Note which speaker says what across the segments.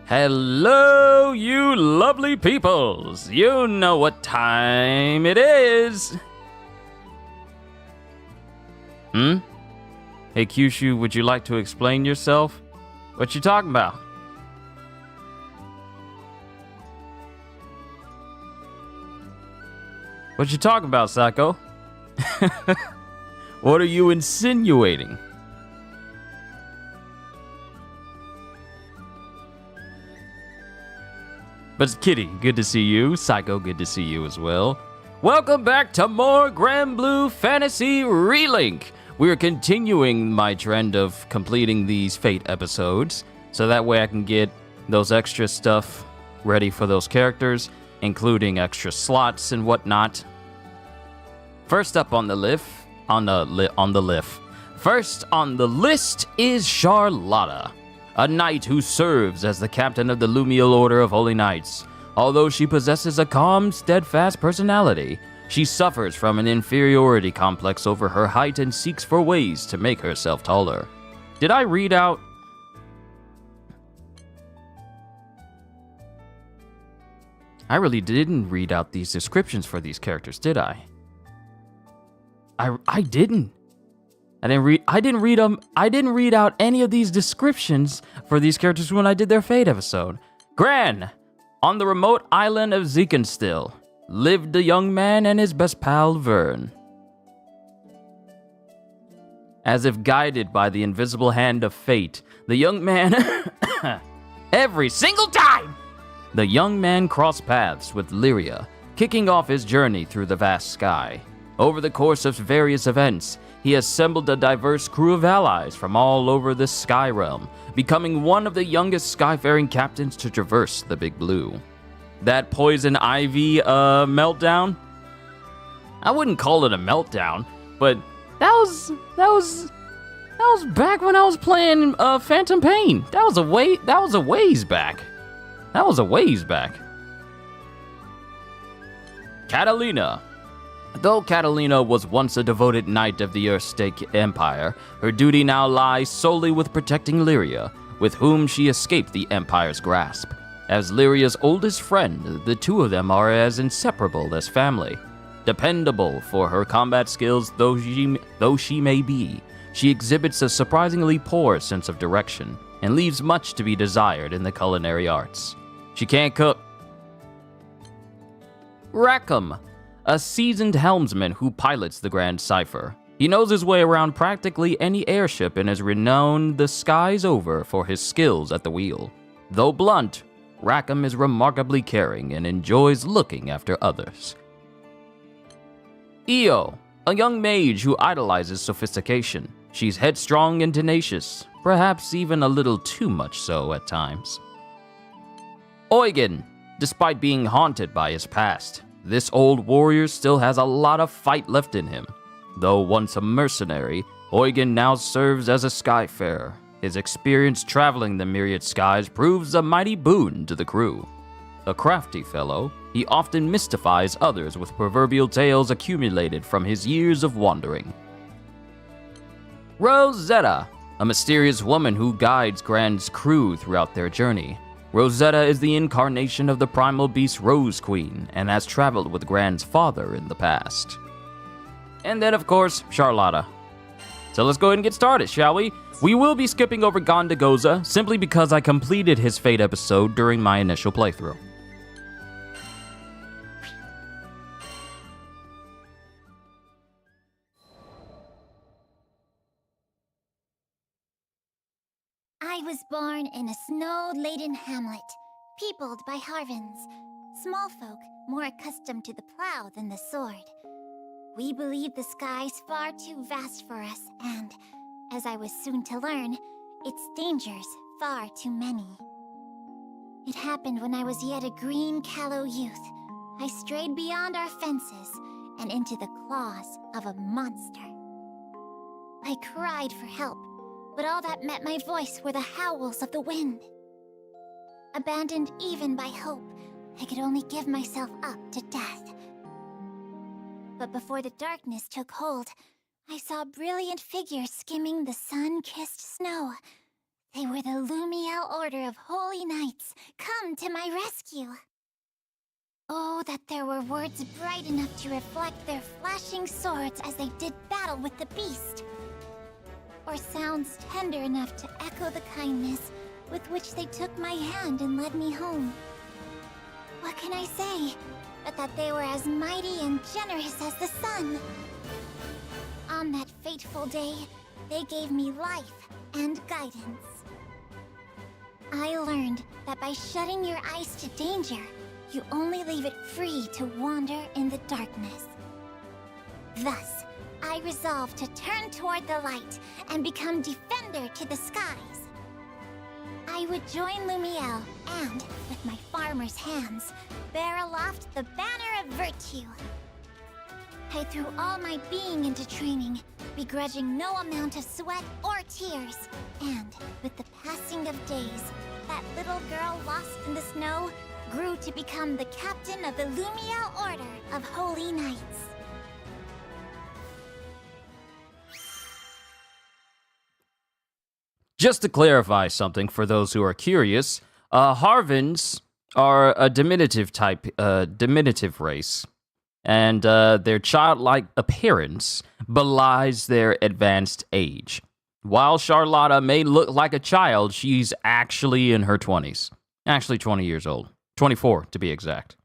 Speaker 1: Hello, you lovely peoples! You know what time it is! Hey Kyushu, would you like to explain yourself? What you talking about? What you talking about, Psycho? What are you insinuating? But Kitty, good to see you. Psycho, good to see you as well. Welcome back to more GRANBLUE Fantasy RELINK. We're continuing my trend of completing these Fate episodes, so that way I can get those extra stuff ready for those characters, including extra slots and whatnot. First up on the list, First on the list is Charlotta, a knight who serves as the captain of the Lumiel Order of Holy Knights. Although she possesses a calm, steadfast personality, she suffers from an inferiority complex over her height and seeks for ways to make herself taller. Did I read out? I really didn't read out these descriptions for these characters, did I? I didn't. I didn't read out any of these descriptions for these characters when I did their Fate episode. Gran, on the remote island of Zekenstill, lived a young man and his best pal Vern. As if guided by the invisible hand of fate, the young man every single time the young man crossed paths with Lyria, kicking off his journey through the vast sky. Over the course of various events, he assembled a diverse crew of allies from all over the sky realm, becoming one of the youngest skyfaring captains to traverse the Big Blue. That poison ivy meltdown? I wouldn't call it a meltdown, but that was back when I was playing Phantom Pain. That was a ways back. Catalina. Though Catalina was once a devoted knight of the Earthstake Empire, her duty now lies solely with protecting Lyria, with whom she escaped the Empire's grasp. As Lyria's oldest friend, the two of them are as inseparable as family. Dependable for her combat skills though she may be, she exhibits a surprisingly poor sense of direction, and leaves much to be desired in the culinary arts. She can't cook. Rackham, a seasoned helmsman who pilots the Grand Cipher. He knows his way around practically any airship and is renowned the skies over for his skills at the wheel. Though blunt, Rackham is remarkably caring and enjoys looking after others. Io, a young mage who idolizes sophistication. She's headstrong and tenacious, perhaps even a little too much so at times. Eugen, despite being haunted by his past, this old warrior still has a lot of fight left in him. Though once a mercenary, Eugen now serves as a skyfarer. His experience traveling the myriad skies proves a mighty boon to the crew. A crafty fellow, he often mystifies others with proverbial tales accumulated from his years of wandering. Rosetta, a mysterious woman who guides Gran's crew throughout their journey. Rosetta is the incarnation of the primal beast Rose Queen and has traveled with Gran's father in the past. And then, of course, Charlotta. So let's go ahead and get started, shall we? We will be skipping over Gondagoza simply because I completed his Fate episode during my initial playthrough.
Speaker 2: I was born in a snow-laden hamlet, peopled by Harvins, small folk more accustomed to the plow than the sword. We believed the skies far too vast for us, and, as I was soon to learn, its dangers far too many. It happened when I was yet a green, callow youth. I strayed beyond our fences and into the claws of a monster. I cried for help, but all that met my voice were the howls of the wind. Abandoned even by hope, I could only give myself up to death. But before the darkness took hold, I saw brilliant figures skimming the sun-kissed snow. They were the Lumiel Order of Holy Knights, come to my rescue. Oh, that there were words bright enough to reflect their flashing swords as they did battle with the beast. Or sounds tender enough to echo the kindness with which they took my hand and led me home. What can I say, but that they were as mighty and generous as the sun? On that fateful day, they gave me life and guidance. I learned that by shutting your eyes to danger, you only leave it free to wander in the darkness. Thus, I resolved to turn toward the light and become defender to the skies. I would join Lumiel and, with my farmer's hands, bear aloft the banner of virtue. I threw all my being into training, begrudging no amount of sweat or tears. And, with the passing of days, that little girl lost in the snow grew to become the captain of the Lumiel Order of Holy Knights.
Speaker 1: Just to clarify something for those who are curious, Harvins are a diminutive race, and their childlike appearance belies their advanced age. While Charlotta may look like a child, she's actually in her 20s. Actually 20 years old. 24, to be exact.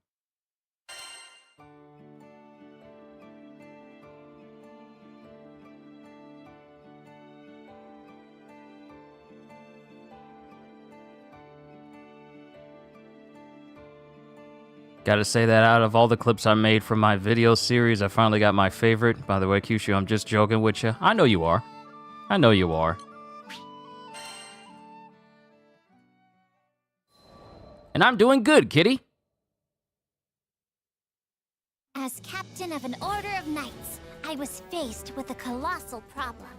Speaker 1: Gotta say that out of all the clips I made from my video series, I finally got my favorite. By the way, Kyushu, I'm just joking with you. I know you are. I know you are. And I'm doing good, kitty.
Speaker 2: As captain of an order of knights, I was faced with a colossal problem.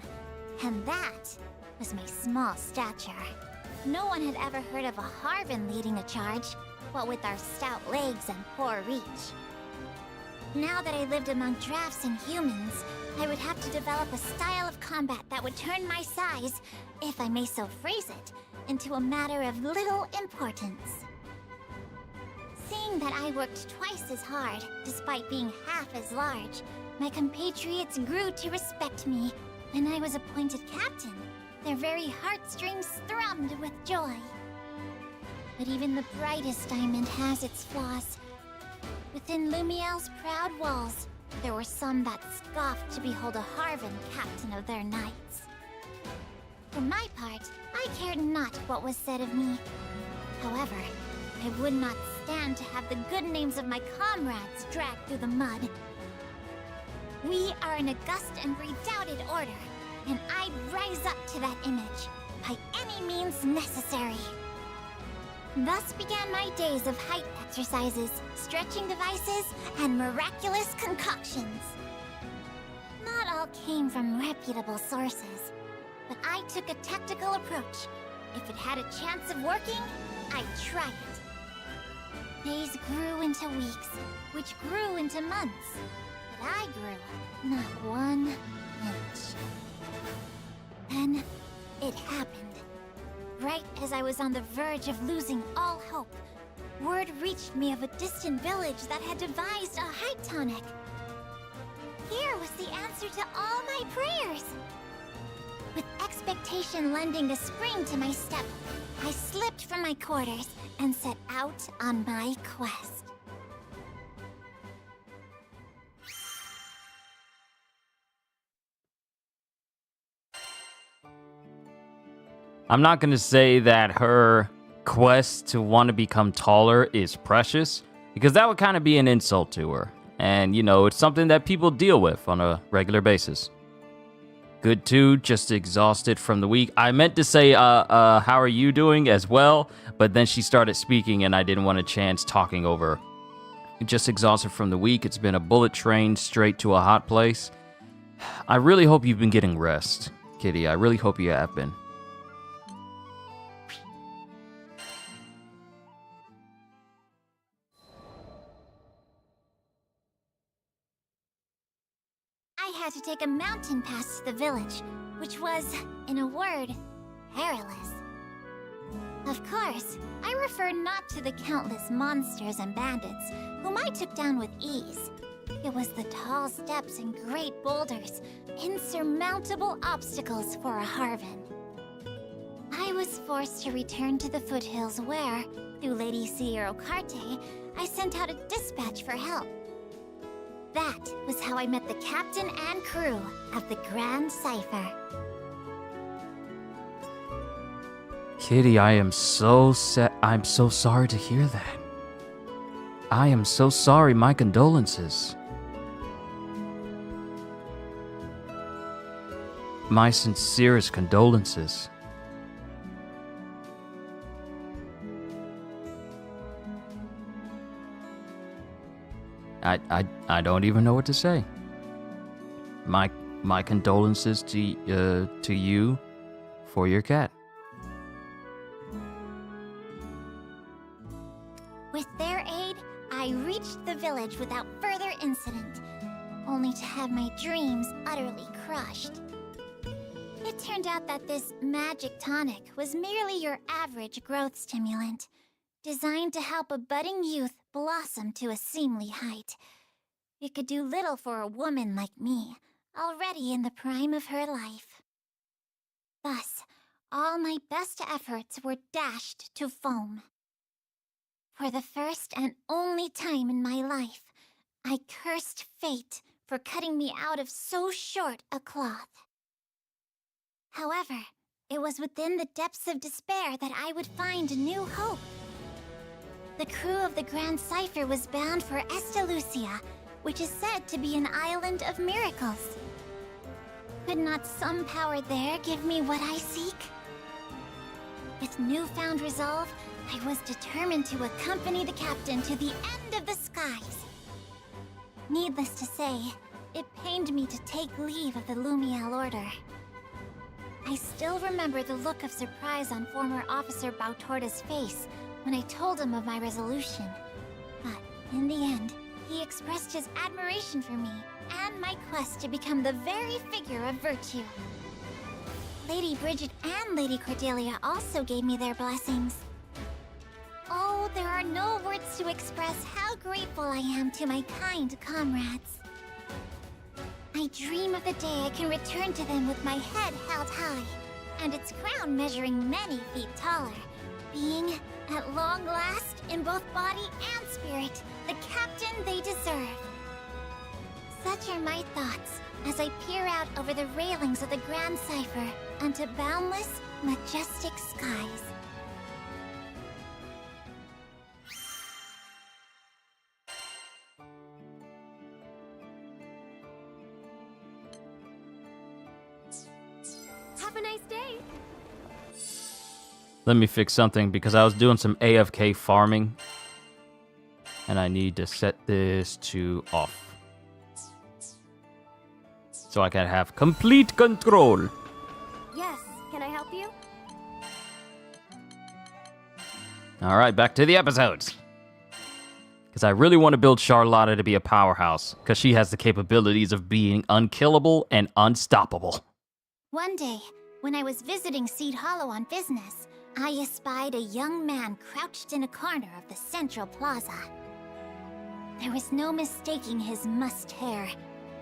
Speaker 2: And that was my small stature. No one had ever heard of a Harvin leading a charge, what with our stout legs and poor reach. Now that I lived among drafts and humans, I would have to develop a style of combat that would turn my size, if I may so phrase it, into a matter of little importance. Seeing that I worked twice as hard, despite being half as large, my compatriots grew to respect me. When I was appointed captain, their very heartstrings thrummed with joy. But even the brightest diamond has its flaws. Within Lumiel's proud walls, there were some that scoffed to behold a Harvin captain of their knights. For my part, I cared not what was said of me. However, I would not stand to have the good names of my comrades dragged through the mud. We are an august and redoubted order, and I'd rise up to that image by any means necessary. Thus began my days of height exercises, stretching devices, and miraculous concoctions. Not all came from reputable sources, but I took a tactical approach. If it had a chance of working, I'd try it. Days grew into weeks, which grew into months, but I grew not 1 inch. Then, it happened. Right as I was on the verge of losing all hope, word reached me of a distant village that had devised a height tonic. Here was the answer to all my prayers. With expectation lending a spring to my step, I slipped from my quarters and set out on my quest.
Speaker 1: I'm not going to say that her quest to want to become taller is precious, because that would kind of be an insult to her. And, you know, it's something that people deal with on a regular basis. Good too, just exhausted from the week. I meant to say, how are you doing as well? But then she started speaking and I didn't want a chance talking over her. Just exhausted from the week. It's been a bullet train straight to a hot place. I really hope you've been getting rest, Kitty. I really hope you have been.
Speaker 2: I had to take a mountain pass to the village, which was, in a word, perilous. Of course, I refer not to the countless monsters and bandits, whom I took down with ease. It was the tall steps and great boulders, insurmountable obstacles for a Harvan. I was forced to return to the foothills where, through Lady Sierra Carte, I sent out a dispatch for help. That was how I met the captain and crew of the Grand Cipher.
Speaker 1: Kitty, I am so sad. I'm so sorry to hear that. I am so sorry. My condolences. My sincerest condolences. I don't even know what to say. My condolences to you for your cat.
Speaker 2: With their aid, I reached the village without further incident, only to have my dreams utterly crushed. It turned out that this magic tonic was merely your average growth stimulant, designed to help a budding youth blossom to a seemly height. It could do little for a woman like me, already in the prime of her life. Thus, all my best efforts were dashed to foam. For the first and only time in my life, I cursed fate for cutting me out of so short a cloth. However, it was within the depths of despair that I would find new hope. The crew of the Grand Cipher was bound for Estalucia, which is said to be an island of miracles. Could not some power there give me what I seek? With newfound resolve, I was determined to accompany the captain to the end of the skies. Needless to say, it pained me to take leave of the Lumiel Order. I still remember the look of surprise on former Officer Bautorda's face when I told him of my resolution. But in the end, he expressed his admiration for me and my quest to become the very figure of virtue. Lady Bridget and Lady Cordelia also gave me their blessings. Oh, there are no words to express how grateful I am to my kind comrades. I dream of the day I can return to them with my head held high, and its crown measuring many feet taller, being, at long last, in both body and spirit, the captain they deserve. Such are my thoughts as I peer out over the railings of the Grand Cipher onto boundless, majestic skies.
Speaker 3: Have a nice day.
Speaker 1: Let me fix something because I was doing some AFK farming. And I need to set this to off. So I can have complete control.
Speaker 3: Yes, can I help you?
Speaker 1: Alright, back to the episodes. Because I really want to build Charlotta to be a powerhouse. Because she has the capabilities of being unkillable and unstoppable.
Speaker 2: One day, when I was visiting Seed Hollow on business, I espied a young man crouched in a corner of the central plaza. There was no mistaking his mussed hair,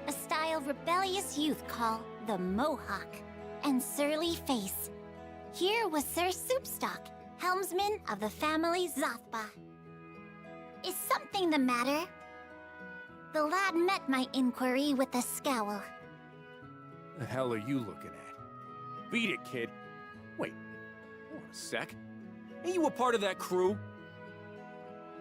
Speaker 2: a style rebellious youth call the Mohawk, and surly face. Here was Sir Soupstock, helmsman of the family Zothba. Is something the matter? The lad met my inquiry with a scowl.
Speaker 4: The hell are you looking at? Beat it, kid. Wait, hold on a sec. Ain't you a part of that crew?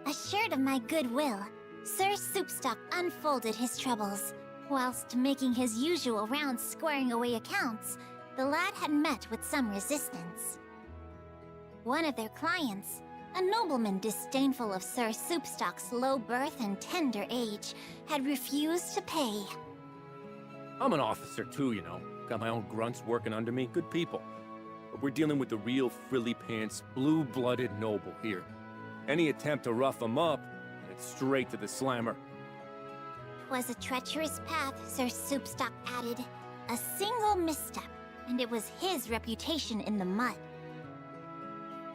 Speaker 2: Assured of my goodwill, Sir Soupstock unfolded his troubles. Whilst making his usual rounds squaring away accounts, the lad had met with some resistance. One of their clients, a nobleman disdainful of Sir Soupstock's low birth and tender age, had refused to pay.
Speaker 4: I'm an officer too, you know. Got my own grunts working under me, good people. But we're dealing with the real frilly-pants, blue-blooded noble here. Any attempt to rough him up, it's straight to the slammer.
Speaker 2: 'Twas a treacherous path, Sir Soupstock added. A single misstep, and it was his reputation in the mud.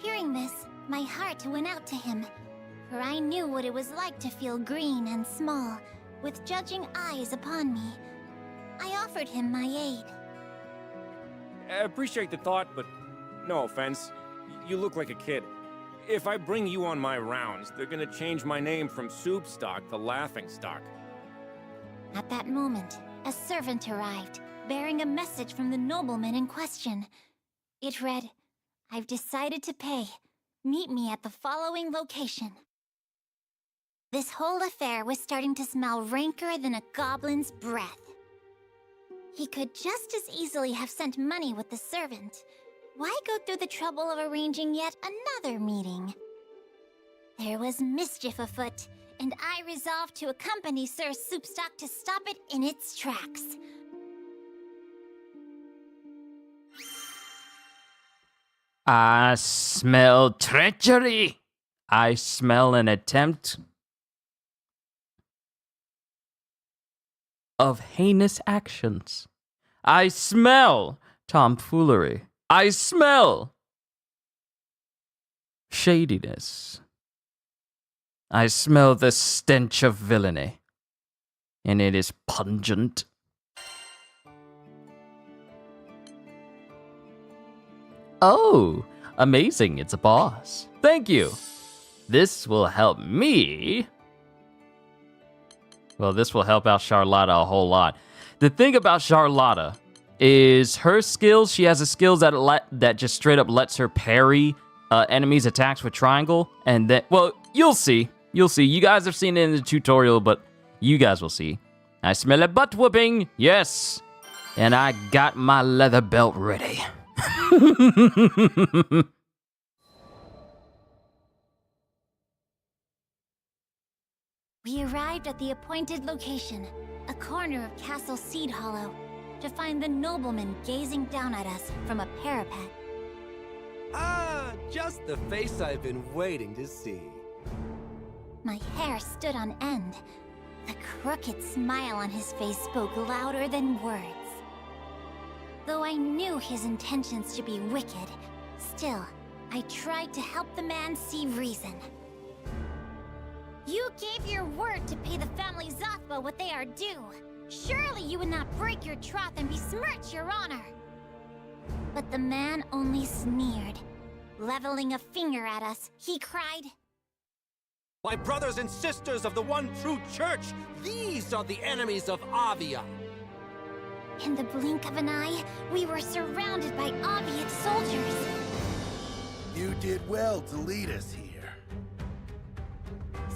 Speaker 2: Hearing this, my heart went out to him, for I knew what it was like to feel green and small, with judging eyes upon me. I offered him my aid.
Speaker 4: I appreciate the thought, but no offense. You look like a kid. If I bring you on my rounds, they're gonna change my name from Soup Stock to Laughing Stock.
Speaker 2: At that moment, a servant arrived, bearing a message from the nobleman in question. It read, "I've decided to pay. Meet me at the following location." This whole affair was starting to smell ranker than a goblin's breath. He could just as easily have sent money with the servant. Why go through the trouble of arranging yet another meeting? There was mischief afoot, and I resolved to accompany Sir Soupstock to stop it in its tracks.
Speaker 1: I smell treachery. I smell an attempt of heinous actions. I smell tomfoolery. I smell shadiness. I smell the stench of villainy, and it is pungent. Oh, amazing, it's a boss. Thank you. This will help me. Well, this will help out Charlotta a whole lot. The thing about Charlotta is her skills, she has a skills that just straight up lets her parry enemies' attacks with triangle. And then, well, you'll see. You'll see. You guys have seen it in the tutorial, but you guys will see. I smell a butt whooping. Yes. And I got my leather belt ready.
Speaker 2: We arrived at the appointed location, a corner of Castle Seed Hollow, to find the nobleman gazing down at us from a parapet.
Speaker 5: Ah, just the face I've been waiting to see.
Speaker 2: My hair stood on end. The crooked smile on his face spoke louder than words. Though I knew his intentions to be wicked, still, I tried to help the man see reason. You gave your word to pay the family Zathba what they are due. Surely you would not break your troth and besmirch your honor. But the man only sneered. Leveling a finger at us, he cried,
Speaker 5: My brothers and sisters of the one true church, these are the enemies of Avia.
Speaker 2: In the blink of an eye, we were surrounded by Aviate soldiers.
Speaker 6: You did well to lead us here.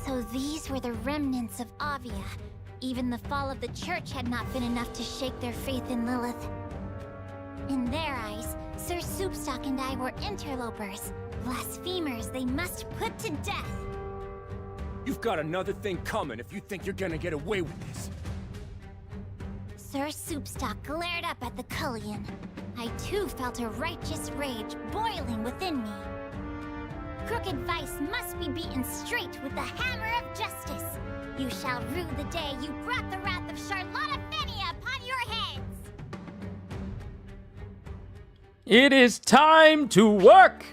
Speaker 2: So these were the remnants of Avia. Even the fall of the church had not been enough to shake their faith in Lilith. In their eyes, Sir Soupstock and I were interlopers, blasphemers they must put to death.
Speaker 4: You've got another thing coming if you think you're gonna get away with this.
Speaker 2: Sir Soupstock glared up at the Cullion. I too felt a righteous rage boiling within me. Crooked vice must be beaten straight with the hammer of justice. You shall rue the day you brought the wrath of Charlotta Fenia upon your heads.
Speaker 1: It is time to work!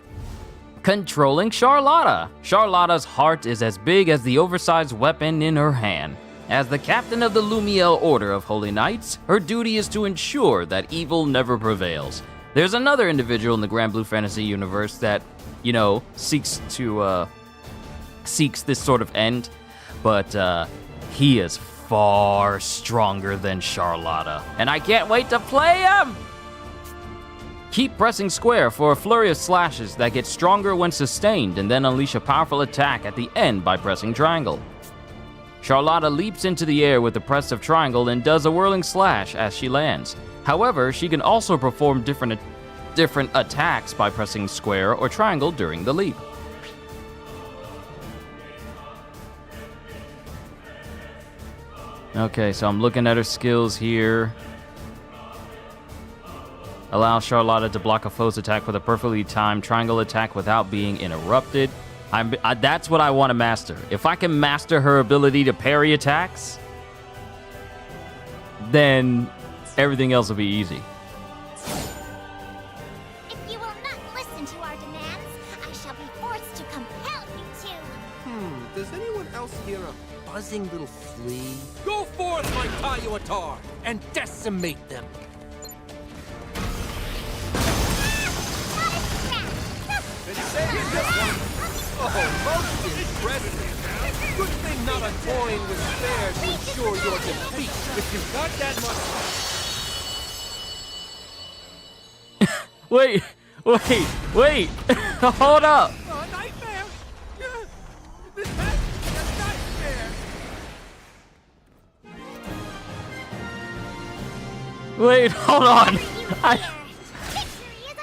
Speaker 1: Controlling Charlotta. Charlotta's heart is as big as the oversized weapon in her hand. As the captain of the Lumiel Order of Holy Knights, her duty is to ensure that evil never prevails. There's another individual in the GRANBLUE fantasy universe that, you know, seeks this sort of end, but he is far stronger than Charlotta, and I can't wait to play him! Keep pressing square for a flurry of slashes that get stronger when sustained, and then unleash a powerful attack at the end by pressing triangle. Charlotta leaps into the air with the press of triangle and does a whirling slash as she lands. However, she can also perform different attacks by pressing square or triangle during the leap. Okay, so I'm looking at her skills here. Allow Charlotta to block a foe's attack with a perfectly timed triangle attack without being interrupted. That's what I want to master. If I can master her ability to parry attacks, then everything else will be easy.
Speaker 2: If you will not listen to our demands, I shall
Speaker 5: Does anyone else hear a buzzing little flea? Go forth, my Tayuatar, and decimate them! Oh, most impressive! Good thing not a coin was spared to ensure your defeat. If you've got that much...
Speaker 1: Wait! Hold up!
Speaker 5: A nightmare! This has to be a nightmare!
Speaker 1: Wait, hold on!
Speaker 2: Victory is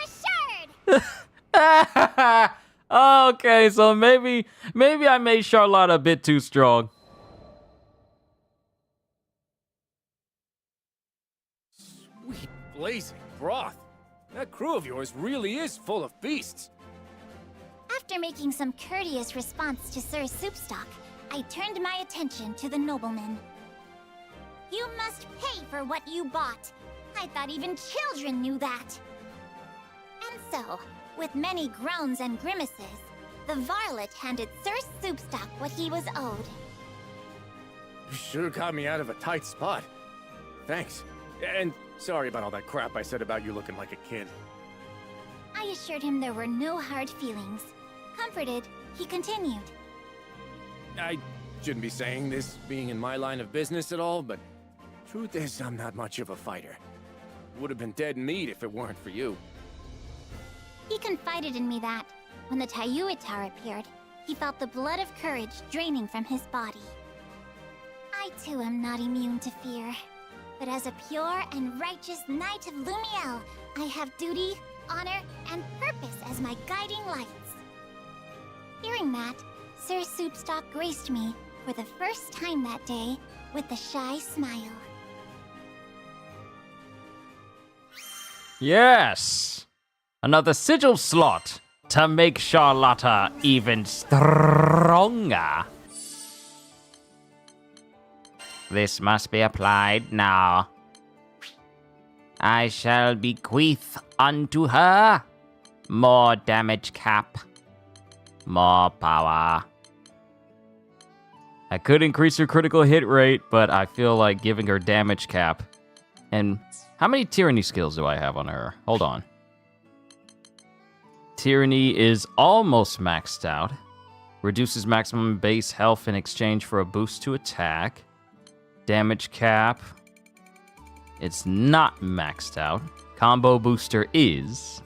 Speaker 2: assured!
Speaker 1: Okay, so maybe I made Charlotta a bit too strong.
Speaker 4: Sweet blazing broth. That crew of yours really is full of beasts.
Speaker 2: After making some courteous response to Sir Soupstock, I turned my attention to the nobleman. You must pay for what you bought. I thought even children knew that. And so, with many groans and grimaces, the varlet handed Sir Soupstock what he was owed.
Speaker 4: You sure got me out of a tight spot. Thanks. And sorry about all that crap I said about you looking like a kid.
Speaker 2: I assured him there were no hard feelings. Comforted, he continued.
Speaker 4: I shouldn't be saying this being in my line of business at all, but truth is I'm not much of a fighter. Would have been dead meat if it weren't for you.
Speaker 2: He confided in me that, when the Tayuitar appeared, he felt the blood of courage draining from his body. I too am not immune to fear, but as a pure and righteous knight of Lumiel, I have duty, honor, and purpose as my guiding lights. Hearing that, Sir Soupstock graced me, for the first time that day, with a shy smile.
Speaker 1: Yes! Another sigil slot to make Charlotta even stronger. This must be applied now. I shall bequeath unto her more damage cap, more power. I could increase her critical hit rate, but I feel like giving her damage cap. And how many tyranny skills do I have on her? Hold on. Tyranny is almost maxed out. Reduces maximum base health in exchange for a boost to attack. Damage cap. It's not maxed out. Combo booster is.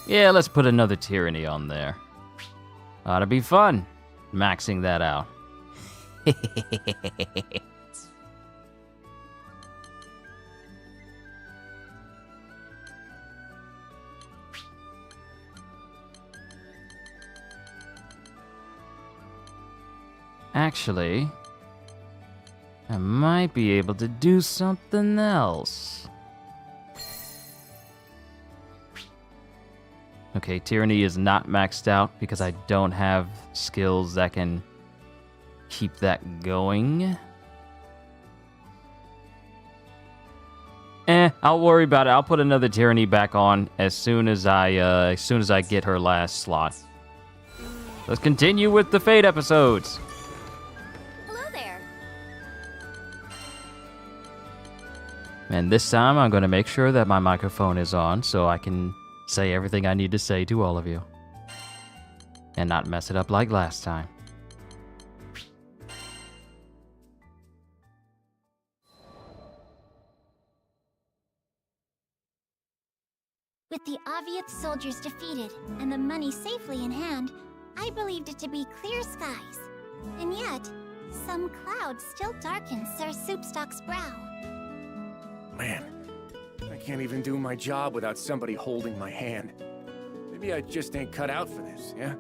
Speaker 1: Yeah, let's put another tyranny on there. Ought to be fun, maxing that out. Actually, I might be able to do something else. Okay, Tyranny is not maxed out because I don't have skills that can keep that going. I'll worry about it. I'll put another Tyranny back on as soon as I get her last slot. Let's continue with the Fate episodes.
Speaker 3: Hello there.
Speaker 1: And this time I'm going to make sure that my microphone is on so I can say everything I need to say to all of you. And not mess it up like last time.
Speaker 2: With the Aviath soldiers defeated and the money safely in hand, I believed it to be clear skies. And yet, some clouds still darken Sir Soupstock's brow.
Speaker 4: Man, I can't even do my job without somebody holding my hand. Maybe I just ain't cut out for this, yeah?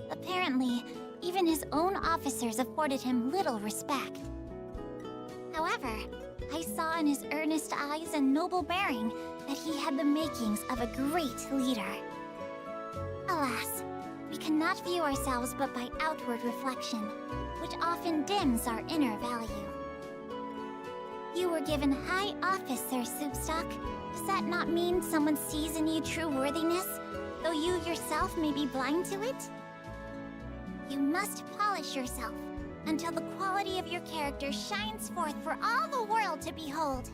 Speaker 2: Apparently, even his own officers afforded him little respect. However, I saw in his earnest eyes and noble bearing that he had the makings of a great leader. Alas, we cannot view ourselves but by outward reflection, which often dims our inner value. You were given high office, Sir Soupstock. Does that not mean someone sees in you true worthiness, though you yourself may be blind to it? You must polish yourself until the quality of your character shines forth for all the world to behold.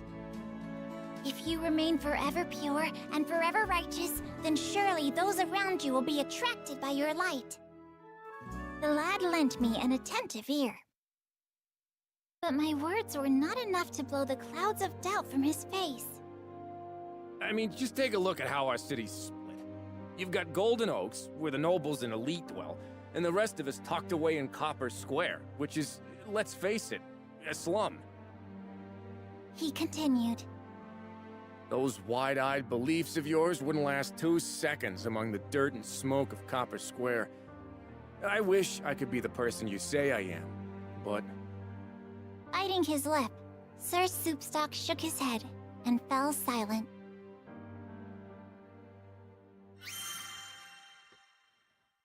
Speaker 2: If you remain forever pure and forever righteous, then surely those around you will be attracted by your light. The lad lent me an attentive ear. But my words were not enough to blow the clouds of doubt from his face.
Speaker 4: I mean, just take a look at how our city's split. You've got Golden Oaks, where the nobles and elite dwell, and the rest of us tucked away in Copper Square, which is, let's face it, a slum.
Speaker 2: He continued.
Speaker 4: Those wide-eyed beliefs of yours wouldn't last 2 seconds among the dirt and smoke of Copper Square. I wish I could be the person you say I am, but...
Speaker 2: Biting his lip, Sir Soupstock shook his head and fell silent.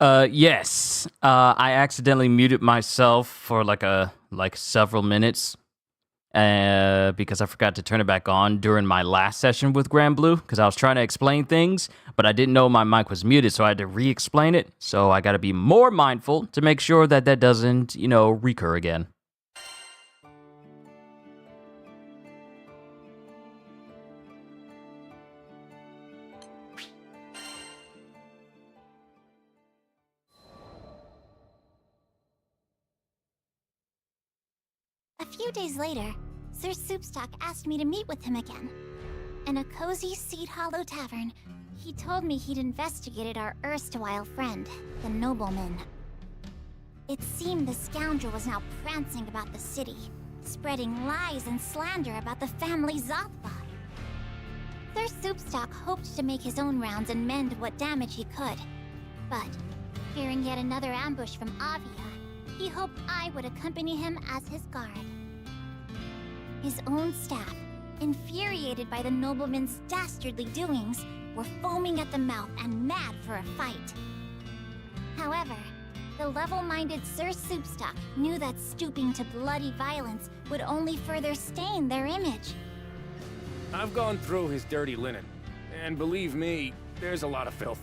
Speaker 1: Yes. I accidentally muted myself for like several minutes. Because I forgot to turn it back on during my last session with GRANBLUE, because I was trying to explain things, but I didn't know my mic was muted, so I had to re-explain it. So I gotta be more mindful to make sure that that doesn't, recur again.
Speaker 2: A few days later, Sir Soupstock asked me to meet with him again. In a cozy Seed Hollow tavern, he told me he'd investigated our erstwhile friend, the nobleman. It seemed the scoundrel was now prancing about the city, spreading lies and slander about the family Zothba. Sir Soupstock hoped to make his own rounds and mend what damage he could. But, fearing yet another ambush from Avia, he hoped I would accompany him as his guard. His own staff, infuriated by the nobleman's dastardly doings, were foaming at the mouth and mad for a fight. However, the level-minded Sir Soupstock knew that stooping to bloody violence would only further stain their image.
Speaker 4: I've gone through his dirty linen, and believe me, there's a lot of filth.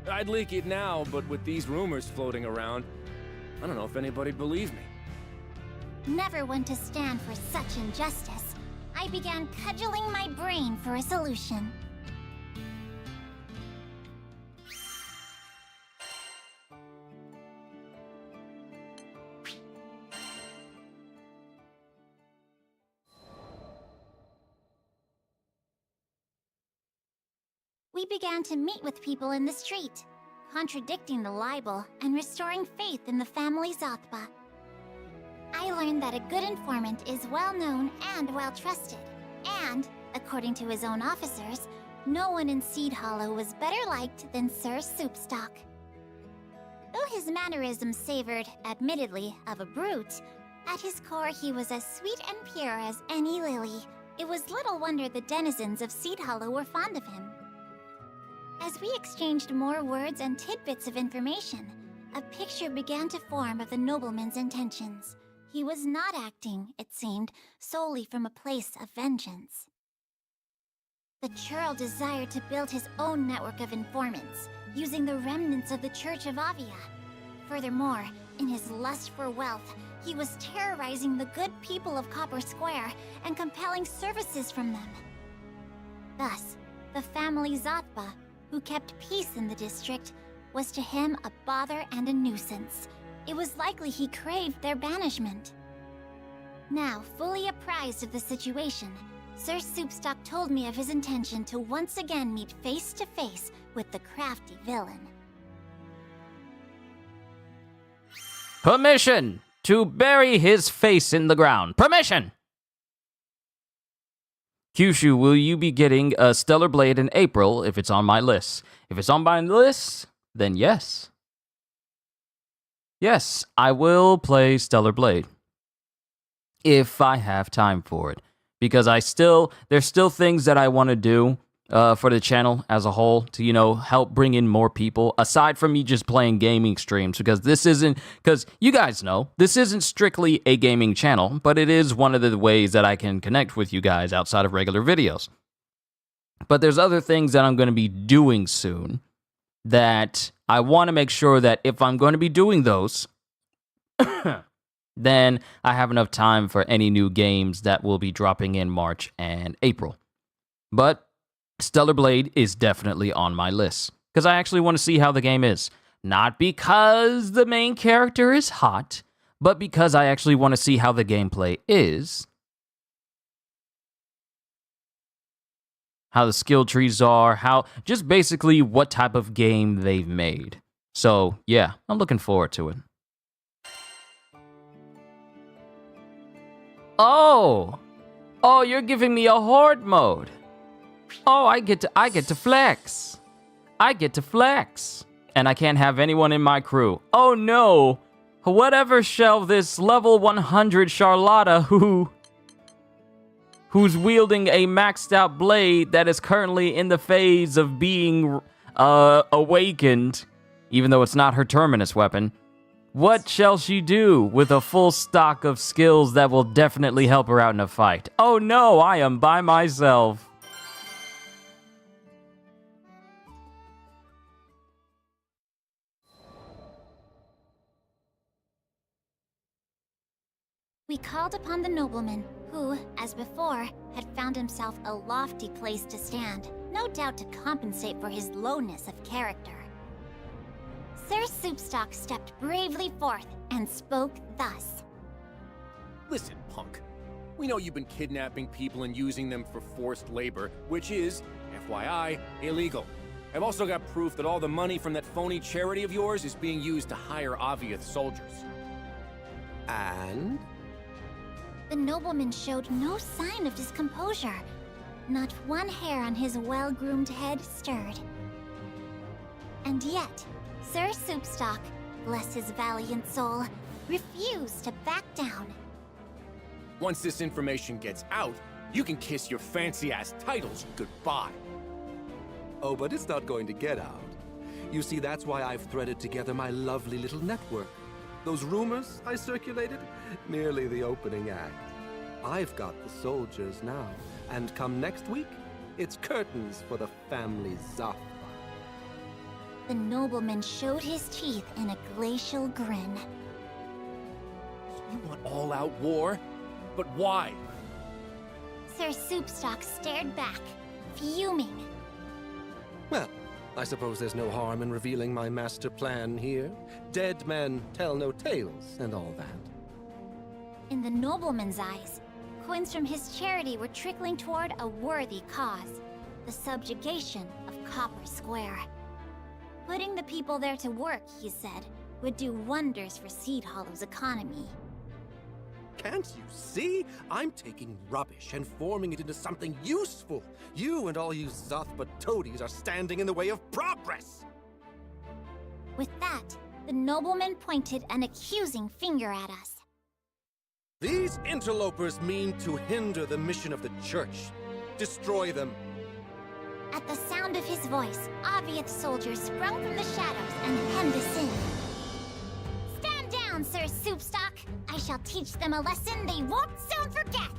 Speaker 4: I'd leak it now, but with these rumors floating around, I don't know if anybody'd believe me.
Speaker 2: Never one to stand for such injustice, I began cudgeling my brain for a solution. We began to meet with people in the street, contradicting the libel and restoring faith in the family Zothba. I learned that a good informant is well known and well trusted, and, according to his own officers, no one in Seed Hollow was better liked than Sir Soupstock. Though his mannerisms savored, admittedly, of a brute, at his core he was as sweet and pure as any lily. It was little wonder the denizens of Seed Hollow were fond of him. As we exchanged more words and tidbits of information, a picture began to form of the nobleman's intentions. He was not acting, it seemed, solely from a place of vengeance. The churl desired to build his own network of informants, using the remnants of the Church of Avia. Furthermore, in his lust for wealth, he was terrorizing the good people of Copper Square and compelling services from them. Thus, the family Zothba, who kept peace in the district, was to him a bother and a nuisance. It was likely he craved their banishment. Now, fully apprised of the situation, Sir Soupstock told me of his intention to once again meet face to face with the crafty villain.
Speaker 1: Permission to bury his face in the ground. Permission! Kyushu, will you be getting a Stellar Blade in April if it's on my list? If it's on my list, then yes. Yes, I will play Stellar Blade. If I have time for it. Because there's still things that I want to do. for the channel as a whole to, you know, help bring in more people aside from me just playing gaming streams, because you guys know this isn't strictly a gaming channel, but it is one of the ways that I can connect with you guys outside of regular videos. But there's other things that I'm going to be doing soon that I want to make sure that if I'm going to be doing those, then I have enough time for any new games that will be dropping in March and April. But Stellar Blade is definitely on my list, because I actually want to see how the game is. Not because the main character is hot, but because I actually want to see how the gameplay is. How the skill trees are, just basically what type of game they've made. So, yeah, I'm looking forward to it. Oh, you're giving me a horde mode. Oh, I get to flex. I get to flex. And I can't have anyone in my crew. Oh no. Whatever shall this level 100 Charlotta who's wielding a maxed out blade that is currently in the phase of being awakened, even though it's not her terminus weapon. What shall she do with a full stock of skills that will definitely help her out in a fight? Oh no, I am by myself.
Speaker 2: We called upon the nobleman, who, as before, had found himself a lofty place to stand, no doubt to compensate for his lowness of character. Sir Soupstock stepped bravely forth and spoke thus.
Speaker 4: Listen, punk. We know you've been kidnapping people and using them for forced labor, which is, FYI, illegal. I've also got proof that all the money from that phony charity of yours is being used to hire Aviath soldiers.
Speaker 5: And?
Speaker 2: The nobleman showed no sign of discomposure. Not one hair on his well-groomed head stirred. And yet, Sir Soupstock, bless his valiant soul, refused to back down.
Speaker 4: Once this information gets out, you can kiss your fancy-ass titles goodbye.
Speaker 5: Oh, but it's not going to get out. You see, that's why I've threaded together my lovely little network. Those rumors I circulated? Merely the opening act. I've got the soldiers now, and come next week, it's curtains for the family Zoth.
Speaker 2: The nobleman showed his teeth in a glacial grin.
Speaker 4: So you want all-out war? But why?
Speaker 2: Sir Soupstock stared back, fuming.
Speaker 5: Well, I suppose there's no harm in revealing my master plan here. Dead men tell no tales, and all that.
Speaker 2: In the nobleman's eyes, coins from his charity were trickling toward a worthy cause, the subjugation of Copper Square. Putting the people there to work, he said, would do wonders for Seed Hollow's economy.
Speaker 5: Can't you see? I'm taking rubbish and forming it into something useful. You and all you Zoth but toadies are standing in the way of progress!
Speaker 2: With that, the nobleman pointed an accusing finger at us.
Speaker 5: These interlopers mean to hinder the mission of the church. Destroy them.
Speaker 2: At the sound of his voice, Aviath soldiers sprung from the shadows and hemmed us in. Stand down, Sir Soupstock! I shall teach them a lesson they won't soon forget!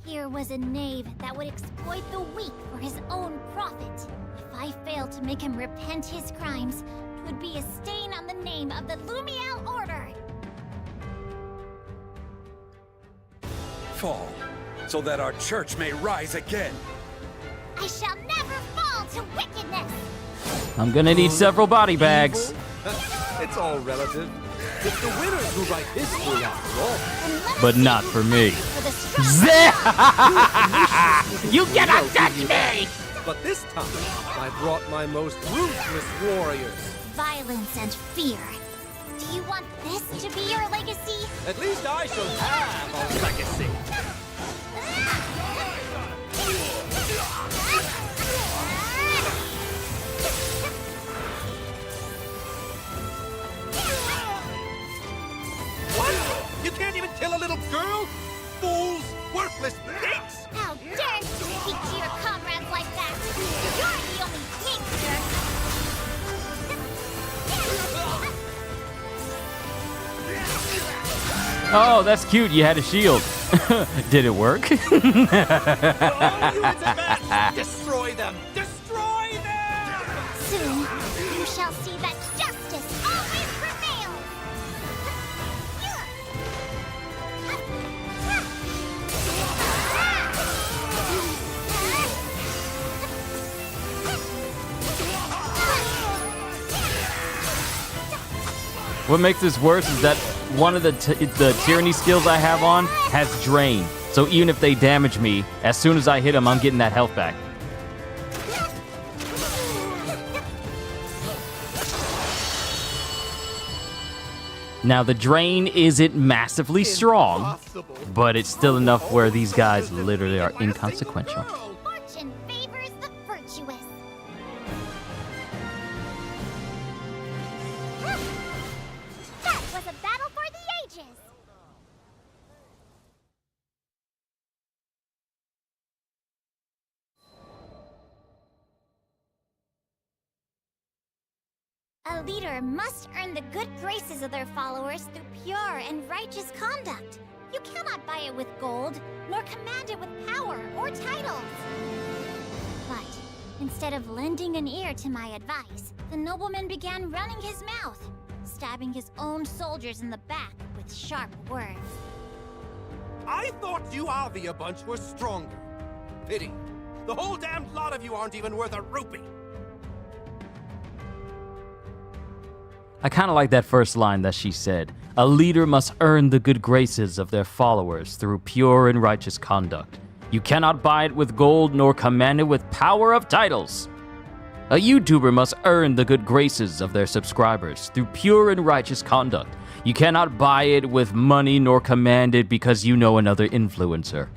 Speaker 2: Here was a knave that would exploit the weak for his own profit. If I failed to make him repent his crimes, 'twould be a stain on the name of the Lumiel Order!
Speaker 7: Fall, so that our church may rise again.
Speaker 2: I shall never fall to wickedness!
Speaker 1: I'm gonna need several body bags.
Speaker 5: It's all relative. It's the winners who write history after all.
Speaker 1: But not for me. You cannot touch me!
Speaker 5: But this time, I brought my most ruthless warriors.
Speaker 2: Violence and fear. Do you want this to be your legacy?
Speaker 5: At least I shall have a legacy. What? You can't even kill a little girl? Fools! Worthless pigs!
Speaker 2: How dare you speak to your comrades like
Speaker 1: Oh, that's cute. You had a shield. Did it work?
Speaker 6: Destroy them! Destroy them!
Speaker 2: Soon, you shall see that justice always prevails!
Speaker 1: What makes this worse is that one of the tyranny skills I have on has drain. So even if they damage me, as soon as I hit them, I'm getting that health back. Now the drain isn't massively strong, but it's still enough where these guys literally are inconsequential.
Speaker 2: Fortune favors the virtuous. That was a battle for the ages. A leader must earn the good graces of their followers through pure and righteous conduct. You cannot buy it with gold, nor command it with power or titles. But instead of lending an ear to my advice, the nobleman began running his mouth, stabbing his own soldiers in the back with sharp words.
Speaker 6: I thought you Avia bunch were stronger. Pity. The whole damned lot of you aren't even worth a rupee.
Speaker 1: I kind of like that first line that she said. A leader must earn the good graces of their followers through pure and righteous conduct. You cannot buy it with gold nor command it with power of titles. A YouTuber must earn the good graces of their subscribers through pure and righteous conduct. You cannot buy it with money nor command it because you know another influencer.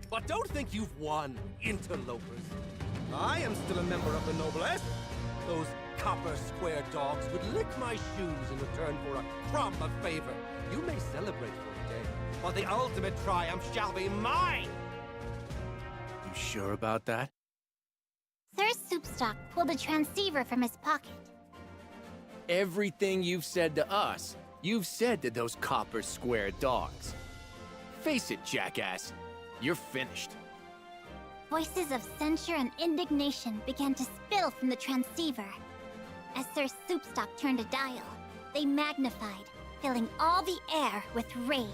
Speaker 6: But don't think you've won, interlopers. I am still a member of the noblesse. Those copper square dogs would lick my shoes in return for a crumb of favor. You may celebrate for a day, but the ultimate triumph shall be mine! You sure about that?
Speaker 2: Sir Soupstock pulled a transceiver from his pocket.
Speaker 4: Everything you've said to us, you've said to those copper square dogs. Face it, jackass. You're finished.
Speaker 2: Voices of censure and indignation began to spill from the transceiver. As Sir Soupstock turned a dial, they magnified, filling all the air with rage.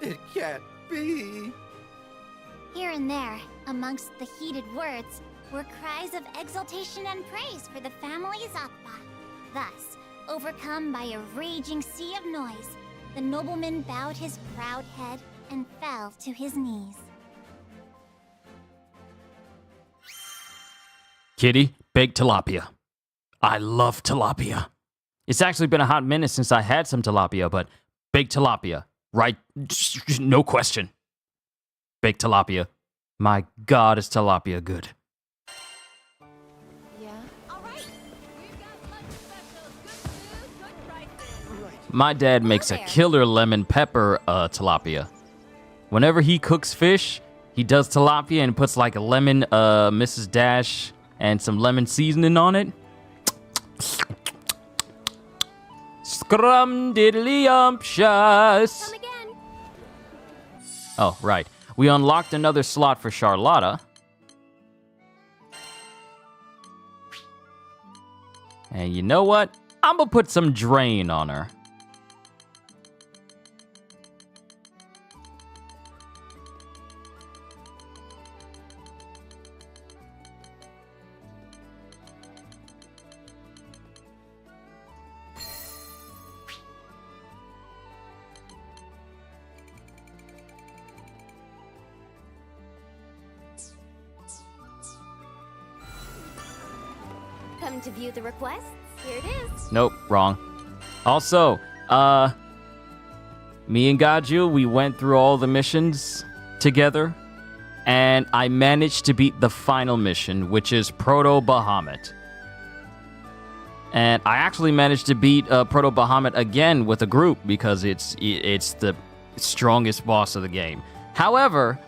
Speaker 6: It can't be.
Speaker 2: Here and there, amongst the heated words, were cries of exultation and praise for the family Zappa. Thus, overcome by a raging sea of noise, the nobleman bowed his proud head and fell to his knees.
Speaker 1: Kitty, baked tilapia. I love tilapia. It's actually been a hot minute since I had some tilapia, but baked tilapia, right? No question. Baked tilapia. My God, is tilapia good.
Speaker 3: Yeah? Alright! We've got lunch specials, good food, good prices.
Speaker 1: My dad makes a killer lemon pepper tilapia. Whenever he cooks fish, he does tilapia and puts like a lemon Mrs. Dash and some lemon seasoning on it. Scrum-diddly-umptious.
Speaker 3: Come again.
Speaker 1: Oh, right. We unlocked another slot for Charlotta. And you know what? I'm gonna put some drain on her.
Speaker 3: Come to view the requests? Here it is.
Speaker 1: Nope, wrong. Also, me and Gaju, we went through all the missions together, and I managed to beat the final mission, which is Proto-Bahamut. And I actually managed to beat Proto-Bahamut again with a group because it's the strongest boss of the game. However,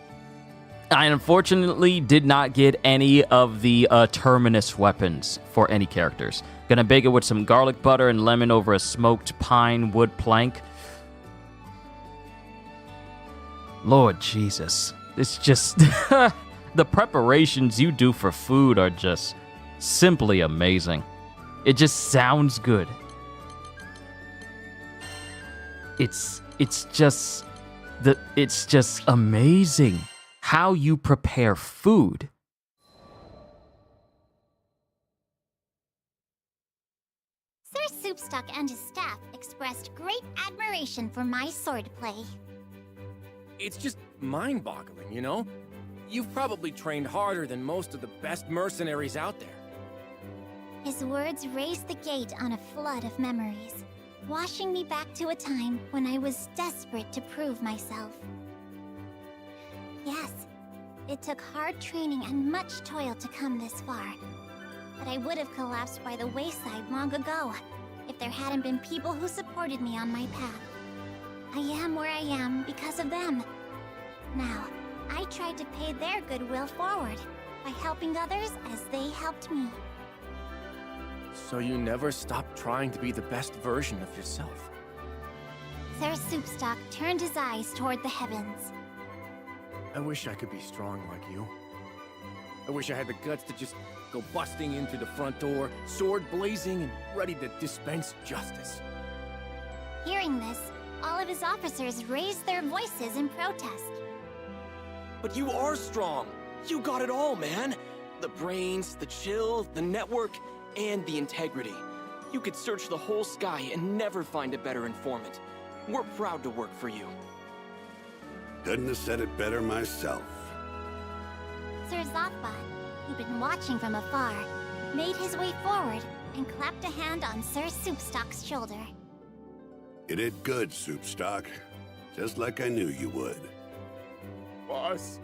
Speaker 1: I unfortunately did not get any of the Terminus weapons for any characters. Gonna bake it with some garlic butter and lemon over a smoked pine wood plank. Lord Jesus. It's just... the preparations you do for food are just simply amazing. It just sounds good. It's just amazing how you prepare food.
Speaker 2: Sir Soupstock and his staff expressed great admiration for my swordplay.
Speaker 4: It's just mind-boggling, you know? You've probably trained harder than most of the best mercenaries out there.
Speaker 2: His words raised the gate on a flood of memories, washing me back to a time when I was desperate to prove myself. Yes, it took hard training and much toil to come this far, but I would have collapsed by the wayside long ago if there hadn't been people who supported me on my path. I am where I am because of them. Now, I tried to pay their goodwill forward by helping others as they helped me.
Speaker 4: So you never stopped trying to be the best version of yourself.
Speaker 2: Sir Soupstock turned his eyes toward the heavens.
Speaker 4: I wish I could be strong like you. I wish I had the guts to just go busting into the front door, sword blazing and ready to dispense justice.
Speaker 2: Hearing this, all of his officers raised their voices in protest.
Speaker 8: But you are strong. You got it all, man. The brains, the chill, the network, and the integrity. You could search the whole sky and never find a better informant. We're proud to work for you.
Speaker 9: Couldn't have said it better myself.
Speaker 2: Sir Zothbot, who'd been watching from afar, made his way forward and clapped a hand on Sir Soupstock's shoulder.
Speaker 9: You did good, Soupstock. Just like I knew you would.
Speaker 4: Boss,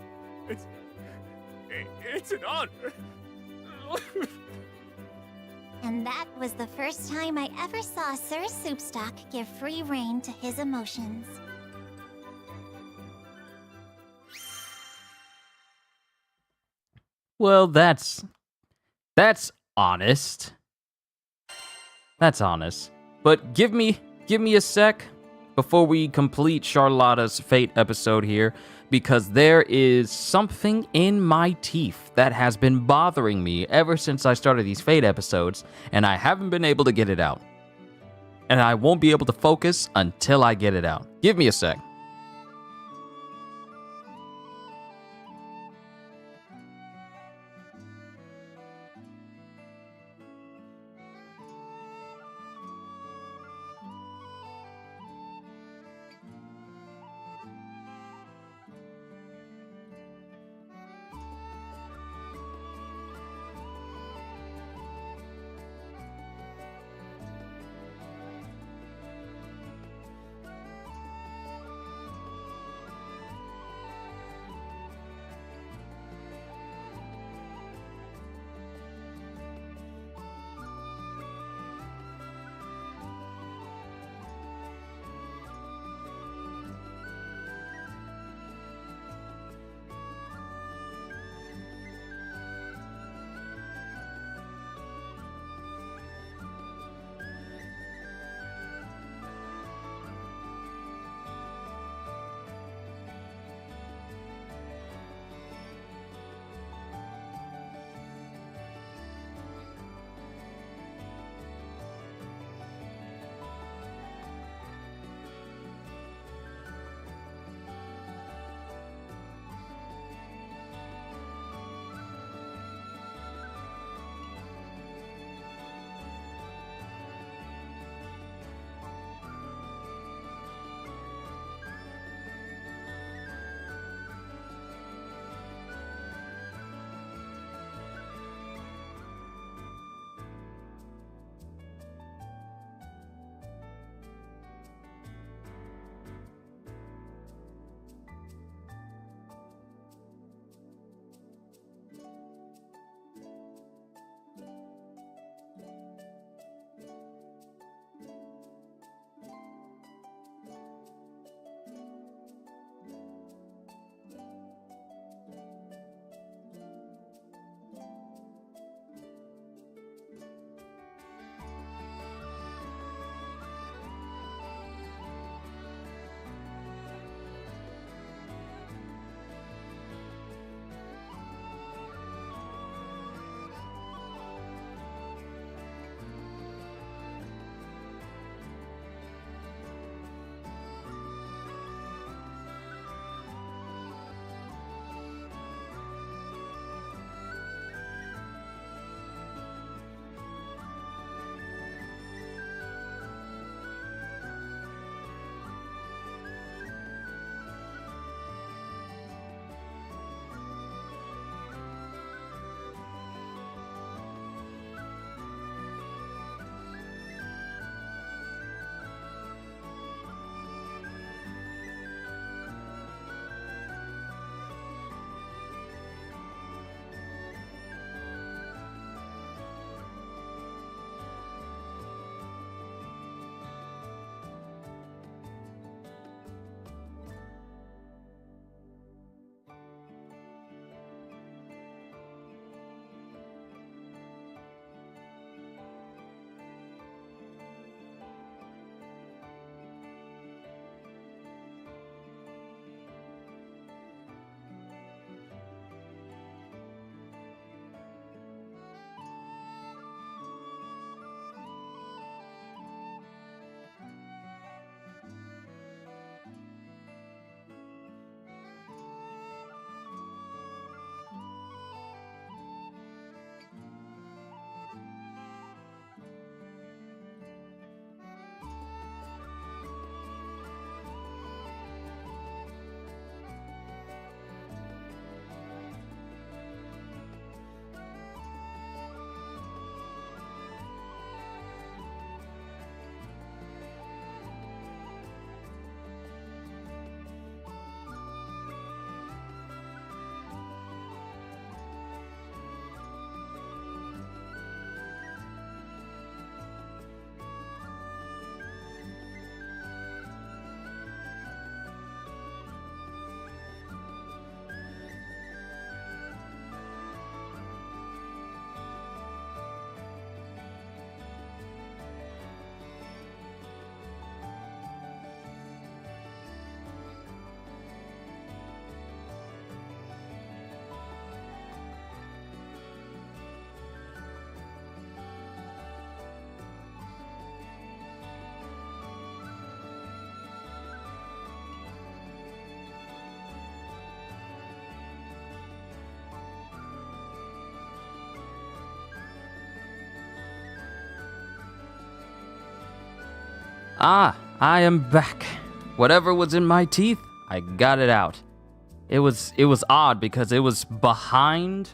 Speaker 4: it's an honor.
Speaker 2: And that was the first time I ever saw Sir Soupstock give free rein to his emotions.
Speaker 1: Well, that's honest. That's honest. But give me a sec before we complete Charlotta's Fate episode here, because there is something in my teeth that has been bothering me ever since I started these Fate episodes, and I haven't been able to get it out. And I won't be able to focus until I get it out. Give me a sec. I am back. Whatever was in my teeth, I got it out. It was odd because it was behind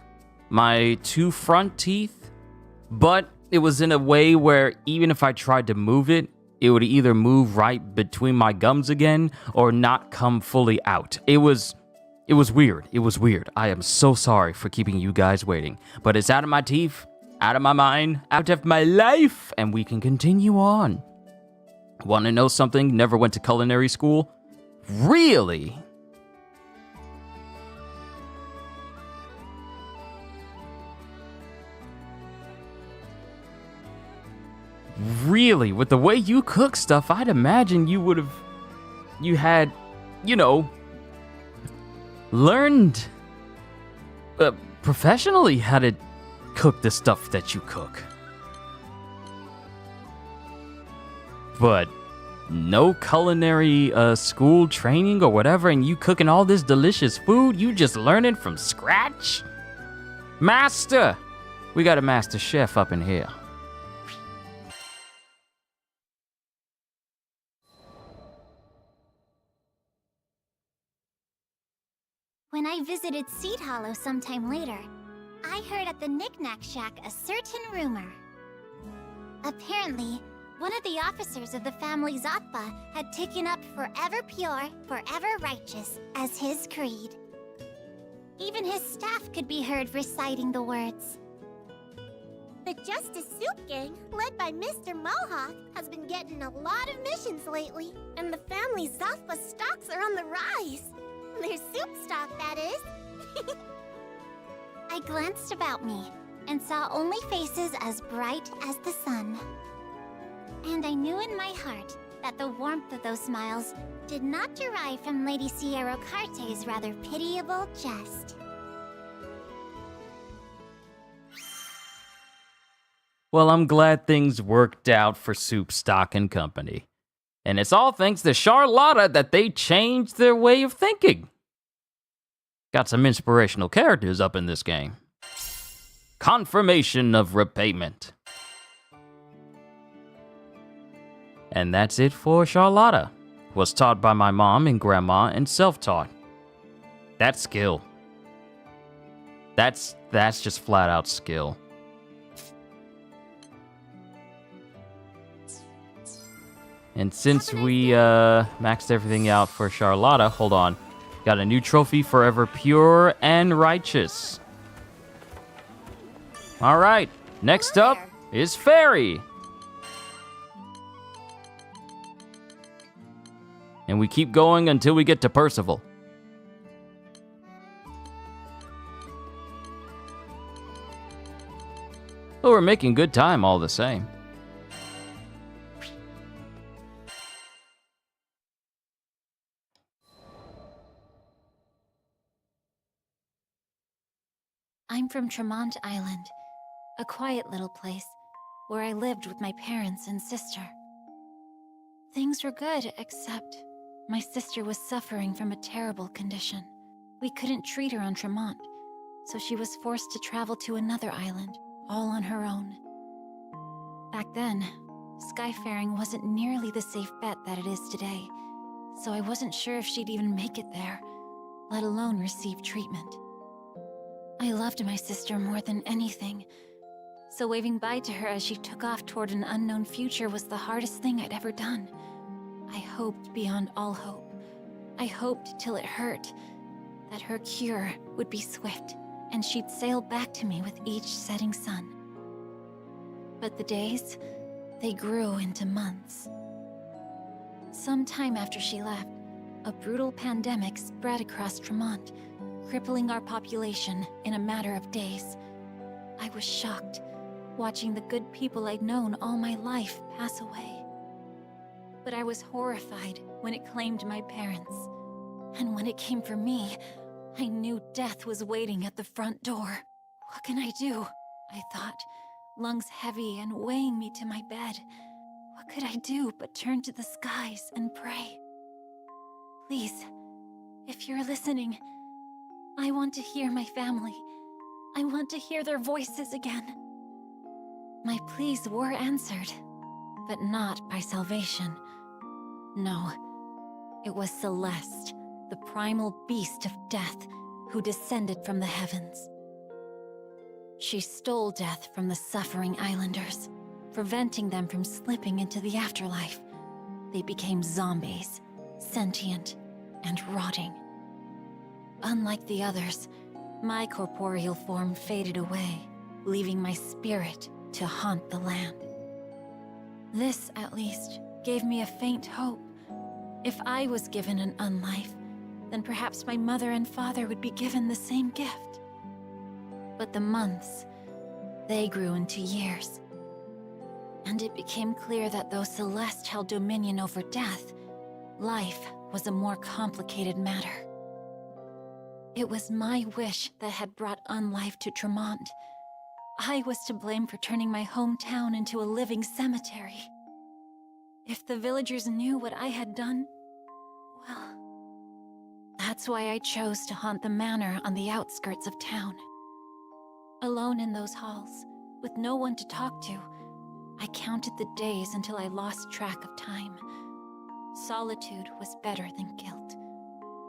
Speaker 1: my 2 front teeth, but it was in a way where even if I tried to move it, it would either move right between my gums again or not come fully out. It was weird. It was weird. I am so sorry for keeping you guys waiting, but it's out of my teeth, out of my mind, out of my life, and we can continue on. Want to know something? Never went to culinary school? Really? Really? With the way you cook stuff, I'd imagine you had, learned professionally how to cook the stuff that you cook. But no culinary school training or whatever, and you cooking all this delicious food, you just learning from scratch? Master! We got a master chef up in here.
Speaker 2: When I visited Seed Hollow sometime later, I heard at the Knick-Knack Shack a certain rumor. Apparently, one of the officers of the family Zatpa had taken up forever pure, forever righteous as his creed. Even his staff could be heard reciting the words.
Speaker 10: The Justice Soup Gang, led by Mr. Mohawk, has been getting a lot of missions lately, and the family Zatpa stocks are on the rise. Their soup stock, that is.
Speaker 2: I glanced about me and saw only faces as bright as the sun. And I knew in my heart that the warmth of those smiles did not derive from Lady Sierra Carte's rather pitiable jest.
Speaker 1: Well, I'm glad things worked out for Soup Stock and Company. And it's all thanks to Charlotta that they changed their way of thinking. Got some inspirational characters up in this game. Confirmation of repayment. And that's it for Charlotta. Was taught by my mom and grandma and self-taught. That's skill. That's just flat out skill. And since we maxed everything out for Charlotta, hold on. Got a new trophy, forever pure and righteous. All right, next up is Fairy. And we keep going until we get to Percival. But we're making good time all the same.
Speaker 11: I'm from Tremont Island, a quiet little place where I lived with my parents and sister. Things were good, except my sister was suffering from a terrible condition. We couldn't treat her on Tremont, so she was forced to travel to another island, all on her own. Back then, skyfaring wasn't nearly the safe bet that it is today, so I wasn't sure if she'd even make it there, let alone receive treatment. I loved my sister more than anything, so waving bye to her as she took off toward an unknown future was the hardest thing I'd ever done. I hoped beyond all hope. I hoped till it hurt, that her cure would be swift, and she'd sail back to me with each setting sun. But the days, they grew into months. Sometime after she left, a brutal pandemic spread across Tremont, crippling our population in a matter of days. I was shocked, watching the good people I'd known all my life pass away. But I was horrified when it claimed my parents. And when it came for me, I knew death was waiting at the front door. What can I do? I thought, lungs heavy and weighing me to my bed. What could I do but turn to the skies and pray? Please, if you're listening, I want to hear my family. I want to hear their voices again. My pleas were answered, but not by salvation, No, it was Celeste, the primal beast of death, who descended from the heavens. She stole death from the suffering islanders, preventing them from slipping into the afterlife. They became zombies, sentient and rotting. Unlike the others, my corporeal form faded away, leaving my spirit to haunt the land. This, at least, gave me a faint hope. If I was given an unlife, then perhaps my mother and father would be given the same gift. But the months, they grew into years. And it became clear that though Celeste held dominion over death, life was a more complicated matter. It was my wish that had brought unlife to Tremont. I was to blame for turning my hometown into a living cemetery. If the villagers knew what I had done, well, that's why I chose to haunt the manor on the outskirts of town. Alone in those halls, with no one to talk to, I counted the days until I lost track of time. Solitude was better than guilt.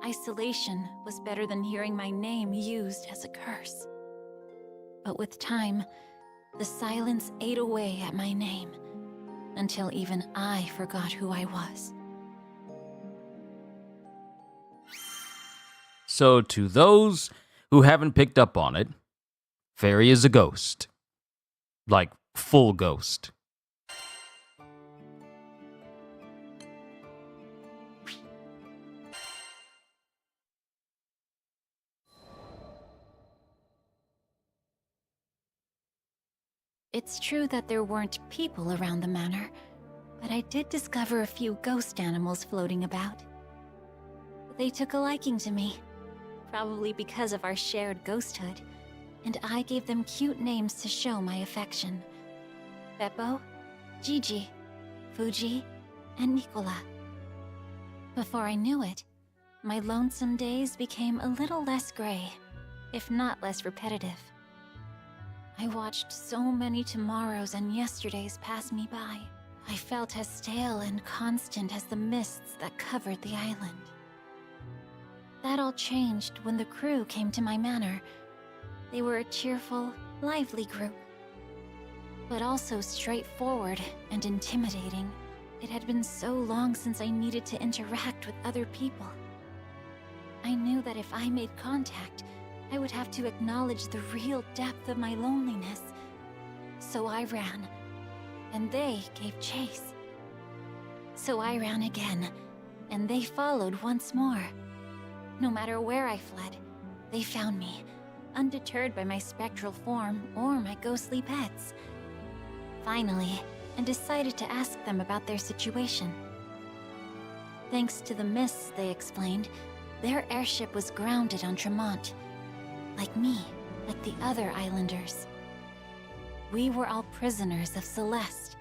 Speaker 11: Isolation was better than hearing my name used as a curse. But with time, the silence ate away at my name, until even I forgot who I was.
Speaker 1: So, to those who haven't picked up on it, Fairy is a ghost. Like, full ghost.
Speaker 11: It's true that there weren't people around the manor, but I did discover a few ghost animals floating about. They took a liking to me, probably because of our shared ghosthood, and I gave them cute names to show my affection. Beppo, Gigi, Fuji, and Nicola. Before I knew it, my lonesome days became a little less gray, if not less repetitive. I watched so many tomorrows and yesterdays pass me by. I felt as stale and constant as the mists that covered the island. That all changed when the crew came to my manor. They were a cheerful, lively group, but also straightforward and intimidating. It had been so long since I needed to interact with other people. I knew that if I made contact, I would have to acknowledge the real depth of my loneliness. So I ran, and they gave chase. So I ran again, and they followed once more. No matter where I fled, they found me, undeterred by my spectral form or my ghostly pets. Finally, I decided to ask them about their situation. Thanks to the mists, they explained, their airship was grounded on Tremont. Like me, like the other islanders. We were all prisoners of Celeste.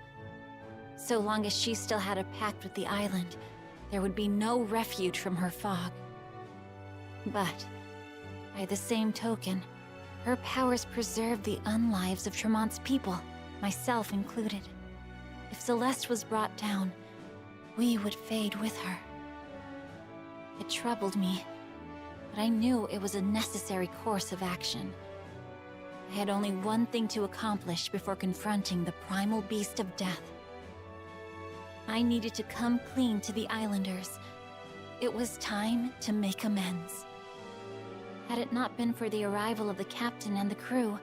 Speaker 11: So long as she still had a pact with the island, there would be no refuge from her fog. But, by the same token, her powers preserved the unlives of Tremont's people, myself included. If Celeste was brought down, we would fade with her. It troubled me, but I knew it was a necessary course of action. I had only one thing to accomplish before confronting the primal beast of death. I needed to come clean to the islanders. It was time to make amends. Had it not been for the arrival of the captain and the crew,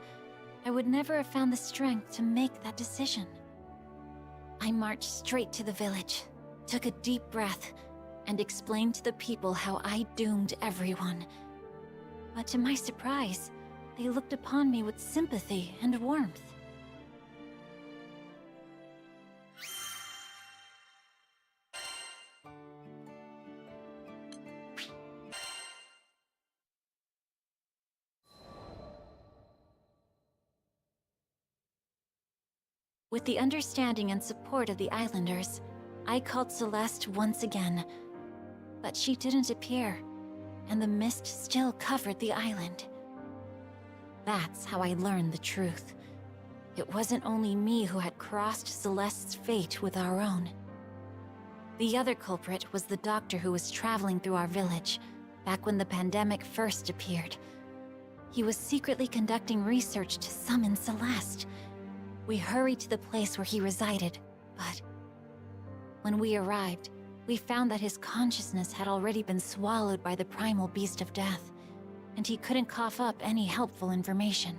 Speaker 11: I would never have found the strength to make that decision. I marched straight to the village, took a deep breath, and explained to the people how I doomed everyone. But to my surprise, they looked upon me with sympathy and warmth. With the understanding and support of the islanders, I called Celeste once again. But she didn't appear, and the mist still covered the island. That's how I learned the truth. It wasn't only me who had crossed Celeste's fate with our own. The other culprit was the doctor who was traveling through our village, back when the pandemic first appeared. He was secretly conducting research to summon Celeste. We hurried to the place where he resided, but when we arrived, we found that his consciousness had already been swallowed by the primal beast of death, and he couldn't cough up any helpful information.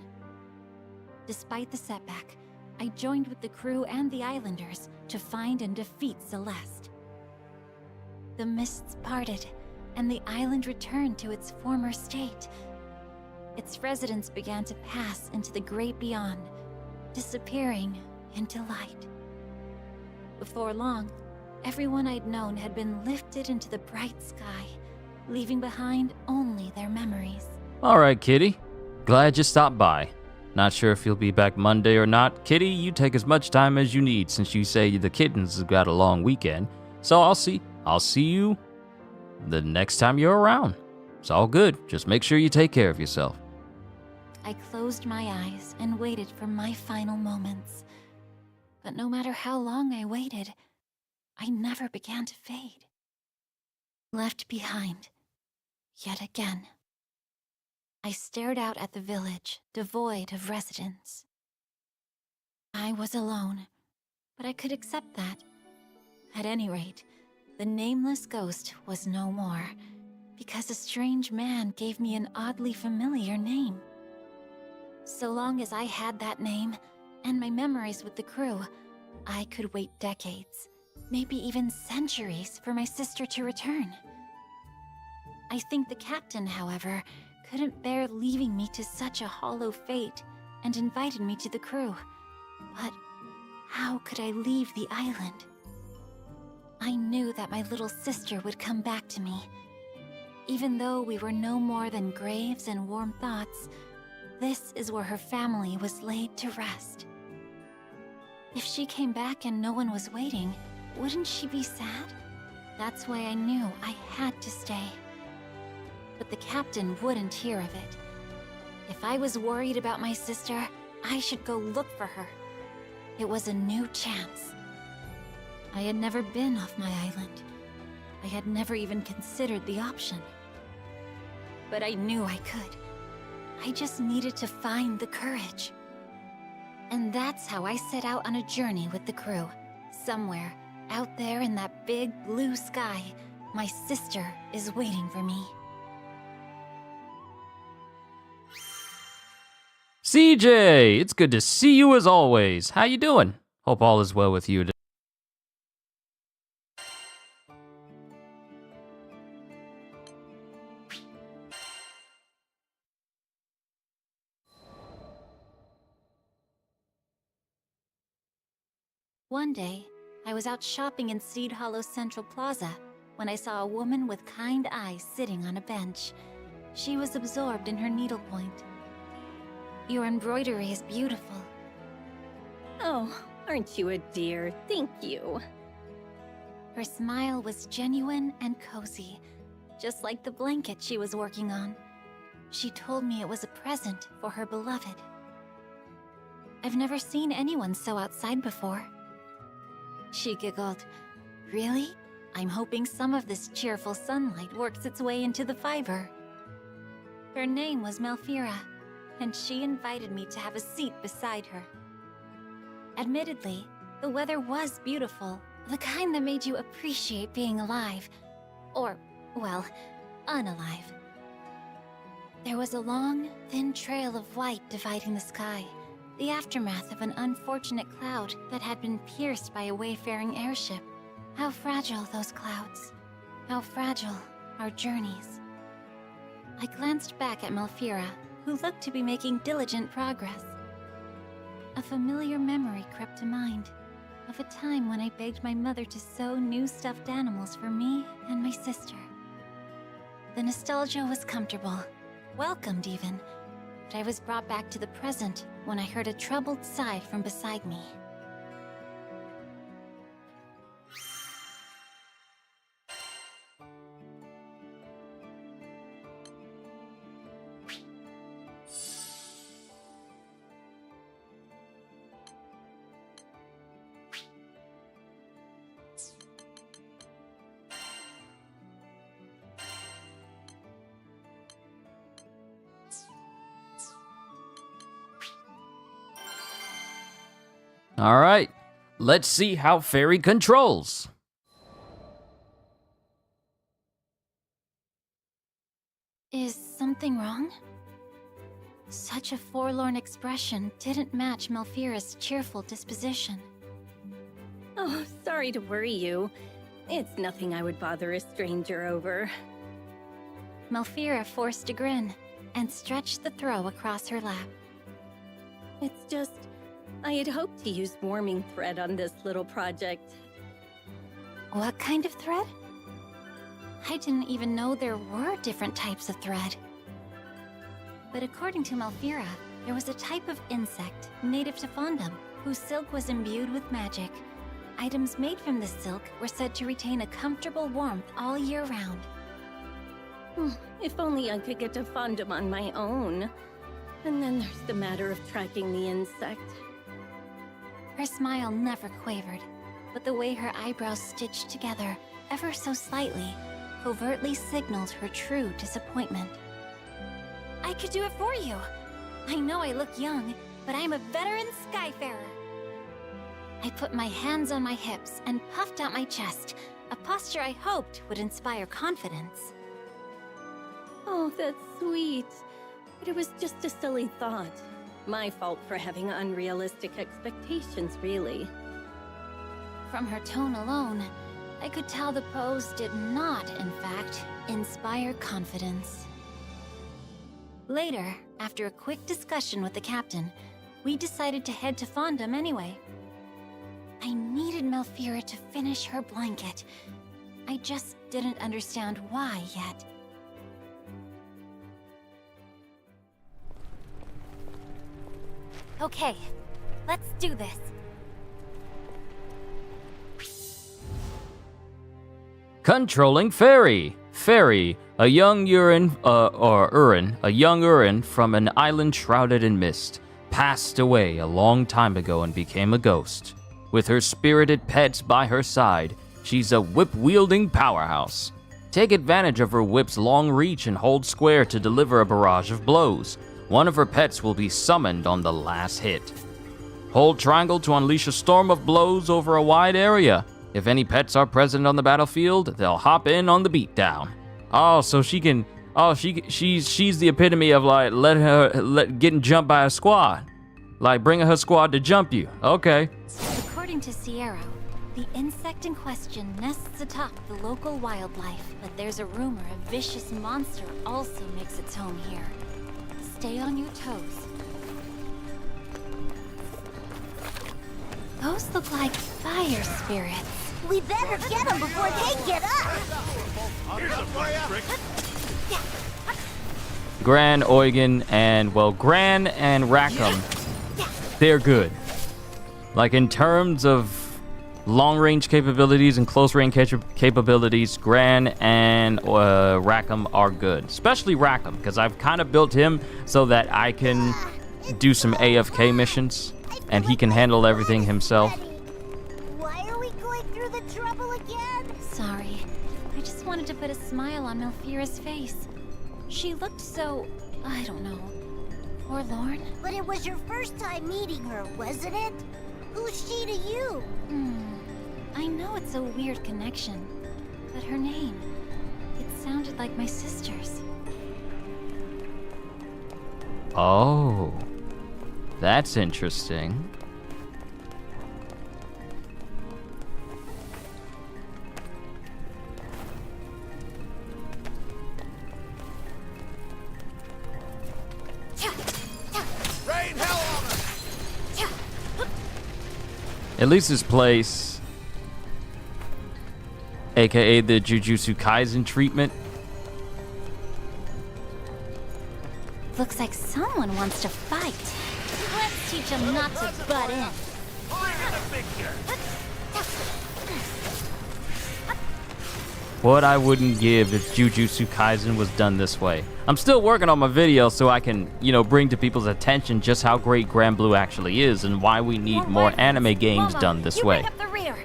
Speaker 11: Despite the setback, I joined with the crew and the islanders to find and defeat Celeste. The mists parted, and the island returned to its former state. Its residents began to pass into the great beyond, disappearing into light. Before long, everyone I'd known had been lifted into the bright sky, leaving behind only their memories.
Speaker 1: Alright, Kitty. Glad you stopped by. Not sure if you'll be back Monday or not. Kitty, you take as much time as you need since you say the kittens have got a long weekend. So I'll see you the next time you're around. It's all good. Just make sure you take care of yourself.
Speaker 11: I closed my eyes and waited for my final moments. But no matter how long I waited, I never began to fade. Left behind, yet again. I stared out at the village, devoid of residents. I was alone, but I could accept that. At any rate, the nameless ghost was no more, because a strange man gave me an oddly familiar name. So long as I had that name, and my memories with the crew, I could wait decades, maybe even centuries, for my sister to return. I think the captain, however, couldn't bear leaving me to such a hollow fate, and invited me to the crew. But how could I leave the island? I knew that my little sister would come back to me. Even though we were no more than graves and warm thoughts, this is where her family was laid to rest. If she came back and no one was waiting, wouldn't she be sad? That's why I knew I had to stay. But the captain wouldn't hear of it. If I was worried about my sister, I should go look for her. It was a new chance. I had never been off my island. I had never even considered the option. But I knew I could. I just needed to find the courage. And that's how I set out on a journey with the crew. Somewhere, out there in that big blue sky, my sister is waiting for me.
Speaker 1: CJ, it's good to see you as always. How you doing? Hope all is well with you.
Speaker 11: One day, I was out shopping in Seed Hollow Central Plaza when I saw a woman with kind eyes sitting on a bench. She was absorbed in her needlepoint. Your embroidery is beautiful.
Speaker 12: Oh, aren't you a dear? Thank you.
Speaker 11: Her smile was genuine and cozy, just like the blanket she was working on. She told me it was a present for her beloved. I've never seen anyone so outside before. She giggled. Really? I'm hoping some of this cheerful sunlight works its way into the fiber. Her name was Melfira, and she invited me to have a seat beside her. Admittedly, the weather was beautiful, the kind that made you appreciate being alive. Or, well, unalive. There was a long, thin trail of white dividing the sky, the aftermath of an unfortunate cloud that had been pierced by a wayfaring airship. How fragile those clouds. How fragile our journeys. I glanced back at Melfira, who looked to be making diligent progress. A familiar memory crept to mind, of a time when I begged my mother to sew new stuffed animals for me and my sister. The nostalgia was comfortable, welcomed even, but I was brought back to the present when I heard a troubled sigh from beside me.
Speaker 1: Alright, let's see how Fairy controls.
Speaker 11: Is something wrong? Such a forlorn expression didn't match Malfira's cheerful disposition.
Speaker 12: Oh, sorry to worry you. It's nothing I would bother a stranger over.
Speaker 11: Malfira forced a grin and stretched the throw across her lap.
Speaker 12: It's just, I had hoped to use warming thread on this little project.
Speaker 11: What kind of thread? I didn't even know there were different types of thread. But according to Malfira, there was a type of insect native to Fondom whose silk was imbued with magic. Items made from this silk were said to retain a comfortable warmth all year round.
Speaker 12: If only I could get to Fondom on my own. And then there's the matter of tracking the insect.
Speaker 11: Her smile never quavered, but the way her eyebrows stitched together, ever so slightly, covertly signaled her true disappointment. I could do it for you. I know I look young, but I'm a veteran Skyfarer. I put my hands on my hips and puffed out my chest, a posture I hoped would inspire confidence.
Speaker 12: Oh, that's sweet. But it was just a silly thought. My fault for having unrealistic expectations, really.
Speaker 11: From her tone alone, I could tell the pose did not, in fact, inspire confidence. Later, after a quick discussion with the captain, we decided to head to Fondom anyway. I needed Malfira to finish her blanket. I just didn't understand why yet. Okay, let's do this.
Speaker 1: Controlling Fairy. Fairy, a young Urin from an island shrouded in mist, passed away a long time ago and became a ghost. With her spirited pets by her side, she's a whip-wielding powerhouse. Take advantage of her whip's long reach and hold square to deliver a barrage of blows. One of her pets will be summoned on the last hit. Hold triangle to unleash a storm of blows over a wide area. If any pets are present on the battlefield, they'll hop in on the beatdown. Oh, so she can. Oh, she's the epitome of like getting jumped by a squad, like bringing her squad to jump you. Okay.
Speaker 11: According to Sierra, the insect in question nests atop the local wildlife, but there's a rumor a vicious monster also makes its home here. Stay on your toes. Those look like fire spirits.
Speaker 10: We better get them before they get us!
Speaker 1: Gran, Eugen, and Gran and Rackham, they're good. Like in terms of long-range capabilities and close-range capabilities, Gran and Rackham are good. Especially Rackham, because I've kind of built him so that I can do some AFK missions, and he can handle everything himself.
Speaker 10: Why are we going through the trouble again?
Speaker 11: Sorry. I just wanted to put a smile on Malfira's face. She looked so, I don't know, forlorn.
Speaker 10: But it was your first time meeting her, wasn't it? Who's she to you?
Speaker 11: I know it's a weird connection, but her name, it sounded like my sister's.
Speaker 1: Oh, that's interesting.
Speaker 6: Rain hell on us!
Speaker 1: At least this place, aka the Jujutsu Kaisen treatment.
Speaker 11: Looks like someone wants to fight. Let's teach them not to butt in.
Speaker 1: What I wouldn't give if Jujutsu Kaisen was done this way. I'm still working on my video so I can, bring to people's attention just how great GRANBLUE actually is and why we need more anime games done this way.
Speaker 11: Up the rear.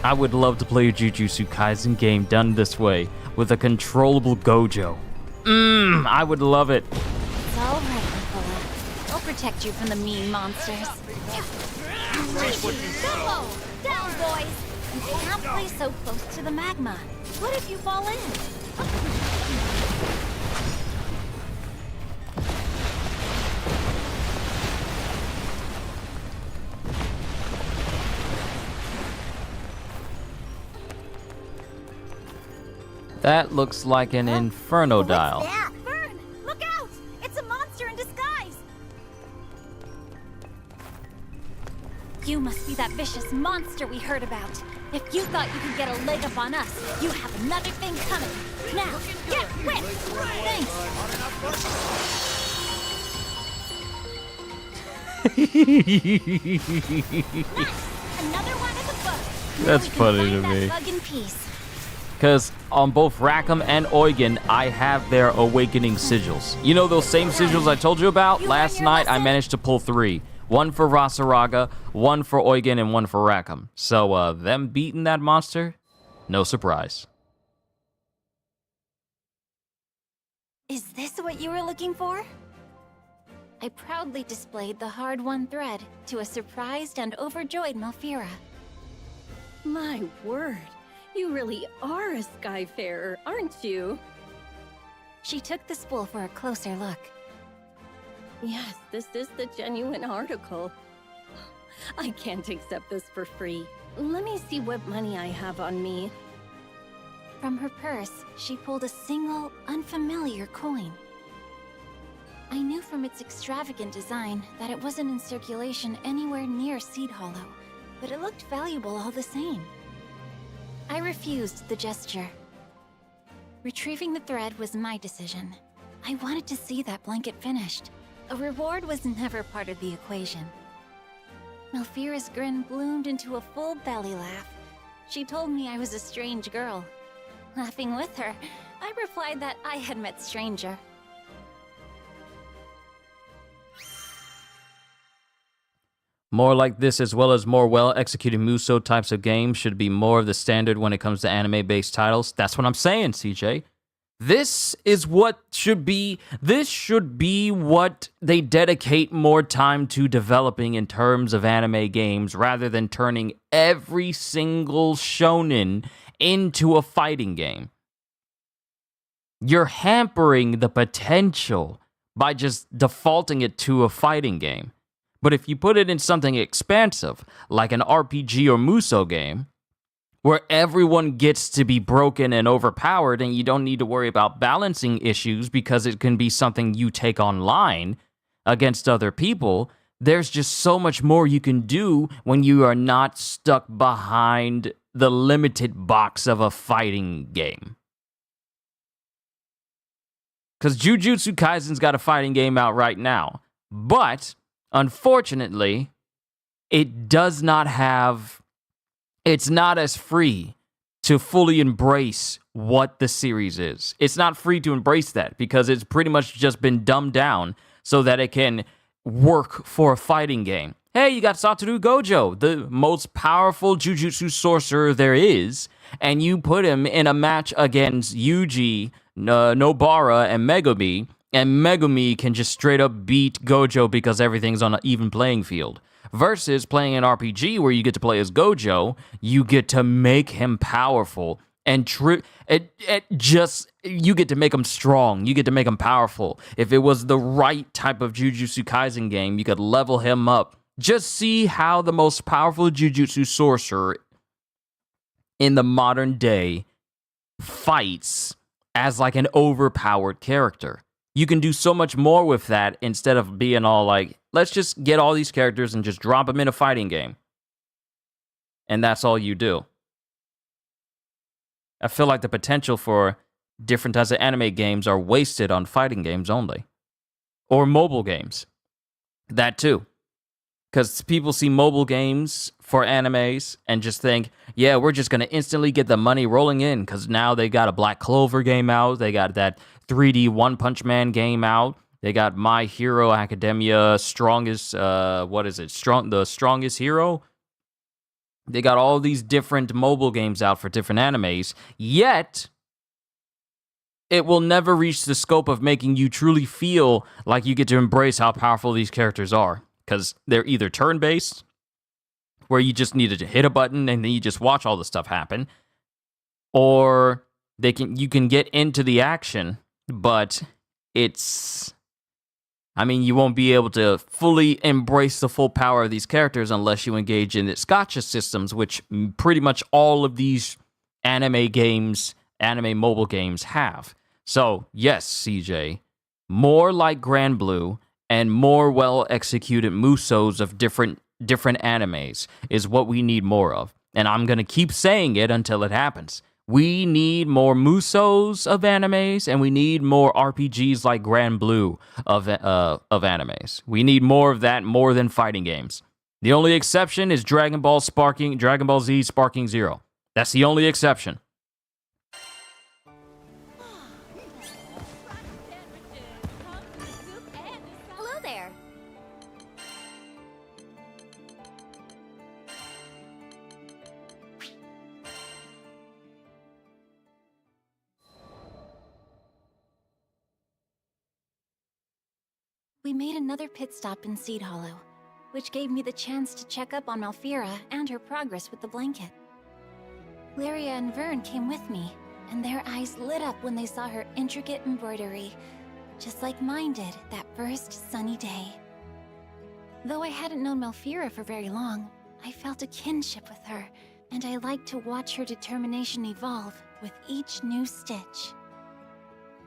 Speaker 1: I would love to play a Jujutsu Kaisen game done this way, with a controllable Gojo. I would love it.
Speaker 11: It's all right, Nicola. I'll protect you from the mean monsters.
Speaker 2: Gumbo! Down, boys!
Speaker 11: You can't play so close to the magma. What if you fall in?
Speaker 1: That looks like an Inferno dial.
Speaker 2: What's that? Burn! Look out! It's a monster in disguise!
Speaker 11: You must be that vicious monster we heard about. If you thought you could get a leg up on us, you have another thing coming. Now, get whipped! Thanks.
Speaker 2: Another one in the book.
Speaker 1: That's funny to me.
Speaker 2: Bug in peace.
Speaker 1: Because on both Rackham and Eugen, I have their awakening sigils. You know those same sigils I told you about? Last night, I managed to pull 3. One for Rasaraga, one for Eugen, and one for Rackham. So, them beating that monster, no surprise.
Speaker 11: Is this what you were looking for? I proudly displayed the hard-won thread to a surprised and overjoyed Malfira.
Speaker 12: My word, you really are a Skyfarer, aren't you?
Speaker 11: She took the spool for a closer look.
Speaker 12: Yes, this is the genuine article. I can't accept this for free. Let me see what money I have on me.
Speaker 11: From her purse, she pulled a single, unfamiliar coin. I knew from its extravagant design that it wasn't in circulation anywhere near Seed Hollow, but it looked valuable all the same. I refused the gesture. Retrieving the thread was my decision. I wanted to see that blanket finished. A reward was never part of the equation. Malfira's grin bloomed into a full belly laugh. She told me I was a strange girl. Laughing with her, I replied that I had met stranger.
Speaker 1: More like this, as well as more well-executed Muso types of games, should be more of the standard when it comes to anime-based titles. That's what I'm saying, CJ. This should be what they dedicate more time to developing in terms of anime games, rather than turning every single shonen into a fighting game. You're hampering the potential by just defaulting it to a fighting game. But if you put it in something expansive, like an RPG or Muso game, where everyone gets to be broken and overpowered and you don't need to worry about balancing issues because it can be something you take online against other people, there's just so much more you can do when you are not stuck behind the limited box of a fighting game. Because Jujutsu Kaisen's got a fighting game out right now, but unfortunately, it's not as free to fully embrace what the series is. It's not free to embrace that because it's pretty much just been dumbed down so that it can work for a fighting game. Hey, you got Satoru Gojo, the most powerful Jujutsu sorcerer there is, and you put him in a match against Yuji, Nobara, and Megumi can just straight up beat Gojo because everything's on an even playing field. Versus playing an RPG where you get to play as Gojo, you get to make him powerful and you get to make him strong. You get to make him powerful. If it was the right type of Jujutsu Kaisen game, you could level him up. Just see how the most powerful Jujutsu sorcerer in the modern day fights as like an overpowered character. You can do so much more with that instead of being all like, let's just get all these characters and just drop them in a fighting game. And that's all you do. I feel like the potential for different types of anime games are wasted on fighting games only. Or mobile games. That too. Because people see mobile games for animes and just think, yeah, we're just going to instantly get the money rolling in because now they got a Black Clover game out. They got that 3D One Punch Man game out. They got My Hero Academia, the strongest hero. They got all these different mobile games out for different animes, yet it will never reach the scope of making you truly feel like you get to embrace how powerful these characters are. Because they're either turn-based, where you just need to hit a button and then you just watch all the stuff happen, or you can get into the action, but you won't be able to fully embrace the full power of these characters unless you engage in its gacha systems, which pretty much all of these anime mobile games have. So, yes, CJ, more like GRANBLUE and more well-executed musos of different animes is what we need more of. And I'm going to keep saying it until it happens. We need more musos of animes, and we need more RPGs like GRANBLUE of animes. We need more of that more than fighting games. The only exception is Dragon Ball Z Sparking Zero. That's the only exception.
Speaker 10: Hello there.
Speaker 11: We made another pit stop in Seed Hollow, which gave me the chance to check up on Malfira and her progress with the blanket. Lyria and Vern came with me, and their eyes lit up when they saw her intricate embroidery, just like mine did that first sunny day. Though I hadn't known Malfira for very long, I felt a kinship with her, and I liked to watch her determination evolve with each new stitch.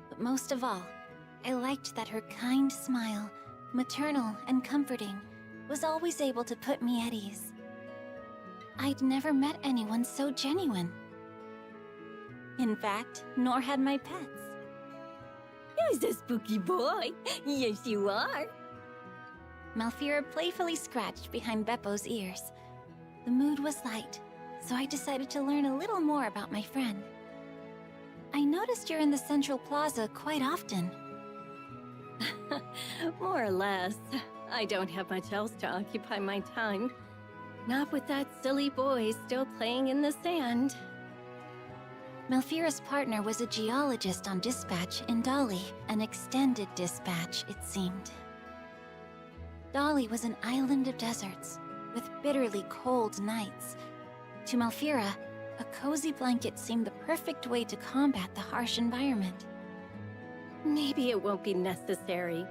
Speaker 11: But most of all, I liked that her kind smile, maternal and comforting, was always able to put me at ease. I'd never met anyone so genuine. In fact, nor had my pets.
Speaker 12: Who's a spooky boy? Yes, you are.
Speaker 11: Malfira playfully scratched behind Beppo's ears. The mood was light, so I decided to learn a little more about my friend. I noticed you're in the Central Plaza quite often.
Speaker 12: More or less. I don't have much else to occupy my time. Not with that silly boy still playing in the sand.
Speaker 11: Malfira's partner was a geologist on dispatch in Dali, an extended dispatch, it seemed. Dali was an island of deserts, with bitterly cold nights. To Malfira, a cozy blanket seemed the perfect way to combat the harsh environment.
Speaker 12: Maybe it won't be necessary.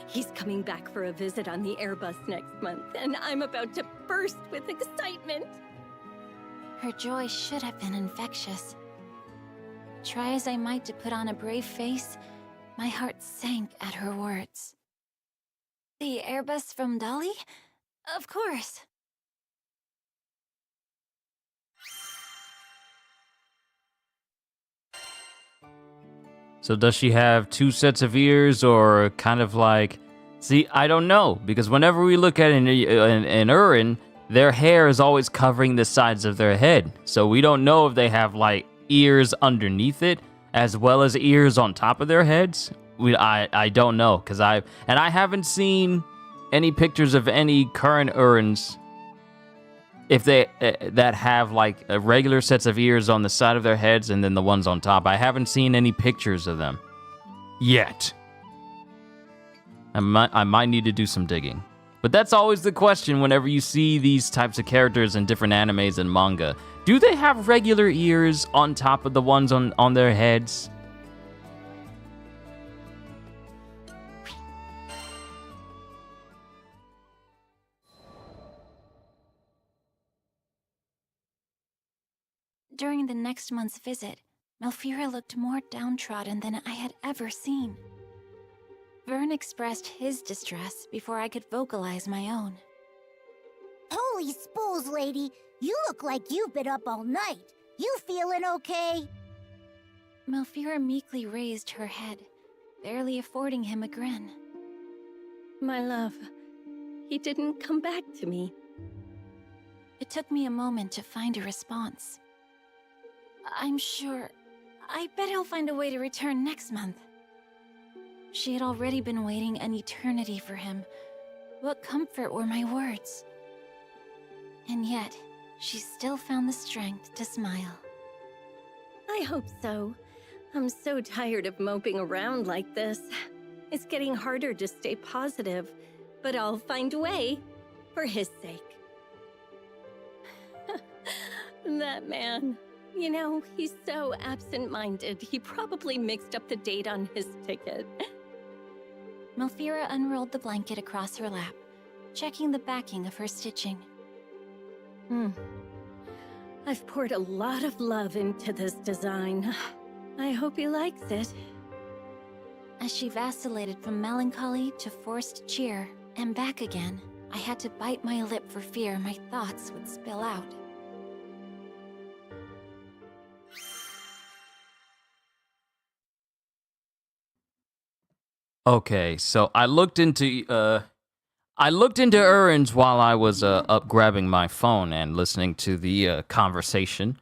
Speaker 12: He's coming back for a visit on the Airbus next month, and I'm about to burst with excitement.
Speaker 11: Her joy should have been infectious. Try as I might to put on a brave face, my heart sank at her words. The Airbus from Dali? Of course.
Speaker 1: So does she have two sets of ears, or kind of like... See, I don't know, because whenever we look at an Urin, their hair is always covering the sides of their head. So we don't know if they have, like, ears underneath it, as well as ears on top of their heads. I don't know, because I haven't seen any pictures of any current Urins if they that have like regular sets of ears on the side of their heads and then the ones on top. I haven't seen any pictures of them yet. I might need to do some digging. But that's always the question whenever you see these types of characters in different animes and manga. Do they have regular ears on top of the ones on their heads?
Speaker 11: During the next month's visit, Malfira looked more downtrodden than I had ever seen. Vern expressed his distress before I could vocalize my own.
Speaker 10: Holy spools, lady! You look like you've been up all night. You feeling okay?
Speaker 11: Malfira meekly raised her head, barely affording him a grin.
Speaker 12: My love, he didn't come back to me.
Speaker 11: It took me a moment to find a response. I'm sure... I bet he'll find a way to return next month. She had already been waiting an eternity for him. What comfort were my words? And yet, she still found the strength to smile.
Speaker 12: I hope so. I'm so tired of moping around like this. It's getting harder to stay positive, but I'll find a way for his sake. That man. You know, he's so absent-minded, he probably mixed up the date on his ticket.
Speaker 11: Malfira unrolled the blanket across her lap, checking the backing of her stitching.
Speaker 12: I've poured a lot of love into this design. I hope he likes it.
Speaker 11: As she vacillated from melancholy to forced cheer, and back again, I had to bite my lip for fear my thoughts would spill out.
Speaker 1: Okay, so I looked into urns while I was up grabbing my phone and listening to the conversation.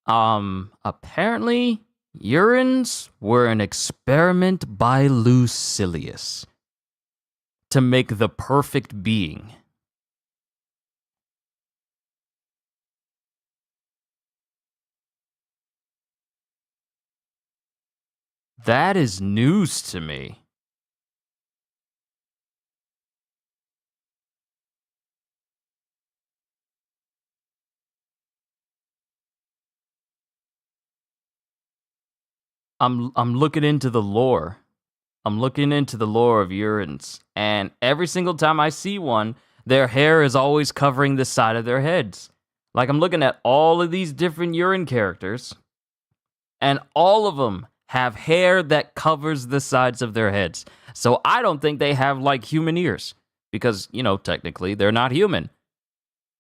Speaker 1: Apparently urins were an experiment by Lucilius to make the perfect being. That is news to me. I'm looking into the lore. I'm looking into the lore of urins, and every single time I see one, their hair is always covering the side of their heads. Like, I'm looking at all of these different urine characters, and all of them have hair that covers the sides of their heads. So I don't think they have, like, human ears, because, you know, technically they're not human.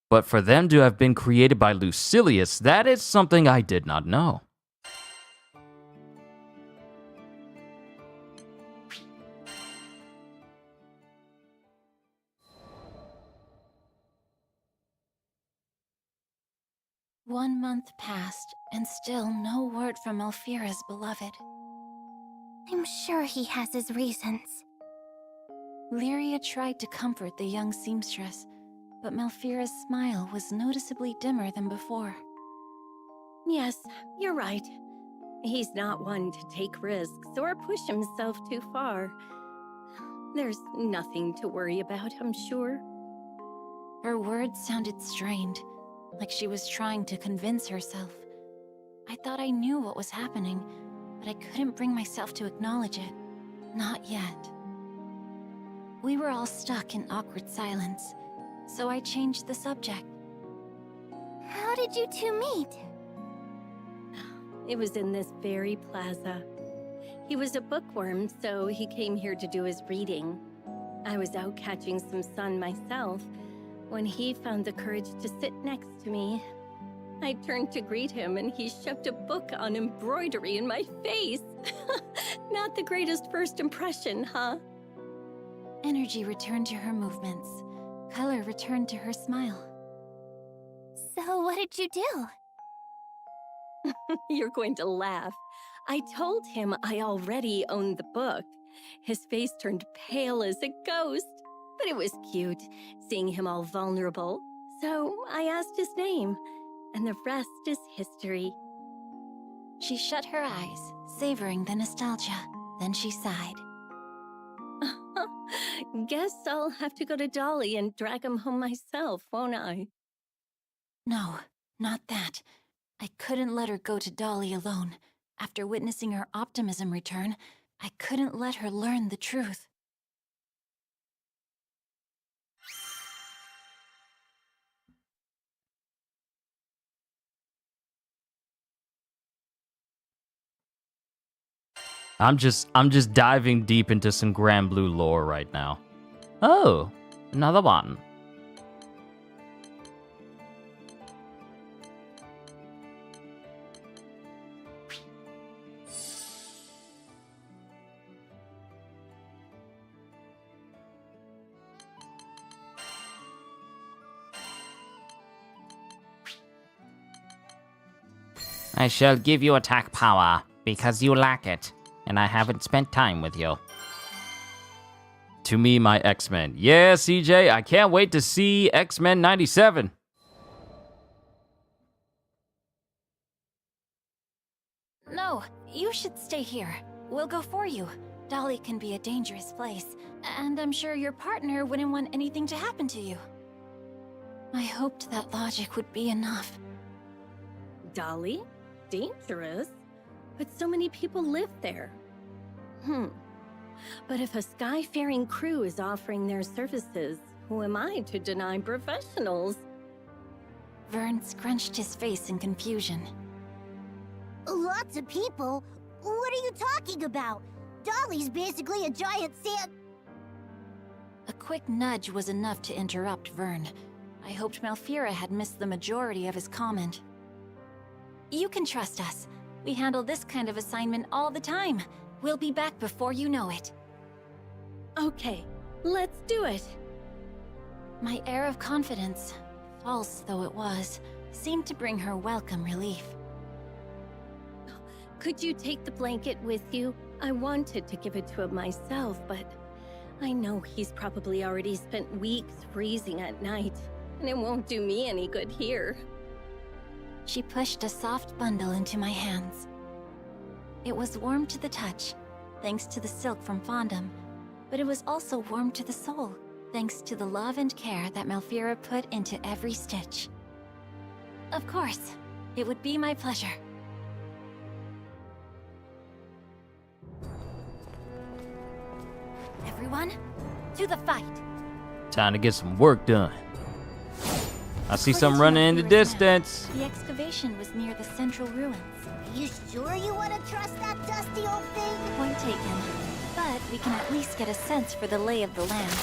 Speaker 1: But for them to have been created by Lucilius, that is something I did not know.
Speaker 11: One month passed, and still no word from Malfira's beloved.
Speaker 10: I'm sure he has his reasons.
Speaker 11: Lyria tried to comfort the young seamstress, but Malfira's smile was noticeably dimmer than before.
Speaker 12: Yes, you're right. He's not one to take risks or push himself too far. There's nothing to worry about, I'm sure.
Speaker 11: Her words sounded strained, like she was trying to convince herself. I thought I knew what was happening, but I couldn't bring myself to acknowledge it. Not yet. We were all stuck in awkward silence, so I changed the subject.
Speaker 10: How did you two meet?
Speaker 12: It was in this very plaza. He was a bookworm, so he came here to do his reading. I was out catching some sun myself when he found the courage to sit next to me. I turned to greet him and he shoved a book on embroidery in my face. Not the greatest first impression, huh?
Speaker 11: Energy returned to her movements. Color returned to her smile.
Speaker 10: So what did you do?
Speaker 12: You're going to laugh. I told him I already owned the book. His face turned pale as a ghost, but it was cute, seeing him all vulnerable. So I asked his name, and the rest is history.
Speaker 11: She shut her eyes, savoring the nostalgia. Then she sighed.
Speaker 12: Guess I'll have to go to Dolly and drag him home myself, won't I?
Speaker 11: No, not that. I couldn't let her go to Dolly alone. After witnessing her optimism return, I couldn't let her learn the truth.
Speaker 1: I'm just diving deep into some GRANBLUE lore right now. Oh, another one. I shall give you attack power, because you lack it, and I haven't spent time with you. To me, my X-Men. Yeah, CJ, I can't wait to see X-Men 97.
Speaker 11: No, you should stay here. We'll go for you. Dolly can be a dangerous place, and I'm sure your partner wouldn't want anything to happen to you. I hoped that logic would be enough.
Speaker 12: Dolly? Dangerous? But so many people live there. But if a skyfaring crew is offering their services, who am I to deny professionals?
Speaker 11: Vern scrunched his face in confusion.
Speaker 10: Lots of people? What are you talking about? Dolly's basically a giant sand...
Speaker 11: A quick nudge was enough to interrupt Vern. I hoped Malfira had missed the majority of his comment. You can trust us. We handle this kind of assignment all the time. We'll be back before you know it.
Speaker 12: Okay, let's do it.
Speaker 11: My air of confidence, false though it was, seemed to bring her welcome relief.
Speaker 12: Could you take the blanket with you? I wanted to give it to him myself, but I know he's probably already spent weeks freezing at night, and it won't do me any good here.
Speaker 11: She pushed a soft bundle into my hands. It was warm to the touch, thanks to the silk from Fondom, but it was also warm to the soul, thanks to the love and care that Malfira put into every stitch. Of course, it would be my pleasure. Everyone, to the fight!
Speaker 1: Time to get some work done. I see some running in the distance.
Speaker 11: The excavation was near the central ruins.
Speaker 10: You sure you want to trust that dusty old thing?
Speaker 11: Point taken. But we can at least get a sense for the lay of the land.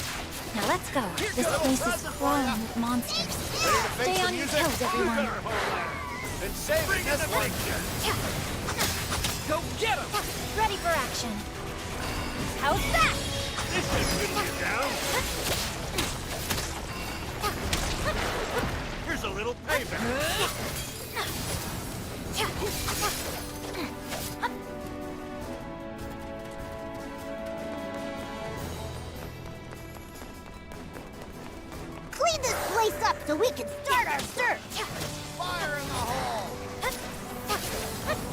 Speaker 11: Now let's go. This place is crawling with monsters. Stay on your toes, everyone.
Speaker 7: Then save it as
Speaker 10: Go get him!
Speaker 11: Ready for action. How's that?
Speaker 7: This should get you down. Here's a little payback.
Speaker 10: Clean this place up so we can start our search!
Speaker 7: Fire in the hole.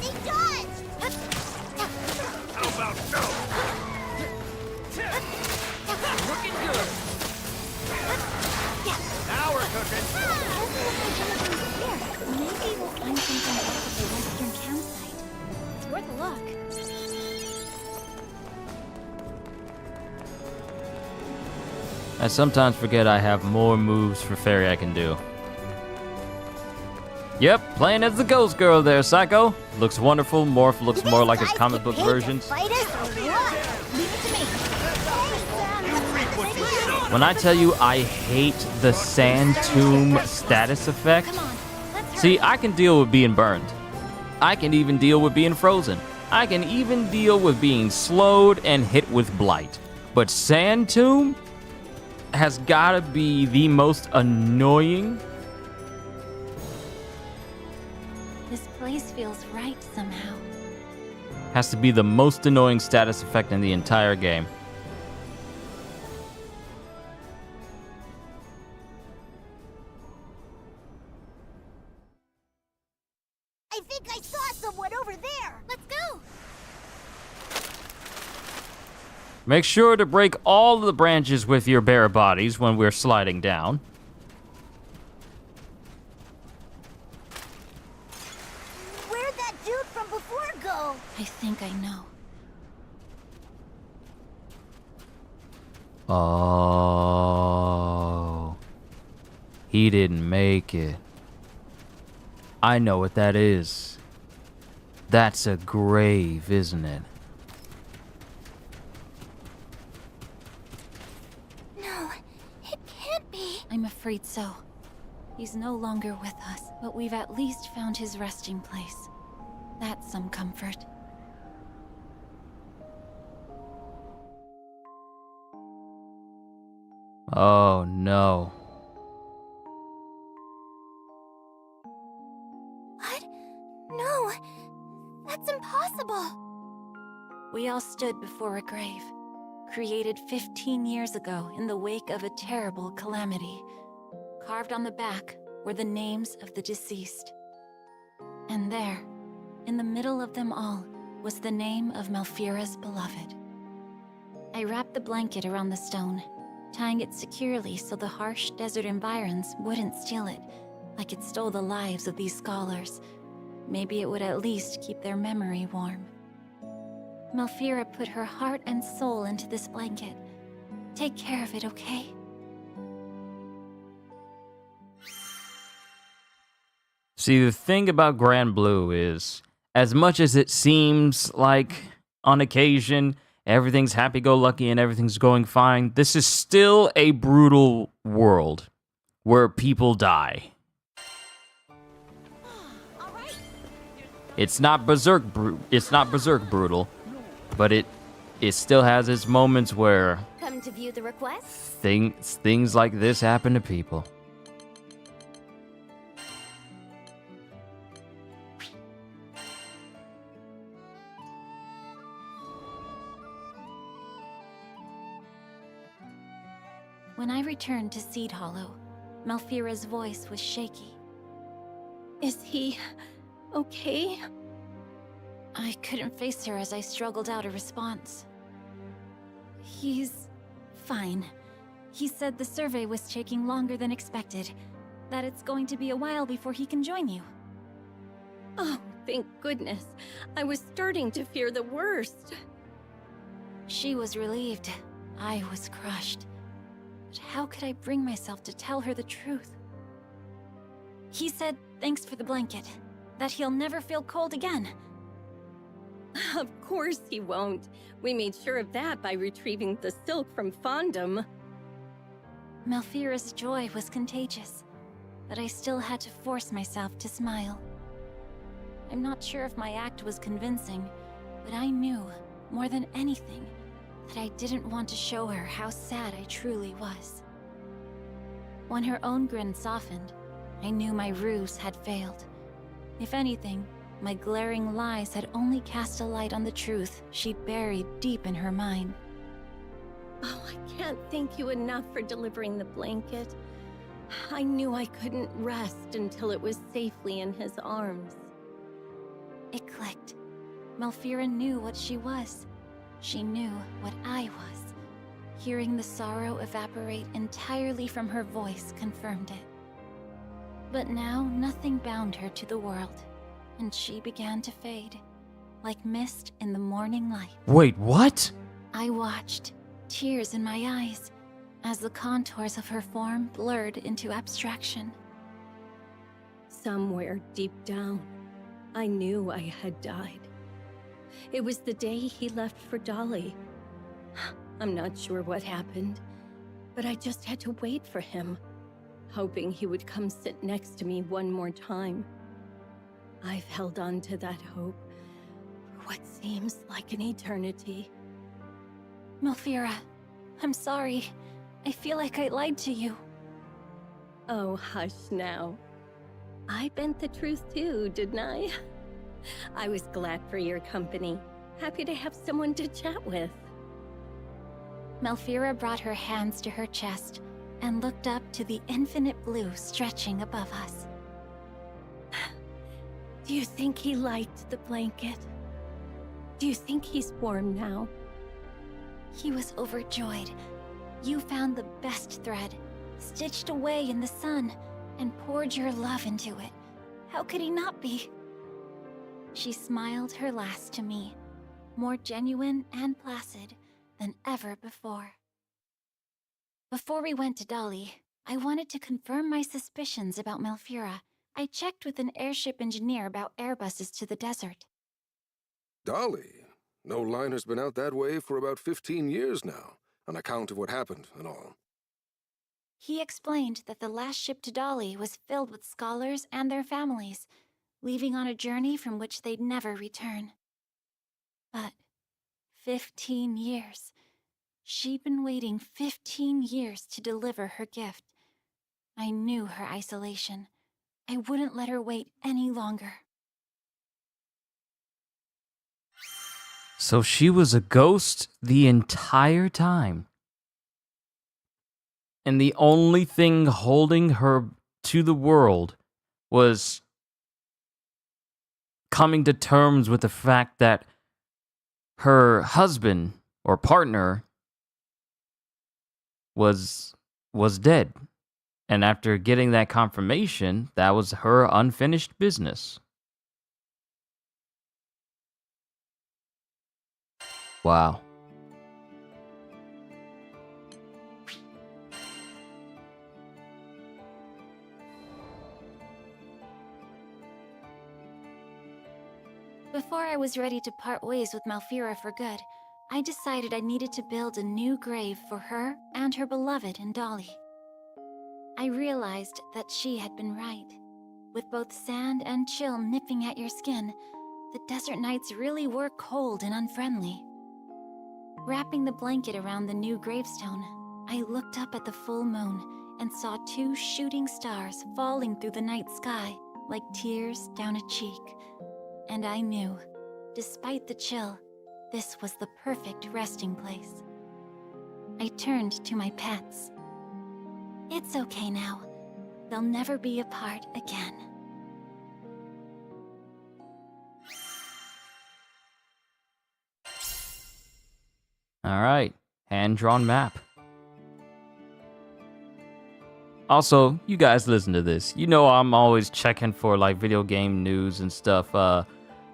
Speaker 10: They dodged!
Speaker 7: How about no?
Speaker 8: Looking good. Now we're cooking.
Speaker 11: Maybe we'll find something back at the western campsite. It's worth a look.
Speaker 1: I sometimes forget I have more moves for Fairy I can do. Yep, playing as the ghost girl there, Psycho. Looks wonderful. Morph looks more like his comic book versions. When I tell you I hate the Sand Tomb status effect, see, I can deal with being burned. I can even deal with being frozen. I can even deal with being slowed and hit with blight. But Sand Tomb has gotta be the most annoying.
Speaker 11: This place feels right somehow.
Speaker 1: Has to be the most annoying status effect in the entire game.
Speaker 10: I think I saw someone over there! Let's go!
Speaker 1: Make sure to break all of the branches with your bare bodies when we're sliding down.
Speaker 10: Where'd that dude from before go?
Speaker 11: I think I know.
Speaker 1: Oh. He didn't make it. I know what that is. That's a grave, isn't it?
Speaker 10: No, it can't be.
Speaker 11: I'm afraid so. He's no longer with us, but we've at least found his resting place. That's some comfort.
Speaker 1: Oh no.
Speaker 10: What? No, that's impossible.
Speaker 11: We all stood before a grave, created 15 years ago in the wake of a terrible calamity. Carved on the back were the names of the deceased. And there, In the middle of them all was the name of Malfira's beloved. I wrapped the blanket around the stone, tying it securely so the harsh desert environs wouldn't steal it, like it stole the lives of these scholars. Maybe it would at least keep their memory warm. Malfira put her heart and soul into this blanket. Take care of it, okay?
Speaker 1: See, the thing about GRANBLUE is, as much as it seems like, on occasion, everything's happy-go-lucky and everything's going fine, this is still a brutal world where people die. It's not berserk brutal, but it still has its moments where
Speaker 10: Come to view the request?
Speaker 1: things like this happen to people.
Speaker 11: When I returned to Seed Hollow, Malfira's voice was shaky.
Speaker 12: Is he okay?
Speaker 11: I couldn't face her as I struggled out a response. He's fine. He said the survey was taking longer than expected, that it's going to be a while before he can join you.
Speaker 12: Oh, thank goodness. I was starting to fear the worst.
Speaker 11: She was relieved. I was crushed. But how could I bring myself to tell her the truth? He said thanks for the blanket, that he'll never feel cold again.
Speaker 12: Of course he won't. We made sure of that by retrieving the silk from Fondom.
Speaker 11: Malfira's joy was contagious, but I still had to force myself to smile. I'm not sure if my act was convincing, but I knew, more than anything, that I didn't want to show her how sad I truly was. When her own grin softened, I knew my ruse had failed. If anything, my glaring lies had only cast a light on the truth she'd buried deep in her mind.
Speaker 12: Oh, I can't thank you enough for delivering the blanket. I knew I couldn't rest until it was safely in his arms.
Speaker 11: It clicked. Malfira knew what she was. She knew what I was. Hearing the sorrow evaporate entirely from her voice confirmed it. But now nothing bound her to the world, and she began to fade, like mist in the morning light.
Speaker 1: Wait, what?
Speaker 11: I watched, tears in my eyes, as the contours of her form blurred into abstraction.
Speaker 12: Somewhere deep down, I knew I had died. It was the day he left for Dolly. I'm not sure what happened, but I just had to wait for him, hoping he would come sit next to me one more time. I've held on to that hope for what seems like an eternity.
Speaker 11: Malfira, I'm sorry. I feel like I lied to you.
Speaker 12: Oh, hush now. I bent the truth too, didn't I? I was glad for your company. Happy to have someone to chat with.
Speaker 11: Malfira brought her hands to her chest and looked up to the infinite blue stretching above us.
Speaker 12: Do you think he liked the blanket? Do you think he's warm now?
Speaker 11: He was overjoyed. You found the best thread, stitched away in the sun, and poured your love into it. How could he not be? She smiled her last to me, more genuine and placid than ever before. Before we went to Dolly, I wanted to confirm my suspicions about Malfira. I checked with an airship engineer about Airbuses to the desert.
Speaker 5: Dolly? No liner's been out that way for about 15 years now, on account of what happened and all.
Speaker 11: He explained that the last ship to Dolly was filled with scholars and their families, leaving on a journey from which they'd never return. But 15 years. She'd been waiting 15 years to deliver her gift. I knew her isolation. I wouldn't let her wait any longer.
Speaker 1: So she was a ghost the entire time. And the only thing holding her to the world was coming to terms with the fact that her husband or partner was dead. And after getting that confirmation, that was her unfinished business. Wow.
Speaker 11: Before I was ready to part ways with Malfira for good, I decided I needed to build a new grave for her and her beloved in Dolly. I realized that she had been right. With both sand and chill nipping at your skin, the desert nights really were cold and unfriendly. Wrapping the blanket around the new gravestone, I looked up at the full moon and saw 2 shooting stars falling through the night sky like tears down a cheek. And I knew, despite the chill, this was the perfect resting place. I turned to my pets. It's okay now. They'll never be apart again.
Speaker 1: All right, hand-drawn map. Also, you guys listen to this. You know I'm always checking for like video game news and stuff.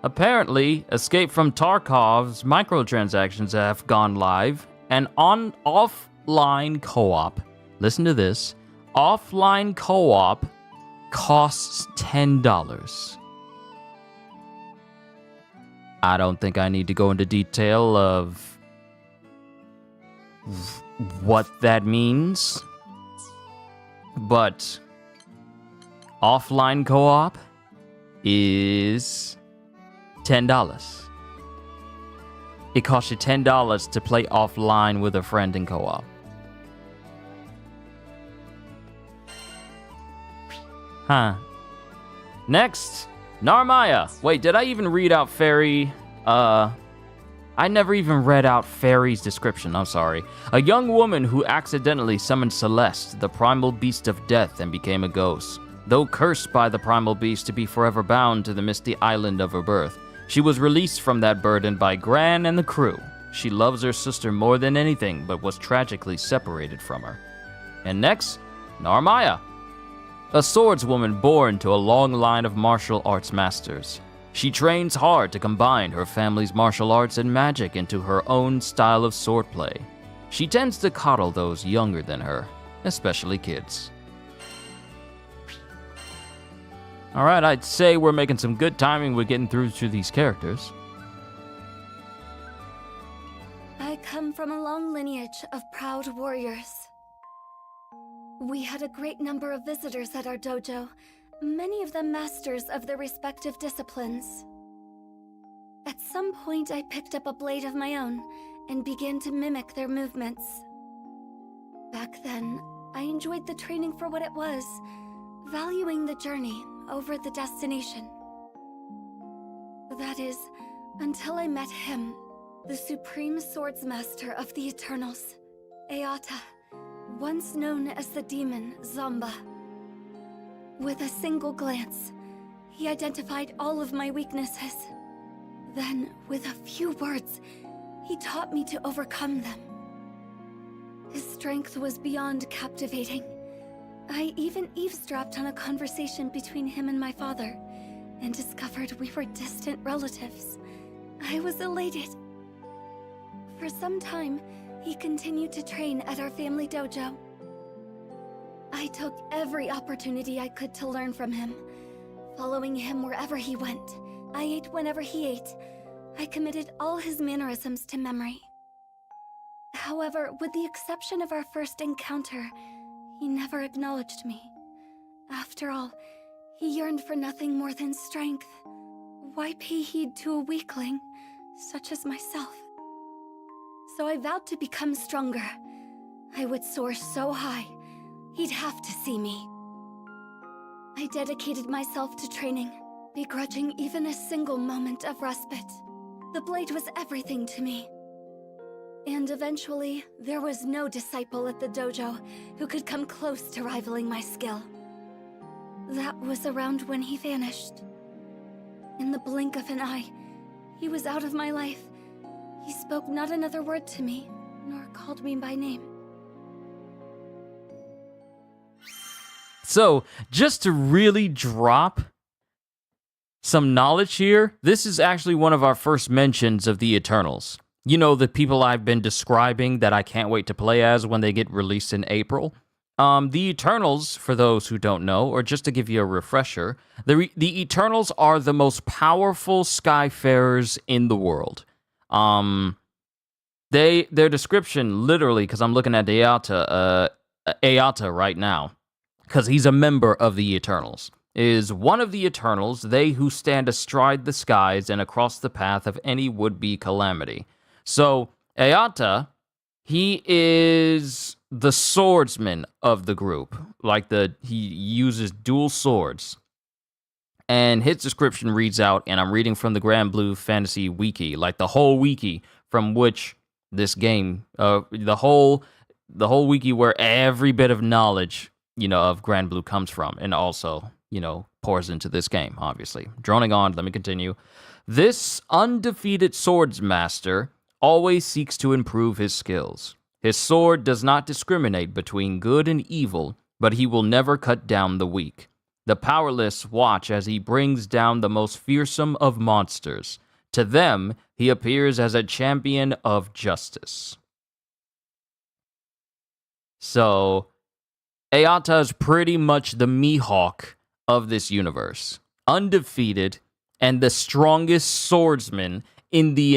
Speaker 1: Apparently, Escape from Tarkov's microtransactions have gone live, and on offline co-op, listen to this, offline co-op costs $10. I don't think I need to go into detail of what that means, but offline co-op is $10. It costs you $10 to play offline with a friend in co-op. Huh. Next, Narmaya. Wait, did I even read out Fairy? I never even read out Fairy's description, I'm sorry. A young woman who accidentally summoned Celeste, the primal beast of death, and became a ghost. Though cursed by the primal beast to be forever bound to the misty island of her birth, she was released from that burden by Gran and the crew. She loves her sister more than anything, but was tragically separated from her. And next, Narmaya. A swordswoman born to a long line of martial arts masters. She trains hard to combine her family's martial arts and magic into her own style of swordplay. She tends to coddle those younger than her, especially kids. Alright, I'd say we're making some good timing with getting through to these characters.
Speaker 13: I come from a long lineage of proud warriors. We had a great number of visitors at our dojo, many of them masters of their respective disciplines. At some point, I picked up a blade of my own and began to mimic their movements. Back then, I enjoyed the training for what it was, valuing the journey over the destination. That is, until I met him, the supreme swordsmaster of the Eternals, Eata, once known as the demon Zamba. With a single glance, he identified all of my weaknesses. Then, with a few words, he taught me to overcome them. His strength was beyond captivating. I even eavesdropped on a conversation between him and my father, and discovered we were distant relatives. I was elated. For some time, he continued to train at our family dojo. I took every opportunity I could to learn from him, following him wherever he went. I ate whenever he ate. I committed all his mannerisms to memory. However, with the exception of our first encounter, he never acknowledged me. After all, he yearned for nothing more than strength. Why pay heed to a weakling, such as myself? So I vowed to become stronger. I would soar so high, he'd have to see me. I dedicated myself to training, begrudging even a single moment of respite. The blade was everything to me. And eventually, there was no disciple at the dojo who could come close to rivaling my skill. That was around when he vanished. In the blink of an eye, he was out of my life. He spoke not another word to me, nor called me by name.
Speaker 1: So, just to really drop some knowledge here, this is actually one of our first mentions of the Eternals. You know, the people I've been describing that I can't wait to play as when they get released in April. The Eternals, for those who don't know, or just to give you a refresher, the Eternals are the most powerful Skyfarers in the world. Their description, literally, because I'm looking at Eata right now, because he's a member of the Eternals, is one of the Eternals, they who stand astride the skies and across the path of any would-be calamity. So, Eata, he is the swordsman of the group. He uses dual swords. And his description reads out, and I'm reading from the GRANBLUE Fantasy Wiki, like the whole wiki from which this game, the whole wiki where every bit of knowledge, of GRANBLUE comes from, and also, pours into this game, obviously. Droning on, let me continue. This undefeated swordsmaster always seeks to improve his skills. His sword does not discriminate between good and evil, but he will never cut down the weak. The powerless watch as he brings down the most fearsome of monsters. To them, he appears as a champion of justice. So, Eata is pretty much the Mihawk of this universe. Undefeated, and the strongest swordsman in the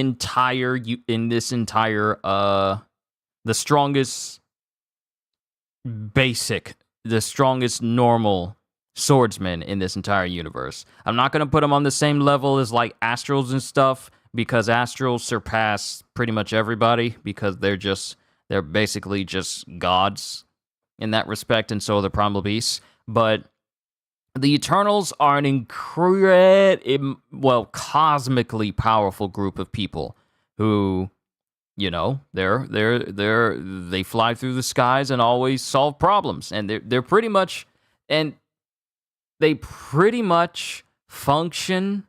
Speaker 1: strongest normal swordsman in this entire universe. I'm not going to put him on the same level as like Astrals and stuff, because Astrals surpass pretty much everybody, because they're basically just gods in that respect, and so are the Primal Beasts. But the Eternals are an cosmically powerful group of people who, they fly through the skies and always solve problems, and they pretty much function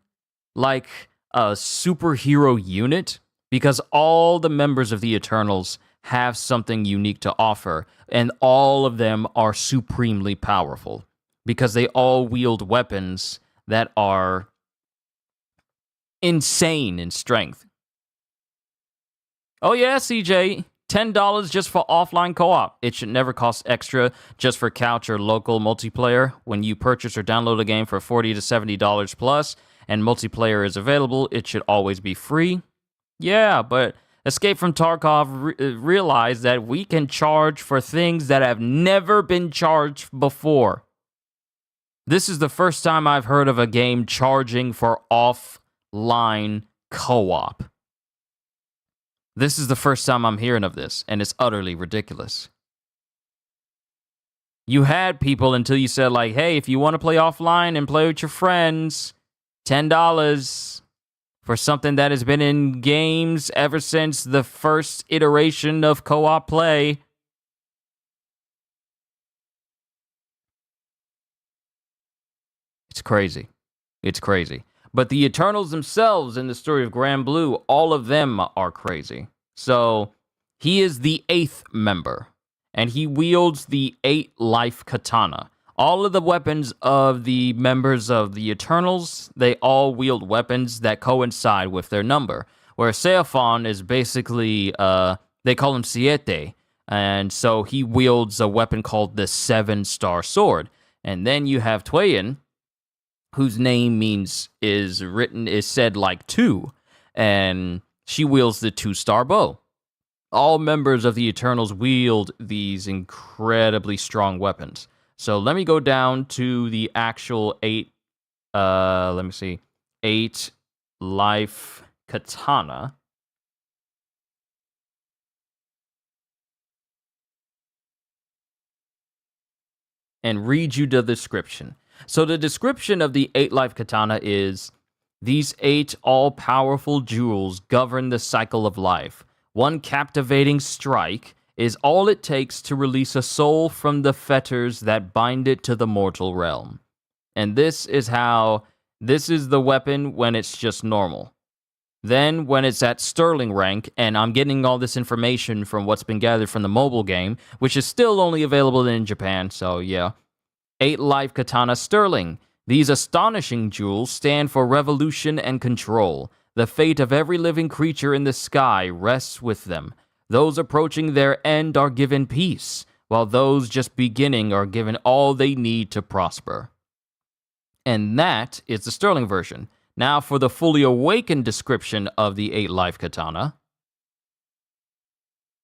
Speaker 1: like a superhero unit, because all the members of the Eternals have something unique to offer, and all of them are supremely powerful, because they all wield weapons that are insane in strength. Oh yeah, CJ, $10 just for offline co-op. It should never cost extra just for couch or local multiplayer. When you purchase or download a game for $40 to $70 plus, and multiplayer is available, it should always be free. Yeah, but Escape from Tarkov realized that we can charge for things that have never been charged before. This is the first time I've heard of a game charging for offline co-op. This is the first time I'm hearing of this, and it's utterly ridiculous. You had people until you said, like, hey, if you want to play offline and play with your friends, $10 for something that has been in games ever since the first iteration of co-op play. It's crazy. It's crazy. But the Eternals themselves in the story of GRANBLUE, all of them are crazy. So, he is the 8th member, and he wields the 8-life katana. All of the weapons of the members of the Eternals, they all wield weapons that coincide with their number. Where Seophon is basically, they call him Siete, and so he wields a weapon called the 7-star sword. And then you have Twayan, whose name is said like 2, and she wields the 2-star bow. All members of the Eternals wield these incredibly strong weapons. So let me go down to the actual 8-life katana. And read you the description. So the description of the 8-life katana is, these 8 all-powerful jewels govern the cycle of life. One captivating strike is all it takes to release a soul from the fetters that bind it to the mortal realm. And this is how This is the weapon when it's just normal. Then, when it's at Sterling rank, and I'm getting all this information from what's been gathered from the mobile game, which is still only available in Japan, so yeah. 8 Life Katana Sterling. These astonishing jewels stand for revolution and control. The fate of every living creature in the sky rests with them. Those approaching their end are given peace, while those just beginning are given all they need to prosper. And that is the Sterling version. Now for the fully awakened description of the 8 Life Katana.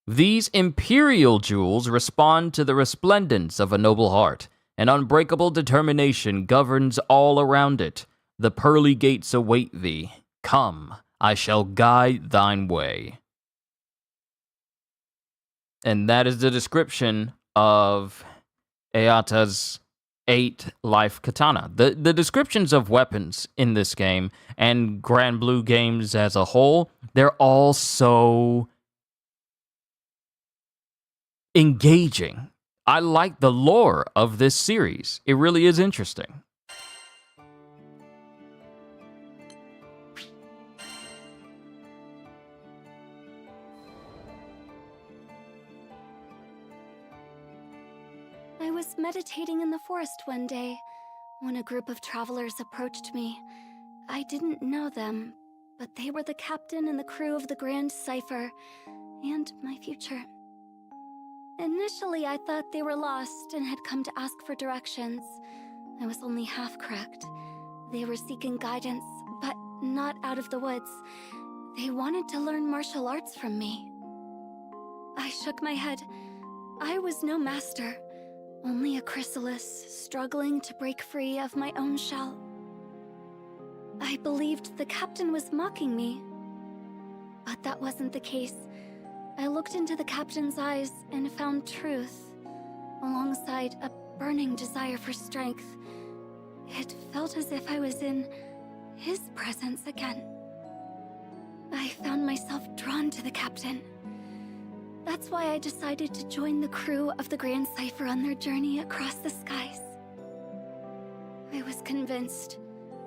Speaker 1: These imperial jewels respond to the resplendence of a noble heart. An unbreakable determination governs all around it. The pearly gates await thee. Come, I shall guide thine way. And that is the description of Ayata's 8 Life Katana. The descriptions of weapons in this game and GRANBLUE games as a whole, they're all so engaging. I like the lore of this series. It really is interesting.
Speaker 13: I was meditating in the forest one day when a group of travelers approached me. I didn't know them, but they were the captain and the crew of the Grand Cipher and my future. Initially, I thought they were lost and had come to ask for directions. I was only half correct. They were seeking guidance, but not out of the woods. They wanted to learn martial arts from me. I shook my head. I was no master. Only a chrysalis, struggling to break free of my own shell. I believed the captain was mocking me. But that wasn't the case. I looked into the captain's eyes and found truth, alongside a burning desire for strength. It felt as if I was in his presence again. I found myself drawn to the captain. That's why I decided to join the crew of the Grand Cipher on their journey across the skies. I was convinced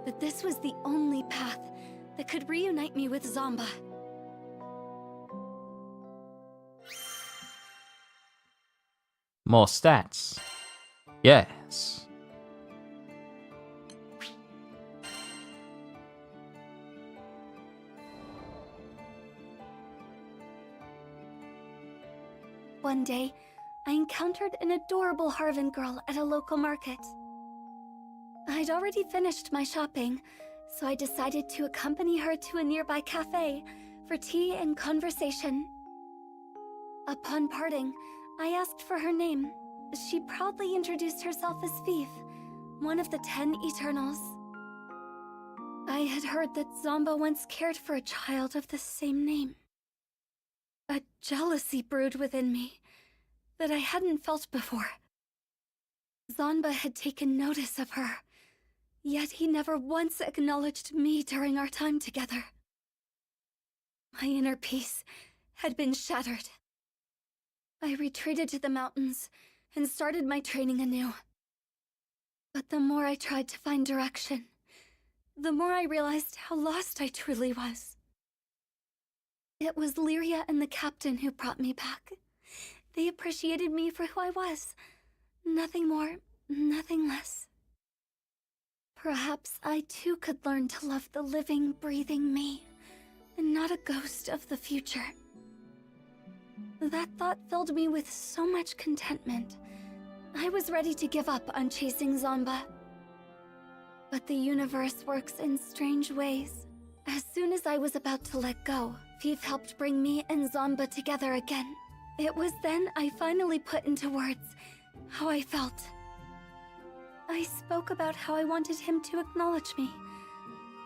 Speaker 13: that this was the only path that could reunite me with Zomba.
Speaker 1: More stats. Yes.
Speaker 13: One day, I encountered an adorable Harvan girl at a local market. I'd already finished my shopping, so I decided to accompany her to a nearby cafe for tea and conversation. Upon parting, I asked for her name. She proudly introduced herself as Fief, one of the 10 Eternals. I had heard that Zomba once cared for a child of the same name. A jealousy brewed within me that I hadn't felt before. Zomba had taken notice of her, yet he never once acknowledged me during our time together. My inner peace had been shattered. I retreated to the mountains and started my training anew. But the more I tried to find direction, the more I realized how lost I truly was. It was Lyria and the captain who brought me back. They appreciated me for who I was. Nothing more, nothing less. Perhaps I too could learn to love the living, breathing me, and not a ghost of the future. That thought filled me with so much contentment. I was ready to give up on chasing Zomba. But the universe works in strange ways. As soon as I was about to let go, Fief helped bring me and Zomba together again. It was then I finally put into words how I felt. I spoke about how I wanted him to acknowledge me,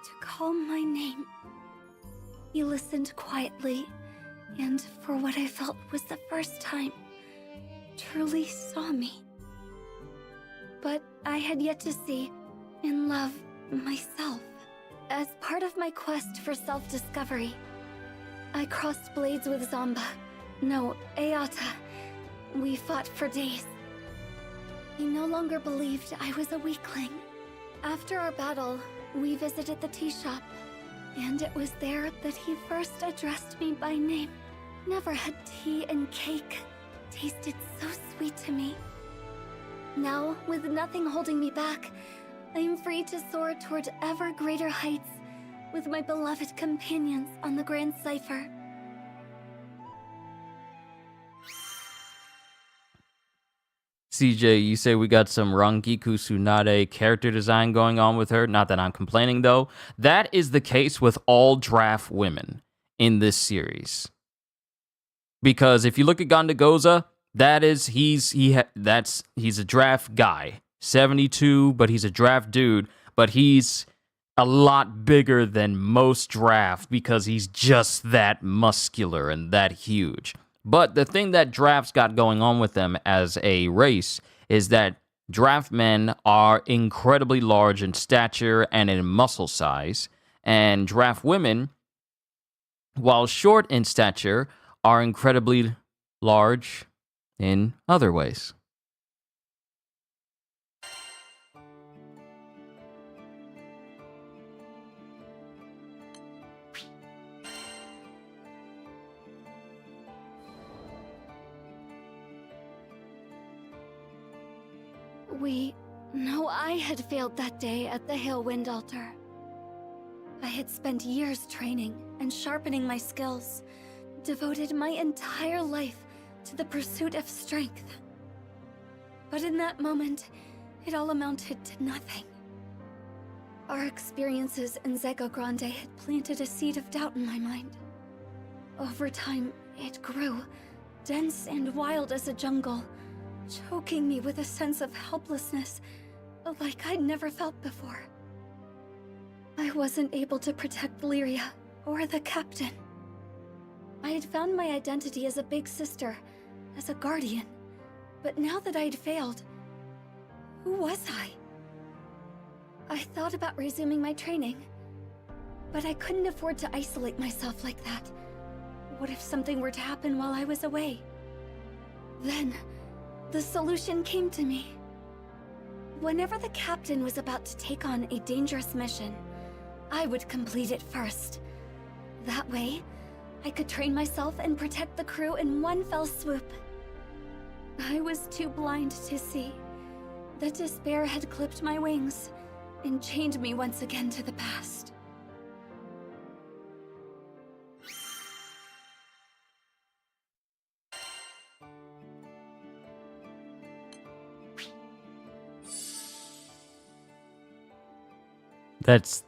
Speaker 13: to call my name. He listened quietly, and for what I felt was the first time, truly saw me. But I had yet to see and love myself. As part of my quest for self-discovery, I crossed blades with Zomba. No, Ayata. We fought for days. He no longer believed I was a weakling. After our battle, we visited the tea shop, and it was there that he first addressed me by name. Never had tea and cake tasted so sweet to me. Now, with nothing holding me back, I am free to soar toward ever greater heights with my beloved companions on the Grand Cipher.
Speaker 1: CJ, you say we got some Rangiku Tsunade character design going on with her. Not that I'm complaining, though. That is the case with all draft women in this series. Because if you look at Gondagoza, he's a draft guy. 72, but he's a draft dude. But he's a lot bigger than most draft because he's just that muscular and that huge. But the thing that drafts got going on with them as a race is that draft men are incredibly large in stature and in muscle size, and draft women, while short in stature, are incredibly large in other ways.
Speaker 13: I had failed that day at the Hailwind Altar. I had spent years training and sharpening my skills, devoted my entire life to the pursuit of strength. But in that moment, it all amounted to nothing. Our experiences in Zego Grande had planted a seed of doubt in my mind. Over time, it grew, dense and wild as a jungle, choking me with a sense of helplessness like I'd never felt before. I wasn't able to protect Lyria or the captain. I had found my identity as a big sister, as a guardian, but now that I'd failed, who was I? I thought about resuming my training, but I couldn't afford to isolate myself like that. What if something were to happen while I was away? Then, the solution came to me. Whenever the captain was about to take on a dangerous mission, I would complete it first. That way, I could train myself and protect the crew in one fell swoop. I was too blind to see that despair had clipped my wings and chained me once again to the past.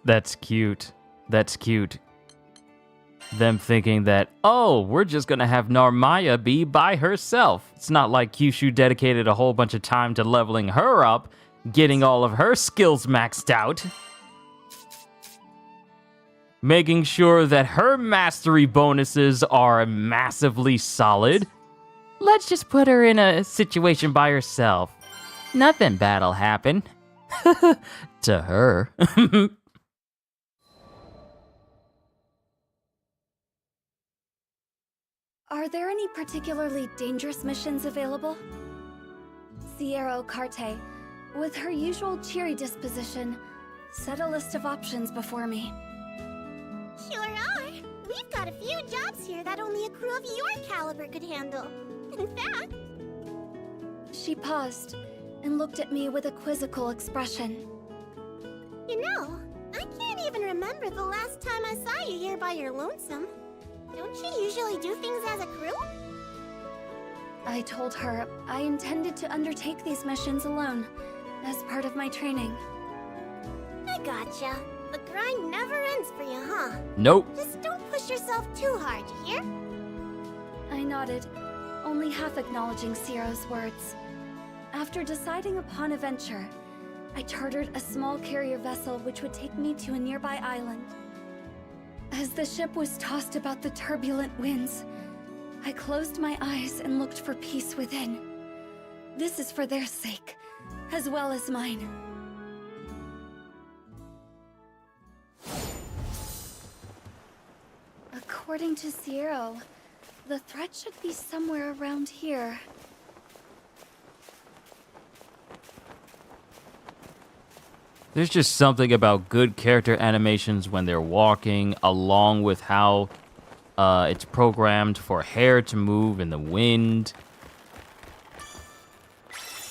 Speaker 1: That's cute. That's cute. Them thinking that, oh, we're just gonna have Narmaya be by herself. It's not like Kyushu dedicated a whole bunch of time to leveling her up, getting all of her skills maxed out, making sure that her mastery bonuses are massively solid. Let's just put her in a situation by herself. Nothing bad'll happen. To her.
Speaker 13: Are there any particularly dangerous missions available? Sierra Ocarte, with her usual cheery disposition, set a list of options before me.
Speaker 10: Sure are. We've got a few jobs here that only a crew of your caliber could handle. In fact...
Speaker 13: She paused and looked at me with a quizzical expression.
Speaker 10: You know, I can't even remember the last time I saw you here by your lonesome. Don't you usually do things as a crew?
Speaker 13: I told her I intended to undertake these missions alone, as part of my training.
Speaker 10: I gotcha. The grind never ends for you, huh?
Speaker 1: Nope.
Speaker 10: Just don't push yourself too hard, you hear?
Speaker 13: I nodded, only half acknowledging Sierra's words. After deciding upon a venture, I chartered a small carrier vessel which would take me to a nearby island. As the ship was tossed about the turbulent winds, I closed my eyes and looked for peace within. This is for their sake, as well as mine. According to Sierra, the threat should be somewhere around here.
Speaker 1: There's just something about good character animations when they're walking, along with how it's programmed for hair to move in the wind.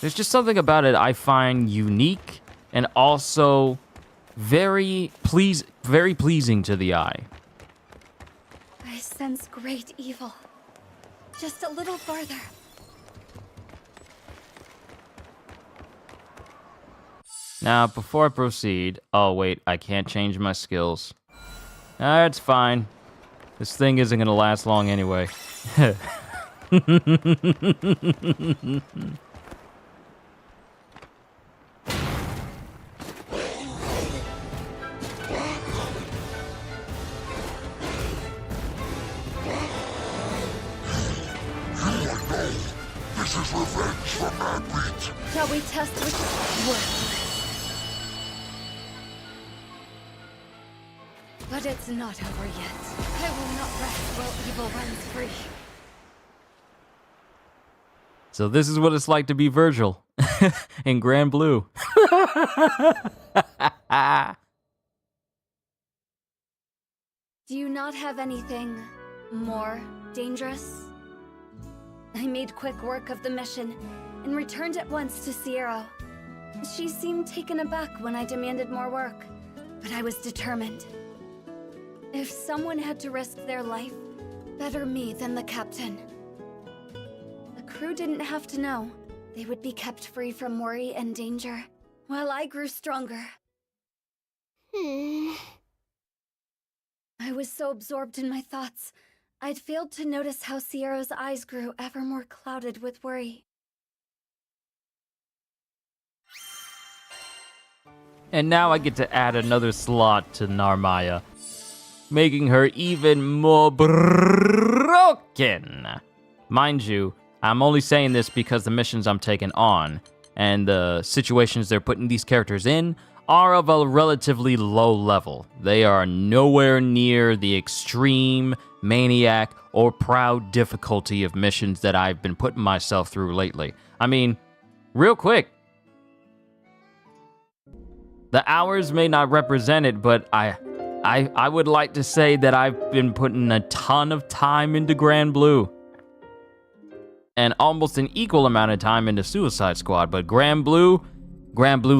Speaker 1: There's just something about it I find unique and also very pleasing to the eye.
Speaker 13: I sense great evil. Just a little farther.
Speaker 1: Now, before I proceed... Oh, wait, I can't change my skills. That's fine. This thing isn't gonna last long anyway.
Speaker 14: This is revenge for Mad Beat.
Speaker 13: Shall we test which is worse? But it's not over yet. I will not rest while evil runs free.
Speaker 1: So this is what it's like to be Virgil in GRANBLUE.
Speaker 13: Do you not have anything more dangerous? I made quick work of the mission and returned at once to Sierra. She seemed taken aback when I demanded more work, but I was determined. If someone had to risk their life, better me than the captain. The crew didn't have to know. They would be kept free from worry and danger, while I grew stronger. I was so absorbed in my thoughts, I'd failed to notice how Sierra's eyes grew ever more clouded with worry.
Speaker 1: And now I get to add another slot to Narmaya, making her even more broken. Mind you, I'm only saying this because the missions I'm taking on and the situations they're putting these characters in are of a relatively low level. They are nowhere near the extreme, maniac, or proud difficulty of missions that I've been putting myself through lately. I mean, real quick, the hours may not represent it, but I would like to say that I've been putting a ton of time into GRANBLUE. And almost an equal amount of time into Suicide Squad, but GRANBLUE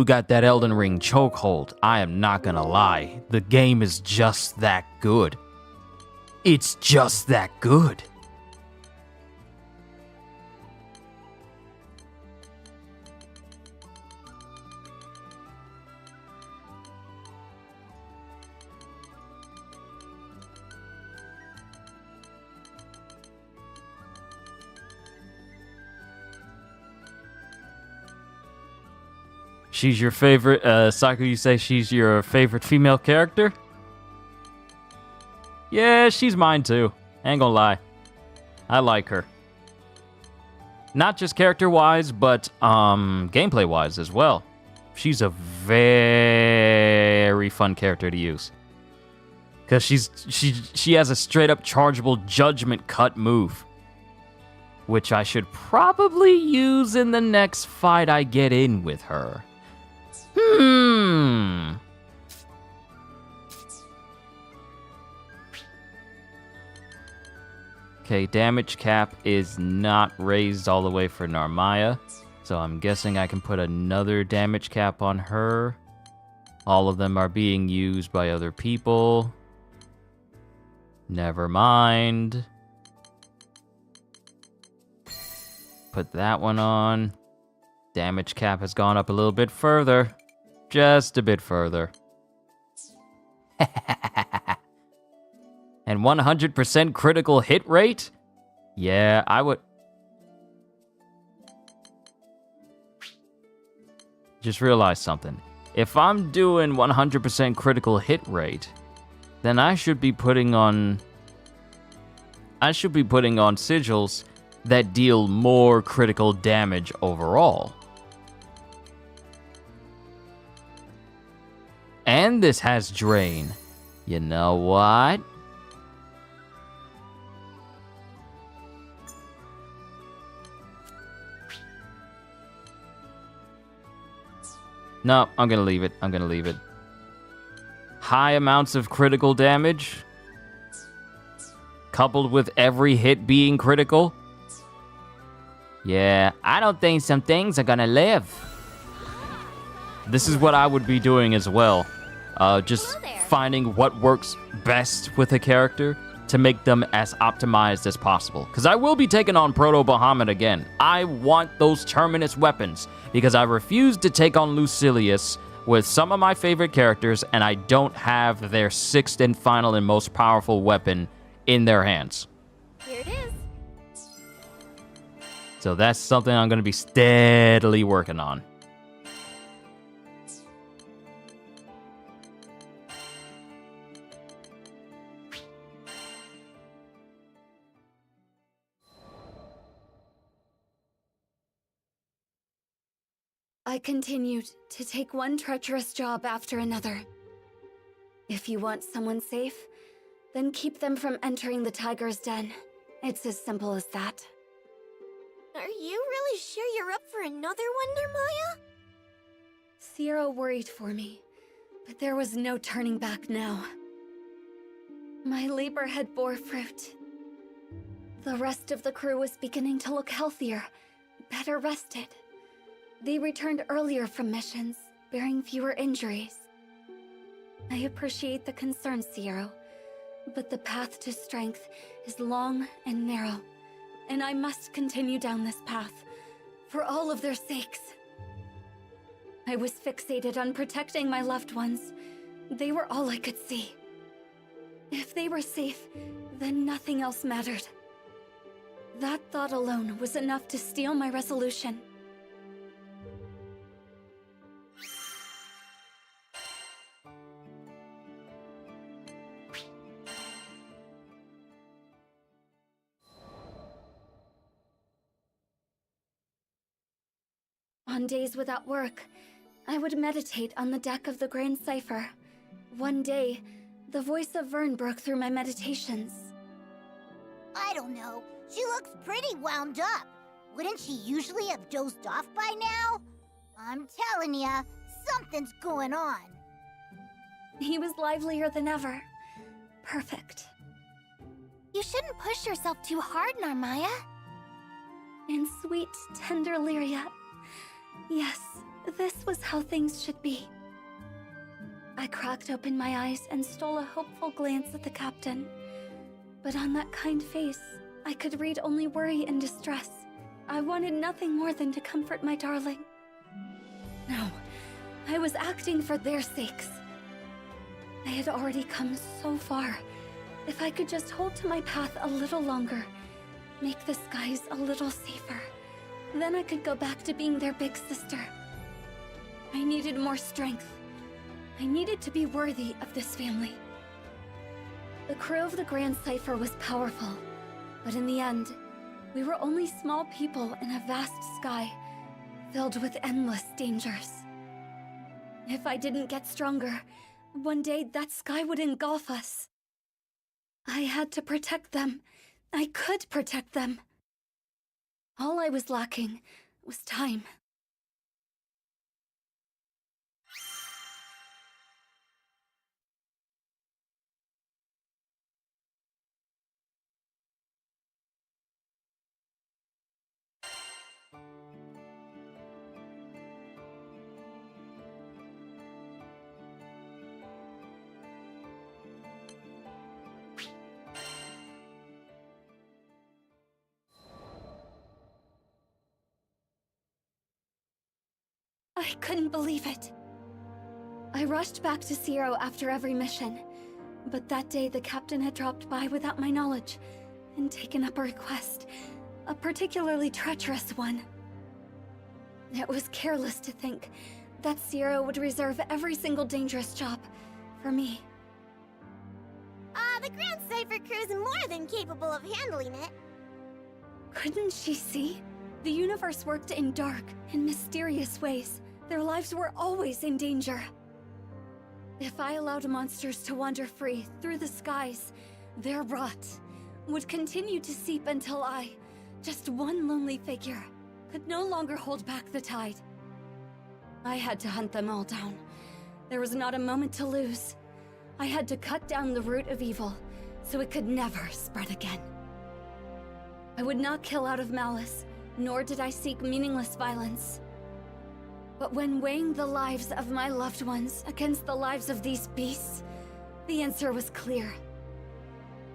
Speaker 1: got that Elden Ring chokehold. I am not gonna lie. The game is just that good. It's just that good. She's your favorite, Saku, you say she's your favorite female character? Yeah, she's mine too. Ain't gonna lie. I like her. Not just character-wise, but gameplay-wise as well. She's a very fun character to use. Because she has a straight-up chargeable judgment cut move. Which I should probably use in the next fight I get in with her. Okay, damage cap is not raised all the way for Narmaya, so I'm guessing I can put another damage cap on her. All of them are being used by other people. Never mind. Put that one on. Damage cap has gone up a little bit further. Just a bit further. And 100% critical hit rate? Yeah, I would... Just realize something. If I'm doing 100% critical hit rate, then I should be putting on... sigils that deal more critical damage overall. And this has drain. You know what? No, I'm gonna leave it. I'm gonna leave it. High amounts of critical damage, coupled with every hit being critical. Yeah, I don't think some things are gonna live. This is what I would be doing as well. Just finding what works best with a character to make them as optimized as possible. Because I will be taking on Proto Bahamut again. I want those Terminus weapons because I refused to take on Lucilius with some of my favorite characters, and I don't have their 6th and final and most powerful weapon in their hands.
Speaker 10: Here it is.
Speaker 1: So that's something I'm going to be steadily working on.
Speaker 13: I continued to take one treacherous job after another. If you want someone safe, then keep them from entering the tiger's den. It's as simple as that.
Speaker 10: Are you really sure you're up for another one, Narmaya?
Speaker 13: Zero worried for me, but there was no turning back now. My labor had bore fruit. The rest of the crew was beginning to look healthier, better rested. They returned earlier from missions, bearing fewer injuries. I appreciate the concern, Zero, but the path to strength is long and narrow, and I must continue down this path, for all of their sakes. I was fixated on protecting my loved ones. They were all I could see. If they were safe, then nothing else mattered. That thought alone was enough to steel my resolution. On days without work, I would meditate on the deck of the Grand Cipher. One day, the voice of Vern broke through my meditations.
Speaker 2: I don't know. She looks pretty wound up. Wouldn't she usually have dozed off by now? I'm telling ya, something's going on.
Speaker 13: He was livelier than ever. Perfect.
Speaker 10: You shouldn't push yourself too hard, Narmaya.
Speaker 13: And sweet, tender Lyria. Yes, this was how things should be. I cracked open my eyes and stole a hopeful glance at the captain. But on that kind face, I could read only worry and distress. I wanted nothing more than to comfort my darling. No, I was acting for their sakes. I had already come so far. If I could just hold to my path a little longer, make the skies a little safer, then I could go back to being their big sister. I needed more strength. I needed to be worthy of this family. The crew of the Grand Cipher was powerful, but in the end, we were only small people in a vast sky, filled with endless dangers. If I didn't get stronger, one day that sky would engulf us. I had to protect them. I could protect them. All I was lacking was time. I couldn't believe it. I rushed back to Zero after every mission, but that day the captain had dropped by without my knowledge and taken up a request, a particularly treacherous one. It was careless to think that Zero would reserve every single dangerous job for me.
Speaker 10: The Grand Cipher crew's more than capable of handling it.
Speaker 13: Couldn't she see? The universe worked in dark and mysterious ways. Their lives were always in danger. If I allowed monsters to wander free through the skies, their rot would continue to seep until I, just one lonely figure, could no longer hold back the tide. I had to hunt them all down. There was not a moment to lose. I had to cut down the root of evil, so it could never spread again. I would not kill out of malice, nor did I seek meaningless violence. But when weighing the lives of my loved ones against the lives of these beasts, the answer was clear.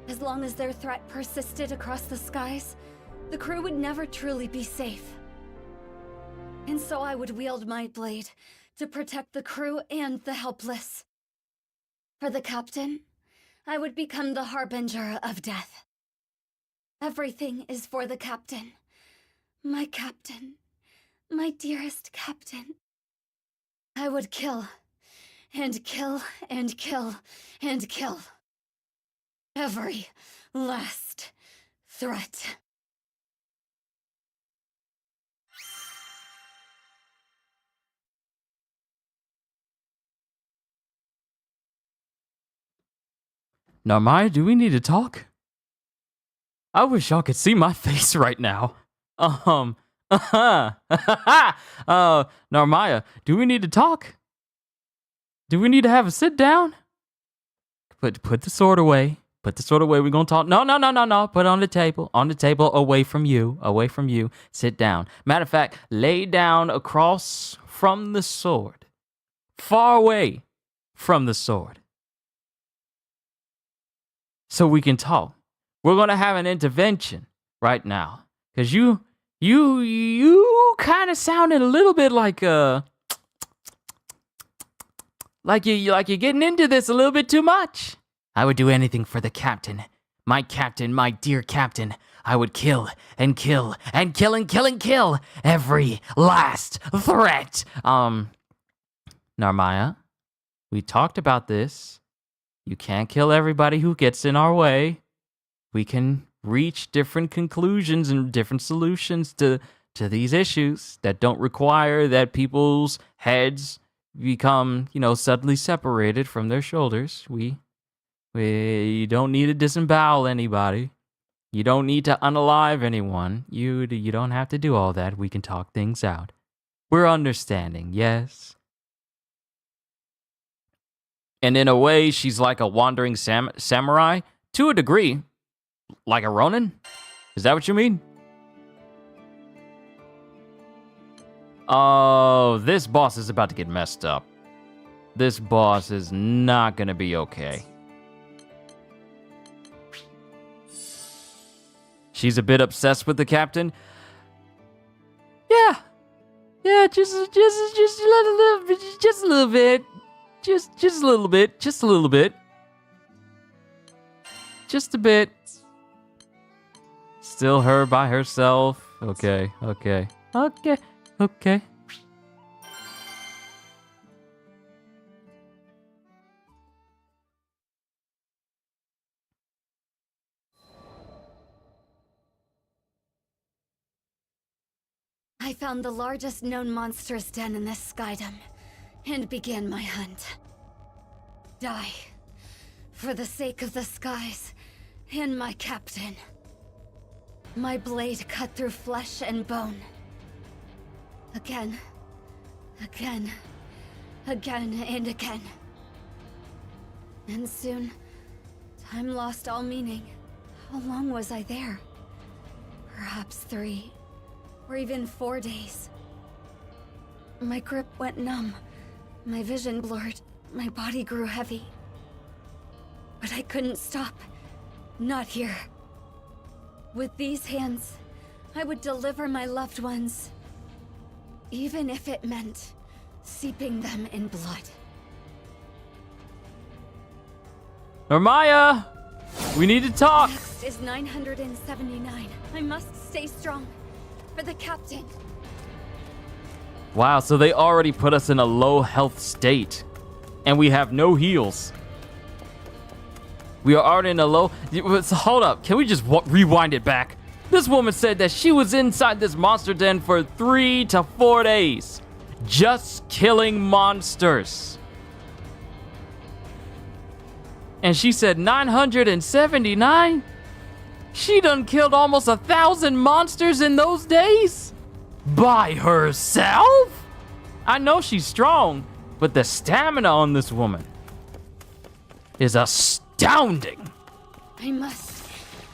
Speaker 13: As long as their threat persisted across the skies, the crew would never truly be safe. And so I would wield my blade to protect the crew and the helpless. For the captain, I would become the harbinger of death. Everything is for the captain. My captain. My dearest captain. I would kill, and kill, and kill, and kill. Every last threat.
Speaker 1: Now, Maya, do we need to talk? I wish y'all could see my face right now. Narmaya, do we need to talk? Do we need to have a sit down? Put the sword away. Put the sword away. We're gonna talk. No. Put it on the table. On the table, away from you. Away from you. Sit down. Matter of fact, lay down across from the sword. Far away from the sword. So we can talk. We're gonna have an intervention right now. Cause you kind of sounded a little bit like you're getting into this a little bit too much. I would do anything for the captain, my dear captain. I would kill and kill and kill and kill and kill every last threat. Narmaya, we talked about this. You can't kill everybody who gets in our way. We can reach different conclusions and different solutions to these issues that don't require that people's heads become, suddenly separated from their shoulders. You don't need to disembowel anybody. You don't need to unalive anyone. You don't have to do all that. We can talk things out. We're understanding, yes. And in a way, she's like a wandering samurai, to a degree. Like a Ronin? Is that what you mean? Oh, this boss is about to get messed up. This boss is not gonna be okay. She's a bit obsessed with the captain. Yeah, just a little bit. Just a little bit. Just a bit. Still her by herself. Okay.
Speaker 13: I found the largest known monster's den in this skydom, and began my hunt. Die, for the sake of the skies, and my captain. My blade cut through flesh and bone. Again, and again. And soon, time lost all meaning. How long was I there? Perhaps 3, or even 4 days. My grip went numb, my vision blurred, my body grew heavy. But I couldn't stop. Not here. With these hands, I would deliver my loved ones. Even if it meant seeping them in blood.
Speaker 1: Narmaya! We need to talk!
Speaker 13: Next is 979. I must stay strong. For the captain.
Speaker 1: Wow, so they already put us in a low health state. And we have no heals. We are already in a low... Hold up, can we just rewind it back? This woman said that she was inside this monster den for 3 to 4 days. Just killing monsters. And she said 979? She done killed almost 1,000 monsters in those days? By herself? I know she's strong, but the stamina on this woman is astounding.
Speaker 13: I must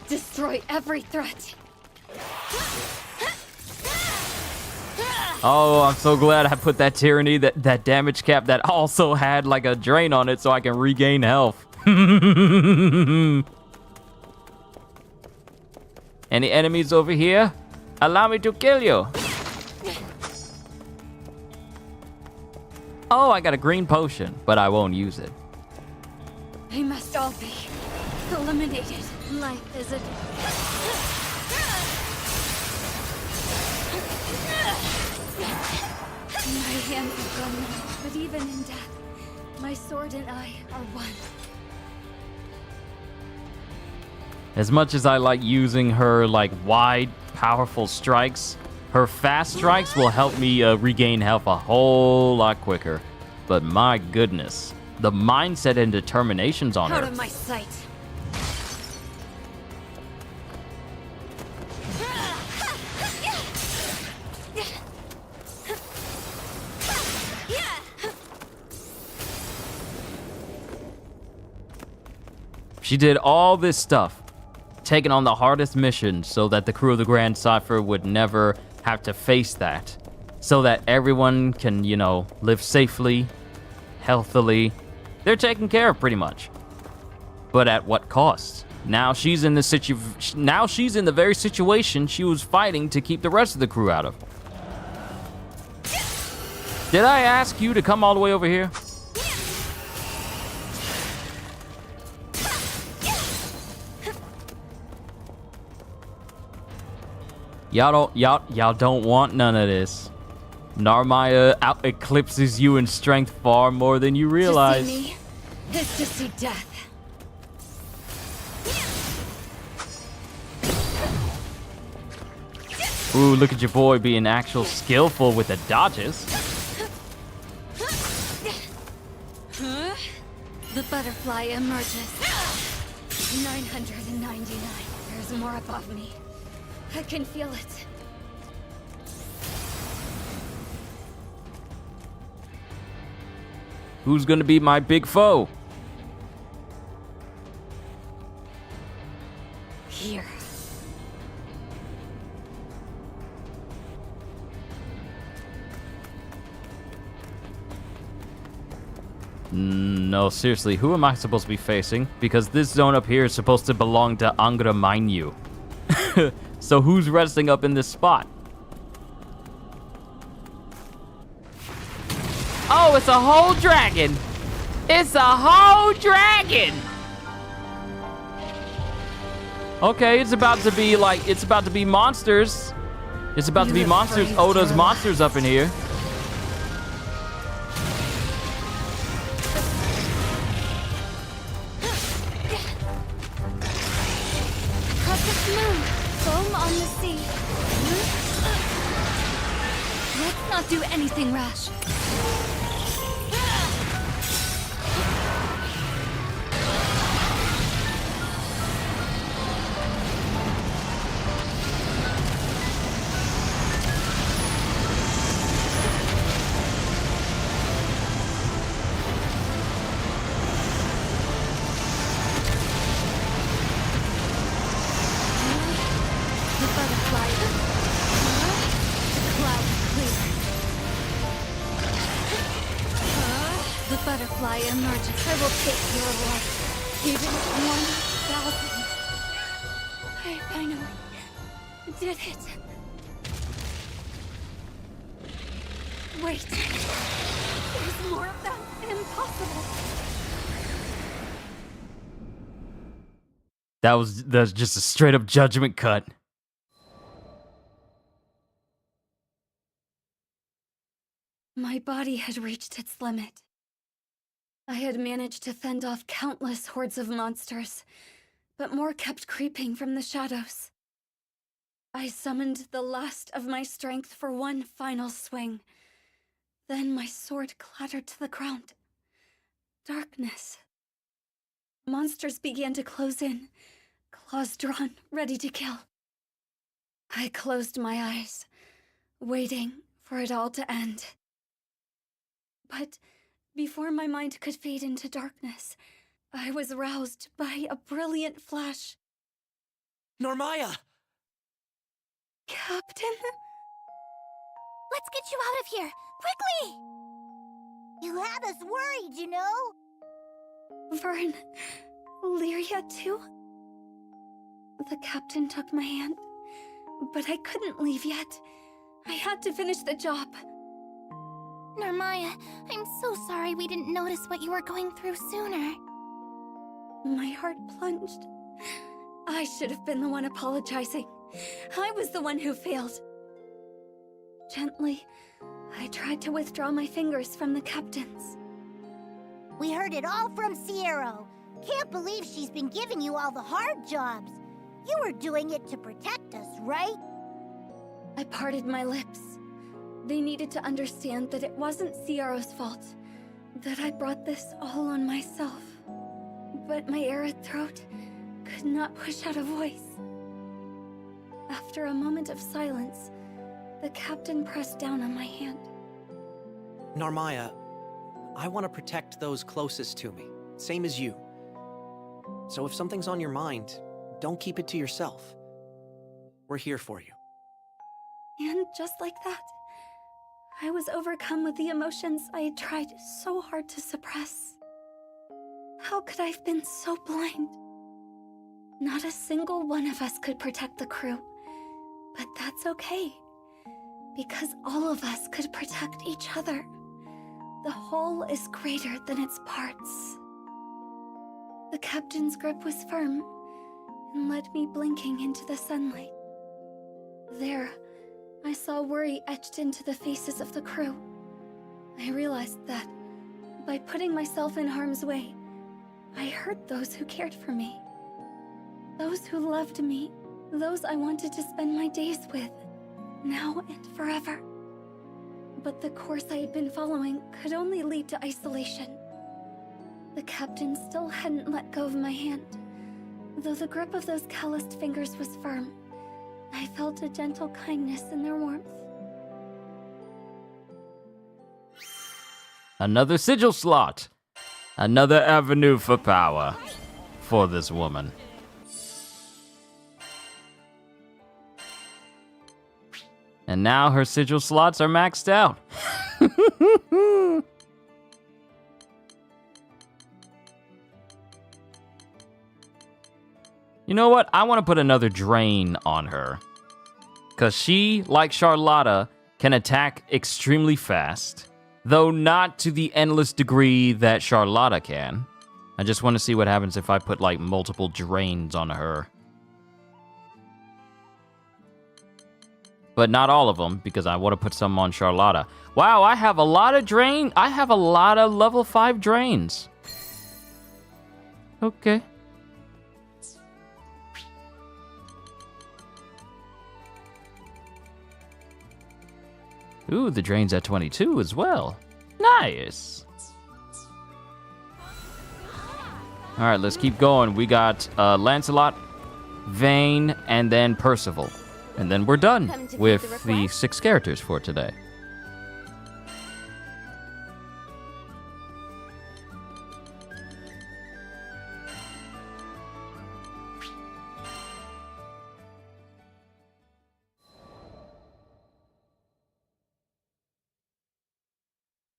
Speaker 13: destroy every threat.
Speaker 1: Oh, I'm so glad I put that tyranny, that damage cap that also had like a drain on it so I can regain health. Any enemies over here? Allow me to kill you. Oh, I got a green potion, but I won't use it.
Speaker 13: They must all be eliminated. Life is a... My hands are gone now, but even in death, my sword and I are one.
Speaker 1: As much as I like using her like wide, powerful strikes, her fast strikes will help me regain health a whole lot quicker. But my goodness, the mindset and determinations on
Speaker 13: Out
Speaker 1: her.
Speaker 13: of my sight.
Speaker 1: She did all this stuff, taking on the hardest mission so that the crew of the Grand Cypher would never have to face that. So that everyone can, you know, live safely, healthily. They're taken care of pretty much. But at what cost? Now she's in the very situation she was fighting to keep the rest of the crew out of. Did I ask you to come all the way over here? Y'all don't want none of this. Narmaya out eclipses you in strength far more than you realize.
Speaker 13: To see me is to see death.
Speaker 1: Ooh, look at your boy being actual skillful with the dodges.
Speaker 13: The butterfly emerges. 999. There's more above me. I can feel it.
Speaker 1: Who's gonna be my big foe?
Speaker 13: Here.
Speaker 1: No, seriously, who am I supposed to be facing? Because this zone up here is supposed to belong to Angra Mainyu. So who's resting up in this spot? Oh, it's a whole dragon! It's a whole dragon! Okay, it's about to be like, it's about to be monsters. It's about to be monsters. Oda's monsters up in here.
Speaker 13: Crescent moon, foam on the sea. Let's not do anything rash. Butterfly emerges. I will take your life. Even 1,000. I finally did it. Wait. There's more of that. Impossible.
Speaker 1: That's just a straight up judgment cut.
Speaker 13: My body had reached its limit. I had managed to fend off countless hordes of monsters, but more kept creeping from the shadows. I summoned the last of my strength for one final swing. Then my sword clattered to the ground. Darkness. Monsters began to close in, claws drawn, ready to kill. I closed my eyes, waiting for it all to end. But before my mind could fade into darkness, I was roused by a brilliant flash.
Speaker 8: Narmaya!
Speaker 13: Captain?
Speaker 10: Let's get you out of here! Quickly! You had us worried, you know?
Speaker 13: Vern, Lyria too? The captain took my hand, but I couldn't leave yet. I had to finish the job.
Speaker 10: Narmaya, I'm so sorry we didn't notice what you were going through sooner.
Speaker 13: My heart plunged. I should have been the one apologizing. I was the one who failed. Gently, I tried to withdraw my fingers from the captain's.
Speaker 2: We heard it all from Sierra. Can't believe she's been giving you all the hard jobs. You were doing it to protect us, right?
Speaker 13: I parted my lips. They needed to understand that it wasn't Sierra's fault, that I brought this all on myself. But my arid throat could not push out a voice. After a moment of silence, the captain pressed down on my hand.
Speaker 15: Narmaya, I want to protect those closest to me, same as you. So if something's on your mind, don't keep it to yourself. We're here for you.
Speaker 13: And just like that, I was overcome with the emotions I had tried so hard to suppress. How could I have been so blind? Not a single one of us could protect the crew, but that's okay, because all of us could protect each other. The whole is greater than its parts. The captain's grip was firm and led me blinking into the sunlight. There, I saw worry etched into the faces of the crew. I realized that, by putting myself in harm's way, I hurt those who cared for me. Those who loved me, those I wanted to spend my days with, now and forever. But the course I had been following could only lead to isolation. The captain still hadn't let go of my hand, though the grip of those calloused fingers was firm. I felt a gentle kindness in their warmth.
Speaker 1: Another sigil slot. Another avenue for power for this woman. And now her sigil slots are maxed out. You know what? I want to put another drain on her. Because she, like Charlotta, can attack extremely fast. Though not to the endless degree that Charlotta can. I just want to see what happens if I put, like, multiple drains on her. But not all of them, because I want to put some on Charlotta. Wow, I have a lot of drain. I have a lot of level 5 drains. Okay. Ooh, the drain's at 22 as well. Nice. All right, let's keep going. We got Lancelot, Vane, and then Percival. And then we're done with the 6 characters for today.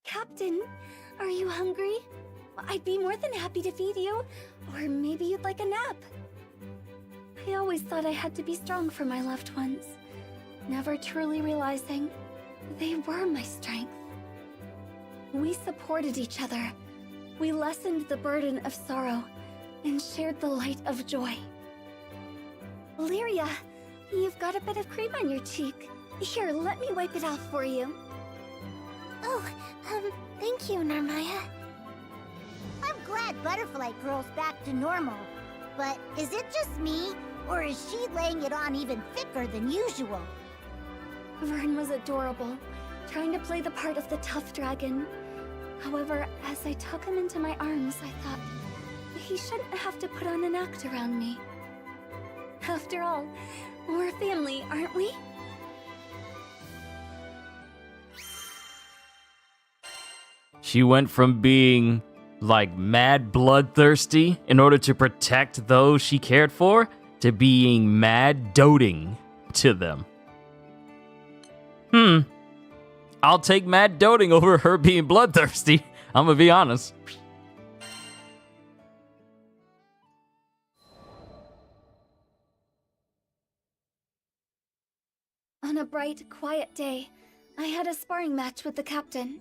Speaker 13: Captain, are you hungry? I'd be more than happy to feed you. Or maybe you'd like a nap. I always thought I had to be strong for my loved ones, never truly realizing they were my strength. We supported each other. We lessened the burden of sorrow and shared the light of joy. Lyria, you've got a bit of cream on your cheek. Here, let me wipe it off for you.
Speaker 10: Oh, thank you, Narmaya.
Speaker 2: I'm glad Butterfly Girl's back to normal. But is it just me, or is she laying it on even thicker than usual?
Speaker 13: Vern was adorable, trying to play the part of the tough dragon. However, as I took him into my arms, I thought, he shouldn't have to put on an act around me. After all, we're family, aren't we?
Speaker 1: She went from being, like, mad bloodthirsty in order to protect those she cared for to being mad doting to them. I'll take mad doting over her being bloodthirsty. I'm gonna be honest.
Speaker 13: On a bright, quiet day, I had a sparring match with the captain.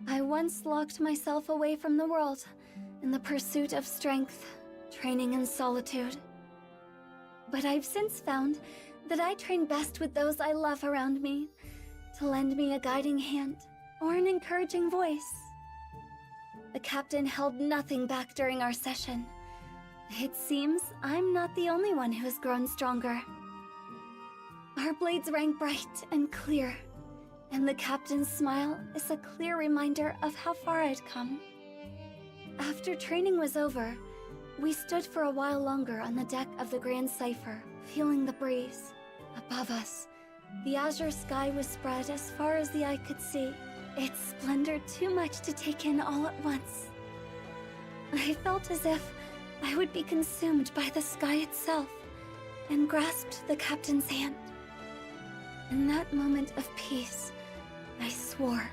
Speaker 13: I once locked myself away from the world in the pursuit of strength, training in solitude. But I've since found that I train best with those I love around me, to lend me a guiding hand or an encouraging voice. The captain held nothing back during our session. It seems I'm not the only one who has grown stronger. Our blades rang bright and clear, and the captain's smile is a clear reminder of how far I'd come. After training was over, we stood for a while longer on the deck of the Grand Cipher, feeling the breeze. Above us, the azure sky was spread as far as the eye could see, its splendor too much to take in all at once. I felt as if I would be consumed by the sky itself, and grasped the captain's hand. In that moment of peace, I swore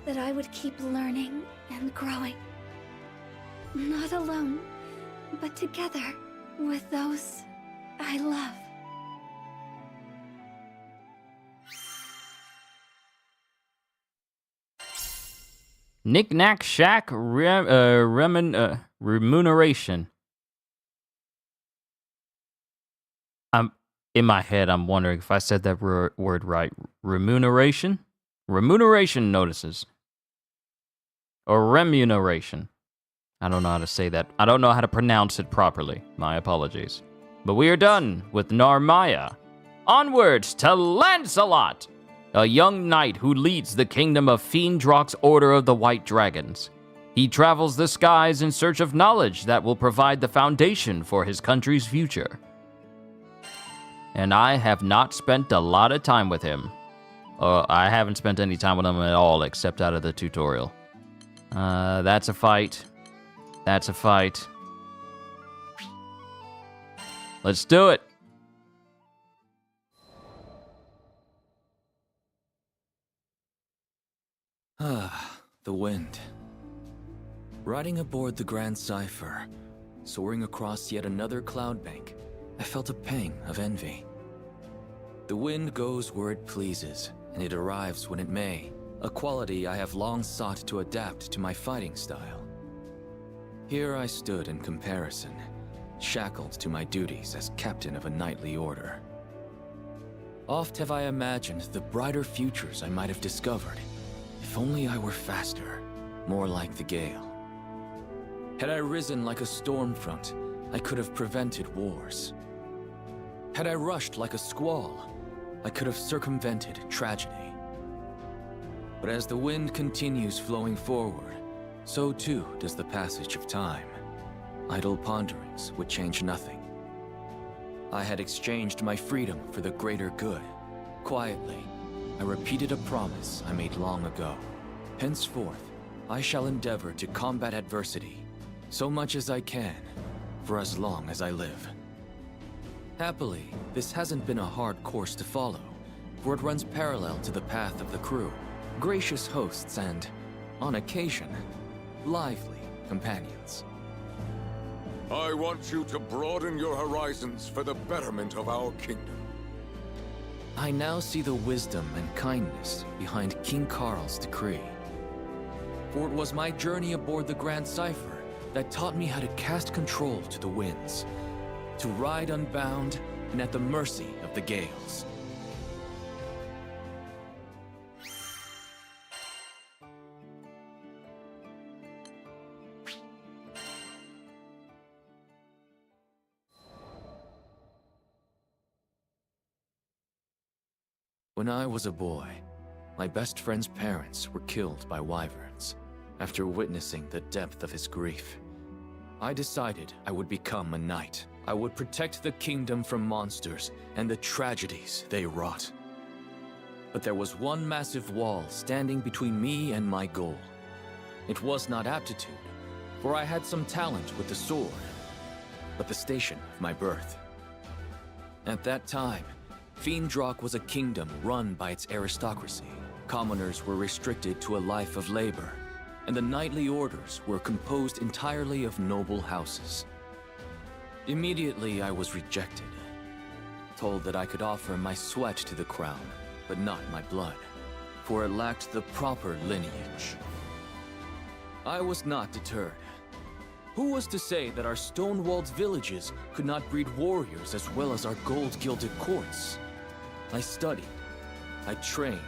Speaker 13: that I would keep learning and growing. Not alone, but together with those I love.
Speaker 1: Knick-knack shack remuneration. In my head, I'm wondering if I said that word right. Remuneration? Remuneration notices. Or remuneration. I don't know how to say that. I don't know how to pronounce it properly. My apologies. But we are done with Narmaya. Onwards to Lancelot, a young knight who leads the kingdom of Fiendrock's Order of the White Dragons. He travels the skies in search of knowledge that will provide the foundation for his country's future. And I have not spent a lot of time with him. I haven't spent any time with him at all, except out of the tutorial. That's a fight. That's a fight. Let's do it.
Speaker 16: The wind. Riding aboard the Grand Cipher, soaring across yet another cloud bank, I felt a pang of envy. The wind goes where it pleases, and it arrives when it may, a quality I have long sought to adapt to my fighting style. Here I stood in comparison, shackled to my duties as captain of a knightly order. Oft have I imagined the brighter futures I might have discovered, if only I were faster, more like the gale. Had I risen like a storm front, I could have prevented wars. Had I rushed like a squall, I could have circumvented tragedy. But as the wind continues flowing forward, so too does the passage of time. Idle ponderings would change nothing. I had exchanged my freedom for the greater good. Quietly, I repeated a promise I made long ago. Henceforth, I shall endeavor to combat adversity, so much as I can, for as long as I live. Happily, this hasn't been a hard course to follow, for it runs parallel to the path of the crew, gracious hosts and, on occasion, lively companions.
Speaker 7: I want you to broaden your horizons for the betterment of our kingdom.
Speaker 16: I now see the wisdom and kindness behind King Carl's decree. For it was my journey aboard the Grand Cipher that taught me how to cast control to the winds, to ride unbound and at the mercy of the gales. When I was a boy, my best friend's parents were killed by wyverns. After witnessing the depth of his grief, I decided I would become a knight. I would protect the kingdom from monsters and the tragedies they wrought. But there was one massive wall standing between me and my goal. It was not aptitude, for I had some talent with the sword, but the station of my birth. At that time, Fiendrock was a kingdom run by its aristocracy. Commoners were restricted to a life of labor, and the knightly orders were composed entirely of noble houses. Immediately I was rejected, told that I could offer my sweat to the crown, but not my blood, for it lacked the proper lineage. I was not deterred. Who was to say that our stone-walled villages could not breed warriors as well as our gold-gilded courts? I studied, I trained,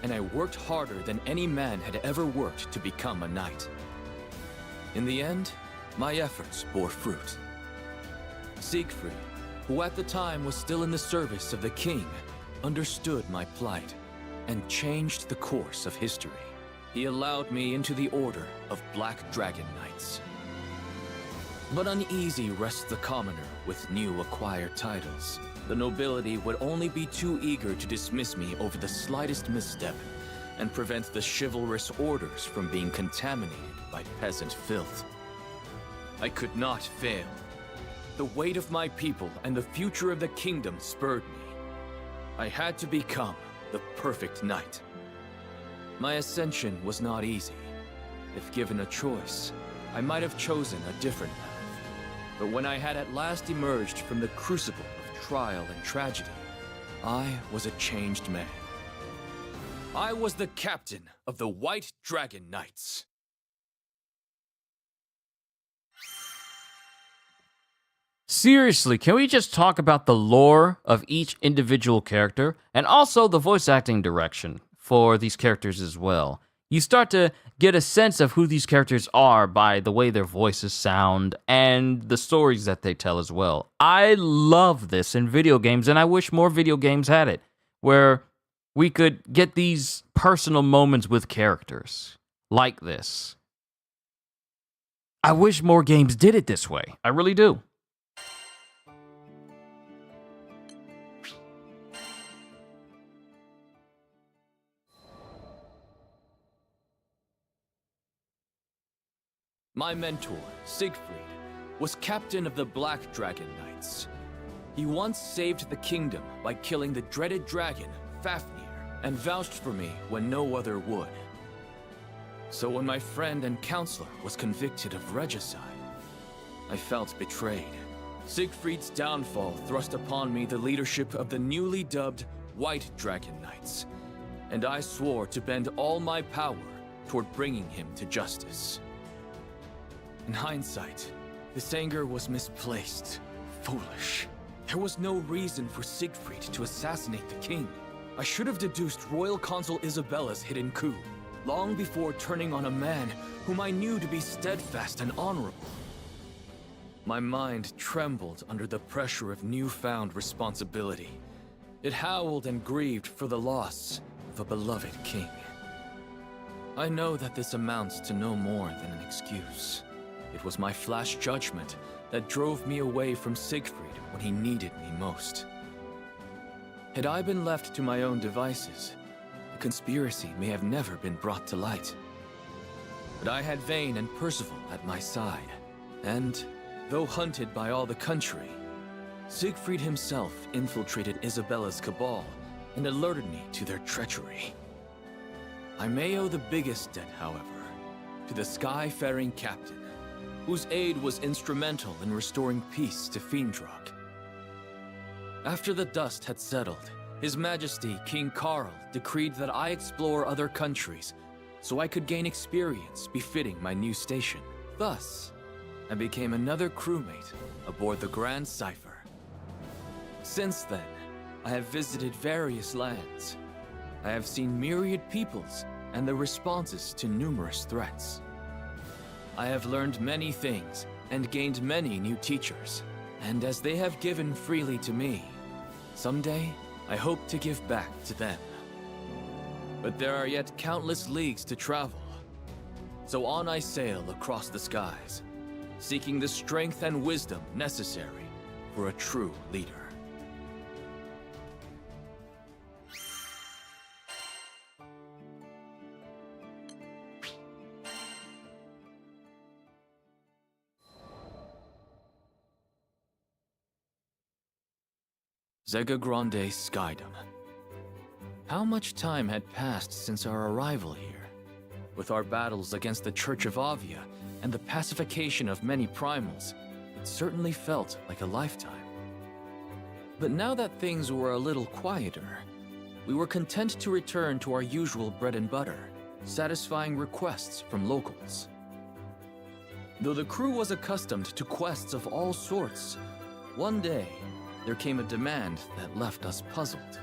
Speaker 16: and I worked harder than any man had ever worked to become a knight. In the end, my efforts bore fruit. Siegfried, who at the time was still in the service of the king, understood my plight and changed the course of history. He allowed me into the order of Black Dragon Knights. But uneasy rests the commoner with new acquired titles. The nobility would only be too eager to dismiss me over the slightest misstep and prevent the chivalrous orders from being contaminated by peasant filth. I could not fail. The weight of my people and the future of the kingdom spurred me. I had to become the perfect knight. My ascension was not easy. If given a choice, I might have chosen a different path. But when I had at last emerged from the crucible of trial and tragedy, I was a changed man. I was the captain of the White Dragon Knights.
Speaker 1: Seriously, can we just talk about the lore of each individual character and also the voice acting direction for these characters as well? You start to get a sense of who these characters are by the way their voices sound and the stories that they tell as well. I love this in video games, and I wish more video games had it, where we could get these personal moments with characters like this. I wish more games did it this way. I really do.
Speaker 16: My mentor, Siegfried, was captain of the Black Dragon Knights. He once saved the kingdom by killing the dreaded dragon, Fafnir, and vouched for me when no other would. So when my friend and counselor was convicted of regicide, I felt betrayed. Siegfried's downfall thrust upon me the leadership of the newly dubbed White Dragon Knights, and I swore to bend all my power toward bringing him to justice. In hindsight, this anger was misplaced, foolish. There was no reason for Siegfried to assassinate the king. I should have deduced Royal Consul Isabella's hidden coup, long before turning on a man whom I knew to be steadfast and honorable. My mind trembled under the pressure of newfound responsibility. It howled and grieved for the loss of a beloved king. I know that this amounts to no more than an excuse. It was my flash judgment that drove me away from Siegfried when he needed me most. Had I been left to my own devices, the conspiracy may have never been brought to light. But I had Vane and Percival at my side, and, though hunted by all the country, Siegfried himself infiltrated Isabella's cabal and alerted me to their treachery. I may owe the biggest debt, however, to the Skyfaring Captain, whose aid was instrumental in restoring peace to Fiendrock. After the dust had settled, His Majesty King Carl decreed that I explore other countries so I could gain experience befitting my new station. Thus, I became another crewmate aboard the Grand Cipher. Since then, I have visited various lands. I have seen myriad peoples and their responses to numerous threats. I have learned many things and gained many new teachers, and as they have given freely to me, someday I hope to give back to them. But there are yet countless leagues to travel, so on I sail across the skies, seeking the strength and wisdom necessary for a true leader. Zega Grande Skydom. How much time had passed since our arrival here? With our battles against the Church of Avia and the pacification of many primals, it certainly felt like a lifetime. But now that things were a little quieter, we were content to return to our usual bread and butter, satisfying requests from locals. Though the crew was accustomed to quests of all sorts, one day, there came a demand that left us puzzled.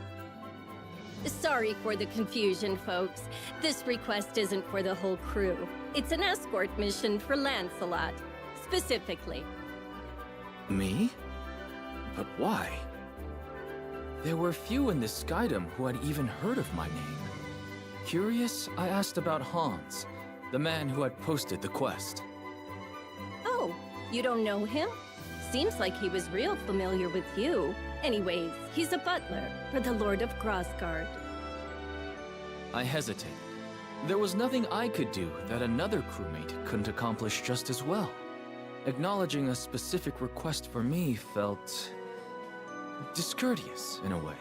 Speaker 12: Sorry for the confusion, folks. This request isn't for the whole crew. It's an escort mission for Lancelot, specifically.
Speaker 16: Me? But why? There were few in this Skydom who had even heard of my name. Curious, I asked about Hans, the man who had posted the quest.
Speaker 12: Oh, you don't know him? Seems like he was real familiar with you. Anyways, he's a butler for the Lord of Grassgard.
Speaker 16: I hesitated. There was nothing I could do that another crewmate couldn't accomplish just as well. Acknowledging a specific request for me felt discourteous in a way.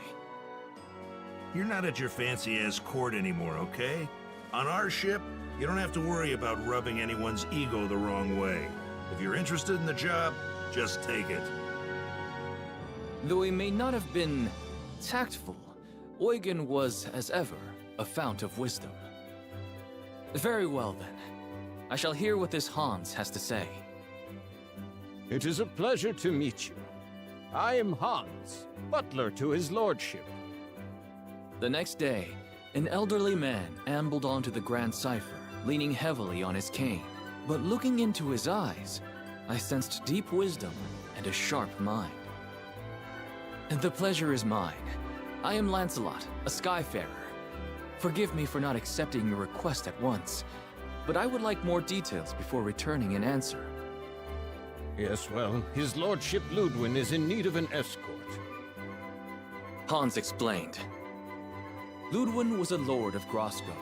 Speaker 17: You're not at your fancy-ass court anymore, okay? On our ship, you don't have to worry about rubbing anyone's ego the wrong way. If you're interested in the job, just take it.
Speaker 16: Though he may not have been tactful, Eugen was, as ever, a fount of wisdom. Very well, then. I shall hear what this Hans has to say.
Speaker 18: It is a pleasure to meet you. I am Hans, butler to his lordship.
Speaker 16: The next day, an elderly man ambled onto the Grand Cipher, leaning heavily on his cane. But looking into his eyes, I sensed deep wisdom and a sharp mind. The pleasure is mine. I am Lancelot, a Skyfarer. Forgive me for not accepting your request at once, but I would like more details before returning an answer.
Speaker 18: Yes, well, his lordship Ludwin is in need of an escort.
Speaker 16: Hans explained. Ludwin was a lord of Grassgard,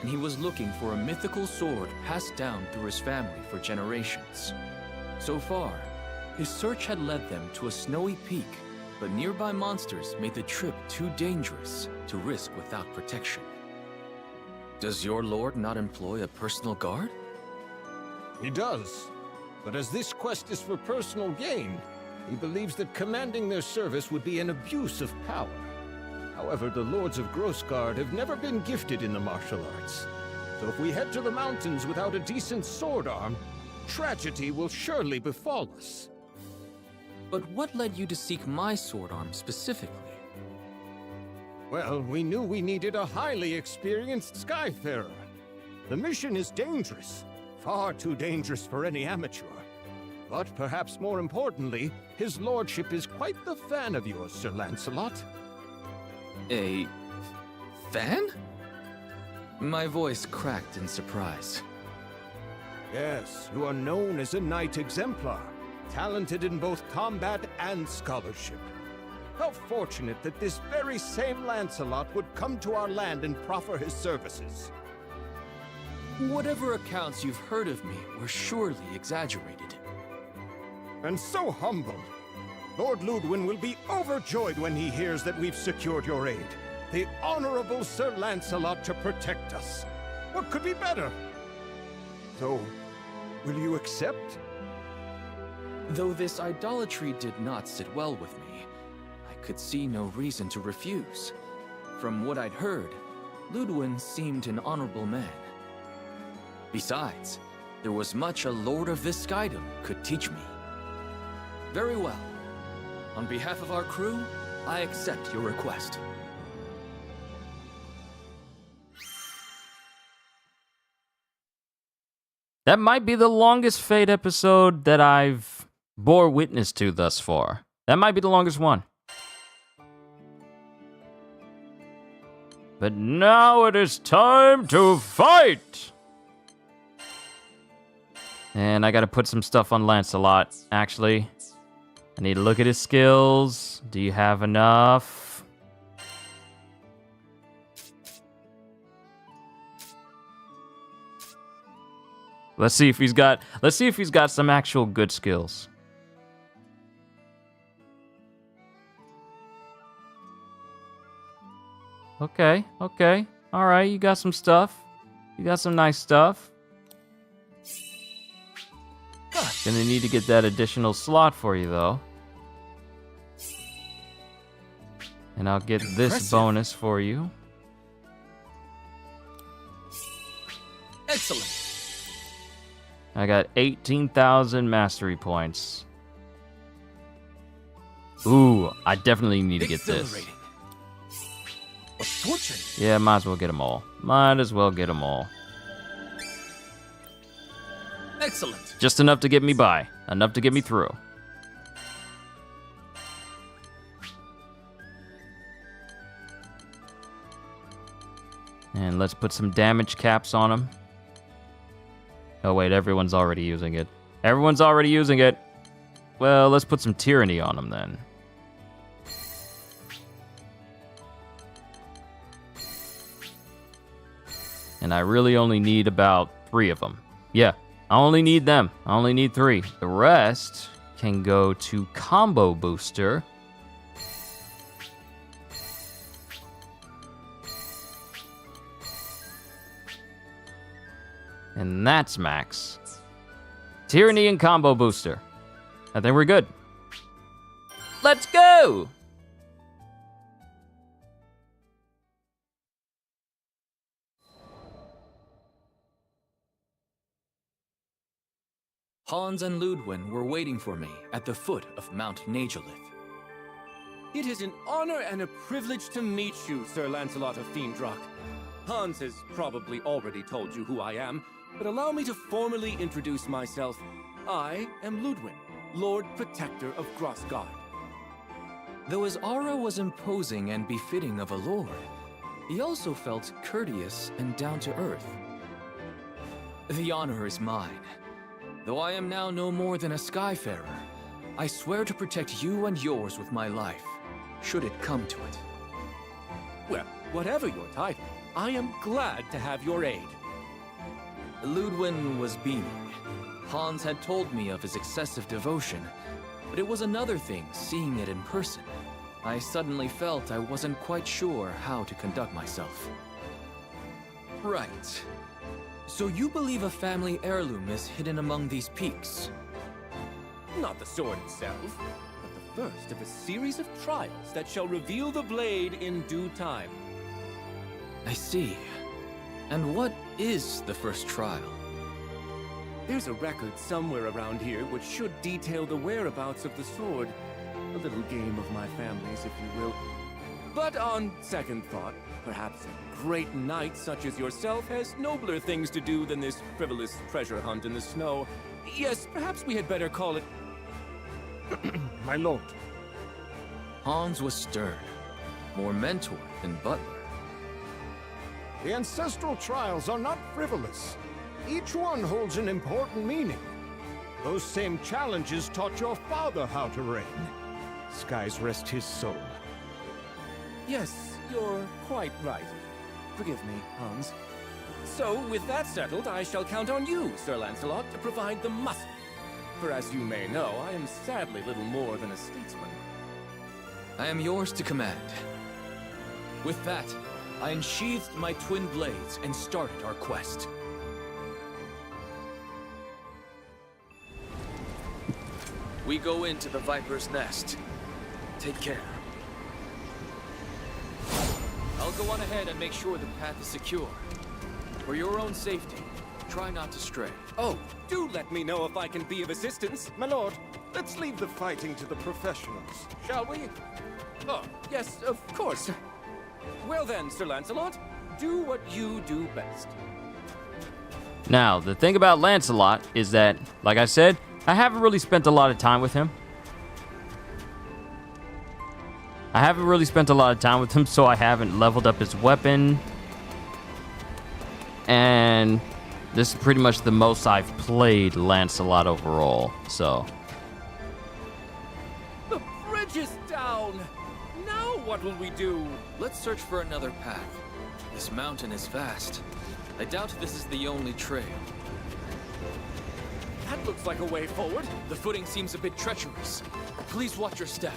Speaker 16: and he was looking for a mythical sword passed down through his family for generations. So far, his search had led them to a snowy peak, but nearby monsters made the trip too dangerous to risk without protection. Does your lord not employ a personal guard?
Speaker 18: He does, but as this quest is for personal gain, he believes that commanding their service would be an abuse of power. However, the lords of Grassgard have never been gifted in the martial arts. So if we head to the mountains without a decent sword arm, tragedy will surely befall us.
Speaker 16: But what led you to seek my sword arm specifically?
Speaker 18: Well, we knew we needed a highly experienced Skyfarer. The mission is dangerous, far too dangerous for any amateur. But perhaps more importantly, his lordship is quite the fan of yours, Sir Lancelot.
Speaker 16: A fan? My voice cracked in surprise.
Speaker 18: Yes, you are known as a knight exemplar, talented in both combat and scholarship. How fortunate that this very same Lancelot would come to our land and proffer his services.
Speaker 16: Whatever accounts you've heard of me were surely exaggerated.
Speaker 18: And so humble. Lord Ludwin will be overjoyed when he hears that we've secured your aid. The Honorable Sir Lancelot to protect us. What could be better? So, will you accept?
Speaker 16: Though this idolatry did not sit well with me, I could see no reason to refuse. From what I'd heard, Ludwin seemed an honorable man. Besides, there was much a lord of this Skydom could teach me. Very well. On behalf of our crew, I accept your request.
Speaker 1: That might be the longest Fate episode that I've bore witness to thus far. That might be the longest one. But now it is time to fight! And I gotta put some stuff on Lancelot, actually. I need to look at his skills. Do you have enough? Let's see if he's got some actual good skills. Okay, okay. Alright, you got some stuff. You got some nice stuff. Gonna need to get that additional slot for you, though. And I'll get this bonus for you.
Speaker 8: Excellent.
Speaker 1: I got 18,000 mastery points. Ooh, I definitely need to get this.
Speaker 8: A fortune.
Speaker 1: Yeah, might as well get them all. Might as well get them all.
Speaker 8: Excellent.
Speaker 1: Just enough to get me by. Enough to get me through. And let's put some damage caps on them. Oh wait, everyone's already using it. Everyone's already using it. Well, let's put some tyranny on them then. And I really only need about 3 of them. Yeah, I only need them. I only need 3. The rest can go to combo booster. And that's max. Tyranny and combo booster. I think we're good. Let's go!
Speaker 16: Hans and Ludwin were waiting for me at the foot of Mount Nagelith.
Speaker 4: It is an honor and a privilege to meet you, Sir Lancelot of Fiendrock. Hans has probably already told you who I am, but allow me to formally introduce myself. I am Ludwin, Lord Protector of Grossgard.
Speaker 16: Though his aura was imposing and befitting of a lord, he also felt courteous and down to earth. The honor is mine. Though I am now no more than a skyfarer, I swear to protect you and yours with my life, should it come to it.
Speaker 4: Well, whatever your title, I am glad to have your aid.
Speaker 16: Ludwin was beaming. Hans had told me of his excessive devotion, but it was another thing seeing it in person. I suddenly felt I wasn't quite sure how to conduct myself. Right. So you believe a family heirloom is hidden among these peaks?
Speaker 4: Not the sword itself, but the first of a series of trials that shall reveal the blade in due time.
Speaker 16: I see. And what is the first trial?
Speaker 4: There's a record somewhere around here which should detail the whereabouts of the sword. A little game of my family's, if you will. But on second thought, perhaps a great knight such as yourself has nobler things to do than this frivolous treasure hunt in the snow. Yes, perhaps we had better call it...
Speaker 18: My lord.
Speaker 16: Hans was stern, more mentor than butler.
Speaker 18: The ancestral trials are not frivolous. Each one holds an important meaning. Those same challenges taught your father how to reign. Skies rest his soul.
Speaker 4: Yes, you're quite right. Forgive me, Hans. So, with that settled, I shall count on you, Sir Lancelot, to provide the muscle. For as you may know, I am sadly little more than a statesman.
Speaker 16: I am yours to command. With that, I unsheathed my twin blades and started our quest. We go into the Viper's Nest. Take care. I'll go on ahead and make sure the path is secure. For your own safety, try not to stray.
Speaker 4: Oh, do let me know if I can be of assistance.
Speaker 18: My lord, let's leave the fighting to the professionals, shall we?
Speaker 4: Oh, yes, of course. Well then, Sir Lancelot, do what you do best.
Speaker 1: Now, the thing about Lancelot is that, like I said, I haven't really spent a lot of time with him. So I haven't leveled up his weapon. And this is pretty much the most I've played Lancelot overall, so.
Speaker 4: The bridge is down! Now what will we do?
Speaker 16: Let's search for another path. This mountain is vast. I doubt this is the only trail.
Speaker 4: That looks like a way forward.
Speaker 16: The footing seems a bit treacherous. Please watch your step.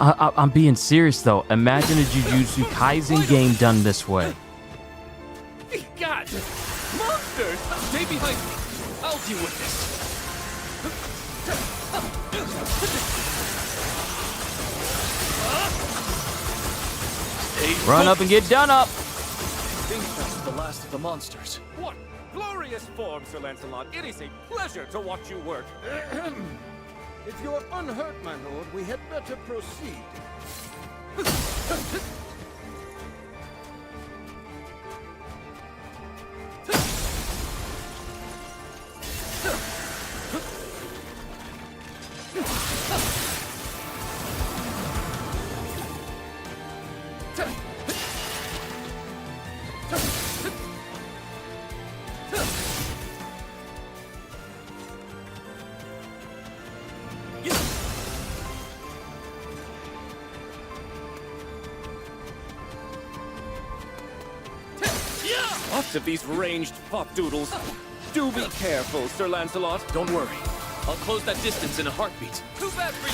Speaker 1: I'm being serious though. Imagine a Jujutsu Kaisen game done this way.
Speaker 4: God! Monsters! Stay behind me! I'll deal with this!
Speaker 1: Run up and get done up!
Speaker 8: I think that's the last of the monsters.
Speaker 4: What glorious form, Sir Lancelot! It is a pleasure to watch you work.
Speaker 18: If you're unhurt, my lord, we had better proceed.
Speaker 4: Lots of these ranged pop doodles. Do be careful, Sir Lancelot.
Speaker 8: Don't worry. I'll close that distance in a heartbeat.
Speaker 4: Too bad for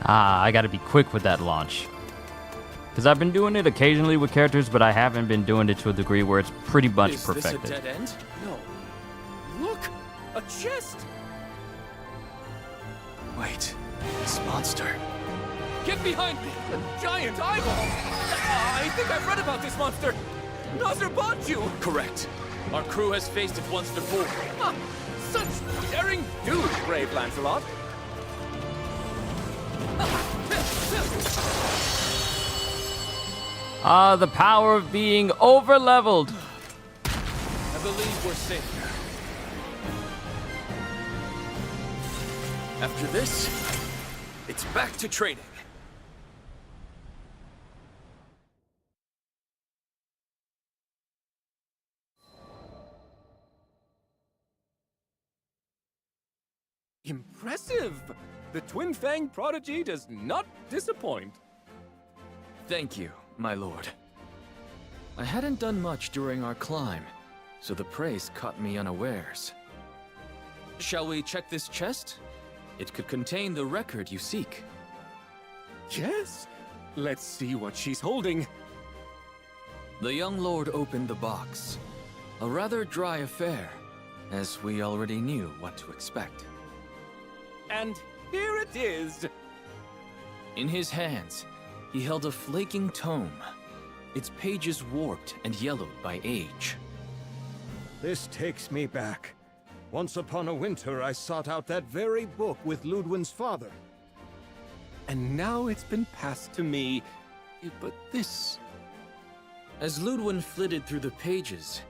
Speaker 1: I gotta be quick with that launch. Because I've been doing it occasionally with characters, but I haven't been doing it to a degree where it's pretty much perfected.
Speaker 8: Is this a dead end? No.
Speaker 4: Look! A chest!
Speaker 8: Wait, this monster.
Speaker 4: Get behind me! A giant eyeball! I think I've read about this monster! Nazir Bonju!
Speaker 8: Correct. Our crew has faced it once before.
Speaker 4: Huh. Such daring dude, brave Lancelot!
Speaker 1: Ah, the power of being over-leveled!
Speaker 8: I believe we're safe here. After this, it's back to training.
Speaker 4: Impressive! The Twin Fang prodigy does not disappoint.
Speaker 16: Thank you, my lord. I hadn't done much during our climb, so the praise caught me unawares. Shall we check this chest? It could contain the record you seek.
Speaker 4: Yes? Let's see what she's holding.
Speaker 16: The young lord opened the box. A rather dry affair, as we already knew what to expect.
Speaker 4: And here it is!
Speaker 16: In his hands, he held a flaking tome, its pages warped and yellowed by age.
Speaker 18: This takes me back. Once upon a winter, I sought out that very book with Ludwin's father.
Speaker 4: And now it's been passed to me. But this...
Speaker 16: As Ludwin flitted through the pages,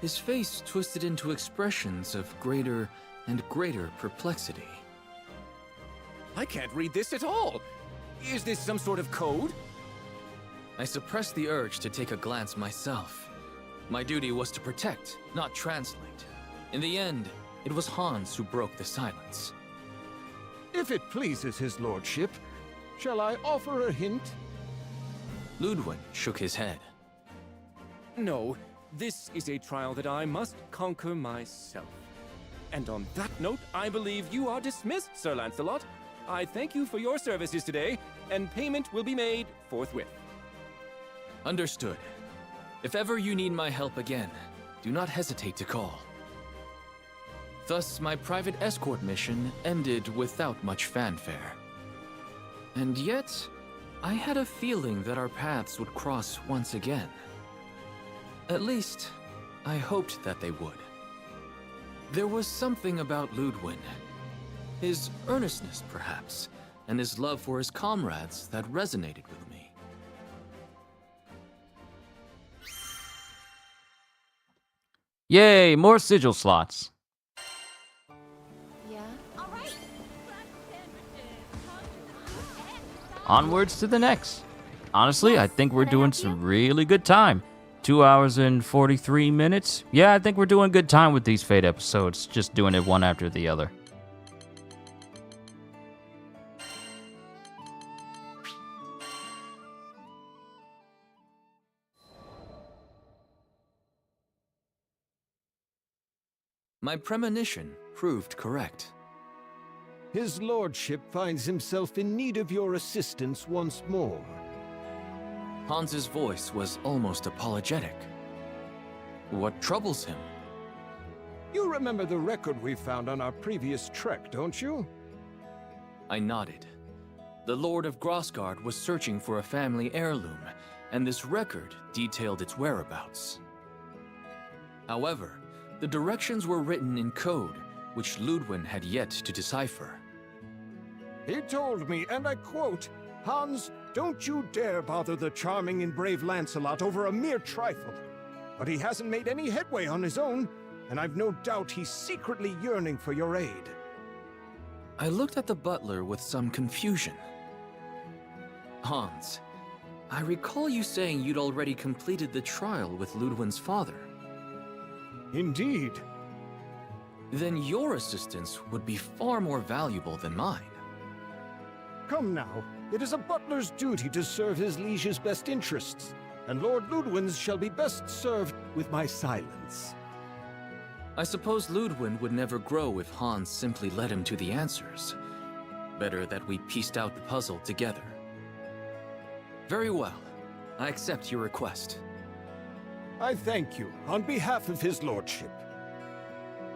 Speaker 16: his face twisted into expressions of greater and greater perplexity.
Speaker 4: I can't read this at all! Is this some sort of code?
Speaker 16: I suppressed the urge to take a glance myself. My duty was to protect, not translate. In the end, it was Hans who broke the silence.
Speaker 18: If it pleases his lordship, shall I offer a hint?
Speaker 16: Ludwin shook his head.
Speaker 4: No, this is a trial that I must conquer myself. And on that note, I believe you are dismissed, Sir Lancelot. I thank you for your services today, and payment will be made forthwith.
Speaker 16: Understood. If ever you need my help again, do not hesitate to call. Thus, my private escort mission ended without much fanfare. And yet, I had a feeling that our paths would cross once again. At least, I hoped that they would. There was something about Ludwin. His earnestness, perhaps, and his love for his comrades that resonated with me.
Speaker 1: Yay, more sigil slots.
Speaker 3: Yeah? Alright!
Speaker 1: Onwards to the next. Honestly, I think we're doing some really good time. 2 hours and 43 minutes. Yeah, I think we're doing good time with these Fate episodes, just doing it one after the other.
Speaker 16: My premonition proved correct.
Speaker 18: His lordship finds himself in need of your assistance once more.
Speaker 16: Hans's voice was almost apologetic. What troubles him?
Speaker 18: You remember the record we found on our previous trek, don't you?
Speaker 16: I nodded. The Lord of Grossgard was searching for a family heirloom, and this record detailed its whereabouts. However, the directions were written in code, which Ludwin had yet to decipher.
Speaker 18: He told me, and I quote, "Hans, don't you dare bother the charming and brave Lancelot over a mere trifle. But he hasn't made any headway on his own, and I've no doubt he's secretly yearning for your aid."
Speaker 16: I looked at the butler with some confusion. Hans, I recall you saying you'd already completed the trial with Ludwin's father.
Speaker 18: Indeed.
Speaker 16: Then your assistance would be far more valuable than mine.
Speaker 18: Come now, it is a butler's duty to serve his liege's best interests, and Lord Ludwin's shall be best served with my silence.
Speaker 16: I suppose Ludwin would never grow if Hans simply led him to the answers. Better that we pieced out the puzzle together. Very well. I accept your request.
Speaker 18: I thank you, on behalf of his lordship.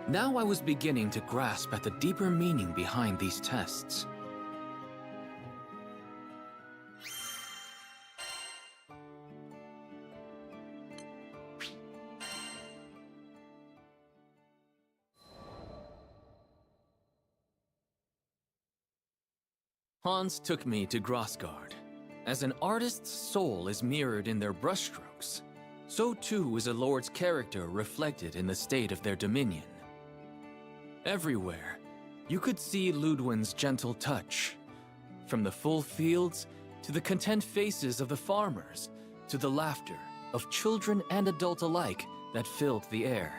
Speaker 16: Now I was beginning to grasp at the deeper meaning behind these tests. Hans took me to Grossgard. As an artist's soul is mirrored in their brushstrokes, so too is a lord's character reflected in the state of their dominion. Everywhere, you could see Ludwin's gentle touch. From the full fields, to the content faces of the farmers, to the laughter of children and adult alike that filled the air.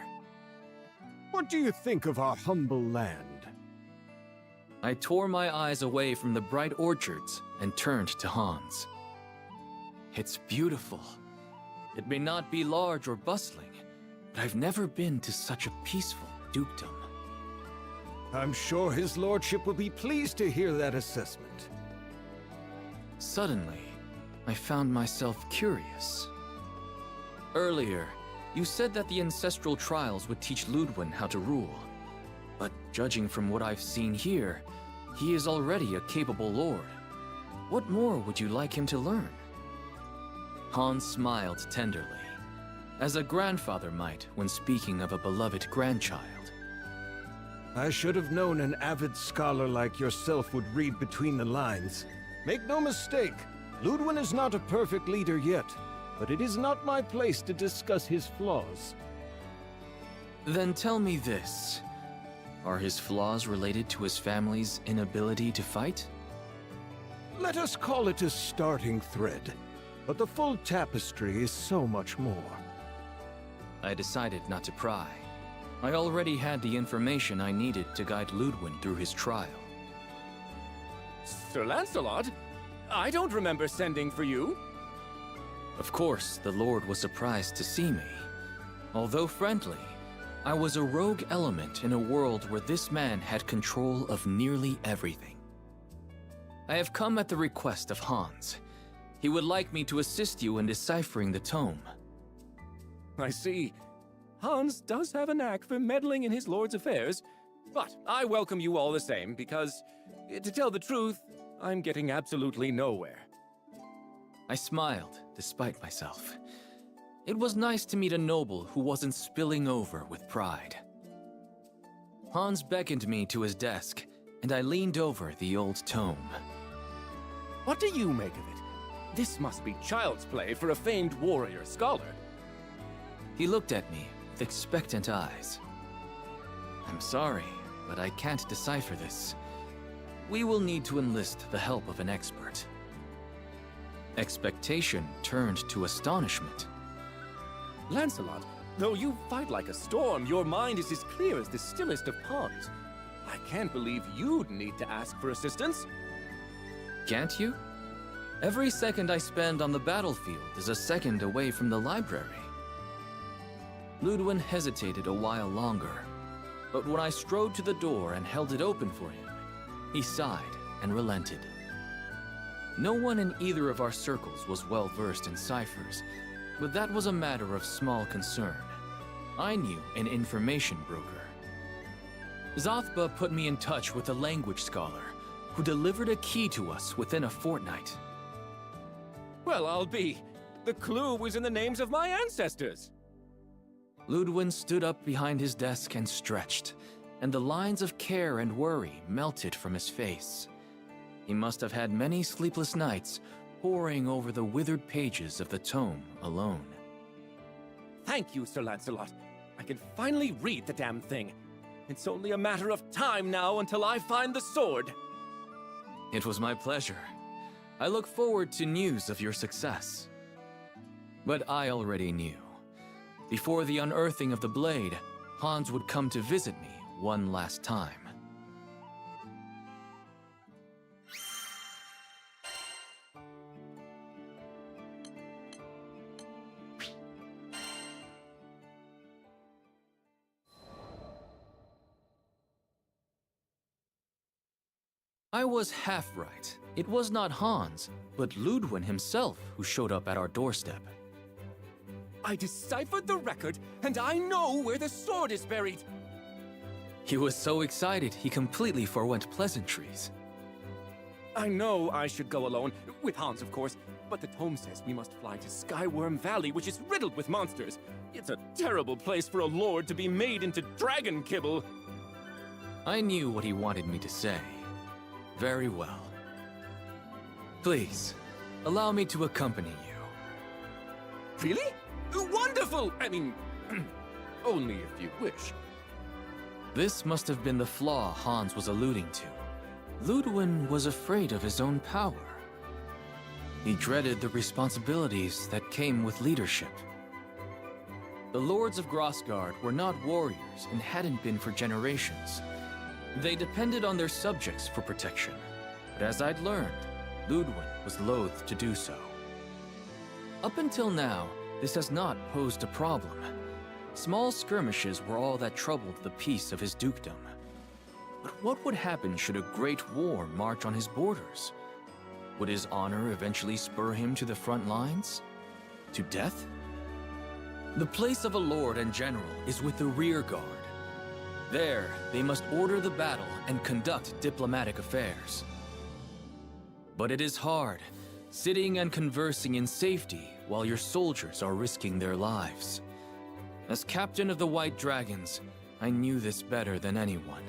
Speaker 18: What do you think of our humble land?
Speaker 16: I tore my eyes away from the bright orchards and turned to Hans. It's beautiful. It may not be large or bustling, but I've never been to such a peaceful dukedom.
Speaker 18: I'm sure his lordship will be pleased to hear that assessment.
Speaker 16: Suddenly, I found myself curious. Earlier, you said that the ancestral trials would teach Ludwin how to rule. But judging from what I've seen here, he is already a capable lord. What more would you like him to learn? Hans smiled tenderly, as a grandfather might when speaking of a beloved grandchild.
Speaker 18: I should have known an avid scholar like yourself would read between the lines. Make no mistake, Ludwin is not a perfect leader yet, but it is not my place to discuss his flaws.
Speaker 16: Then tell me this. Are his flaws related to his family's inability to fight?
Speaker 18: Let us call it a starting thread, but the full tapestry is so much more.
Speaker 16: I decided not to pry. I already had the information I needed to guide Ludwin through his trial.
Speaker 4: Sir Lancelot? I don't remember sending for you.
Speaker 16: Of course, the Lord was surprised to see me. Although friendly, I was a rogue element in a world where this man had control of nearly everything. I have come at the request of Hans. He would like me to assist you in deciphering the tome.
Speaker 4: I see. Hans does have a knack for meddling in his lord's affairs, but I welcome you all the same because, to tell the truth, I'm getting absolutely nowhere.
Speaker 16: I smiled, despite myself. It was nice to meet a noble who wasn't spilling over with pride. Hans beckoned me to his desk, and I leaned over the old tome.
Speaker 4: What do you make of it? This must be child's play for a famed warrior scholar.
Speaker 16: He looked at me with expectant eyes. I'm sorry, but I can't decipher this. We will need to enlist the help of an expert. Expectation turned to astonishment.
Speaker 4: Lancelot, though you fight like a storm, your mind is as clear as the stillest of ponds. I can't believe you'd need to ask for assistance.
Speaker 16: Can't you? Every second I spend on the battlefield is a second away from the library. Ludwin hesitated a while longer. But when I strode to the door and held it open for him, he sighed and relented. No one in either of our circles was well versed in ciphers, but that was a matter of small concern. I knew an information broker. Zothba put me in touch with a language scholar who delivered a key to us within a fortnight.
Speaker 4: Well, I'll be. The clue was in the names of my ancestors.
Speaker 16: Ludwin stood up behind his desk and stretched, and the lines of care and worry melted from his face. He must have had many sleepless nights poring over the withered pages of the tome alone.
Speaker 4: Thank you, Sir Lancelot. I can finally read the damn thing. It's only a matter of time now until I find the sword.
Speaker 16: It was my pleasure. I look forward to news of your success. But I already knew. Before the unearthing of the blade, Hans would come to visit me one last time. I was half right. It was not Hans, but Ludwin himself who showed up at our doorstep.
Speaker 4: I deciphered the record, and I know where the sword is buried!
Speaker 16: He was so excited he completely forwent pleasantries.
Speaker 4: I know I should go alone, with Hans of course, but the tome says we must fly to Skyworm Valley, which is riddled with monsters. It's a terrible place for a lord to be made into dragon kibble.
Speaker 16: I knew what he wanted me to say. Very well. Please, allow me to accompany you.
Speaker 4: Really? Wonderful! I mean, only if you wish.
Speaker 16: This must have been the flaw Hans was alluding to. Ludwin was afraid of his own power. He dreaded the responsibilities that came with leadership. The Lords of Grossgard were not warriors and hadn't been for generations. They depended on their subjects for protection, but as I'd learned, Ludwin was loath to do so. Up until now, this has not posed a problem. Small skirmishes were all that troubled the peace of his dukedom. But what would happen should a great war march on his borders? Would his honor eventually spur him to the front lines? To death? The place of a lord and general is with the rear guard. There, they must order the battle and conduct diplomatic affairs. But it is hard, sitting and conversing in safety while your soldiers are risking their lives. As captain of the White Dragons, I knew this better than anyone.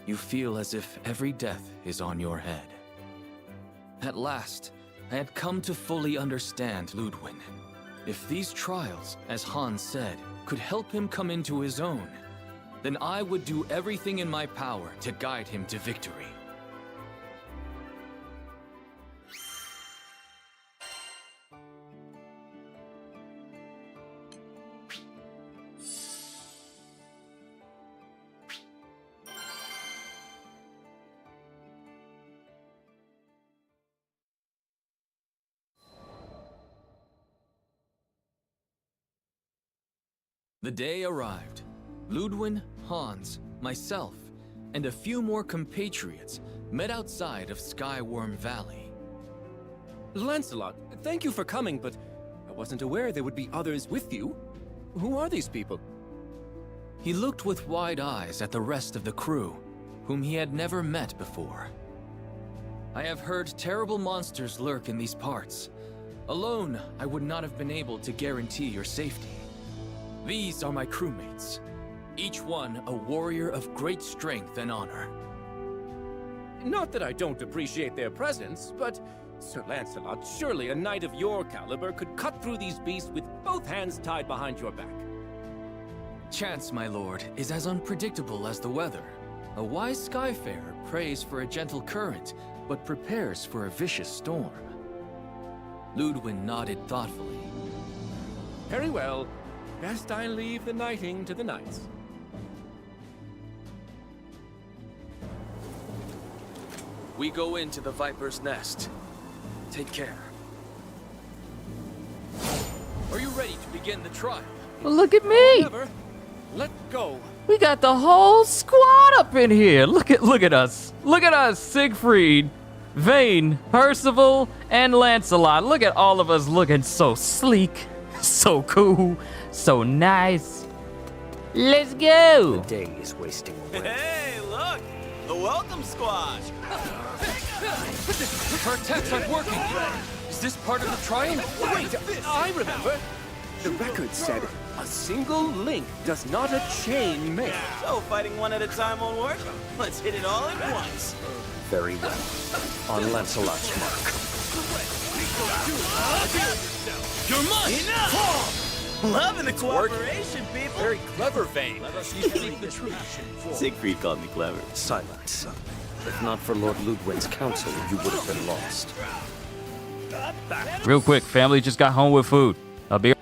Speaker 16: You feel as if every death is on your head. At last, I had come to fully understand Ludwin. If these trials, as Hans said, could help him come into his own, then I would do everything in my power to guide him to victory. The day arrived. Ludwin, Hans, myself, and a few more compatriots met outside of Skyworm Valley.
Speaker 4: Lancelot, thank you for coming, but I wasn't aware there would be others with you. Who are these people?
Speaker 16: He looked with wide eyes at the rest of the crew, whom he had never met before. I have heard terrible monsters lurk in these parts. Alone, I would not have been able to guarantee your safety. These are my crewmates, each one a warrior of great strength and honor.
Speaker 4: Not that I don't appreciate their presence, but Sir Lancelot, surely a knight of your caliber could cut through these beasts with both hands tied behind your back.
Speaker 16: Chance, my lord, is as unpredictable as the weather. A wise skyfarer prays for a gentle current, but prepares for a vicious storm. Ludwin nodded thoughtfully.
Speaker 4: Very well. Best I leave the knighting to the knights.
Speaker 16: We go into the Viper's Nest. Take care. Are you ready to begin the trial?
Speaker 1: Well, look at me!
Speaker 4: However, let go.
Speaker 1: We got the whole squad up in here. Look at us. Look at us, Siegfried, Vane, Percival, and Lancelot. Look at all of us looking so sleek, so cool, so nice. Let's go.
Speaker 6: The day is wasting away.
Speaker 8: Hey, look! The welcome squad! Our attacks aren't working! Is this part of the triumph?
Speaker 4: Wait, I remember. The record said a single link does not a chain make.
Speaker 8: So fighting one at a time won't work? Let's hit it all at once.
Speaker 6: Very well. On Lancelot's mark.
Speaker 8: You're mine! Enough! Loving the cooperation, people!
Speaker 4: Very clever, Vane.
Speaker 8: Siegfried called me clever.
Speaker 6: Silence. If not for Lord Ludwig's counsel, you would have been lost.
Speaker 1: Real quick, family just got home with food. I'll be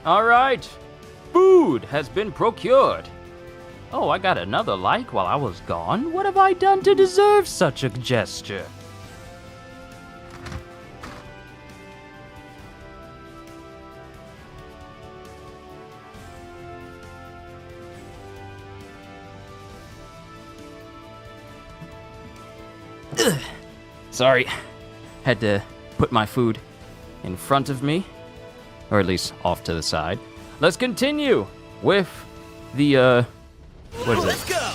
Speaker 1: All right, food has been procured. Oh, I got another like while I was gone? What have I done to deserve such a gesture? Sorry, had to put my food in front of me, or at least off to the side. Let's continue with the, what is it?
Speaker 8: Let's go!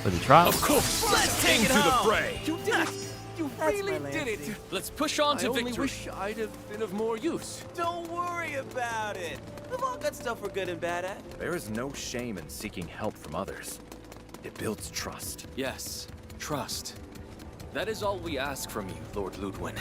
Speaker 1: For the trial?
Speaker 4: Of course!
Speaker 8: Let's take it
Speaker 4: Into the
Speaker 8: home.
Speaker 4: fray!
Speaker 8: You did it!
Speaker 4: You really did it!
Speaker 8: Let's push on
Speaker 4: I
Speaker 8: to
Speaker 4: only
Speaker 8: victory.
Speaker 4: wish I'd have been of more use.
Speaker 19: Don't worry about it. We've all got stuff we're good and bad at.
Speaker 20: There is no shame in seeking help from others. It builds trust.
Speaker 16: Yes, trust. That is all we ask from you, Lord Ludwin.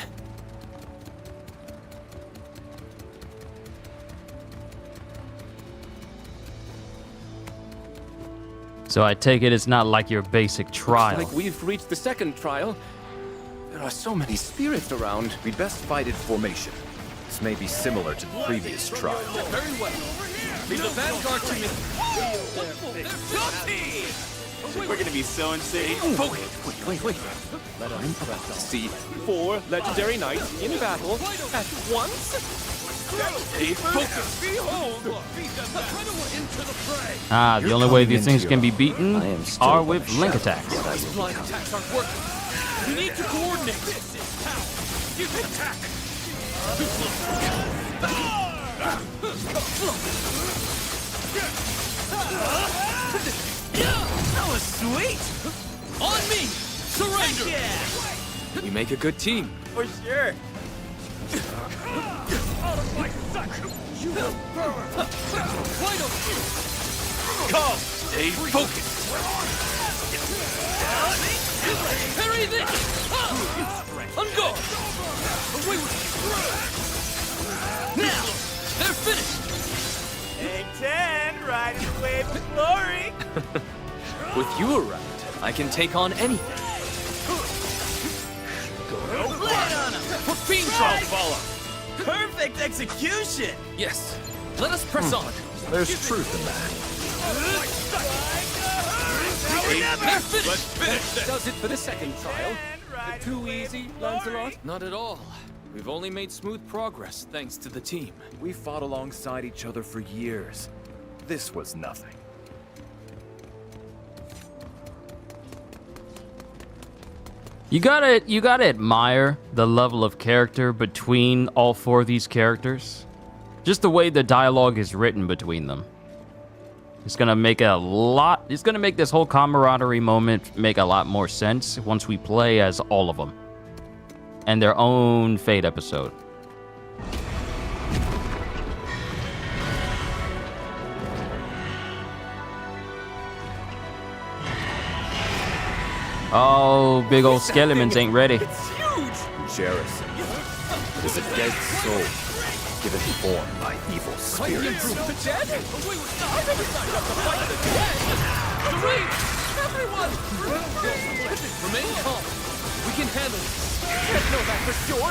Speaker 1: So I take it it's not like your basic trial.
Speaker 4: Like we've reached the second trial. There are so many spirits around.
Speaker 20: We'd best fight in formation. This may be similar to the previous trial.
Speaker 8: Very well. Leave the vanguard to me.
Speaker 19: We're gonna be so insane.
Speaker 4: Focus! Wait. Let us see 4 legendary knights in battle at once. Stay focused. Behold!
Speaker 1: Ah, the only way these things can be beaten are with link attacks.
Speaker 8: These blind attacks aren't working. You need to coordinate. Give attack.
Speaker 19: That was sweet!
Speaker 8: On me! Surrender!
Speaker 19: Yeah!
Speaker 16: We make a good team.
Speaker 19: For sure.
Speaker 8: You will burn! Why don't you?
Speaker 4: Come! Stay focused!
Speaker 8: Parry this! On guard! Away with you! Now! They're finished!
Speaker 19: Take 10, riding the wave of glory!
Speaker 16: With you around, I can take on anything.
Speaker 19: Lay it on him!
Speaker 8: For fiends I'll follow!
Speaker 19: Perfect execution!
Speaker 8: Yes, let us press on.
Speaker 20: There's truth in that.
Speaker 8: They're finished!
Speaker 4: Let's finish this! Does it for the second trial? Too easy, Lancelot?
Speaker 16: Not at all. We've only made smooth progress thanks to the team.
Speaker 20: We fought alongside each other for years. This was nothing.
Speaker 1: You gotta admire the level of character between all 4 of these characters. Just the way the dialogue is written between them. It's gonna make this whole camaraderie moment make a lot more sense once we play as all of them. And their own Fate episode. Oh, big old skeletons ain't ready.
Speaker 19: It's huge!
Speaker 20: Jerison is a dead soul, given form by evil spirits.
Speaker 8: The dead? We would not signed up to fight the dead! Serene! Everyone! Remain calm. We can handle it.
Speaker 4: Can't know that for sure.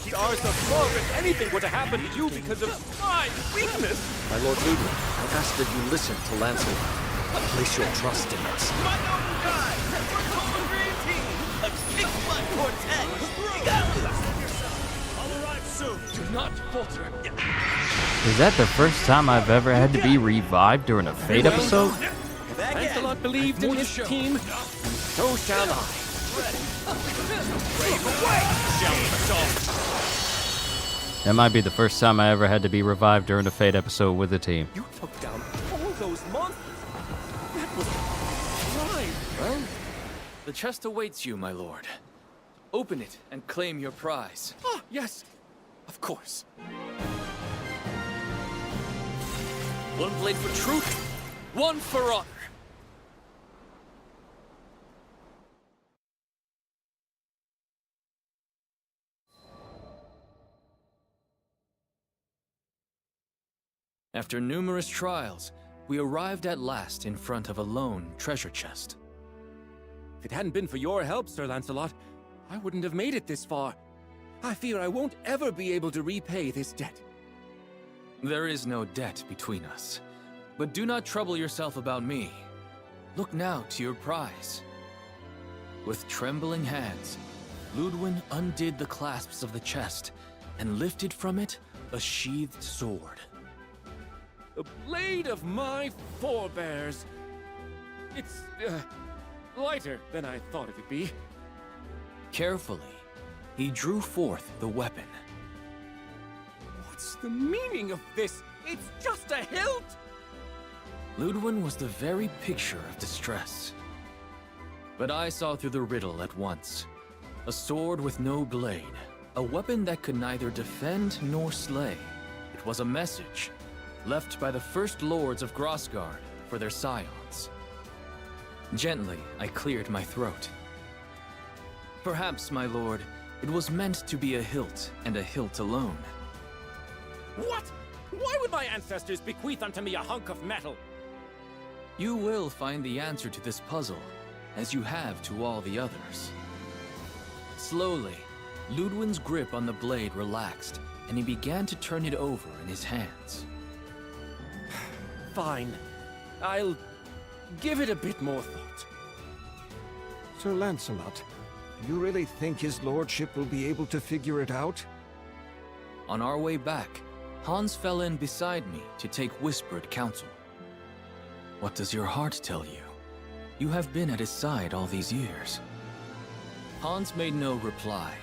Speaker 4: Stars above, if anything were to happen to you because of my weakness.
Speaker 20: My Lord Ludwig, I ask that you listen to Lancelot. Place your trust in us.
Speaker 19: My noble guy! We're called the Green Team! A kick-butt quartet! You gotta listen to yourself! I'll arrive soon!
Speaker 8: Do not falter.
Speaker 1: Is that the first time I've ever had to be revived during a Fate episode?
Speaker 4: Lancelot believed in his team, and so shall I.
Speaker 1: That might be the first time I ever had to be revived during a Fate episode with a team.
Speaker 4: You took down all those monsters. That was crime.
Speaker 16: Well, the chest awaits you, my lord. Open it and claim your prize.
Speaker 4: Ah, yes, of course.
Speaker 8: One blade for truth, one for honor.
Speaker 16: After numerous trials, we arrived at last in front of a lone treasure chest.
Speaker 4: If it hadn't been for your help, Sir Lancelot, I wouldn't have made it this far. I fear I won't ever be able to repay this debt.
Speaker 16: There is no debt between us. But do not trouble yourself about me. Look now to your prize. With trembling hands, Ludwin undid the clasps of the chest and lifted from it a sheathed sword.
Speaker 4: The blade of my forebears. It's, lighter than I thought it would be.
Speaker 16: Carefully, he drew forth the weapon.
Speaker 4: What's the meaning of this? It's just a hilt!
Speaker 16: Ludwin was the very picture of distress. But I saw through the riddle at once. A sword with no blade. A weapon that could neither defend nor slay. It was a message, left by the first lords of Grossgard for their scions. Gently, I cleared my throat. Perhaps, my lord, it was meant to be a hilt, and a hilt alone.
Speaker 4: What? Why would my ancestors bequeath unto me a hunk of metal?
Speaker 16: You will find the answer to this puzzle, as you have to all the others. Slowly, Ludwin's grip on the blade relaxed, and he began to turn it over in his hands.
Speaker 4: Fine. I'll give it a bit more thought.
Speaker 18: Sir Lancelot, you really think his lordship will be able to figure it out?
Speaker 16: On our way back, Hans fell in beside me to take whispered counsel. What does your heart tell you? You have been at his side all these years. Hans made no reply,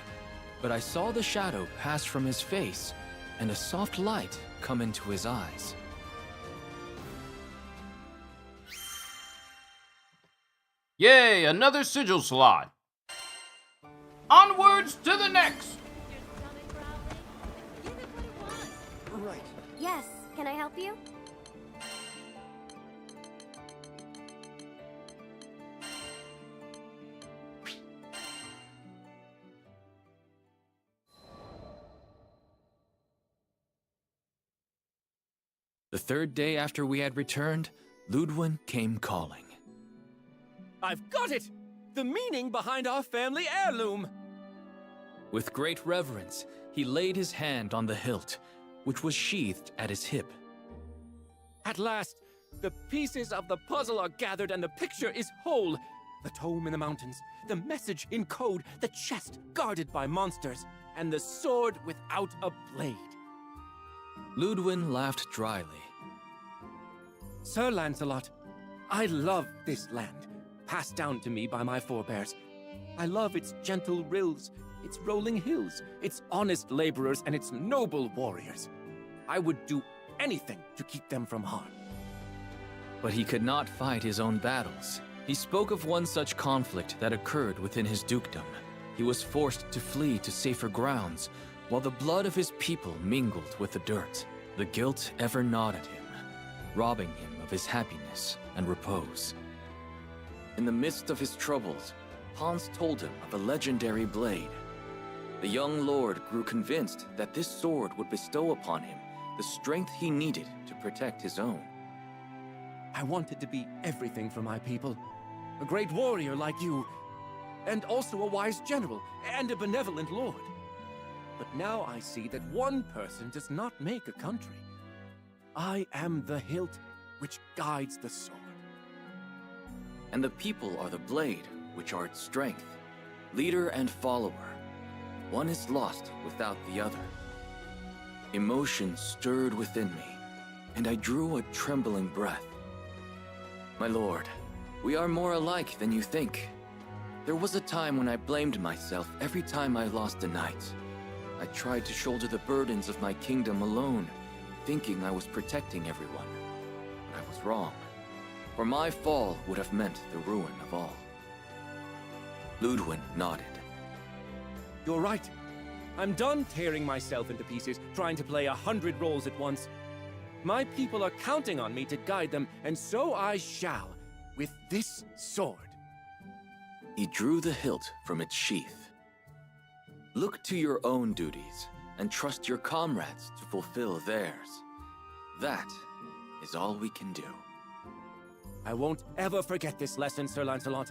Speaker 16: but I saw the shadow pass from his face and a soft light come into his eyes.
Speaker 1: Yay, another sigil slot. Onwards to the next.
Speaker 10: Right. Yes, can I help you?
Speaker 16: The third day after we had returned, Ludwin came calling.
Speaker 4: I've got it! The meaning behind our family heirloom!
Speaker 16: With great reverence, he laid his hand on the hilt, which was sheathed at his hip.
Speaker 4: At last, the pieces of the puzzle are gathered and the picture is whole. The tome in the mountains, the message in code, the chest guarded by monsters, and the sword without a blade.
Speaker 16: Ludwin laughed dryly.
Speaker 4: Sir Lancelot, I love this land, passed down to me by my forebears. I love its gentle rills, its rolling hills, its honest laborers, and its noble warriors. I would do anything to keep them from harm.
Speaker 16: But he could not fight his own battles. He spoke of one such conflict that occurred within his dukedom. He was forced to flee to safer grounds, while the blood of his people mingled with the dirt. The guilt ever gnawed at him, robbing him of his happiness and repose. In the midst of his troubles, Hans told him of a legendary blade. The young lord grew convinced that this sword would bestow upon him the strength he needed to protect his own.
Speaker 4: I wanted to be everything for my people. A great warrior like you, and also a wise general, and a benevolent lord. But now I see that one person does not make a country. I am the hilt which guides the sword.
Speaker 16: And the people are the blade, which are its strength. Leader and follower. One is lost without the other. Emotion stirred within me, and I drew a trembling breath. My lord, we are more alike than you think. There was a time when I blamed myself every time I lost a knight. I tried to shoulder the burdens of my kingdom alone, thinking I was protecting everyone. But I was wrong, for my fall would have meant the ruin of all. Ludwin nodded.
Speaker 4: You're right. I'm done tearing myself into pieces, trying to play 100 roles at once. My people are counting on me to guide them, and so I shall, with this sword.
Speaker 16: He drew the hilt from its sheath. Look to your own duties, and trust your comrades to fulfill theirs. That is all we can do.
Speaker 4: I won't ever forget this lesson, Sir Lancelot.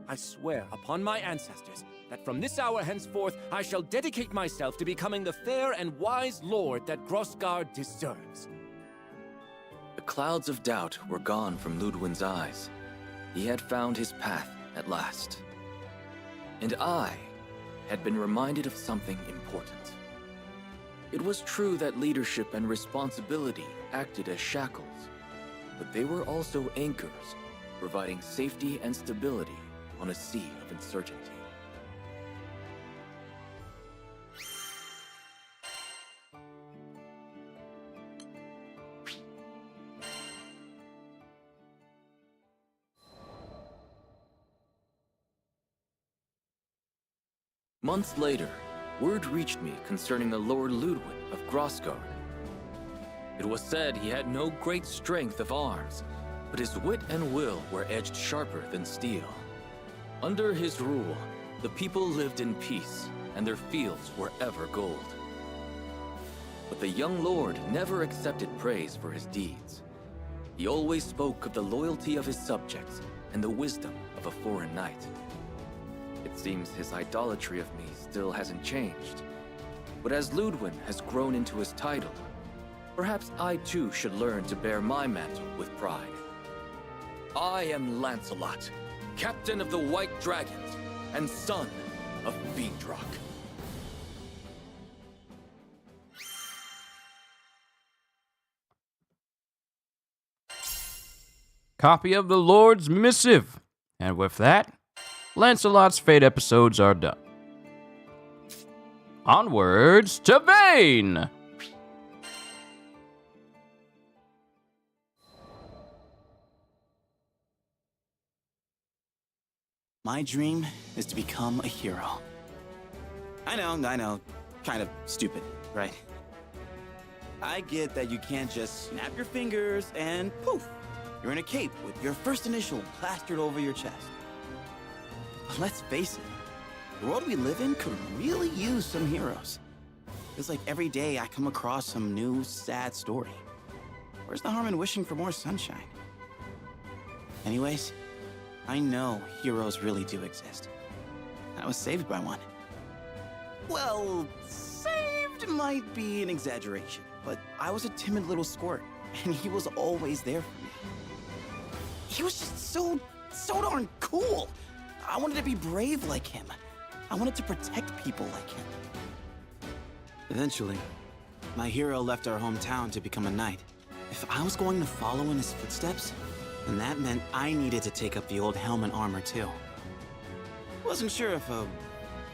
Speaker 4: I swear upon my ancestors that from this hour henceforth I shall dedicate myself to becoming the fair and wise lord that Grossgard deserves.
Speaker 16: The clouds of doubt were gone from Ludwin's eyes. He had found his path at last. And I had been reminded of something important. It was true that leadership and responsibility acted as shackles, but they were also anchors, providing safety and stability on a sea of uncertainty. Months later, word reached me concerning the Lord Ludwig of Grossgard. It was said he had no great strength of arms, but his wit and will were edged sharper than steel. Under his rule, the people lived in peace, and their fields were ever gold. But the young lord never accepted praise for his deeds. He always spoke of the loyalty of his subjects and the wisdom of a foreign knight. It seems his idolatry of me still hasn't changed. But as Ludwig has grown into his title, perhaps I too should learn to bear my mantle with pride. I am Lancelot, captain of the White Dragons, and son of Fiendrock.
Speaker 1: Copy of the Lord's Missive. And with that, Lancelot's Fate episodes are done. Onwards to Vane!
Speaker 21: My dream is to become a hero. I know, kind of stupid, right? I get that you can't just snap your fingers and poof, you're in a cape with your first initial plastered over your chest. But let's face it, the world we live in could really use some heroes. It's like every day I come across some new sad story. Where's the harm in wishing for more sunshine? Anyways, I know heroes really do exist. I was saved by one. Well, saved might be an exaggeration, but I was a timid little squirt, and he was always there for me. He was just so darn cool. I wanted to be brave like him. I wanted to protect people like him. Eventually, my hero left our hometown to become a knight. If I was going to follow in his footsteps, then that meant I needed to take up the old helm and armor too. Wasn't sure if a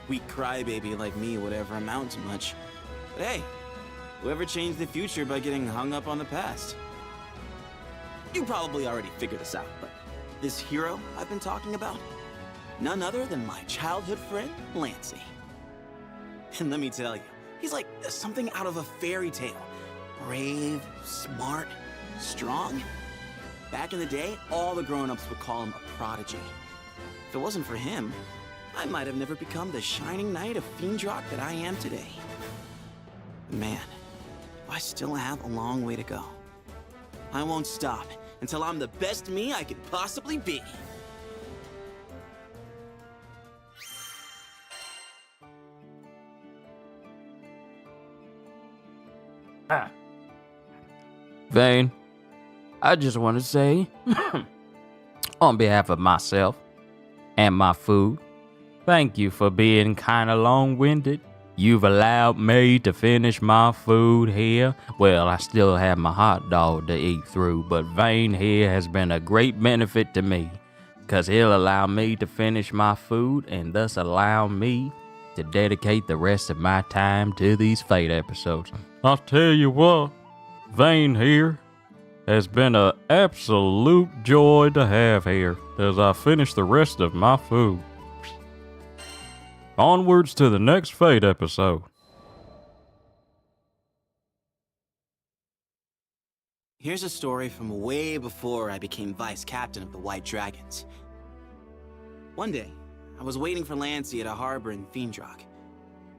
Speaker 21: weak crybaby like me would ever amount to much. But hey, whoever changed the future by getting hung up on the past? You probably already figured this out, but this hero I've been talking about? None other than my childhood friend, Lancey. And let me tell you, he's like something out of a fairy tale. Brave, smart, strong. Back in the day, all the grown-ups would call him a prodigy. If it wasn't for him, I might have never become the shining knight of Fiendrock that I am today. But man, I still have a long way to go. I won't stop until I'm the best me I could possibly be.
Speaker 1: Vane, I just want to say, on behalf of myself and my food, thank you for being kind of long-winded. You've allowed me to finish my food here. Well, I still have my hot dog to eat through, but Vane here has been a great benefit to me, because he'll allow me to finish my food and thus allow me to dedicate the rest of my time to these Fate episodes. I'll tell you what, Vane here has been an absolute joy to have here as I finish the rest of my food. Onwards to the next Fate episode.
Speaker 21: Here's a story from way before I became vice captain of the White Dragons. One day, I was waiting for Lancey at a harbor in Fiendrock.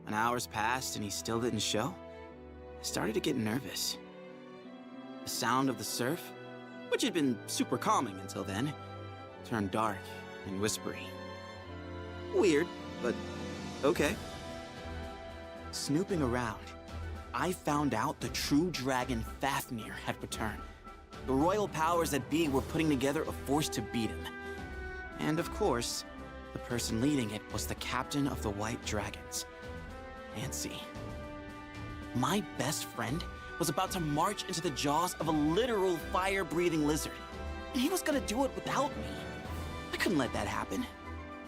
Speaker 21: When hours passed and he still didn't show, I started to get nervous. The sound of the surf, which had been super calming until then, turned dark and whispery. Weird, but okay. Snooping around, I found out the true dragon Fafnir had returned. The royal powers that be were putting together a force to beat him. And of course, the person leading it was the captain of the White Dragons, Lancey. My best friend was about to march into the jaws of a literal fire-breathing lizard, and he was gonna do it without me. I couldn't let that happen.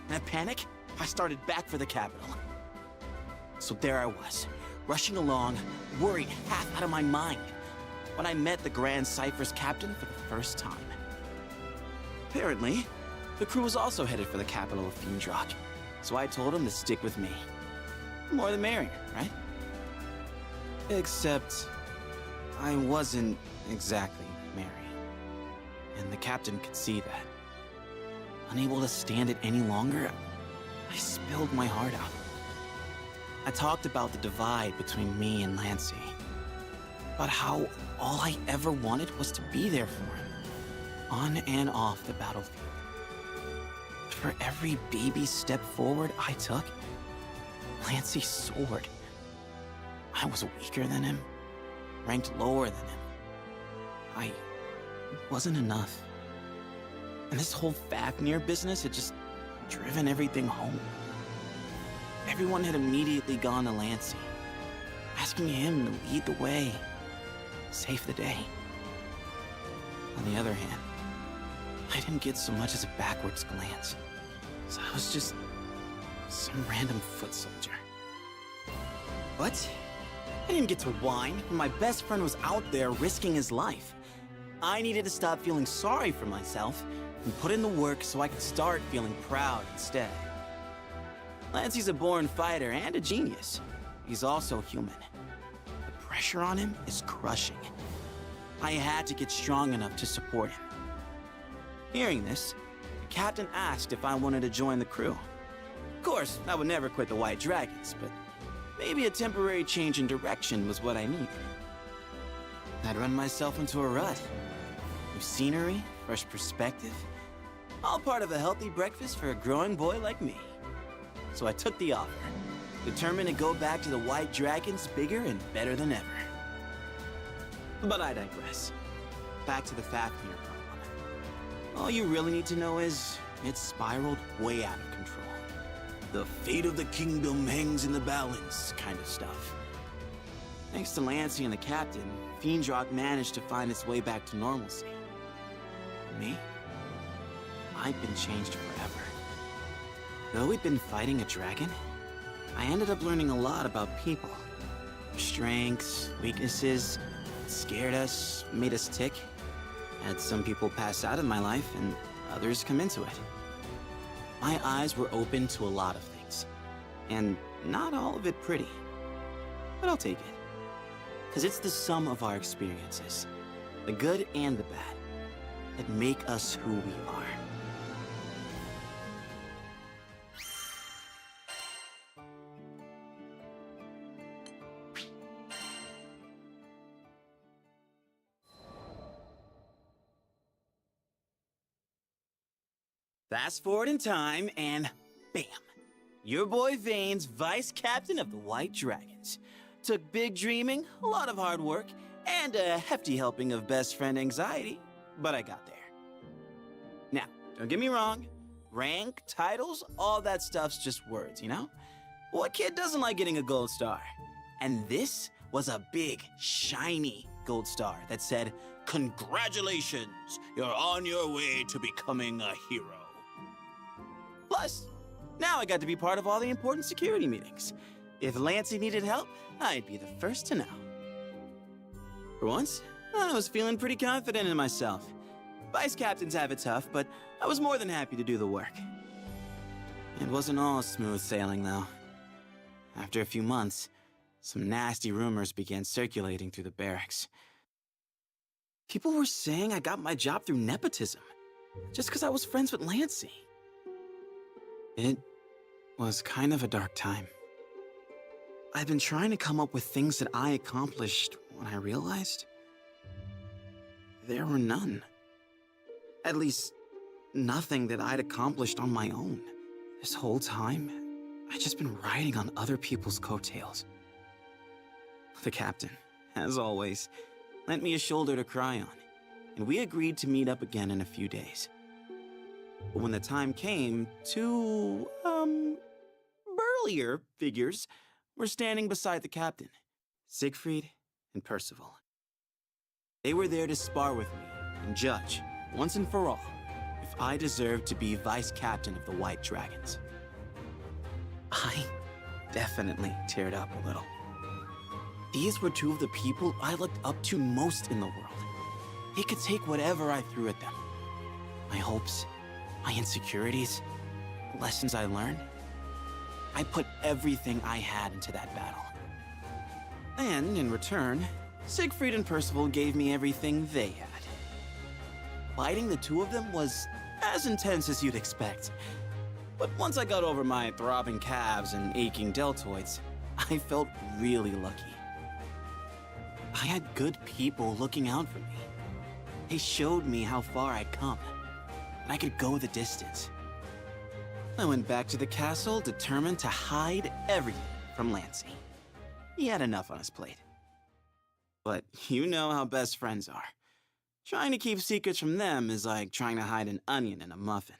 Speaker 21: In a panic, I started back for the capital. So there I was, rushing along, worried half out of my mind, when I met the Grand Cypher's captain for the first time. Apparently, the crew was also headed for the capital of Fiendrock, so I told him to stick with me. the more the merrier, right? Except, I wasn't exactly merry. And the captain could see that. Unable to stand it any longer, I spilled my heart out. I talked about the divide between me and Lancy. About how all I ever wanted was to be there for him. On and off the battlefield. For every baby step forward I took, Lancy soared. I was weaker than him, ranked lower than him. I wasn't enough. And this whole Fafnir business had just driven everything home. Everyone had immediately gone to Lancy, asking him to lead the way, save the day. On the other hand, I didn't get so much as a backwards glance, so I was just some random foot soldier. What? I didn't get to whine when my best friend was out there risking his life. I needed to stop feeling sorry for myself and put in the work so I could start feeling proud instead. Lancy's a born fighter and a genius. He's also human. The pressure on him is crushing. I had to get strong enough to support him. Hearing this, the captain asked if I wanted to join the crew. Of course, I would never quit the White Dragons, but maybe a temporary change in direction was what I needed. I'd run myself into a rut. New scenery, fresh perspective, all part of a healthy breakfast for a growing boy like me. So I took the offer, determined to go back to the White Dragons bigger and better than ever. But I digress. Back to the Fafnir problem. All you really need to know is, it's spiraled way out of control. The fate of the kingdom hangs in the balance kind of stuff. Thanks to Lancy and the captain, Fiendrock managed to find its way back to normalcy. Me? I've been changed forever. Though we'd been fighting a dragon, I ended up learning a lot about people. Their strengths, weaknesses, what scared us, made us tick. Had some people pass out of my life and others come into it. My eyes were open to a lot of things, and not all of it pretty. But I'll take it. Because it's the sum of our experiences, the good and the bad, that make us who we are. Fast forward in time, and bam! Your boy Vane's vice captain of the White Dragons. Took big dreaming, a lot of hard work, and a hefty helping of best friend anxiety, but I got there. Now, don't get me wrong, rank, titles, all that stuff's just words, you know? What kid doesn't like getting a gold star? And this was a big, shiny gold star that said, "Congratulations, you're on your way to becoming a hero." Plus, now I got to be part of all the important security meetings. If Lancy needed help, I'd be the first to know. For once, I was feeling pretty confident in myself. Vice captains have it tough, but I was more than happy to do the work. It wasn't all smooth sailing, though. After a few months, some nasty rumors began circulating through the barracks. People were saying I got my job through nepotism, just because I was friends with Lancy. It was kind of a dark time. I've been trying to come up with things that I accomplished when I realized there were none. At least, nothing that I'd accomplished on my own. This whole time, I'd just been riding on other people's coattails. The captain, as always, lent me a shoulder to cry on, and we agreed to meet up again in a few days. But when the time came, two, burlier figures were standing beside the captain, Siegfried and Percival. They were there to spar with me and judge, once and for all, if I deserved to be vice captain of the White Dragons. I definitely teared up a little. These were two of the people I looked up to most in the world. They could take whatever I threw at them. My hopes, my insecurities, the lessons I learned. I put everything I had into that battle. And in return, Siegfried and Percival gave me everything they had. Fighting the two of them was as intense as you'd expect. But once I got over my throbbing calves and aching deltoids, I felt really lucky. I had good people looking out for me. They showed me how far I'd come, and I could go the distance. I went back to the castle determined to hide everything from Lancey. He had enough on his plate. But you know how best friends are. Trying to keep secrets from them is like trying to hide an onion in a muffin.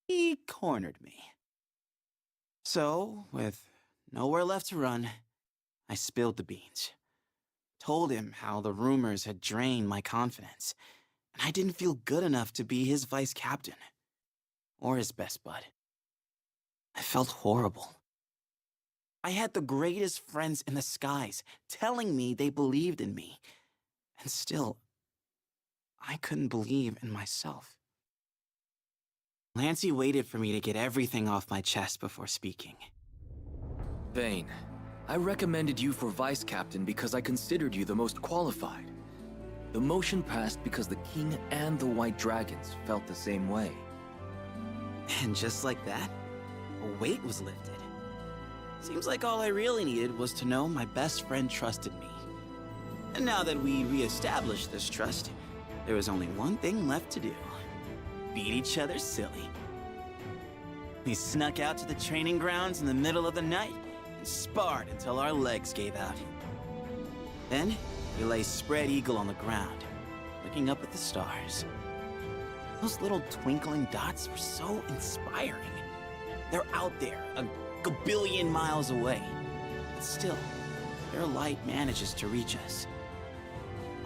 Speaker 21: He cornered me. So, with nowhere left to run, I spilled the beans. Told him how the rumors had drained my confidence, and I didn't feel good enough to be his vice captain. Or his best bud. I felt horrible. I had the greatest friends in the skies telling me they believed in me. And still, I couldn't believe in myself. Lancey waited for me to get everything off my chest before speaking.
Speaker 16: Vayne, I recommended you for vice captain because I considered you the most qualified. The motion passed because the king and the white dragons felt the same way.
Speaker 21: And just like that, a weight was lifted. Seems like all I really needed was to know my best friend trusted me. And now that we re-established this trust, there was only one thing left to do. Beat each other silly. We snuck out to the training grounds in the middle of the night and sparred until our legs gave out. Then, we lay spread eagle on the ground, looking up at the stars. Those little twinkling dots were so inspiring. They're out there, a gabillion miles away. But still, their light manages to reach us.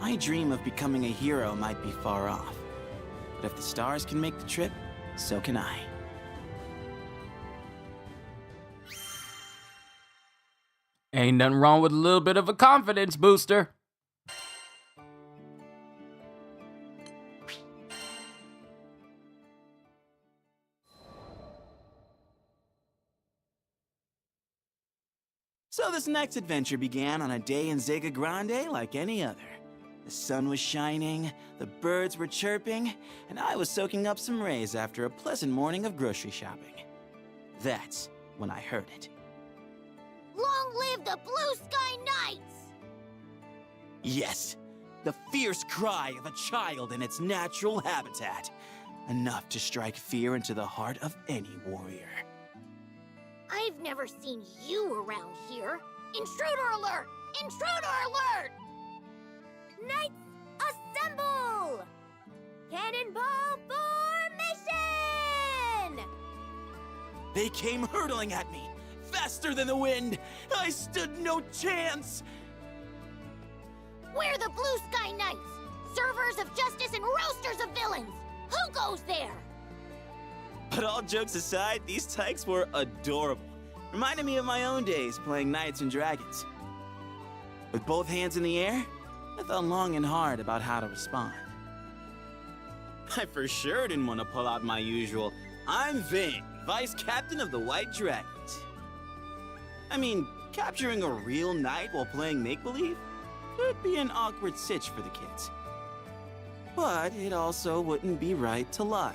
Speaker 21: My dream of becoming a hero might be far off. But if the stars can make the trip, so can I.
Speaker 1: Ain't nothing wrong with a little bit of a confidence booster.
Speaker 21: So this next adventure began on a day in Zega Grande like any other. The sun was shining, the birds were chirping, and I was soaking up some rays after a pleasant morning of grocery shopping. That's when I heard it.
Speaker 10: Long live the Blue Sky Knights!
Speaker 21: Yes, the fierce cry of a child in its natural habitat. Enough to strike fear into the heart of any warrior.
Speaker 10: I've never seen you around here. Intruder alert! Intruder alert! Knights, assemble! Cannonball formation!
Speaker 21: They came hurtling at me, faster than the wind. I stood no chance.
Speaker 10: We're the Blue Sky Knights, servers of justice and roasters of villains. Who goes there?
Speaker 21: But all jokes aside, these tykes were adorable. Reminded me of my own days playing Knights and Dragons. With both hands in the air, I thought long and hard about how to respond. I for sure didn't want to pull out my usual, "I'm Vayne, Vice Captain of the White Dragons." I mean, capturing a real knight while playing make-believe could be an awkward sitch for the kids. But it also wouldn't be right to lie.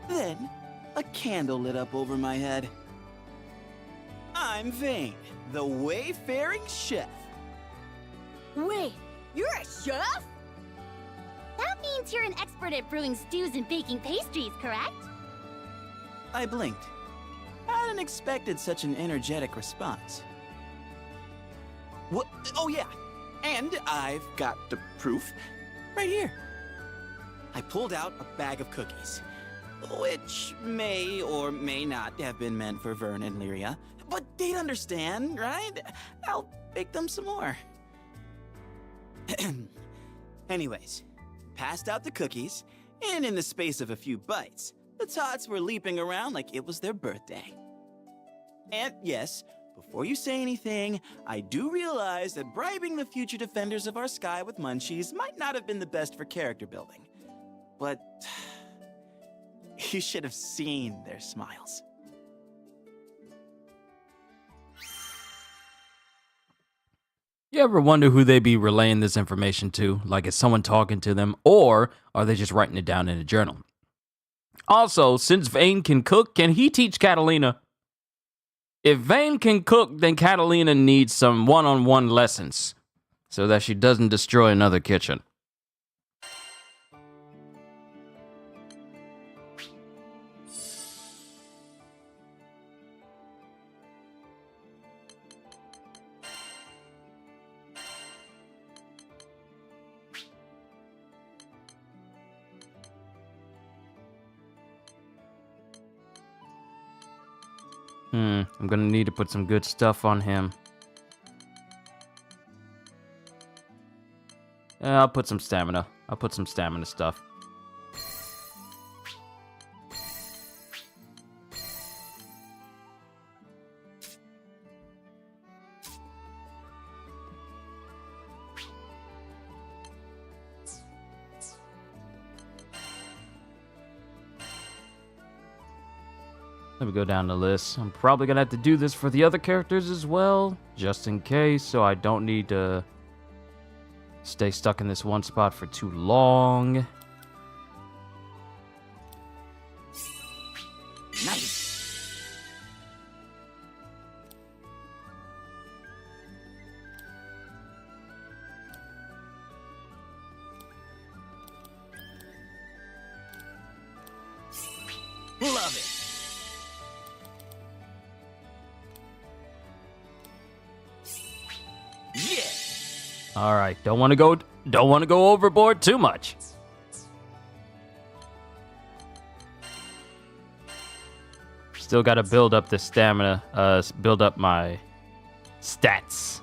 Speaker 21: Then, a candle lit up over my head. I'm Vayne, the wayfaring chef.
Speaker 10: Wait, you're a chef? That means you're an expert at brewing stews and baking pastries, correct?
Speaker 21: I blinked. I hadn't expected such an energetic response. What? Oh yeah, and I've got the proof right here. I pulled out a bag of cookies, which may or may not have been meant for Vern and Lyria, but they'd understand, right? I'll bake them some more. Anyways, passed out the cookies, and in the space of a few bites, the tots were leaping around like it was their birthday. And yes, before you say anything, I do realize that bribing the future defenders of our sky with munchies might not have been the best for character building. But you should have seen their smiles.
Speaker 1: You ever wonder who they be relaying this information to? Like, is someone talking to them, or are they just writing it down in a journal? Also, since Vane can cook, can he teach Catalina? If Vane can cook, then Catalina needs some one-on-one lessons so that she doesn't destroy another kitchen. I'm gonna need to put some good stuff on him. Yeah, I'll put some stamina. I'll put some stamina stuff. Let me go down the list. I'm probably gonna have to do this for the other characters as well, just in case, so I don't need to stay stuck in this one spot for too long.
Speaker 21: Nice. Love it.
Speaker 1: All right, don't want to go overboard too much. Still got to build up the stamina, build up my stats.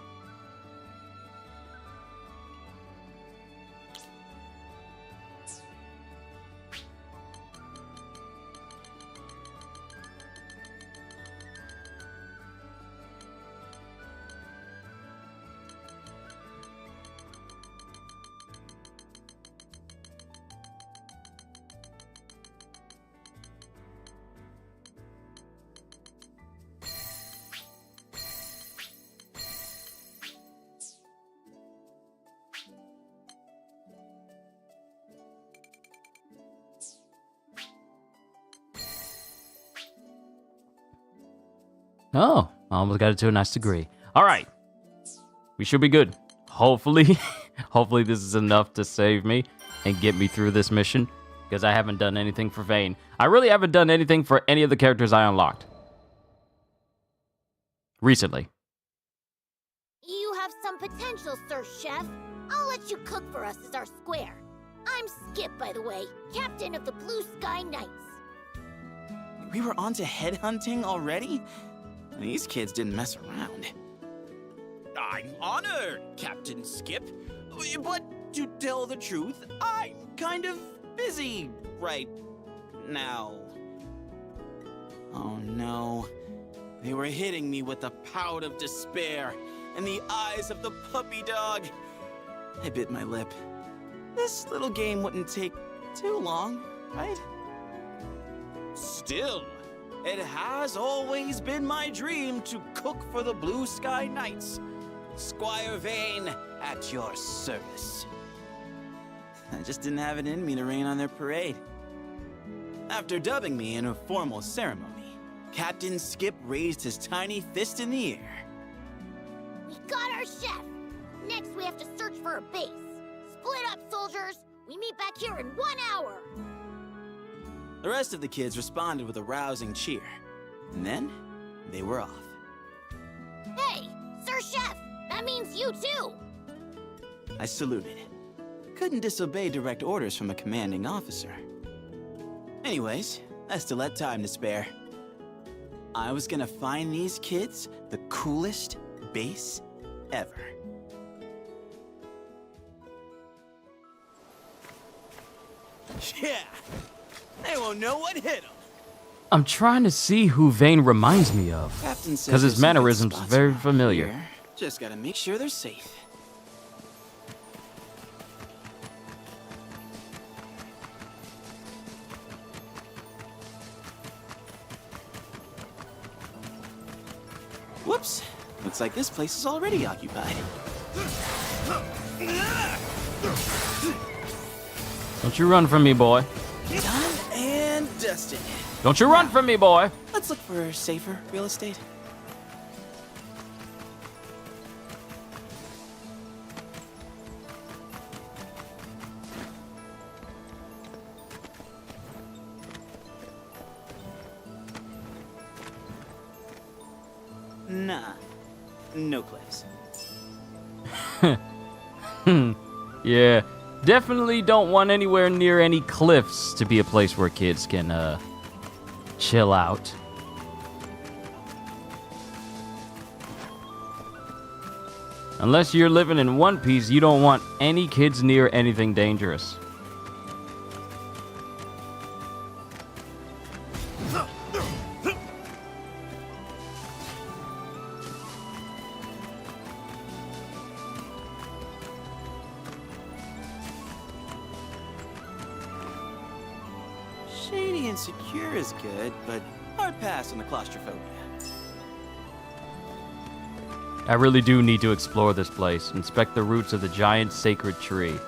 Speaker 1: Oh, almost got it to a nice degree. All right, we should be good. Hopefully, hopefully this is enough to save me and get me through this mission, because I haven't done anything for Vane. I really haven't done anything for any of the characters I unlocked recently.
Speaker 10: You have some potential, Sir Chef. I'll let you cook for us as our square. I'm Skip, by the way, captain of the Blue Sky Knights.
Speaker 21: We were on to headhunting already? These kids didn't mess around. I'm honored, Captain Skip. But to tell the truth, I'm kind of busy right now. Oh no. They were hitting me with the pout of despair and the eyes of the puppy dog. I bit my lip. This little game wouldn't take too long, right? Still, it has always been my dream to cook for the Blue Sky Knights. Squire Vane, at your service. I just didn't have it in me to rain on their parade. After dubbing me in a formal ceremony, Captain Skip raised his tiny fist in the air.
Speaker 10: We got our chef. Next, we have to search for a base. Split up, soldiers. We meet back here in 1 hour.
Speaker 21: The rest of the kids responded with a rousing cheer. And then, they were off.
Speaker 10: Hey, Sir Chef, that means you too.
Speaker 21: I saluted. Couldn't disobey direct orders from a commanding officer. Anyways, I still had time to spare. I was gonna find these kids the coolest base ever. Yeah, they won't know what hit them.
Speaker 1: I'm trying to see who Vane reminds me of, because his mannerisms are very familiar.
Speaker 21: Here. Just gotta make sure they're safe. Whoops, looks like this place is already occupied.
Speaker 1: Don't you run from me, boy.
Speaker 21: Done and dusted.
Speaker 1: Don't you run from me, boy.
Speaker 21: Let's look for safer real estate. Nah, no cliffs.
Speaker 1: Yeah, definitely don't want anywhere near any cliffs to be a place where kids can, chill out. Unless you're living in One Piece, you don't want any kids near anything dangerous.
Speaker 21: Shady and secure is good, but hard pass on the claustrophobia.
Speaker 1: I really do need to explore this place, inspect the roots of the giant sacred tree.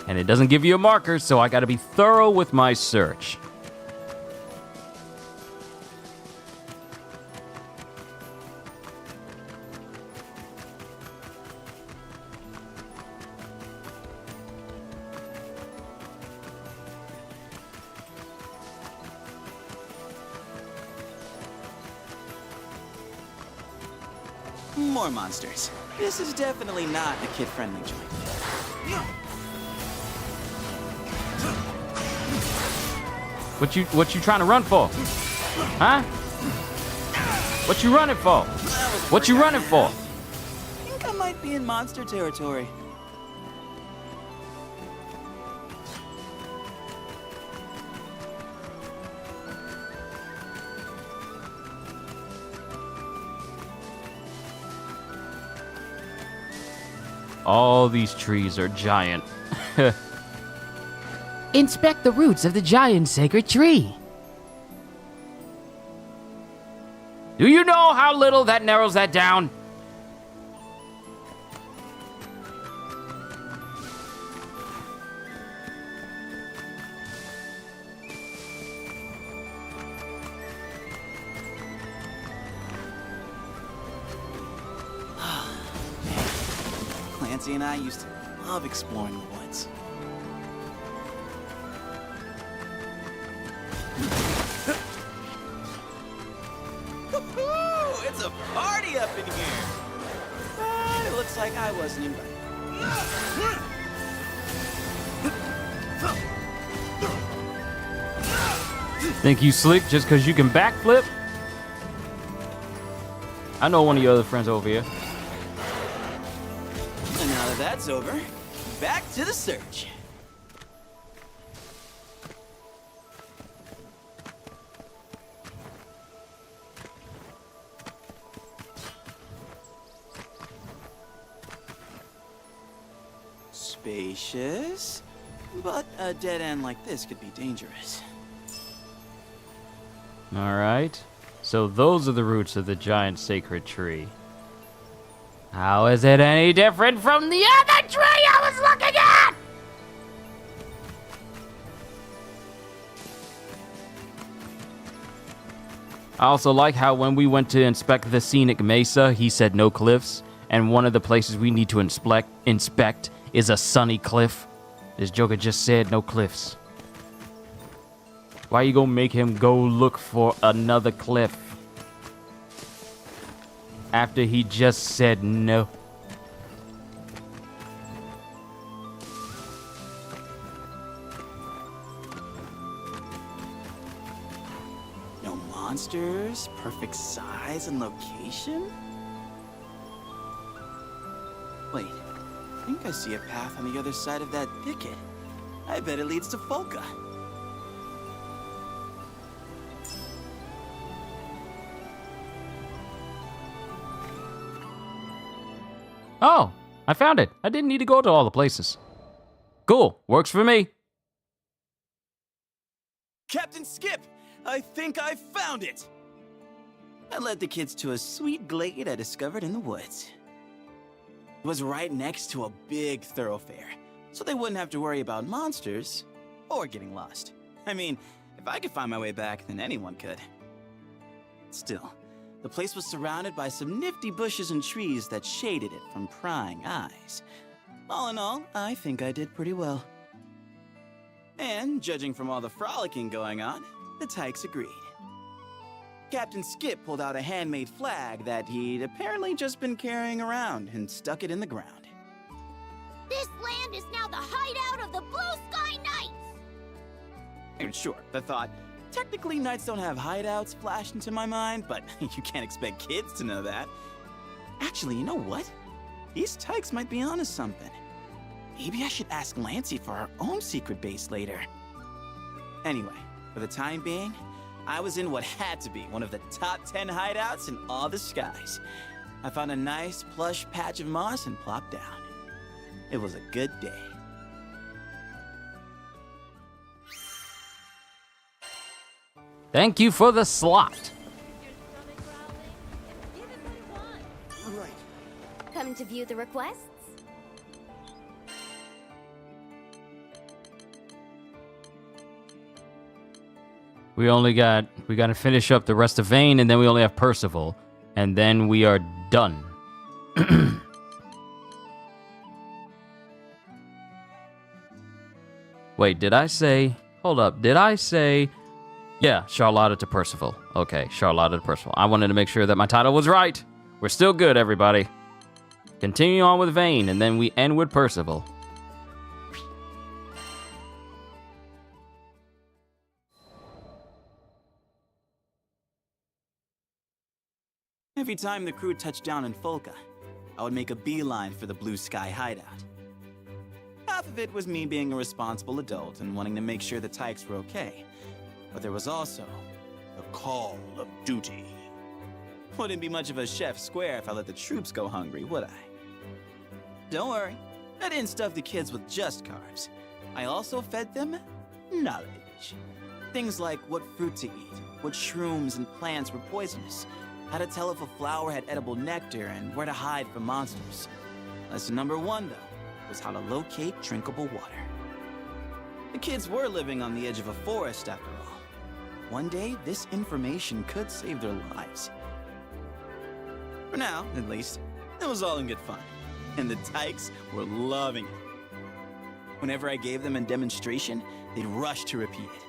Speaker 1: And it doesn't give you a marker, so I gotta be thorough with my search.
Speaker 21: More monsters. This is definitely not a kid-friendly joint.
Speaker 1: What you trying to run for? Huh? What you running for? What you running for?
Speaker 21: I think I might be in monster territory.
Speaker 1: All these trees are giant.
Speaker 9: Inspect the roots of the giant sacred tree.
Speaker 1: Do you know how little that narrows that down?
Speaker 21: Clancy and I used to love exploring the woods. Woohoo! It's a party up in here! But it looks like I wasn't invited.
Speaker 1: Think you slick just because you can backflip? I know one of your other friends over here.
Speaker 21: And now that that's over, back to the search. Spacious, but a dead end like this could be dangerous.
Speaker 1: All right. So those are the roots of the giant sacred tree. How is it any different from the other tree I was looking at? I also like how when we went to inspect the scenic mesa, he said no cliffs, and one of the places we need to inspect is a sunny cliff. This joker just said no cliffs. Why you gonna make him go look for another cliff after he just said no?
Speaker 21: No monsters, perfect size and location? Wait, I think I see a path on the other side of that thicket. I bet it leads to Folka.
Speaker 1: Oh, I found it. I didn't need to go to all the places. Cool, works for me.
Speaker 21: Captain Skip, I think I found it! I led the kids to a sweet glade I discovered in the woods. It was right next to a big thoroughfare, so they wouldn't have to worry about monsters or getting lost. I mean, if I could find my way back, then anyone could. Still, the place was surrounded by some nifty bushes and trees that shaded it from prying eyes. All in all, I think I did pretty well. And judging from all the frolicking going on, the Tykes agreed. Captain Skip pulled out a handmade flag that he'd apparently just been carrying around and stuck it in the ground.
Speaker 10: This land is now the hideout of the Blue Sky Knights!
Speaker 21: And sure, the thought, technically knights don't have hideouts, flashed into my mind, but you can't expect kids to know that. Actually, you know what? These Tykes might be onto something. Maybe I should ask Lancey for our own secret base later. Anyway, for the time being, I was in what had to be one of the top 10 hideouts in all the skies. I found a nice, plush patch of moss and plopped down. It was a good day.
Speaker 1: Thank you for the slot.
Speaker 10: Right. Come to view the requests?
Speaker 1: We gotta finish up the rest of Vane, and then we only have Percival, and then we are done. Wait, did I say? Hold up, did I say? Yeah, Charlotta to Percival. Okay, Charlotta to Percival. I wanted to make sure that my title was right. We're still good, everybody. Continue on with Vane, and then we end with Percival.
Speaker 21: Every time the crew touched down in Folka, I would make a beeline for the Blue Sky hideout. Half of it was me being a responsible adult and wanting to make sure the Tykes were okay. But there was also the call of duty. Wouldn't be much of a chef's square if I let the troops go hungry, would I? Don't worry, I didn't stuff the kids with just carbs. I also fed them knowledge. Things like what fruit to eat, what shrooms and plants were poisonous, how to tell if a flower had edible nectar, and where to hide from monsters. Lesson number 1, though, was how to locate drinkable water. The kids were living on the edge of a forest, after all. One day, this information could save their lives. For now, at least, it was all in good fun, and the Tykes were loving it. Whenever I gave them a demonstration, they'd rush to repeat it.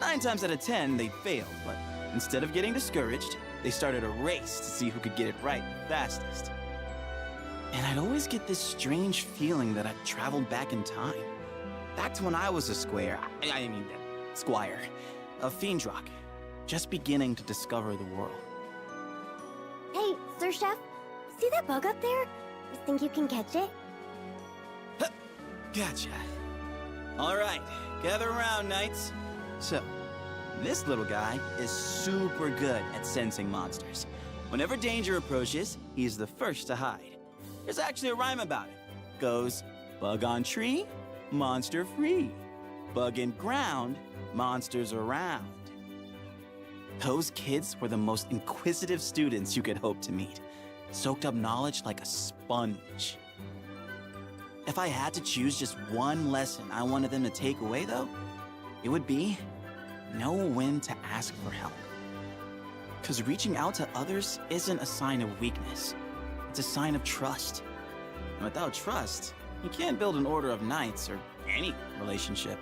Speaker 21: 9 times out of 10, they'd fail, but instead of getting discouraged, they started a race to see who could get it right the fastest. And I'd always get this strange feeling that I'd traveled back in time. Back to when I was a squire, a Fiendrock, just beginning to discover the world.
Speaker 10: Hey, Sir Chef, see that bug up there? You think you can catch it?
Speaker 21: Gotcha. All right, gather around, knights. So, this little guy is super good at sensing monsters. Whenever danger approaches, he's the first to hide. There's actually a rhyme about it. Goes, bug on tree, monster free. Bug in ground, monsters around. Those kids were the most inquisitive students you could hope to meet. Soaked up knowledge like a sponge. If I had to choose just one lesson I wanted them to take away, though, it would be know when to ask for help. Because reaching out to others isn't a sign of weakness. It's a sign of trust. And without trust, you can't build an order of knights or any relationship.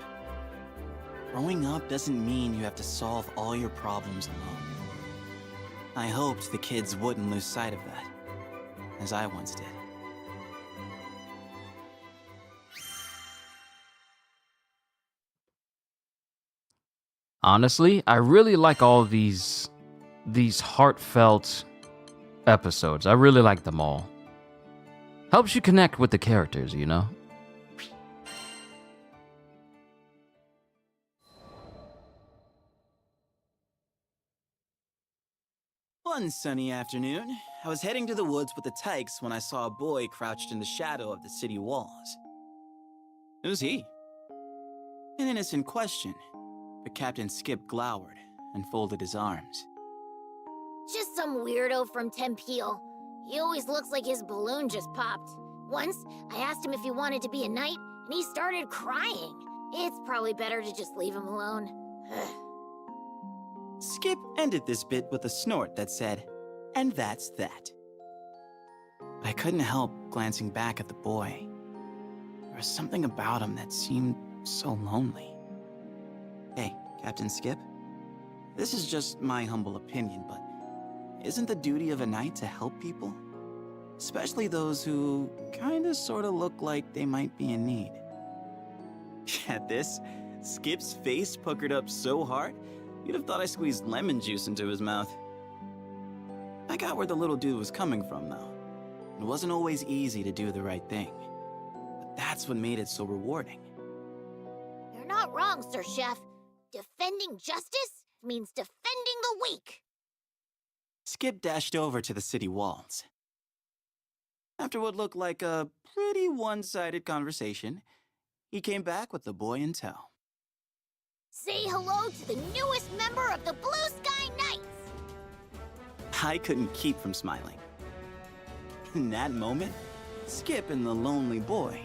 Speaker 21: Growing up doesn't mean you have to solve all your problems alone. I hoped the kids wouldn't lose sight of that, as I once did.
Speaker 1: Honestly, I really like all these heartfelt episodes. I really like them all. Helps you connect with the characters, you know?
Speaker 21: One sunny afternoon, I was heading to the woods with the Tykes when I saw a boy crouched in the shadow of the city walls. Who's he? An innocent question, but Captain Skip glowered and folded his arms.
Speaker 10: Just some weirdo from Tempeel. He always looks like his balloon just popped. Once, I asked him if he wanted to be a knight, and he started crying. It's probably better to just leave him alone.
Speaker 21: Skip ended this bit with a snort that said, "And that's that." But I couldn't help glancing back at the boy. There was something about him that seemed so lonely. Hey, Captain Skip. This is just my humble opinion, but isn't the duty of a knight to help people? Especially those who kinda sorta look like they might be in need. At this, Skip's face puckered up so hard, you'd have thought I squeezed lemon juice into his mouth. I got where the little dude was coming from, though. It wasn't always easy to do the right thing. But that's what made it so rewarding.
Speaker 10: You're not wrong, Sir Chef. Defending justice means defending the weak.
Speaker 21: Skip dashed over to the city walls. After what looked like a pretty one-sided conversation, he came back with the boy in tow.
Speaker 10: Say hello to the newest member of the Blue Sky Knights!
Speaker 21: I couldn't keep from smiling. In that moment, Skip and the lonely boy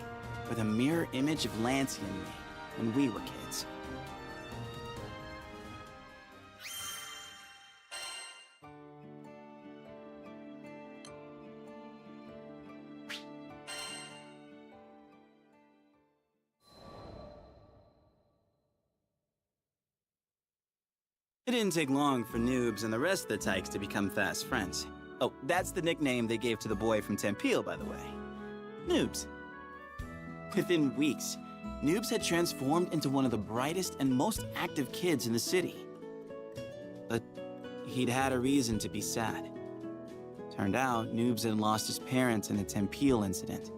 Speaker 21: were the mirror image of Lancey and me when we were kids. It didn't take long for Noobs and the rest of the Tykes to become fast friends. Oh, that's the nickname they gave to the boy from Tempeal, by the way. Noobs. Within weeks, Noobs had transformed into one of the brightest and most active kids in the city. But he'd had a reason to be sad. Turned out, Noobs had lost his parents in the Tempeal incident.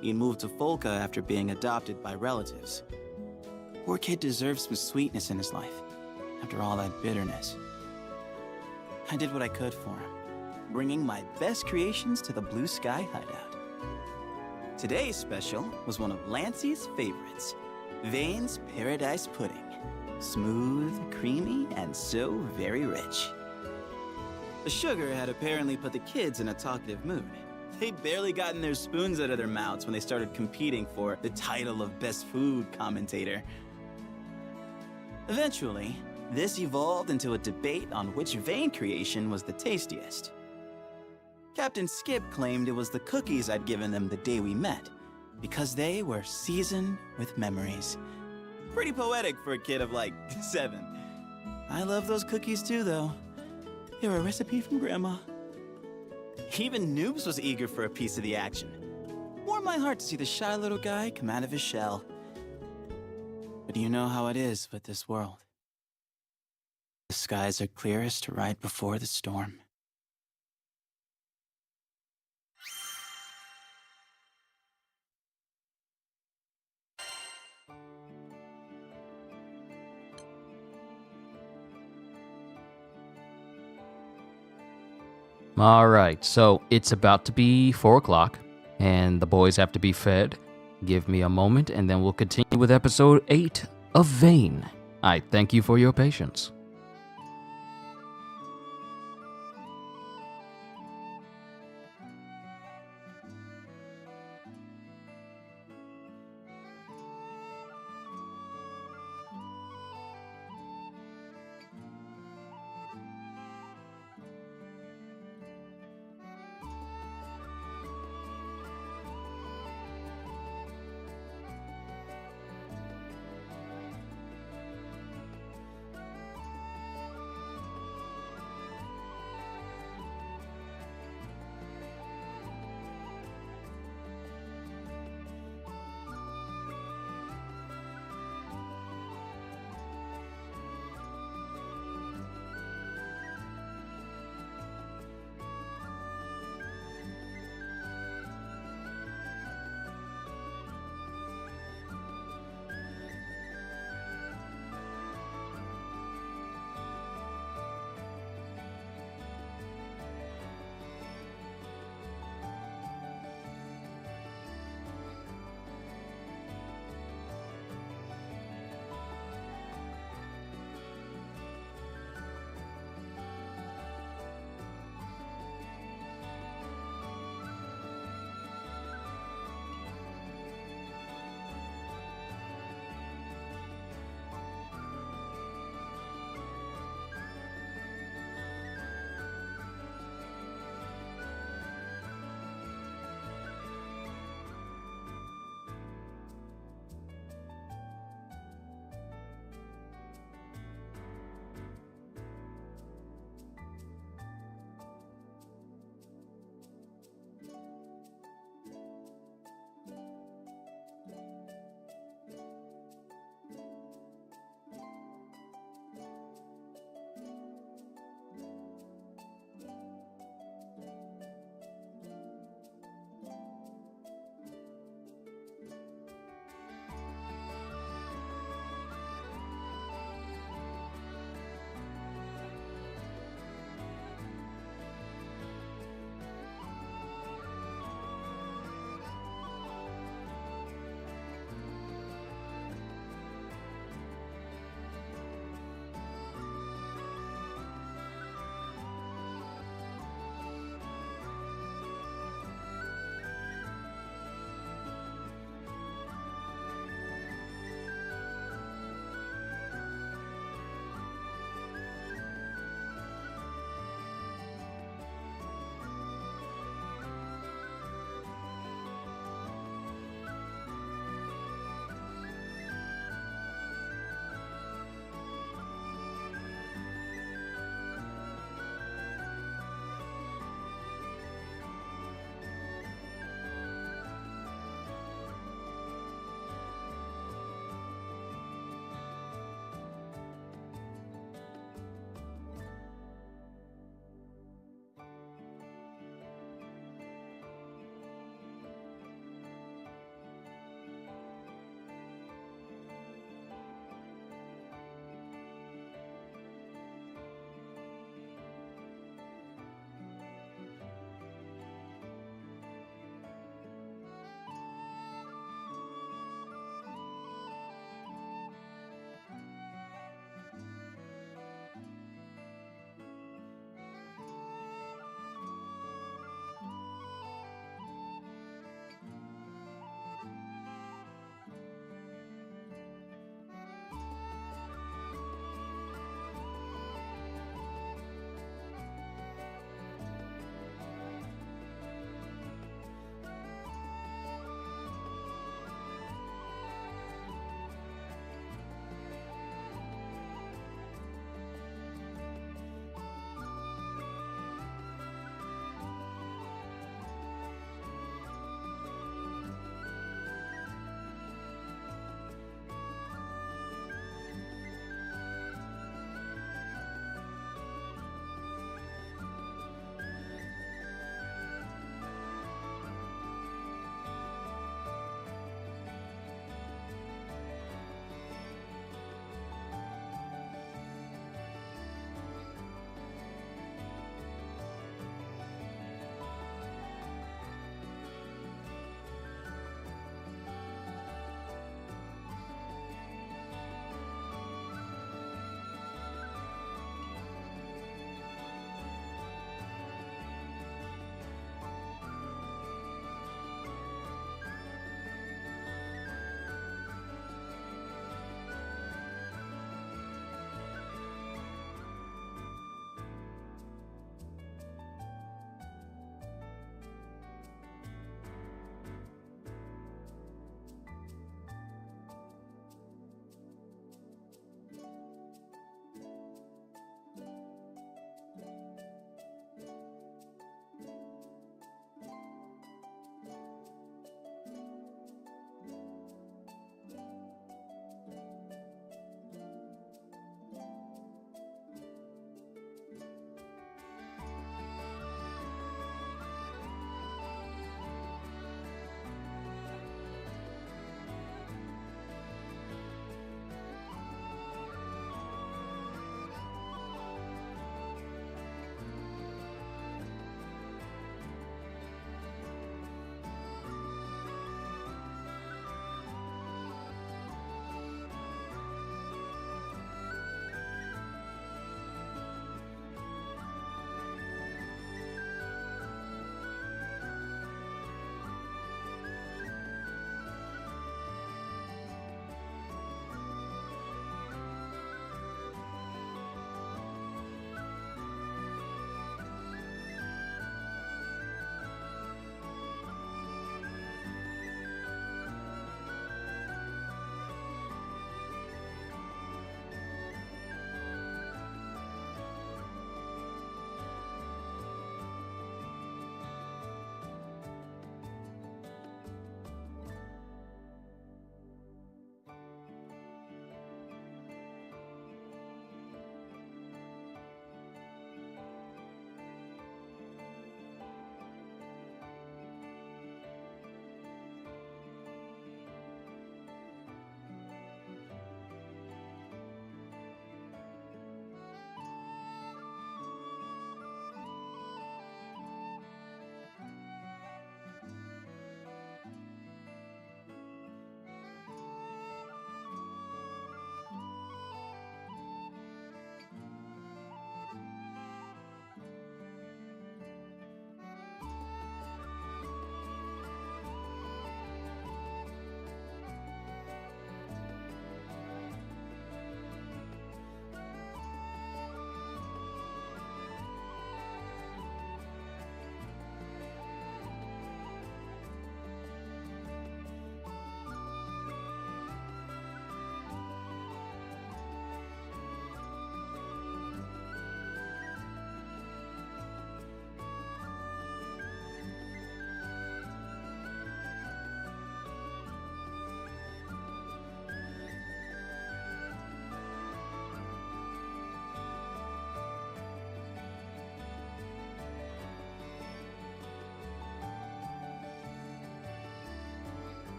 Speaker 21: He'd moved to Folca after being adopted by relatives. Poor kid deserved some sweetness in his life. After all that bitterness. I did what I could for him, bringing my best creations to the Blue Sky Hideout. Today's special was one of Lancey's favorites, Vane's Paradise Pudding. Smooth, creamy, and so very rich. The sugar had apparently put the kids in a talkative mood. They'd barely gotten their spoons out of their mouths when they started competing for the title of Best Food Commentator. Eventually, this evolved into a debate on which Vane creation was the tastiest. Captain Skip claimed it was the cookies I'd given them the day we met, because they were seasoned with memories. Pretty poetic for a kid of like 7. I love those cookies too, though. They were a recipe from Grandma. Even Noobs was eager for a piece of the action. Warmed my heart to see the shy little guy come out of his shell. But you know how it is with this world. The skies are clearest right before the storm.
Speaker 1: All right, so it's about to be 4 o'clock, and the boys have to be fed. Give me a moment, and then we'll continue with episode 8 of Vane. I thank you for your patience.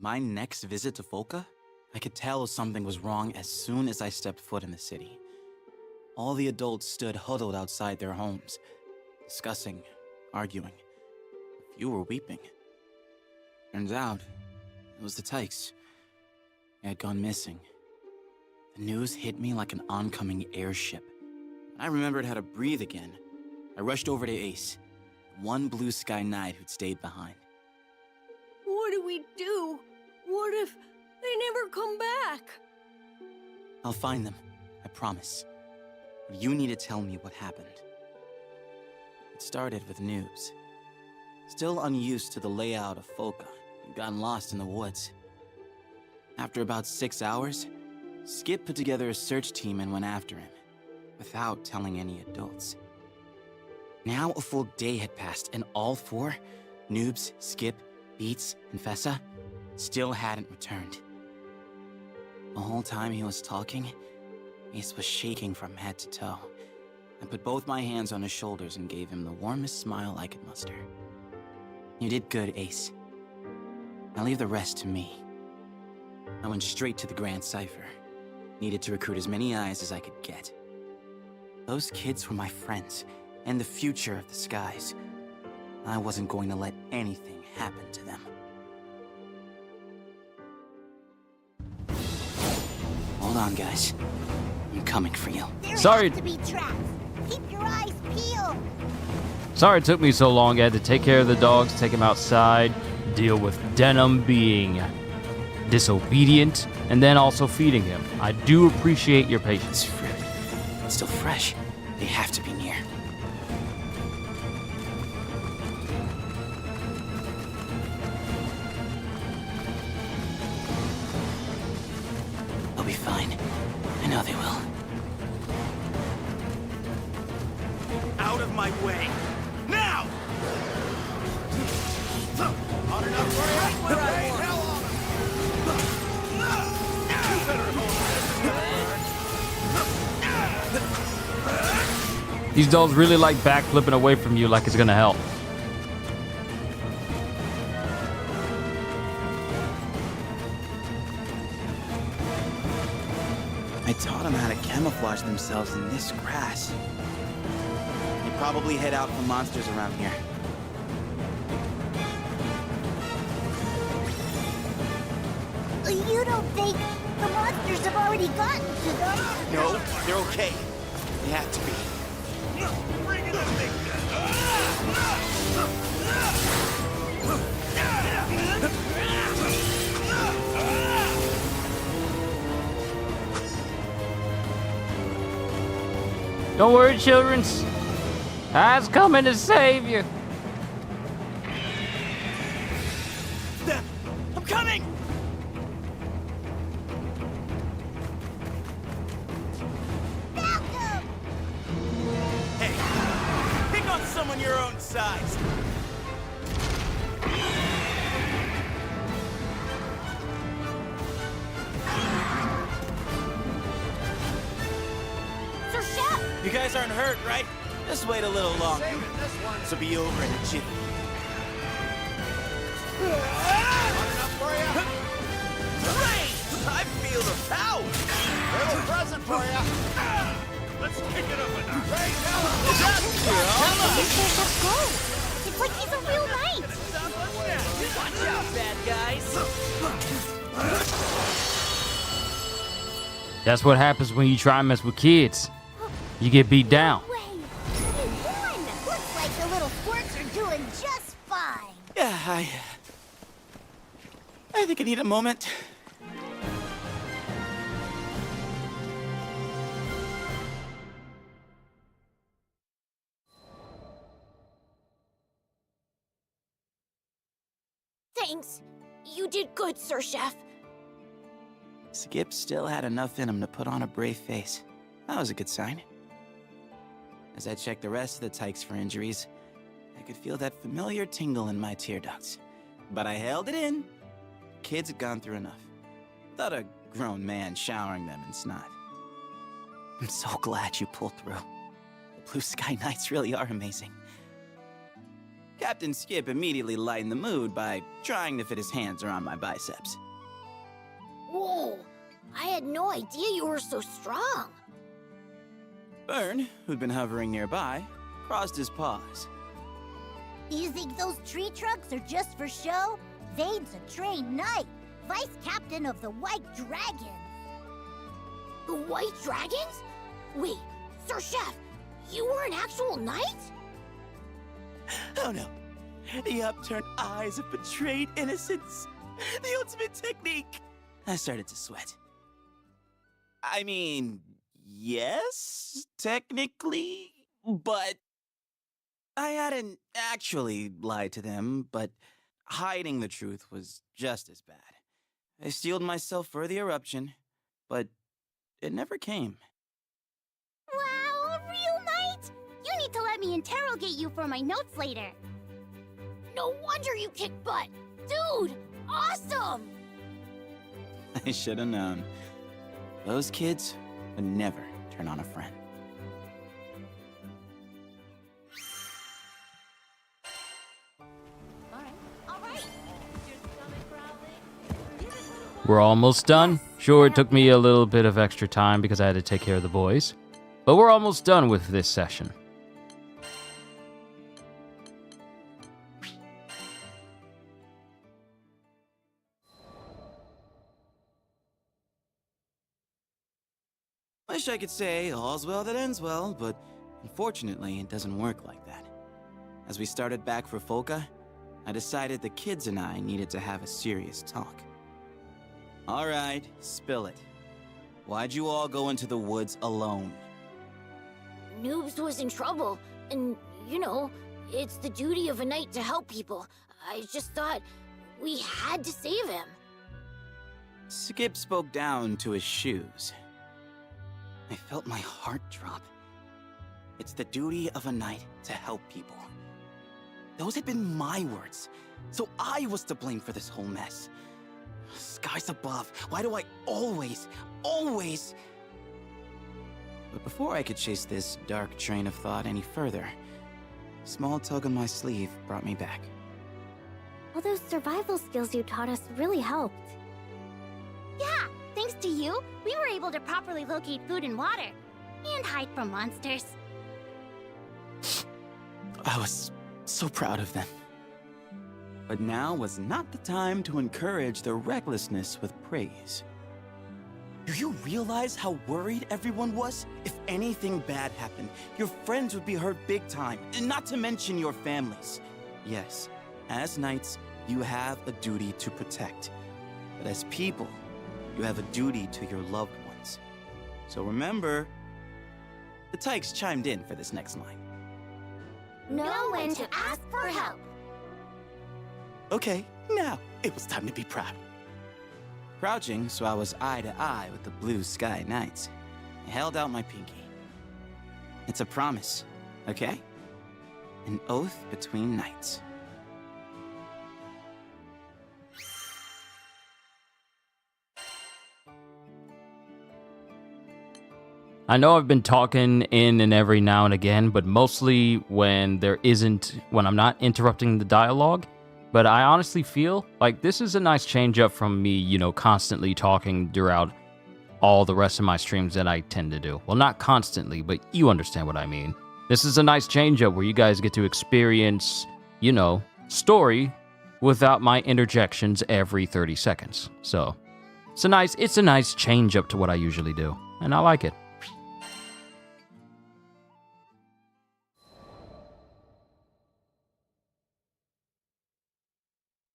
Speaker 21: My next visit to Folka, I could tell something was wrong as soon as I stepped foot in the city. All the adults stood huddled outside their homes, discussing, arguing. A few were weeping. Turns out, it was the Tykes. They had gone missing. The news hit me like an oncoming airship. When I remembered how to breathe again, I rushed over to Ace, the one blue sky knight who'd stayed behind.
Speaker 12: What do we do? What if they never come back?
Speaker 21: I'll find them, I promise. But you need to tell me what happened. It started with Noobs. Still unused to the layout of Folka, he'd gotten lost in the woods. After about 6 hours, Skip put together a search team and went after him, without telling any adults. Now a full day had passed, and all four, Noobs, Skip, Beats, and Fessa, still hadn't returned. The whole time he was talking, Ace was shaking from head to toe. I put both my hands on his shoulders and gave him the warmest smile I could muster. You did good, Ace. Now leave the rest to me. I went straight to the Grand Cipher. Needed to recruit as many eyes as I could get. Those kids were my friends, and the future of the skies. I wasn't going to let anything happen to them. Hold on, guys. I'm coming for you.
Speaker 1: Sorry.
Speaker 10: To be trapped. Keep your eyes peeled.
Speaker 1: Sorry it took me so long. I had to take care of the dogs, take them outside, deal with Denim being disobedient, and then also feeding him. I do appreciate your patience.
Speaker 21: It's still fresh. They have to be near. They'll be fine. I know they will.
Speaker 19: Out of my way! Now! Hot enough for you? Right where I want.
Speaker 1: These dolls really like backflipping away from you like it's gonna help.
Speaker 21: I taught them how to camouflage themselves in this grass. They probably head out for monsters around here.
Speaker 10: You don't think the monsters have already gotten to them?
Speaker 21: No, they're okay. They have to be.
Speaker 19: Bring it up, big
Speaker 1: Don't worry, children. I's coming to save you.
Speaker 19: I'm coming! Hey, pick on someone your own size.
Speaker 10: Sir Chef!
Speaker 21: You guys aren't hurt, right? Just wait a little longer. This will be over in a jiffy.
Speaker 19: Great! I feel the power! Little present for you! Let's kick it up a notch! Hey,
Speaker 10: Let's go! It's like he's a real knight!
Speaker 19: Watch out, bad guys!
Speaker 1: That's what happens when you try and mess with kids. You get beat down.
Speaker 10: He won! Looks like the little squirts are doing just fine.
Speaker 21: Yeah, I think I need a moment.
Speaker 10: Thanks. You did good, Sir Chef.
Speaker 21: Skip still had enough in him to put on a brave face. That was a good sign. As I checked the rest of the Tykes for injuries, I could feel that familiar tingle in my tear ducts. But I held it in. Kids had gone through enough. Without a grown man showering them in snot. I'm so glad you pulled through. The Blue Sky Knights really are amazing. Captain Skip immediately lightened the mood by trying to fit his hands around my biceps.
Speaker 10: Whoa! I had no idea you were so strong.
Speaker 21: Byrne, who'd been hovering nearby, crossed his paws.
Speaker 2: You think those tree trunks are just for show? Vade's a trained knight, vice captain of the White Dragons.
Speaker 10: The White Dragons? Wait, Sir Chef, you were an actual knight?
Speaker 21: Oh no. The upturned eyes of betrayed innocence. The ultimate technique. I started to sweat. I mean, yes, technically, but I hadn't actually lied to them, but hiding the truth was just as bad. I steeled myself for the eruption, but it never came.
Speaker 10: Wow, a real knight? You need to let me interrogate you for my notes later. No wonder you kick butt. Dude, awesome!
Speaker 21: I should have known. Those kids would never turn on a friend.
Speaker 1: We're almost done. Sure, it took me a little bit of extra time because I had to take care of the boys, but we're almost done with this session.
Speaker 21: Wish I could say all's well that ends well, but unfortunately it doesn't work like that. As we started back for Folka, I decided the kids and I needed to have a serious talk. All right, spill it. Why'd you all go into the woods alone?
Speaker 10: Noobs was in trouble, and, you know, it's the duty of a knight to help people. I just thought we had to save him.
Speaker 21: Skip spoke down to his shoes. I felt my heart drop. It's the duty of a knight to help people. Those had been my words, so I was to blame for this whole mess. Skies above, why do I always... But before I could chase this dark train of thought any further, a small tug on my sleeve brought me back.
Speaker 10: All those survival skills you taught us really helped. Yeah, thanks to you, we were able to properly locate food and water, and hide from monsters.
Speaker 21: I was so proud of them. But now was not the time to encourage their recklessness with praise. Do you realize how worried everyone was? If anything bad happened, your friends would be hurt big time, and not to mention your families. Yes, as knights, you have a duty to protect. But as people, you have a duty to your loved ones. So remember, the Tykes chimed in for this next line.
Speaker 10: Know when to ask for help.
Speaker 21: Okay, now it was time to be proud. Crouching so I was eye to eye with the Blue Sky Knights, I held out my pinky. It's a promise, okay? An oath between knights.
Speaker 1: I know I've been talking in and every now and again, but mostly when I'm not interrupting the dialogue. But I honestly feel like this is a nice change up from me, constantly talking throughout all the rest of my streams that I tend to do. Well, not constantly, but you understand what I mean. This is a nice change up where you guys get to experience, story without my interjections every 30 seconds. So, it's a nice change up to what I usually do, and I like it.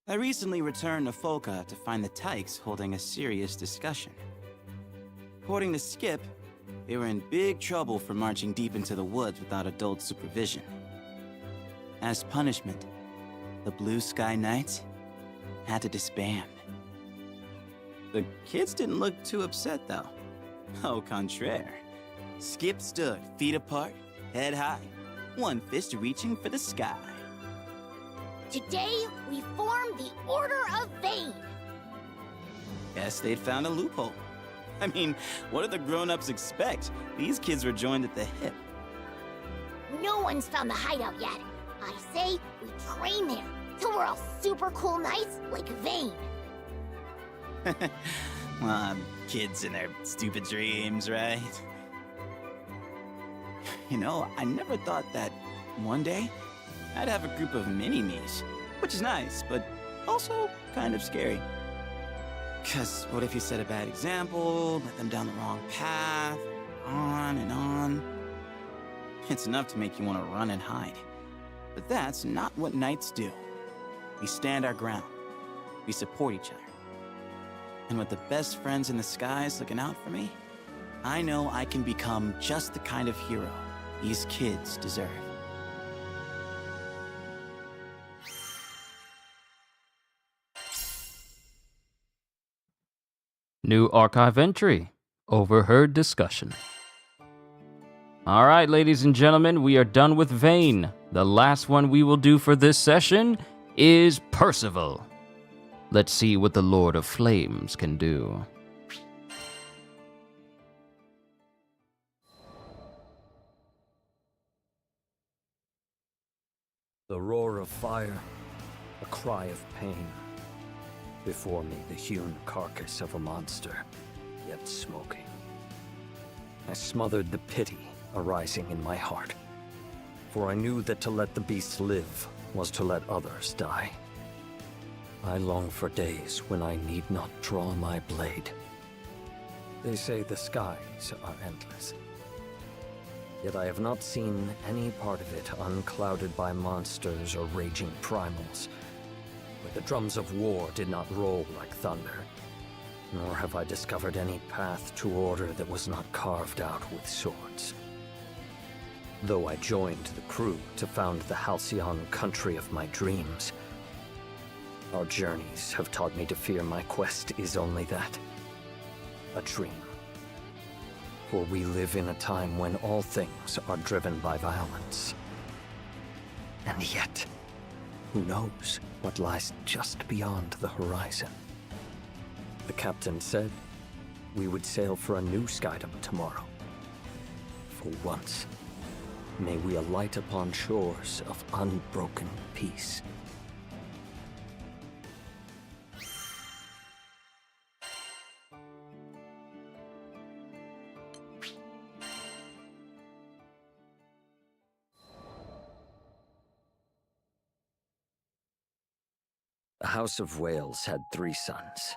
Speaker 21: I recently returned to Folka to find the Tykes holding a serious discussion. According to Skip, they were in big trouble for marching deep into the woods without adult supervision. As punishment, the Blue Sky Knights had to disband. The kids didn't look too upset, though. Au contraire. Skip stood feet apart, head high, one fist reaching for the sky.
Speaker 10: Today, we form the Order of Vane.
Speaker 21: Guess they'd found a loophole. I mean, what did the grown-ups expect? These kids were joined at the hip.
Speaker 10: No one's found the hideout yet. I say we train there till we're all super cool knights like Vayne.
Speaker 21: Kids and their stupid dreams, right? You know, I never thought that one day I'd have a group of mini-me's, which is nice, but also kind of scary. 'Cause what if you set a bad example, let them down the wrong path, on and on? It's enough to make you want to run and hide. But that's not what knights do. We stand our ground. We support each other. And with the best friends in the skies looking out for me, I know I can become just the kind of hero these kids deserve.
Speaker 1: New archive entry. Overheard discussion. All right, ladies and gentlemen, we are done with Vayne. The last one we will do for this session is Percival. Let's see what the Lord of Flames can do.
Speaker 5: The roar of fire, a cry of pain. Before me, the hewn carcass of a monster, yet smoking. I smothered the pity arising in my heart, for I knew that to let the beast live was to let others die. I long for days when I need not draw my blade. They say the skies are endless. Yet I have not seen any part of it unclouded by monsters or raging primals, where the drums of war did not roll like thunder, nor have I discovered any path to order that was not carved out with swords. Though I joined the crew to found the halcyon country of my dreams, our journeys have taught me to fear my quest is only that, a dream. For we live in a time when all things are driven by violence. And yet, who knows what lies just beyond the horizon? The captain said we would sail for a new skydom tomorrow. For once, may we alight upon shores of unbroken peace. The House of Wales had 3 sons,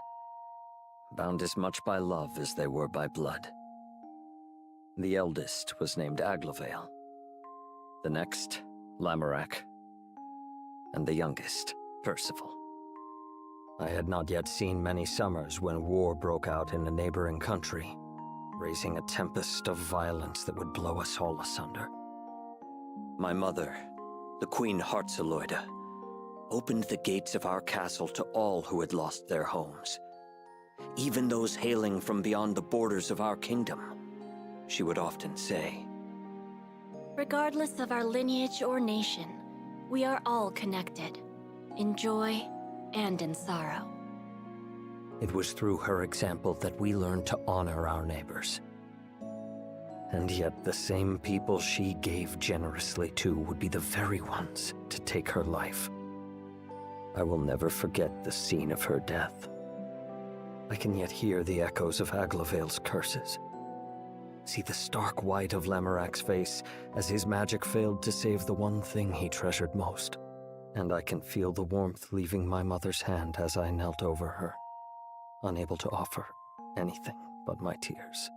Speaker 5: bound as much by love as they were by blood. The eldest was named Aglovale, the next, Lamorak, and the youngest, Percival. I had not yet seen many summers when war broke out in a neighboring country, raising a tempest of violence that would blow us all asunder. My mother, the Queen Hartzeloida, opened the gates of our castle to all who had lost their homes, even those hailing from beyond the borders of our kingdom. She would often say,
Speaker 11: Regardless of our lineage or nation, we are all connected, in joy and in sorrow.
Speaker 5: It was through her example that we learned to honor our neighbors. And yet the same people she gave generously to would be the very ones to take her life. I will never forget the scene of her death. I can yet hear the echoes of Aglovale's curses. See the stark white of Lamorak's face as his magic failed to save the one thing he treasured most. And I can feel the warmth leaving my mother's hand as I knelt over her, unable to offer anything but my tears.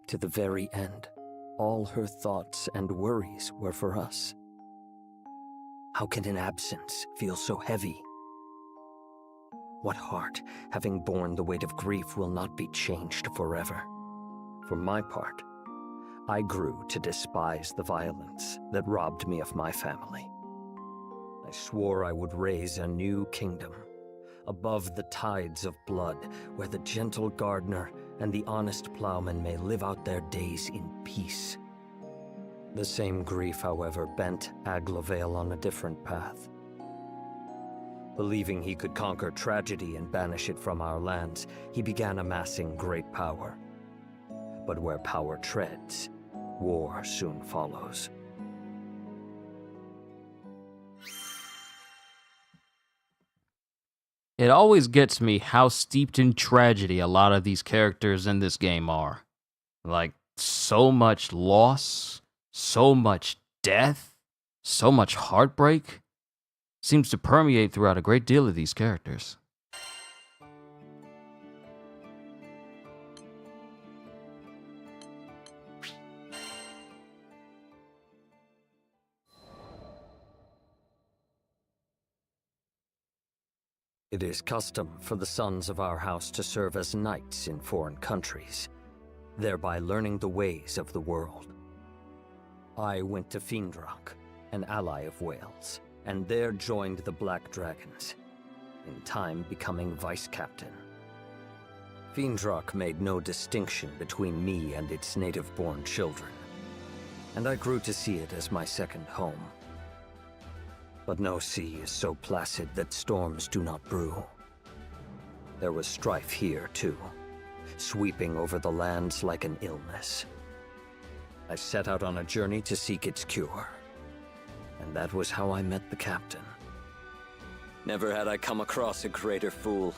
Speaker 5: To the very end, all her thoughts and worries were for us. How can an absence feel so heavy? What heart, having borne the weight of grief, will not be changed forever? For my part, I grew to despise the violence that robbed me of my family. I swore I would raise a new kingdom, above the tides of blood, where the gentle gardener and the honest plowman may live out their days in peace. The same grief, however, bent Aglovale on a different path. Believing he could conquer tragedy and banish it from our lands, he began amassing great power. But where power treads, war soon follows.
Speaker 1: It always gets me how steeped in tragedy a lot of these characters in this game are. Like, so much loss, so much death, so much heartbreak seems to permeate throughout a great deal of these characters.
Speaker 5: It is custom for the sons of our house to serve as knights in foreign countries, thereby learning the ways of the world. I went to Fiendrock, an ally of Wales, and there joined the Black Dragons, in time becoming vice-captain. Fiendrock made no distinction between me and its native-born children, and I grew to see it as my second home. But no sea is so placid that storms do not brew. There was strife here, too, sweeping over the lands like an illness. I set out on a journey to seek its cure, and that was how I met the captain. Never had I come across a greater fool.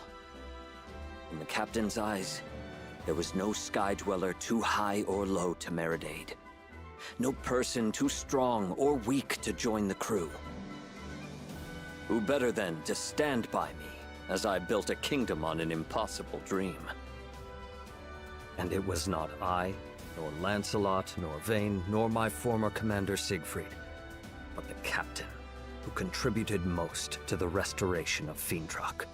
Speaker 5: In the captain's eyes, there was no sky dweller too high or low to merit aid. No person too strong or weak to join the crew. Who better than to stand by me as I built a kingdom on an impossible dream? And it was not I, nor Lancelot, nor Vayne, nor my former commander Siegfried, but the captain who contributed most to the restoration of Fiendrock.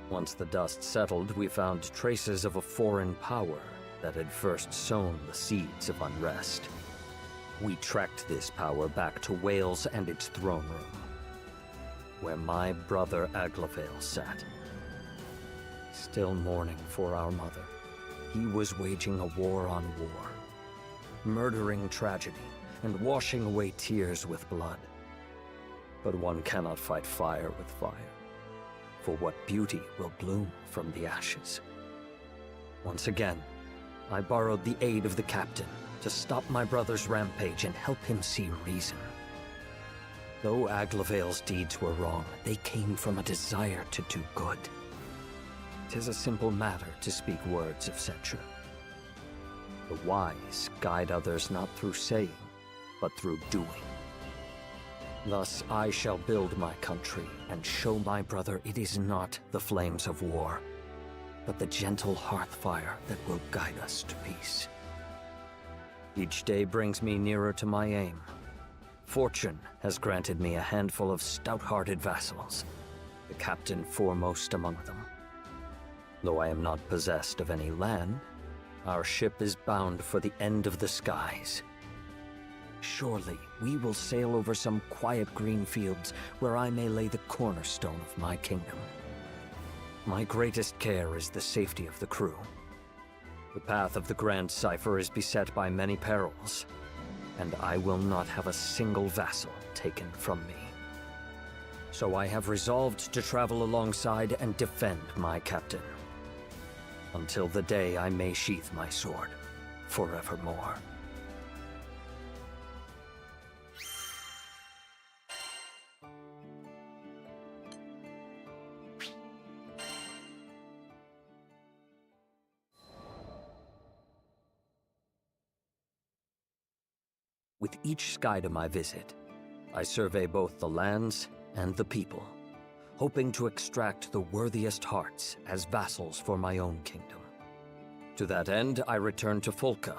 Speaker 5: Once the dust settled, we found traces of a foreign power that had first sown the seeds of unrest. We tracked this power back to Wales and its throne room, where my brother Aglavale sat. Still mourning for our mother, he was waging a war on war, murdering tragedy and washing away tears with blood. But one cannot fight fire with fire, for what beauty will bloom from the ashes? Once again, I borrowed the aid of the captain to stop my brother's rampage and help him see reason. Though Aglavale's deeds were wrong, they came from a desire to do good. 'Tis a simple matter to speak words of censure. The wise guide others not through saying, but through doing. Thus I shall build my country and show my brother it is not the flames of war, but the gentle hearth fire that will guide us to peace. Each day brings me nearer to my aim. Fortune has granted me a handful of stout-hearted vassals, the captain foremost among them. Though I am not possessed of any land, our ship is bound for the end of the skies. Surely we will sail over some quiet green fields where I may lay the cornerstone of my kingdom. My greatest care is the safety of the crew. The path of the Grand Cipher is beset by many perils, and I will not have a single vassal taken from me. So I have resolved to travel alongside and defend my captain, until the day I may sheath my sword forevermore. With each Skydom I visit, I survey both the lands and the people, hoping to extract the worthiest hearts as vassals for my own kingdom. To that end, I return to Folca,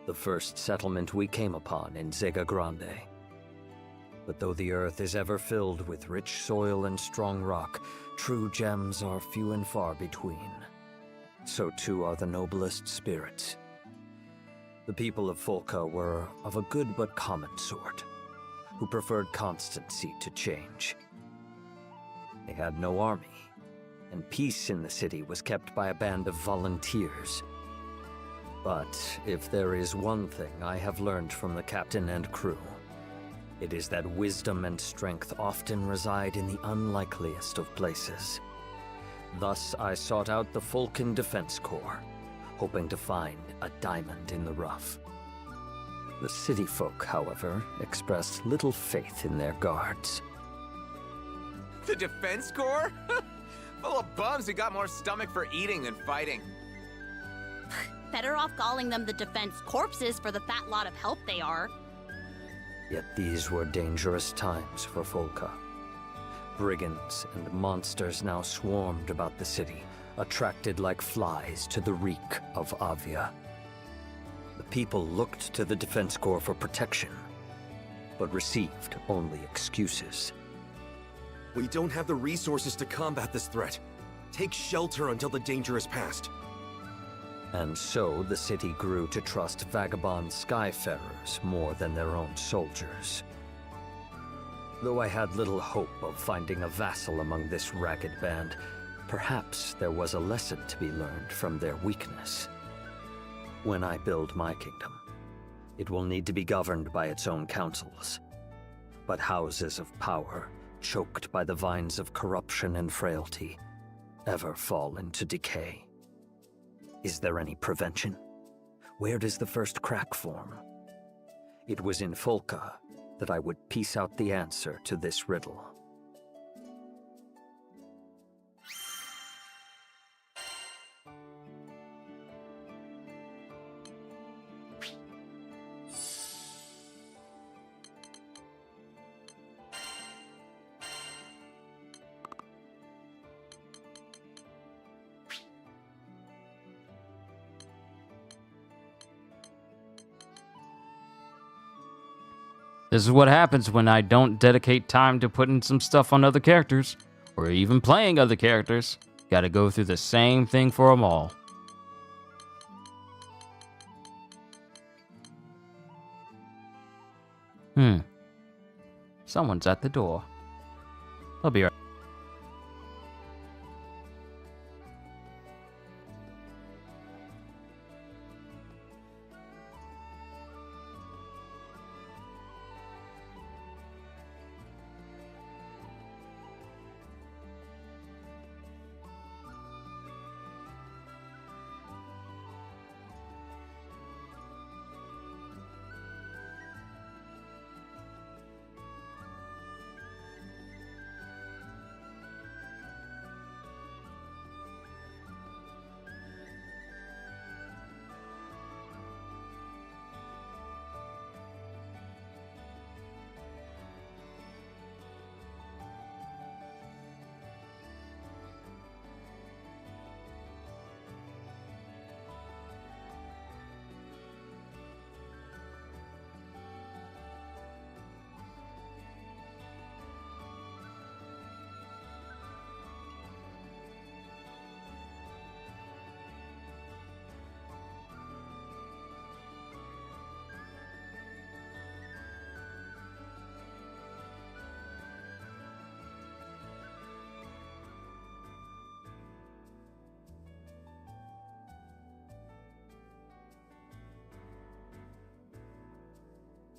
Speaker 5: the first settlement we came upon in Zega Grande. But though the earth is ever filled with rich soil and strong rock, true gems are few and far between. So too are the noblest spirits. The people of Folca were of a good but common sort, who preferred constancy to change. They had no army, and peace in the city was kept by a band of volunteers. But if there is one thing I have learned from the captain and crew, it is that wisdom and strength often reside in the unlikeliest of places. Thus I sought out the Fulcan Defense Corps, hoping to find a diamond in the rough. The city folk, however, expressed little faith in their guards.
Speaker 6: The Defense Corps?
Speaker 14: Full of bums who got more stomach for eating than fighting.
Speaker 22: Better off calling them the defense corpses for the fat lot of help they are.
Speaker 5: Yet these were dangerous times for Volca. Brigands and monsters now swarmed about the city, attracted like flies to the reek of Avia. The people looked to the Defense Corps for protection, but received only excuses.
Speaker 23: We don't have the resources to combat this threat. Take shelter until the danger is past.
Speaker 5: And so the city grew to trust vagabond skyfarers more than their own soldiers. Though I had little hope of finding a vassal among this ragged band, perhaps there was a lesson to be learned from their weakness. When I build my kingdom, it will need to be governed by its own councils. But houses of power, choked by the vines of corruption and frailty, ever fall into decay. Is there any prevention? Where does the first crack form? It was in Volca that I would piece out the answer to this riddle.
Speaker 1: This is what happens when I don't dedicate time to putting some stuff on other characters, or even playing other characters. Gotta go through the same thing for them all. Someone's at the door. I'll be right.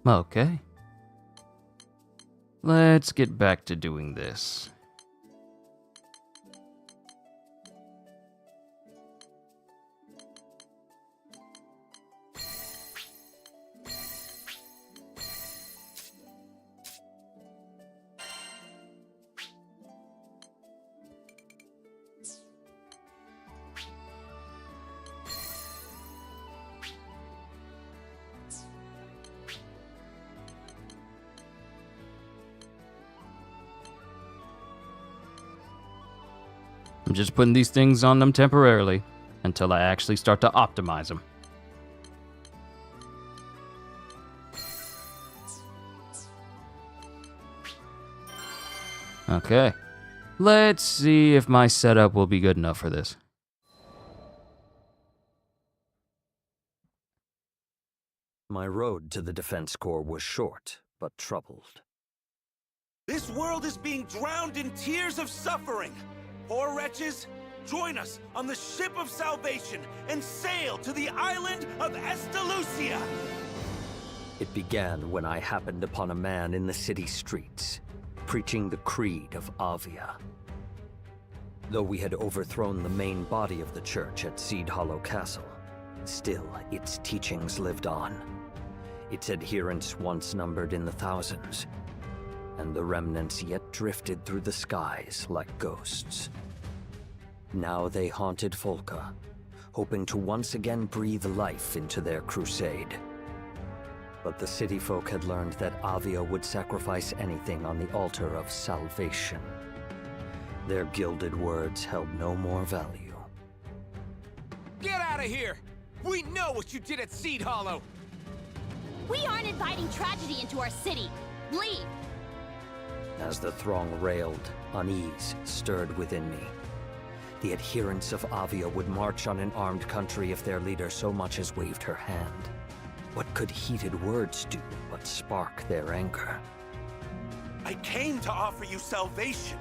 Speaker 1: Okay. Let's get back to doing this. I'm just putting these things on them temporarily until I actually start to optimize them. Okay, let's see if my setup will be good enough for this.
Speaker 5: My road to the Defense Corps was short, but troubled.
Speaker 19: This world is being drowned in tears of suffering. Poor wretches, join us on the ship of salvation and sail to the island of Estalucia.
Speaker 5: It began when I happened upon a man in the city streets, preaching the creed of Avia. Though we had overthrown the main body of the church at Seed Hollow Castle, still its teachings lived on. Its adherents once numbered in the thousands, and the remnants yet drifted through the skies like ghosts. Now they haunted Volca, hoping to once again breathe life into their crusade. But the city folk had learned that Avia would sacrifice anything on the altar of salvation. Their gilded words held no more value.
Speaker 14: Get out of here! We know what you did at Seed Hollow!
Speaker 22: We aren't inviting tragedy into our city. Leave!
Speaker 5: As the throng railed, unease stirred within me. The adherents of Avia would march on an armed country if their leader so much as waved her hand. What could heated words do but spark their anger?
Speaker 19: I came to offer you salvation.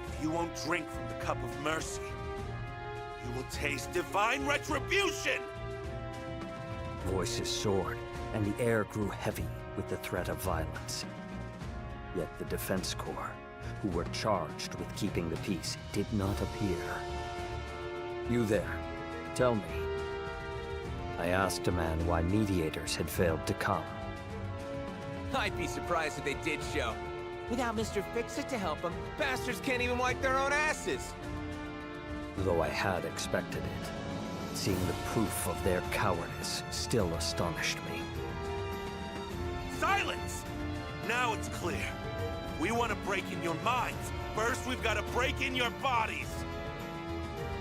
Speaker 19: If you won't drink from the cup of mercy, you will taste divine retribution!
Speaker 5: Voices soared, and the air grew heavy with the threat of violence. Yet the Defense Corps, who were charged with keeping the peace, did not appear. You there, tell me. I asked a man why mediators had failed to come.
Speaker 14: I'd be surprised if they did show. Without Mr. Fix-It to help them, bastards can't even wipe their own asses!
Speaker 5: Though I had expected it, seeing the proof of their cowardice still astonished me.
Speaker 19: Silence! Now it's clear. We want to break in your minds. First, we've got to break in your bodies.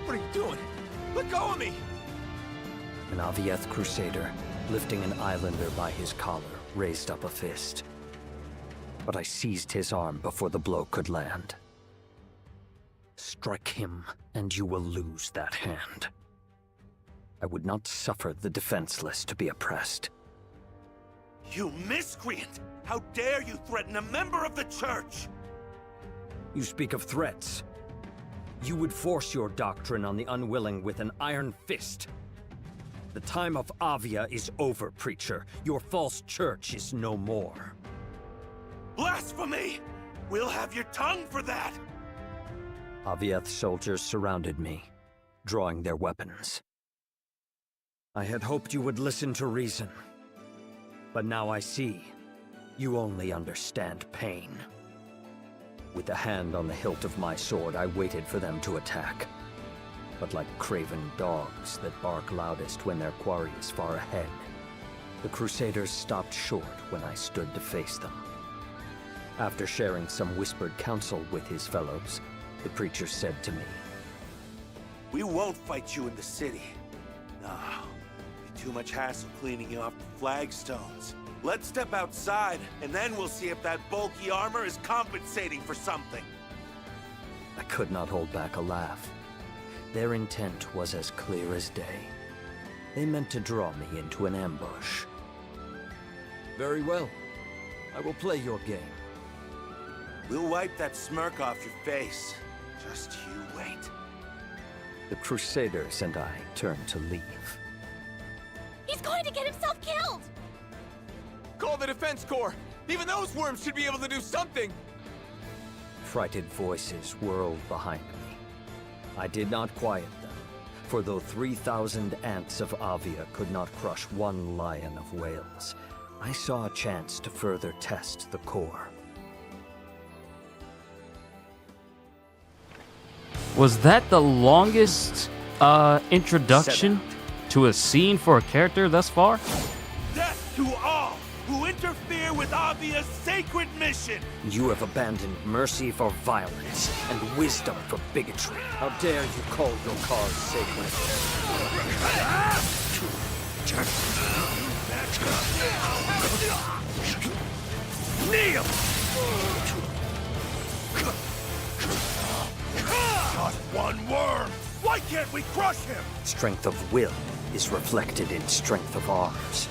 Speaker 14: What are you doing? Let go of me!
Speaker 5: An Avieth Crusader, lifting an islander by his collar, raised up a fist. But I seized his arm before the blow could land. Strike him, and you will lose that hand. I would not suffer the defenseless to be oppressed.
Speaker 19: You miscreant! How dare you threaten a member of the church!
Speaker 5: You speak of threats. You would force your doctrine on the unwilling with an iron fist. The time of Avia is over, preacher. Your false church is no more.
Speaker 19: Blasphemy! We'll have your tongue for that!
Speaker 5: Avieth soldiers surrounded me, drawing their weapons. I had hoped you would listen to reason. But now I see, you only understand pain. With a hand on the hilt of my sword, I waited for them to attack. But like craven dogs that bark loudest when their quarry is far ahead, the Crusaders stopped short when I stood to face them. After sharing some whispered counsel with his fellows, the preacher said to me,
Speaker 19: We won't fight you in the city. No, be too much hassle cleaning you off the flagstones. Let's step outside, and then we'll see if that bulky armor is compensating for something.
Speaker 5: I could not hold back a laugh. Their intent was as clear as day. They meant to draw me into an ambush. Very well. I will play your game.
Speaker 19: We'll wipe that smirk off your face. Just you wait.
Speaker 5: The Crusaders and I turned to leave.
Speaker 22: He's going to get himself killed!
Speaker 14: Call the Defense Corps! Even those worms should be able to do something!
Speaker 5: Frightened voices whirled behind me. I did not quiet them, for though 3,000 ants of Avia could not crush one lion of Wales, I saw a chance to further test the core.
Speaker 1: Was that the longest introduction to a scene for a character thus far?
Speaker 19: Death to all who interfere with Avia's sacred mission!
Speaker 5: You have abandoned mercy for violence and wisdom for bigotry. How dare you call your cause sacred?
Speaker 19: Kneel! Just one worm! Why can't we crush him?
Speaker 5: Strength of will is reflected in strength of arms.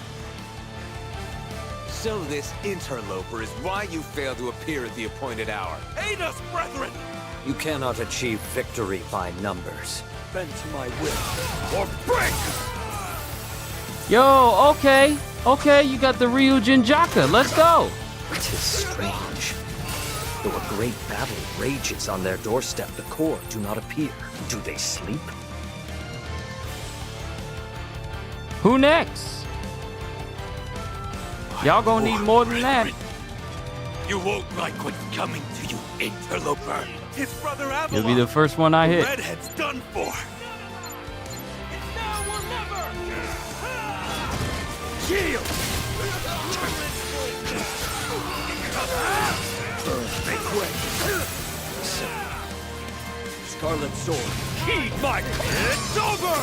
Speaker 14: So this interloper is why you failed to appear at the appointed hour.
Speaker 19: Aid us, brethren!
Speaker 5: You cannot achieve victory by numbers. Bend to my will, or break!
Speaker 1: Yo, okay, you got the Ryu Jinjaka, let's go!
Speaker 5: It is strange. Though a great battle rages on their doorstep, the Corps do not appear. Do they sleep?
Speaker 1: Who next? Y'all gonna need more than that.
Speaker 19: You won't like what's coming to you, interloper. His brother Avalon.
Speaker 1: You'll be the first one I hit.
Speaker 19: Redhead's done for. Shield! Make way! Scarlet Sword, heed my... It's over!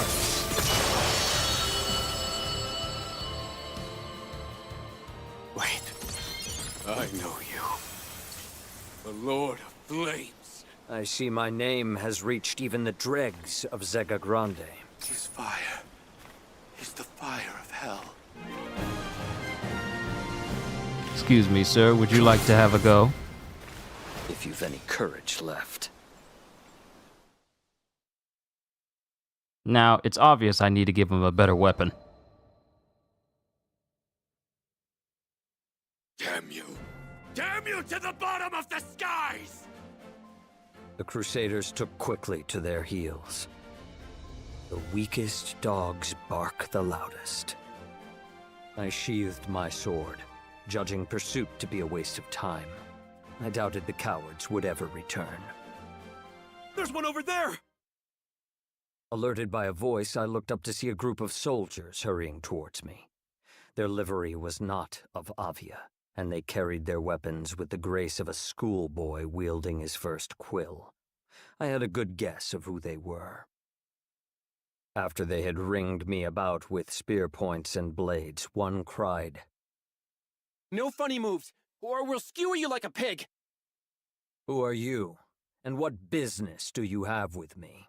Speaker 6: Wait. I know you. The Lord of Flames.
Speaker 5: I see my name has reached even the dregs of Zega Grande.
Speaker 6: His fire is the fire of hell.
Speaker 1: Excuse me, sir. Would you like to have a go?
Speaker 5: If you've any courage left.
Speaker 1: Now, it's obvious I need to give him a better weapon.
Speaker 19: Damn you! Damn you to the bottom of the skies!
Speaker 5: The Crusaders took quickly to their heels. The weakest dogs bark the loudest. I sheathed my sword, judging pursuit to be a waste of time. I doubted the cowards would ever return.
Speaker 19: There's one over there!
Speaker 5: Alerted by a voice, I looked up to see a group of soldiers hurrying towards me. Their livery was not of Avia, and they carried their weapons with the grace of a schoolboy wielding his first quill. I had a good guess of who they were. After they had ringed me about with spear points and blades, one cried,
Speaker 8: No funny moves, or we'll skewer you like a pig!
Speaker 5: "Who are you, and what business do you have with me?"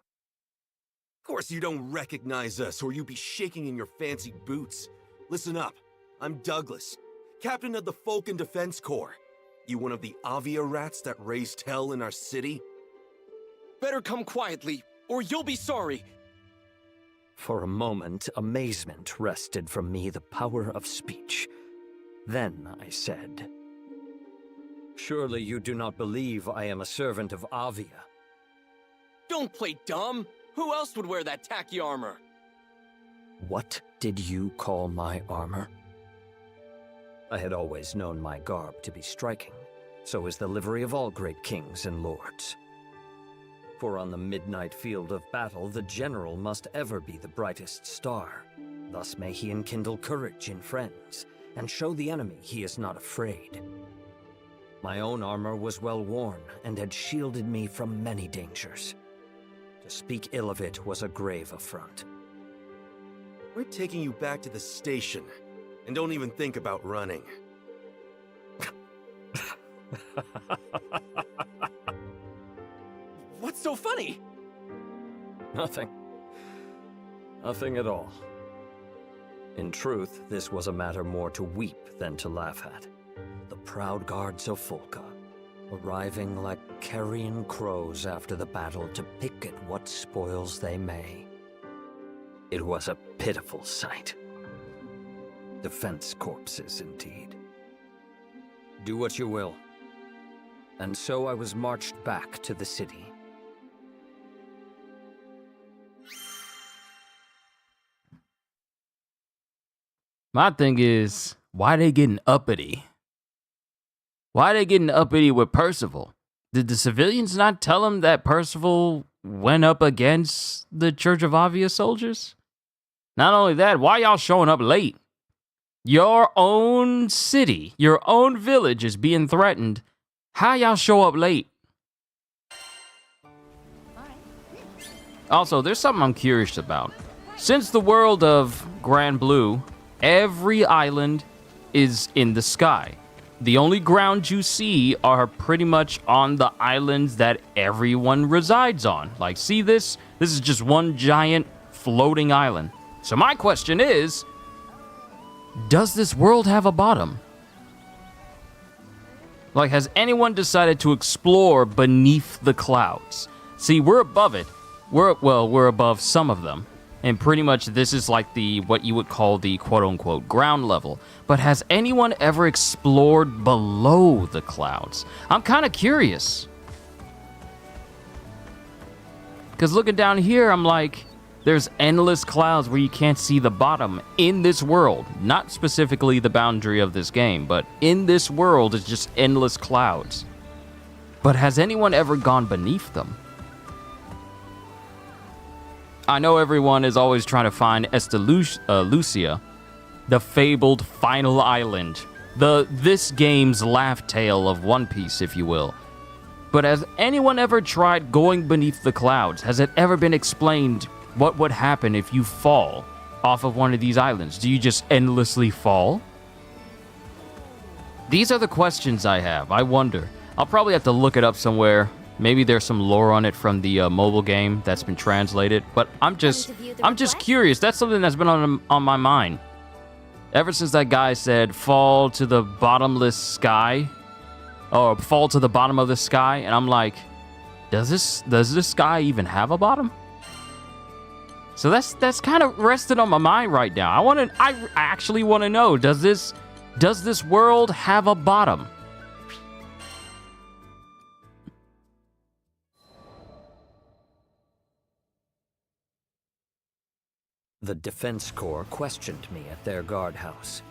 Speaker 23: Of course you don't recognize us, or you'd be shaking in your fancy boots. Listen up. I'm Douglas, captain of the Falcon Defense Corps. You one of the Avia rats that raised hell in our city?
Speaker 8: Better come quietly, or you'll be sorry!
Speaker 5: For a moment, amazement wrested from me the power of speech. Then I said, "Surely you do not believe I am a servant of Avia?"
Speaker 8: Don't play dumb! Who else would wear that tacky armor?
Speaker 5: What did you call my armor? I had always known my garb to be striking. So is the livery of all great kings and lords. For on the midnight field of battle, the general must ever be the brightest star. Thus may he enkindle courage in friends, and show the enemy he is not afraid. My own armor was well worn, and had shielded me from many dangers. To speak ill of it was a grave affront.
Speaker 23: We're taking you back to the station, and don't even think about running.
Speaker 8: What's so funny?
Speaker 5: Nothing. Nothing at all. In truth, this was a matter more to weep than to laugh at. The proud guards of Folka, arriving like carrion crows after the battle to pick at what spoils they may. It was a pitiful sight. Defense corpses, indeed. Do what you will. And so I was marched back to the city.
Speaker 1: My thing is, why they getting uppity? Why they getting uppity with Percival? Did the civilians not tell him that Percival went up against the Church of Avia soldiers? Not only that, why y'all showing up late? Your own city, your own village is being threatened. How y'all show up late? Also, there's something I'm curious about. Since the world of GRANBLUE, every island is in the sky. The only ground you see are pretty much on the islands that everyone resides on. Like, see this? This is just one giant floating island. So my question is, does this world have a bottom? Like, has anyone decided to explore beneath the clouds? See, we're above it. We're above some of them. And pretty much this is like what you would call the quote-unquote ground level. But has anyone ever explored below the clouds? I'm kind of curious. Because looking down here, I'm like, there's endless clouds where you can't see the bottom in this world. Not specifically the boundary of this game, but in this world, it's just endless clouds. But has anyone ever gone beneath them? I know everyone is always trying to find Lucia, the fabled final island, this game's laugh tale of One Piece, if you will. But has anyone ever tried going beneath the clouds? Has it ever been explained what would happen if you fall off of one of these islands? Do you just endlessly fall? These are the questions I have. I wonder. I'll probably have to look it up somewhere. Maybe there's some lore on it from the mobile game that's been translated. But I'm just curious. That's something that's been on my mind ever since that guy said, "Fall to the bottomless sky," or "Fall to the bottom of the sky," and I'm like, does this sky even have a bottom? So that's kind of rested on my mind right now. I actually want to know, does this world have a bottom?
Speaker 5: The Defense Corps questioned me at their guardhouse.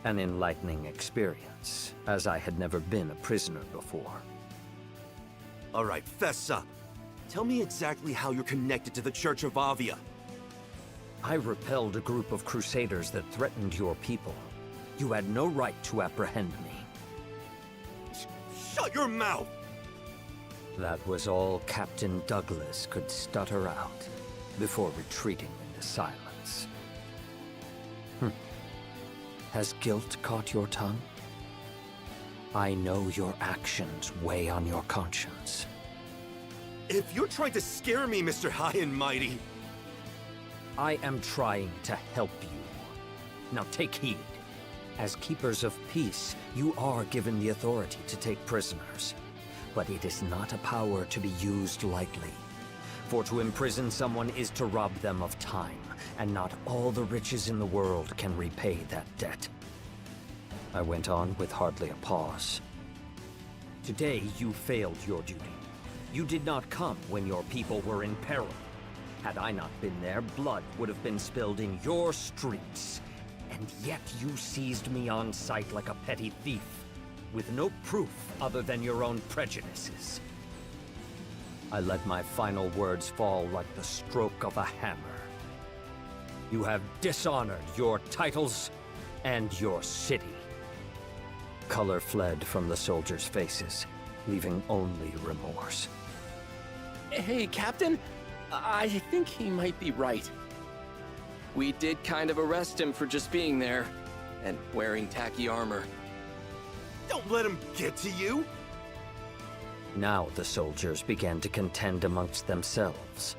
Speaker 5: An enlightening experience, as I had never been a prisoner before.
Speaker 23: All right, fess up. Tell me exactly how you're connected to the Church of Avia.
Speaker 5: I repelled a group of crusaders that threatened your people. You had no right to apprehend me.
Speaker 23: Shut your mouth!
Speaker 5: That was all Captain Douglas could stutter out before retreating into silence. Has guilt caught your tongue? I know your actions weigh on your conscience.
Speaker 23: If you're trying to scare me, Mr. High and Mighty...
Speaker 5: I am trying to help you. Now take heed. As keepers of peace, you are given the authority to take prisoners. But it is not a power to be used lightly. For to imprison someone is to rob them of time, and not all the riches in the world can repay that debt. I went on with hardly a pause. Today you failed your duty. You did not come when your people were in peril. Had I not been there, blood would have been spilled in your streets. And yet you seized me on sight like a petty thief, with no proof other than your own prejudices. I let my final words fall like the stroke of a hammer. You have dishonored your titles and your city. Color fled from the soldiers' faces, leaving only remorse.
Speaker 8: Hey, Captain. I think he might be right. We did kind of arrest him for just being there, and wearing tacky armor.
Speaker 23: Don't let him get to you!
Speaker 5: Now the soldiers began to contend amongst themselves.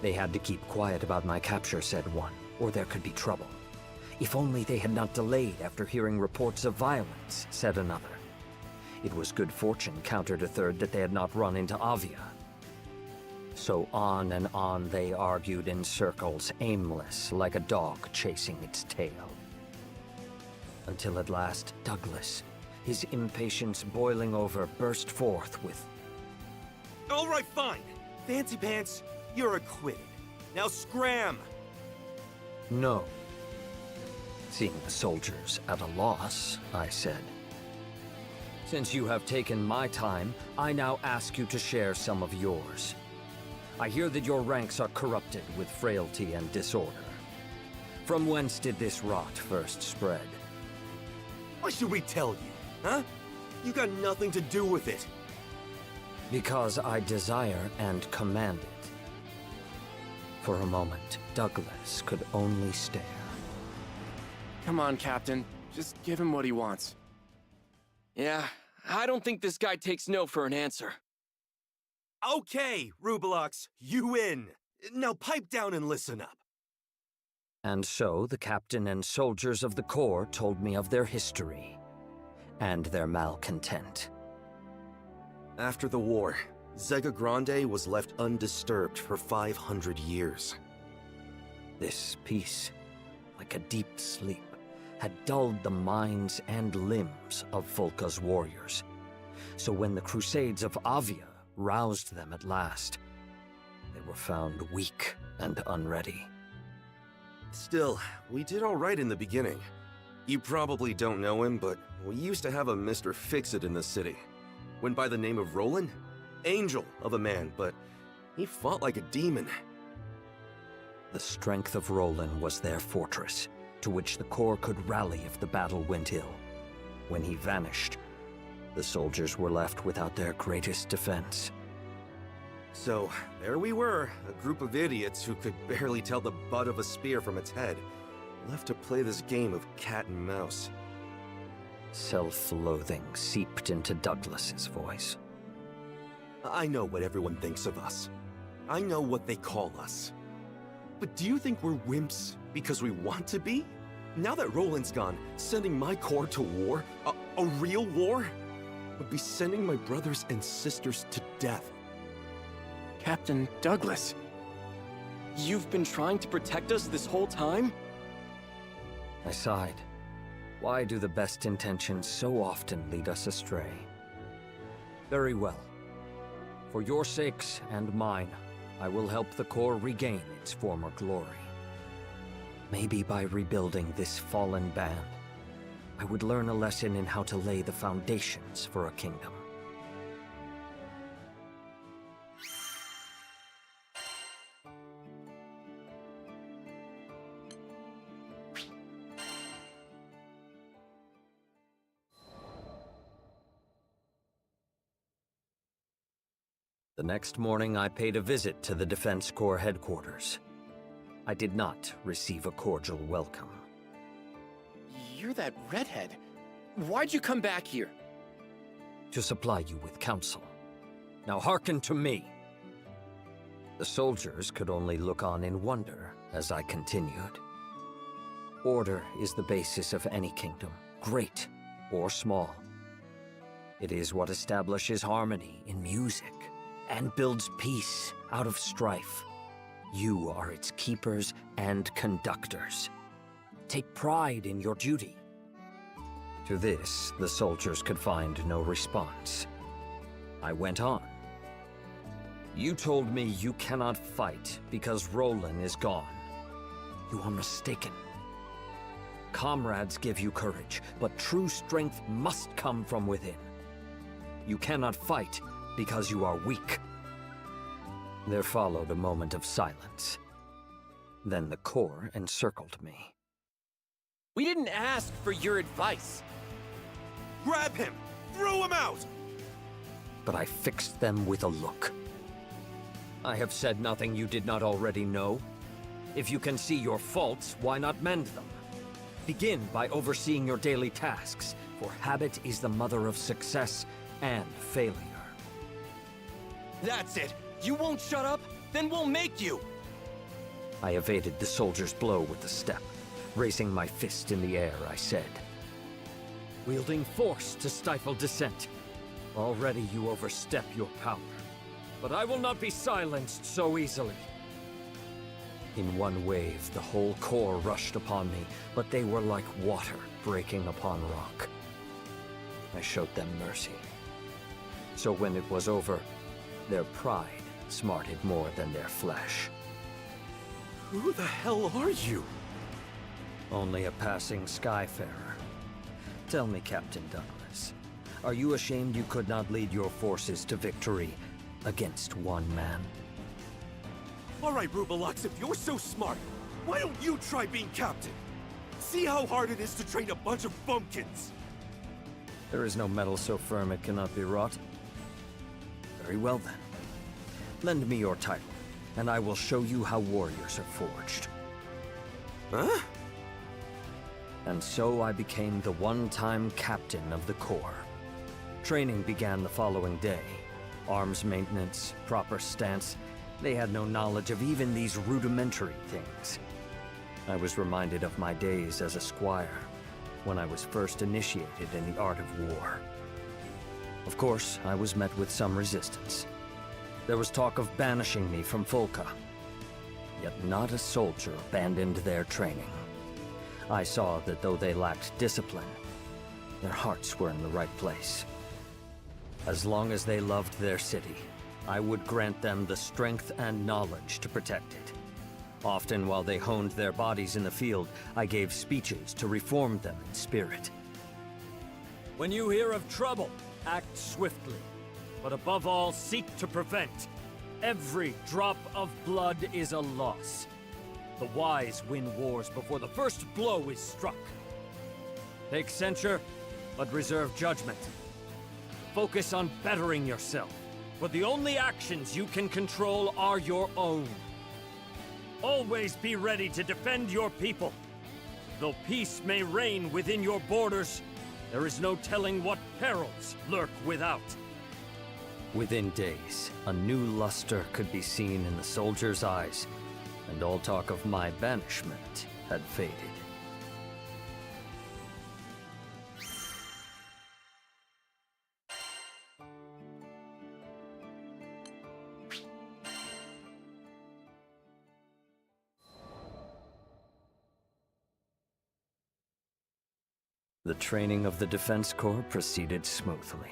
Speaker 5: They had to keep quiet about my capture, said one, or there could be trouble. If only they had not delayed after hearing reports of violence, said another. It was good fortune, countered a third, that they had not run into Avia. So on and on they argued in circles, aimless, like a dog chasing its tail. Until at last, Douglas, his impatience boiling over, burst forth with...
Speaker 23: All right, fine. Fancy Pants, you're acquitted. Now scram!
Speaker 5: No. Seeing the soldiers at a loss, I said. Since you have taken my time, I now ask you to share some of yours. I hear that your ranks are corrupted with frailty and disorder. From whence did this rot first spread?
Speaker 23: Why should we tell you, huh? You got nothing to do with it.
Speaker 5: Because I desire and command it. For a moment, Douglas could only stare.
Speaker 8: Come on, Captain. Just give him what he wants. Yeah, I don't think this guy takes no for an answer.
Speaker 23: Okay, Rubelux, you win. Now pipe down and listen up.
Speaker 5: And so the captain and soldiers of the Corps told me of their history and their malcontent.
Speaker 23: After the war, Zega Grande was left undisturbed for 500 years.
Speaker 5: This peace, like a deep sleep, had dulled the minds and limbs of Volca's warriors. So when the Crusades of Avia roused them at last, they were found weak and unready.
Speaker 23: Still, we did all right in the beginning. You probably don't know him, but we used to have a Mr. Fix-It in the city. Went by the name of Roland? Angel of a man, but he fought like a demon.
Speaker 5: The strength of Roland was their fortress, to which the Corps could rally if the battle went ill. When he vanished, the soldiers were left without their greatest defense.
Speaker 23: So, there we were, a group of idiots who could barely tell the butt of a spear from its head, left to play this game of cat and mouse.
Speaker 5: Self-loathing seeped into Douglas's voice.
Speaker 23: I know what everyone thinks of us. I know what they call us. But do you think we're wimps because we want to be? Now that Roland's gone, sending my Corps to war, a real war, would be sending my brothers and sisters to death.
Speaker 8: Captain Douglas, you've been trying to protect us this whole time?
Speaker 5: I sighed. Why do the best intentions so often lead us astray? Very well. For your sakes and mine, I will help the Corps regain its former glory. Maybe by rebuilding this fallen band, I would learn a lesson in how to lay the foundations for a kingdom. The next morning, I paid a visit to the Defense Corps headquarters. I did not receive a cordial welcome.
Speaker 8: You're that redhead. Why'd you come back here?
Speaker 5: To supply you with counsel. Now hearken to me. The soldiers could only look on in wonder as I continued. Order is the basis of any kingdom, great or small. It is what establishes harmony in music and builds peace out of strife. You are its keepers and conductors. Take pride in your duty. To this, the soldiers could find no response. I went on. You told me you cannot fight because Roland is gone. You are mistaken. Comrades give you courage, but true strength must come from within. You cannot fight because you are weak. There followed a moment of silence. Then the Corps encircled me.
Speaker 8: We didn't ask for your advice.
Speaker 23: Grab him! Throw him out!
Speaker 5: But I fixed them with a look. I have said nothing you did not already know. If you can see your faults, why not mend them? Begin by overseeing your daily tasks, for habit is the mother of success and failure.
Speaker 8: That's it! You won't shut up? Then we'll make you!
Speaker 5: I evaded the soldier's blow with a step. Raising my fist in the air, I said, wielding force to stifle dissent. Already you overstep your power. But I will not be silenced so easily. In one wave, the whole Corps rushed upon me, but they were like water breaking upon rock. I showed them mercy. So when it was over, their pride smarted more than their flesh.
Speaker 23: Who the hell are you?
Speaker 5: Only a passing skyfarer. Tell me, Captain Douglas, are you ashamed you could not lead your forces to victory against one man?
Speaker 23: Alright, Rubalux, if you're so smart, why don't you try being captain? See how hard it is to train a bunch of bumpkins!
Speaker 5: There is no metal so firm it cannot be wrought. Very well then. Lend me your title, and I will show you how warriors are forged.
Speaker 23: Huh?
Speaker 5: And so I became the one-time captain of the Corps. Training began the following day. Arms maintenance, proper stance. They had no knowledge of even these rudimentary things. I was reminded of my days as a squire, when I was first initiated in the art of war. Of course, I was met with some resistance. There was talk of banishing me from Folca. Yet not a soldier abandoned their training. I saw that though they lacked discipline, their hearts were in the right place. As long as they loved their city, I would grant them the strength and knowledge to protect it. Often while they honed their bodies in the field, I gave speeches to reform them in spirit. When you hear of trouble, act swiftly.
Speaker 7: but above all, seek to prevent. Every drop of blood is a loss. The wise win wars before the first blow is struck. Take censure, but reserve judgment. Focus on bettering yourself, for the only actions you can control are your own. Always be ready to defend your people. Though peace may reign within your borders, there is no telling what perils lurk without.
Speaker 5: Within days, a new luster could be seen in the soldiers' eyes, and all talk of my banishment had faded. The training of the Defense Corps proceeded smoothly.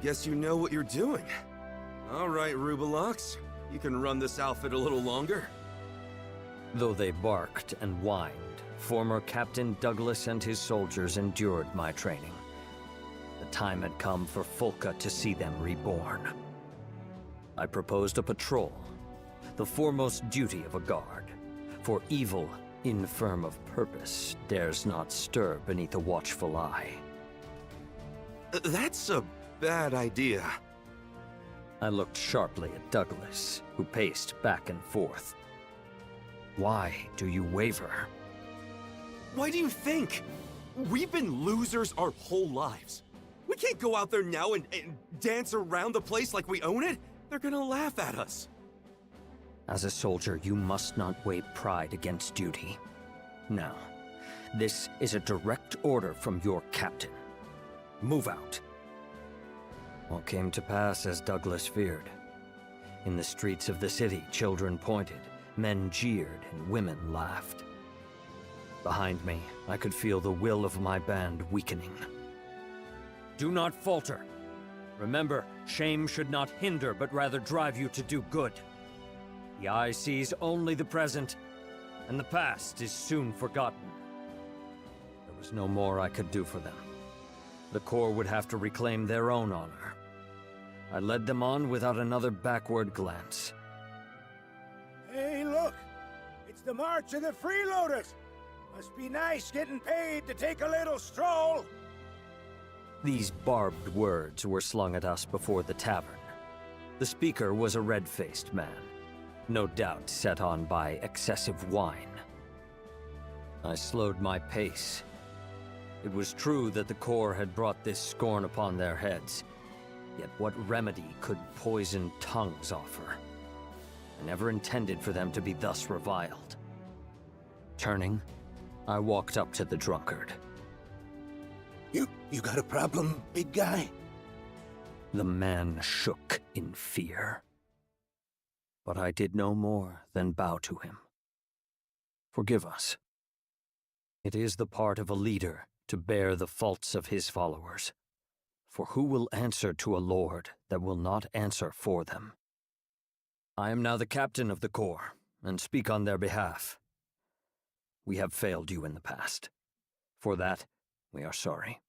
Speaker 23: Guess you know what you're doing. All right, Rubelox. You can run this outfit a little longer.
Speaker 5: Though they barked and whined, former Captain Douglas and his soldiers endured my training. The time had come for Folka to see them reborn. I proposed a patrol, the foremost duty of a guard, for evil, infirm of purpose, dares not stir beneath a watchful eye.
Speaker 23: That's a bad idea.
Speaker 5: I looked sharply at Douglas, who paced back and forth. Why do you waver?
Speaker 23: Why do you think? We've been losers our whole lives. We can't go out there now and dance around the place like we own it. They're gonna laugh at us.
Speaker 5: As a soldier, you must not weigh pride against duty. Now, this is a direct order from your captain. Move out. All came to pass as Douglas feared. In the streets of the city, children pointed, men jeered, and women laughed. Behind me, I could feel the will of my band weakening.
Speaker 7: Do not falter. Remember, shame should not hinder, but rather drive you to do good. The eye sees only the present, and the past is soon forgotten.
Speaker 5: There was no more I could do for them. The Corps would have to reclaim their own honor. I led them on without another backward glance.
Speaker 13: Hey, look! It's the March of the Freeloaders! Must be nice getting paid to take a little stroll!
Speaker 5: These barbed words were slung at us before the tavern. The speaker was a red-faced man, no doubt set on by excessive wine. I slowed my pace. It was true that the Corps had brought this scorn upon their heads, yet what remedy could poisoned tongues offer? I never intended for them to be thus reviled. Turning, I walked up to the drunkard.
Speaker 13: You got a problem, big guy?
Speaker 5: The man shook in fear. But I did no more than bow to him. Forgive us. It is the part of a leader to bear the faults of his followers. For who will answer to a lord that will not answer for them? I am now the captain of the Corps, and speak on their behalf. We have failed you in the past. For that, we are sorry.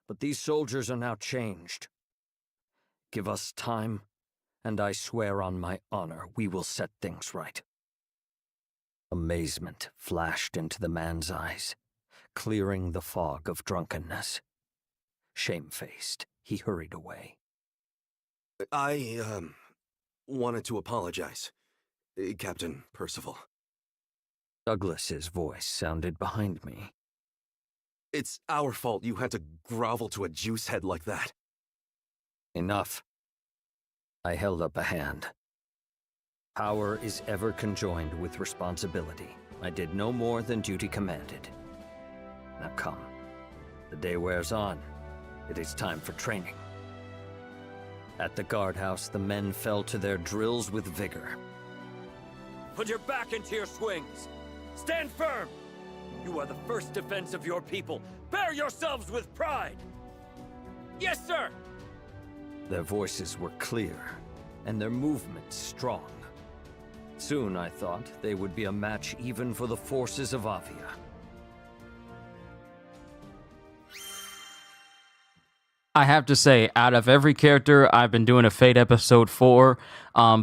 Speaker 5: But these soldiers are now changed. Give us time, and I swear on my honor we will set things right. Amazement flashed into the man's eyes, clearing the fog of drunkenness. Shamefaced, he hurried away.
Speaker 23: I wanted to apologize, Captain Percival.
Speaker 5: Douglas's voice sounded behind me.
Speaker 23: It's our fault you had to grovel to a juicehead like that.
Speaker 5: Enough. I held up a hand. Power is ever conjoined with responsibility. I did no more than duty commanded. Now come. The day wears on. It is time for training. At the guardhouse, the men fell to their drills with vigor.
Speaker 7: Put your back into your swings. Stand firm. You are the first defense of your people. Bear yourselves with pride. Yes, sir.
Speaker 5: Their voices were clear, and their movements strong. Soon, I thought, they would be a match even for the forces of Avia.
Speaker 1: I have to say, out of every character I've been doing a Fate episode for,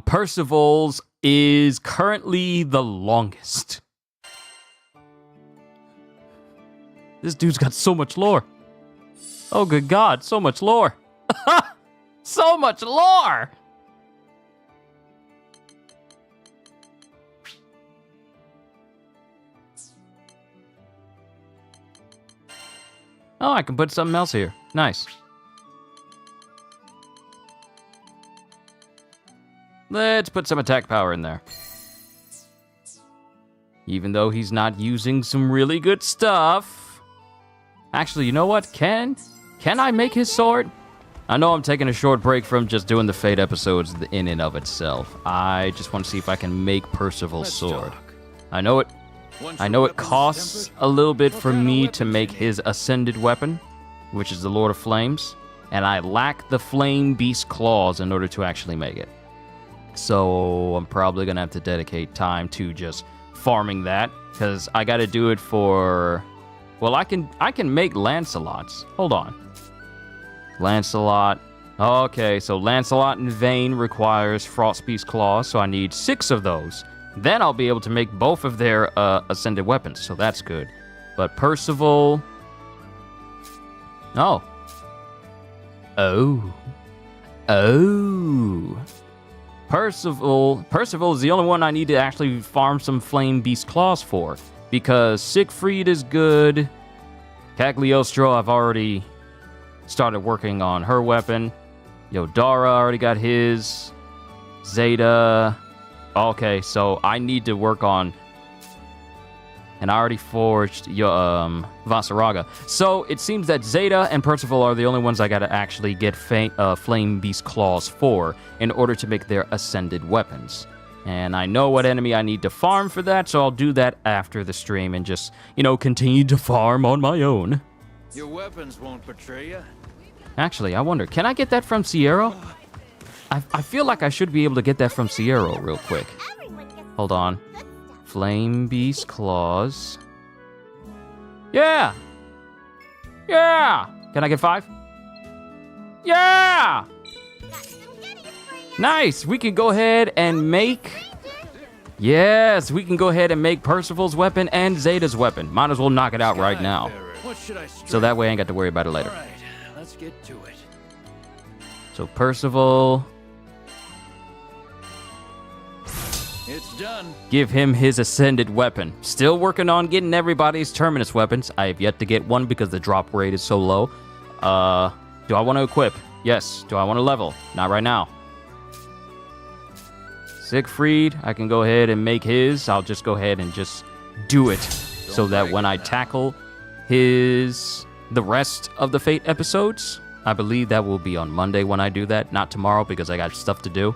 Speaker 1: Percival's is currently the longest. This dude's got so much lore. Oh, good God, so much lore. So much lore! Oh, I can put something else here. Nice. Let's put some attack power in there. Even though he's not using some really good stuff. Actually, you know what? Can I make his sword? I know I'm taking a short break from just doing the Fate episodes in and of itself. I just want to see if I can make Percival's sword. I know it costs a little bit for me to make his ascended weapon, which is the Lord of Flames, and I lack the Flame Beast claws in order to actually make it. So I'm probably gonna have to dedicate time to just farming that, because I gotta do it for... Well, I can make Lancelot's. Hold on. Lancelot. Okay, so Lancelot and Vayne requires Frost Beast claws, so I need 6 of those. Then I'll be able to make both of their ascended weapons, so that's good. But Percival... Oh. Oh. Percival is the only one I need to actually farm some Flame Beast claws for. Because Siegfried is good. Cagliostro, I've already started working on her weapon. Yodara already got his. Zeta... Okay, so I need to work on... And I already forged Vasaraga. So it seems that Zeta and Percival are the only ones I gotta actually get Flame Beast claws for in order to make their ascended weapons. And I know what enemy I need to farm for that, so I'll do that after the stream and just, continue to farm on my own.
Speaker 3: Your weapons won't betray you.
Speaker 1: Actually, I wonder, can I get that from Sierra? I feel like I should be able to get that from Sierra real quick. Hold on. Flame Beast claws. Yeah! Yeah! Can I get 5? Yeah! Nice! We can go ahead and make... Yes, we can go ahead and make Percival's weapon and Zeta's weapon. Might as well knock it out right now. So that way I ain't got to worry about it later.
Speaker 3: Alright, let's get to it.
Speaker 1: So Percival...
Speaker 3: It's done.
Speaker 1: Give him his ascended weapon. Still working on getting everybody's terminus weapons. I have yet to get one because the drop rate is so low. Do I want to equip? Yes. Do I want to level? Not right now. Siegfried, I can go ahead and make his. I'll just go ahead and just do it so that when I tackle the rest of the Fate episodes, I believe that will be on Monday when I do that, not tomorrow because I got stuff to do.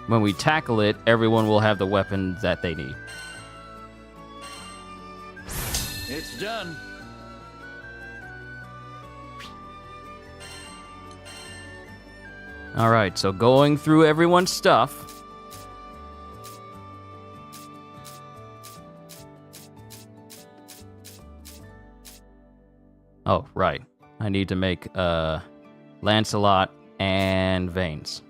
Speaker 1: When we tackle it, everyone will have the weapons that they need.
Speaker 3: It's done.
Speaker 1: All right, so going through everyone's stuff. Oh, right. I need to make Lancelot and Vayne's.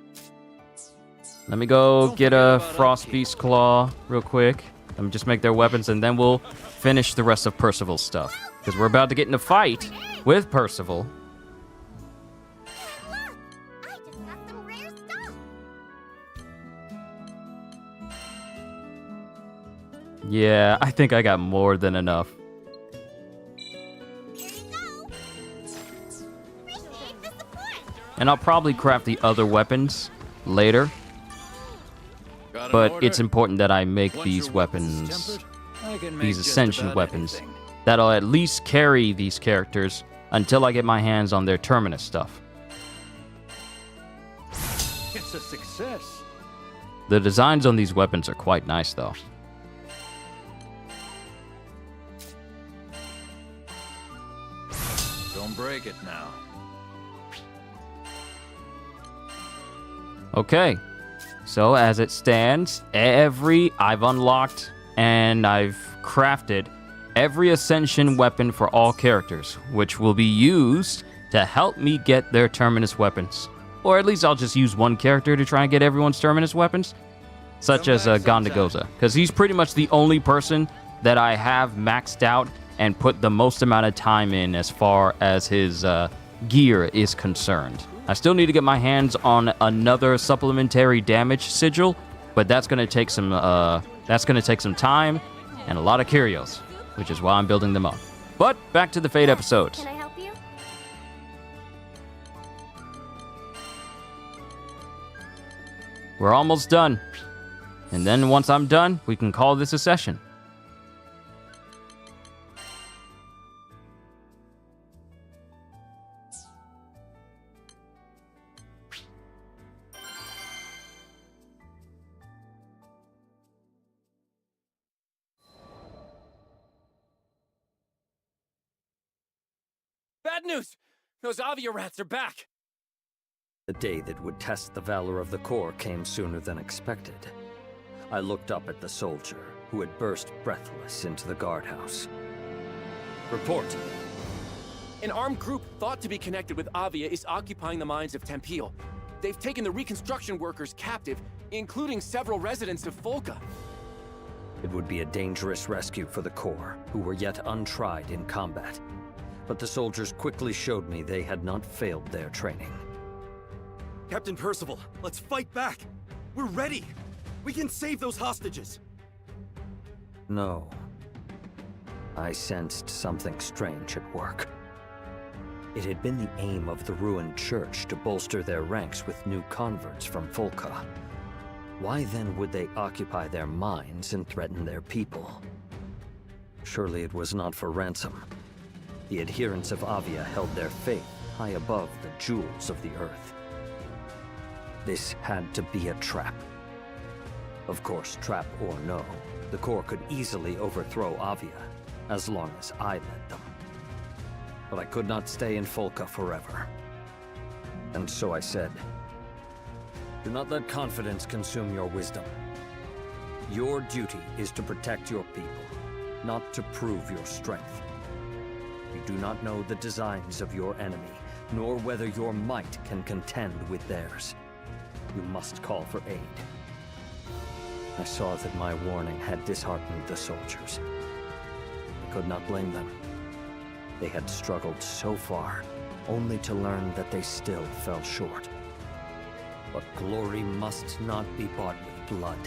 Speaker 1: Let me go get a Frost Beast Claw real quick. Let me just make their weapons, and then we'll finish the rest of Percival's stuff. Because we're about to get in a fight with Percival. Yeah, I think I got more than enough. And I'll probably craft the other weapons later. But it's important that I make these weapons, these Ascension weapons, that'll at least carry these characters until I get my hands on their Terminus stuff.
Speaker 3: It's a success.
Speaker 1: The designs on these weapons are quite nice, though.
Speaker 3: Don't break it now.
Speaker 1: Okay. So as it stands, I've unlocked and I've crafted every Ascension weapon for all characters, which will be used to help me get their Terminus weapons. Or at least I'll just use one character to try and get everyone's Terminus weapons, such as Gondagoza, because he's pretty much the only person that I have maxed out and put the most amount of time in as far as his gear is concerned. I still need to get my hands on another supplementary damage sigil, but that's going to take some time and a lot of curios, which is why I'm building them up. But back to the Fate episodes.
Speaker 10: Can I help you?
Speaker 1: We're almost done. And then once I'm done, we can call this a session.
Speaker 4: Bad news! Those Avia rats are back!
Speaker 5: The day that would test the valor of the Corps came sooner than expected. I looked up at the soldier, who had burst breathless into the guardhouse.
Speaker 4: Report. An armed group thought to be connected with Avia is occupying the mines of Tempeel. They've taken the reconstruction workers captive, including several residents of Folka.
Speaker 5: It would be a dangerous rescue for the Corps, who were yet untried in combat. But the soldiers quickly showed me they had not failed their training.
Speaker 23: Captain Percival, let's fight back! We're ready! We can save those hostages!
Speaker 5: No. I sensed something strange at work. It had been the aim of the ruined church to bolster their ranks with new converts from Folka. Why then would they occupy their mines and threaten their people? Surely it was not for ransom. The adherents of Avia held their faith high above the jewels of the earth. This had to be a trap. Of course, trap or no, the Corps could easily overthrow Avia, as long as I led them. But I could not stay in Folka forever. And so I said, do not let confidence consume your wisdom. Your duty is to protect your people, not to prove your strength. You do not know the designs of your enemy, nor whether your might can contend with theirs. You must call for aid. I saw that my warning had disheartened the soldiers. I could not blame them. They had struggled so far, only to learn that they still fell short. But glory must not be bought with blood.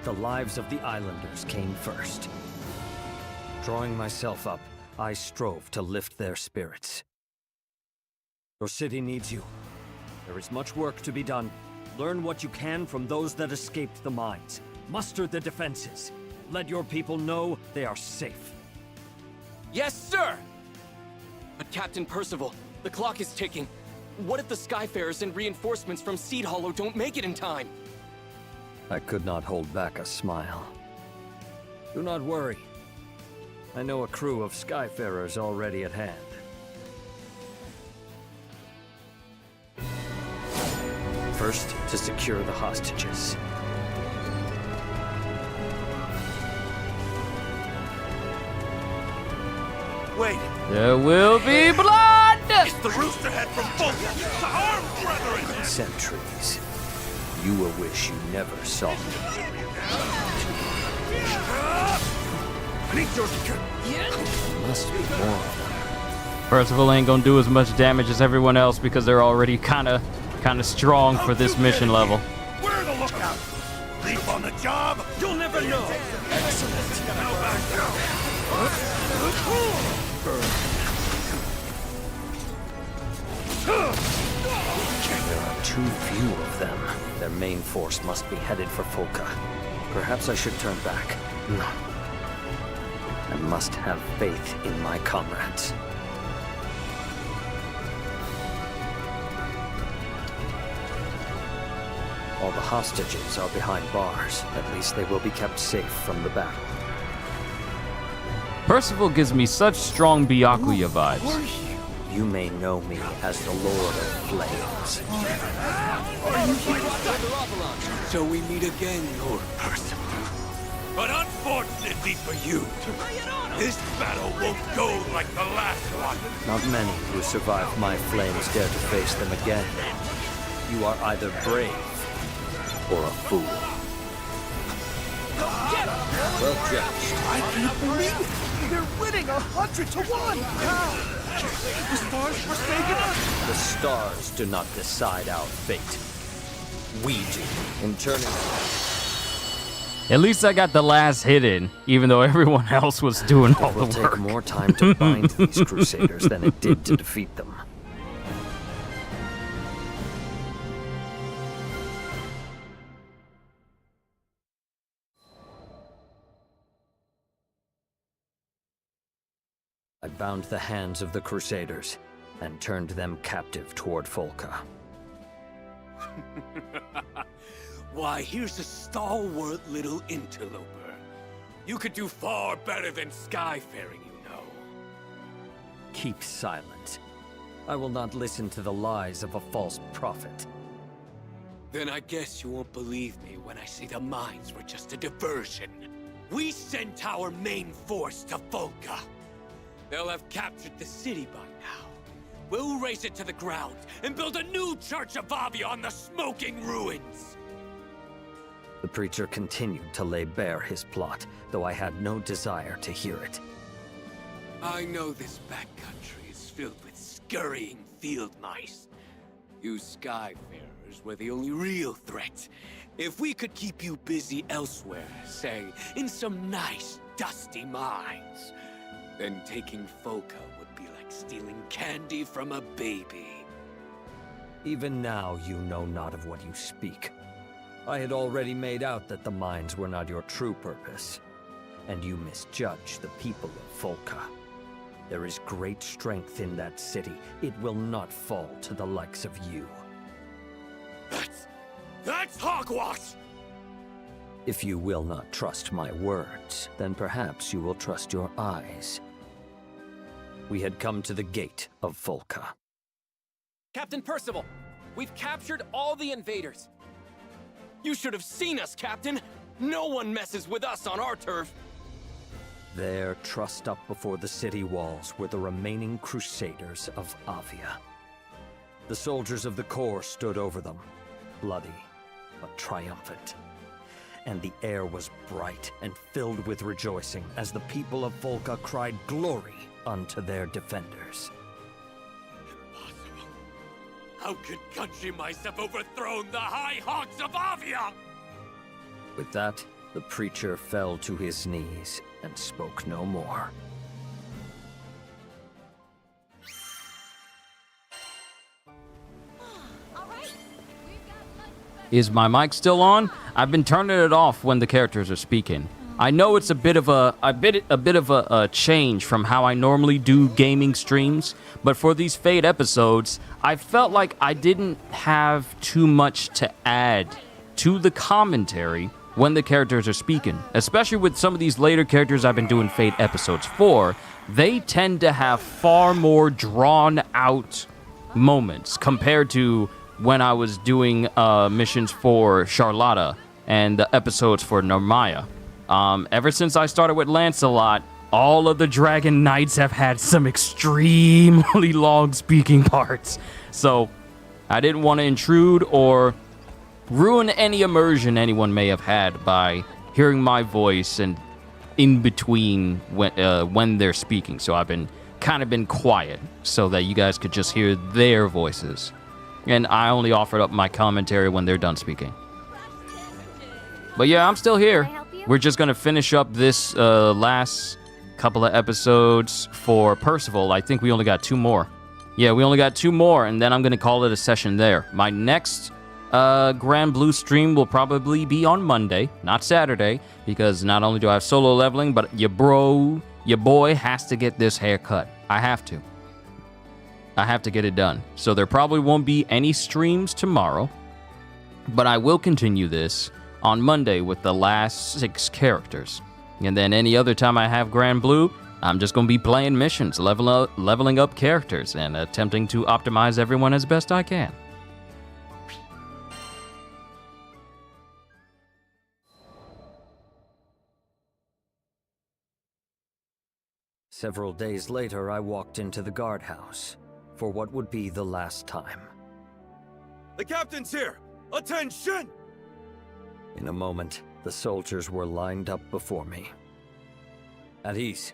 Speaker 5: The lives of the islanders came first. Drawing myself up, I strove to lift their spirits. Your city needs you. There is much work to be done. Learn what you can from those that escaped the mines. Muster the defenses. Let your people know they are safe.
Speaker 8: Yes, sir! But Captain Percival, the clock is ticking. What if the Skyfarers and reinforcements from Seed Hollow don't make it in time?
Speaker 5: I could not hold back a smile. Do not worry. I know a crew of Skyfarers already at hand. First, to secure the hostages.
Speaker 19: Wait!
Speaker 1: There will be blood!
Speaker 19: It's the Roosterhead from Folka! The armed brethren!
Speaker 5: Sentries. You will wish you never saw me. There must be more of them.
Speaker 1: Percival ain't gonna do as much damage as everyone else because they're already kinda strong for this mission level.
Speaker 19: We're the lookout! Leap on the job? You'll never know! Excellent! Now back down!
Speaker 5: There are too few of them. Their main force must be headed for Folka. Perhaps I should turn back. No. I must have faith in my comrades. All the hostages are behind bars. At least they will be kept safe from the battle.
Speaker 1: Percival gives me such strong Byakuya vibes.
Speaker 5: You may know me as the Lord of Flames.
Speaker 8: So we meet again, Lord Percival.
Speaker 15: But unfortunately for you, this battle won't go like the last one.
Speaker 5: Not many who survive my flames dare to face them again. You are either brave or a fool. Well judged.
Speaker 6: I can't believe it! They're winning 100 to 1! How? The stars forsaken us?
Speaker 5: The stars do not decide our fate. We do. In turning...
Speaker 1: At least I got the last hit in, even though everyone else was doing all the work.
Speaker 5: It will take more time to bind these crusaders than it did to defeat them. I bound the hands of the crusaders and turned them captive toward Volca.
Speaker 15: Why, here's a stalwart little interloper. You could do far better than skyfaring, you know.
Speaker 5: Keep silent. I will not listen to the lies of a false prophet.
Speaker 15: Then I guess you won't believe me when I say the mines were just a diversion. We sent our main force to Volca. They'll have captured the city by now. We'll raze it to the ground and build a new Church of Avia on the smoking ruins.
Speaker 5: The preacher continued to lay bare his plot, though I had no desire to hear it.
Speaker 15: I know this backcountry is filled with scurrying field mice. You skyfarers were the only real threat. If we could keep you busy elsewhere, say, in some nice, dusty mines, then taking Volca would be like stealing candy from a baby.
Speaker 5: Even now you know not of what you speak. I had already made out that the mines were not your true purpose, and you misjudge the people of Volca. There is great strength in that city. It will not fall to the likes of you.
Speaker 15: That's hogwash!
Speaker 5: If you will not trust my words, then perhaps you will trust your eyes. We had come to the gate of Volca.
Speaker 8: Captain Percival, we've captured all the invaders. You should have seen us, Captain. No one messes with us on our turf.
Speaker 5: There, trussed up before the city walls, were the remaining crusaders of Avia. The soldiers of the Corps stood over them, bloody but triumphant. And the air was bright and filled with rejoicing as the people of Volca cried glory unto their defenders.
Speaker 15: Impossible. How could country mice have overthrown the high hogs of Avia?
Speaker 5: With that, the preacher fell to his knees and spoke no more.
Speaker 1: Is my mic still on? I've been turning it off when the characters are speaking. I know it's a bit of a change from how I normally do gaming streams, but for these Fate episodes, I felt like I didn't have too much to add to the commentary when the characters are speaking. Especially with some of these later characters I've been doing Fate episodes for, they tend to have far more drawn out moments compared to when I was doing missions for Charlotta and the episodes for Narmaya. Ever since I started with Lancelot, all of the Dragon Knights have had some extremely long speaking parts. So I didn't want to intrude or ruin any immersion anyone may have had by hearing my voice and in between when they're speaking. So I've been quiet so that you guys could just hear their voices. And I only offered up my commentary when they're done speaking. But yeah, I'm still here. We're just going to finish up this last couple of episodes for Percival. I think we only got 2 more. Yeah, we only got 2 more, and then I'm going to call it a session there. My next GRANBLUE stream will probably be on Monday, not Saturday, because not only do I have solo leveling, but your boy has to get this haircut. I have to get it done. So there probably won't be any streams tomorrow, but I will continue this on Monday with the last 6 characters. And then any other time I have GRANBLUE, I'm just going to be playing missions, leveling up characters, and attempting to optimize everyone as best I can.
Speaker 5: Several days later, I walked into the guardhouse for what would be the last time.
Speaker 23: The captain's here! Attention!
Speaker 5: In a moment, the soldiers were lined up before me. At ease.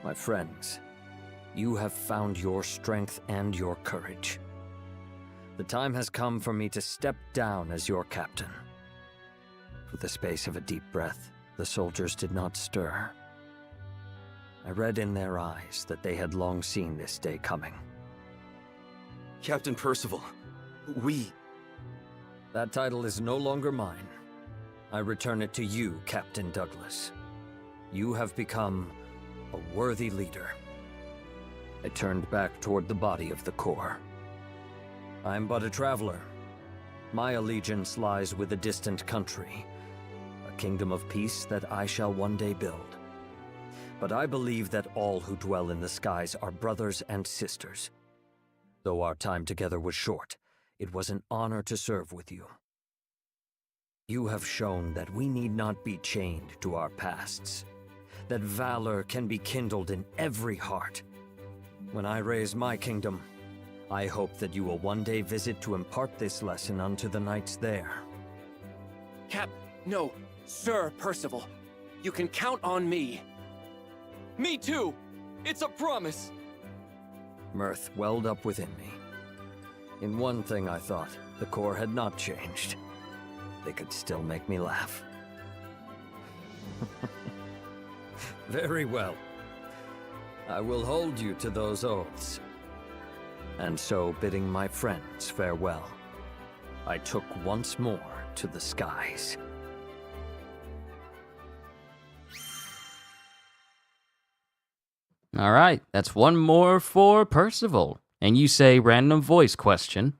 Speaker 5: My friends, you have found your strength and your courage. The time has come for me to step down as your captain. For the space of a deep breath, the soldiers did not stir. I read in their eyes that they had long seen this day coming.
Speaker 23: Captain Percival,
Speaker 5: That title is no longer mine. I return it to you, Captain Douglas. You have become a worthy leader. I turned back toward the body of the Corps. I'm but a traveler. My allegiance lies with a distant country, a kingdom of peace that I shall one day build. But I believe that all who dwell in the skies are brothers and sisters. Though our time together was short, it was an honor to serve with you. You have shown that we need not be chained to our pasts, that valor can be kindled in every heart. When I raise my kingdom, I hope that you will one day visit to impart this lesson unto the knights there.
Speaker 8: No, Sir Percival. You can count on me. Me too! It's a promise!
Speaker 5: Mirth welled up within me. In one thing I thought, the Corps had not changed. They could still make me laugh. Very well. I will hold you to those oaths. And so, bidding my friends farewell, I took once more to the skies.
Speaker 1: All right, that's one more for Percival. And you say random voice question.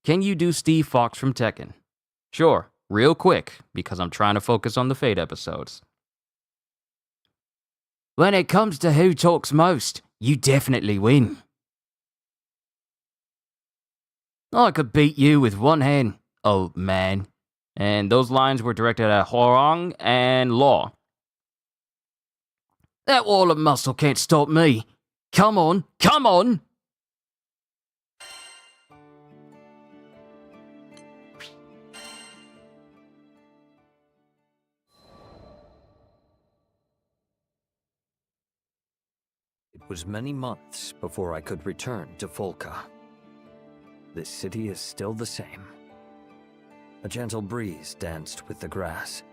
Speaker 1: Can you do Steve Fox from Tekken? Sure, real quick, because I'm trying to focus on the Fate episodes.
Speaker 9: When it comes to who talks most, you definitely win.
Speaker 1: I could beat you with one hand, old man. And those lines were directed at Horong and Law.
Speaker 9: That wall of muscle can't stop me. Come on, come on!
Speaker 5: It was many months before I could return to Folka. This city is still the same. A gentle breeze danced with the grass.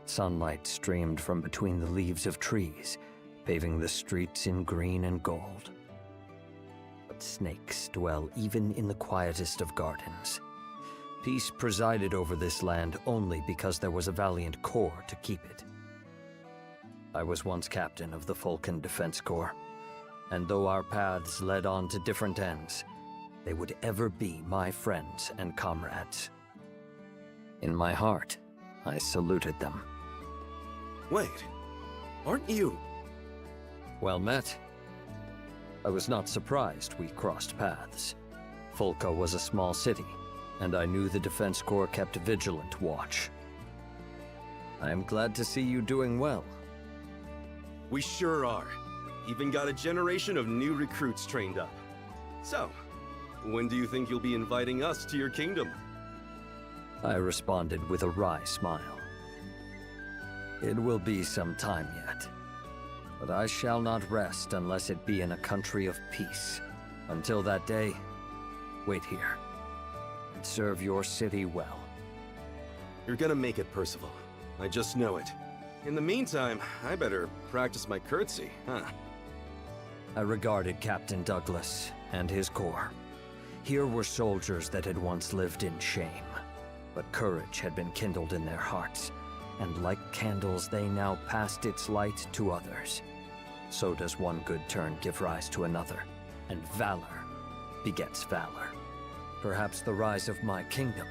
Speaker 5: Sunlight streamed from between the leaves of trees, paving the streets in green and gold. But snakes dwell even in the quietest of gardens. Peace presided over this land only because there was a valiant Corps to keep it. I was once captain of the Falcon Defense Corps, and though our paths led on to different ends, they would ever be my friends and comrades. In my heart, I saluted them.
Speaker 23: Wait, aren't you?
Speaker 5: Well met. I was not surprised we crossed paths. Folka was a small city, and I knew the Defense Corps kept vigilant watch. I am glad to see you doing well.
Speaker 23: We sure are. Even got a generation of new recruits trained up. So, when do you think you'll be inviting us to your kingdom?
Speaker 5: I responded with a wry smile. It will be some time yet, but I shall not rest unless it be in a country of peace. Until that day, wait here, and serve your city well.
Speaker 23: You're gonna make it, Percival. I just know it. In the meantime, I better practice my curtsy, huh?
Speaker 5: I regarded Captain Douglas and his corps. Here were soldiers that had once lived in shame, but courage had been kindled in their hearts, and like candles they now passed its light to others. So does one good turn give rise to another, and valor begets valor. Perhaps the rise of my kingdom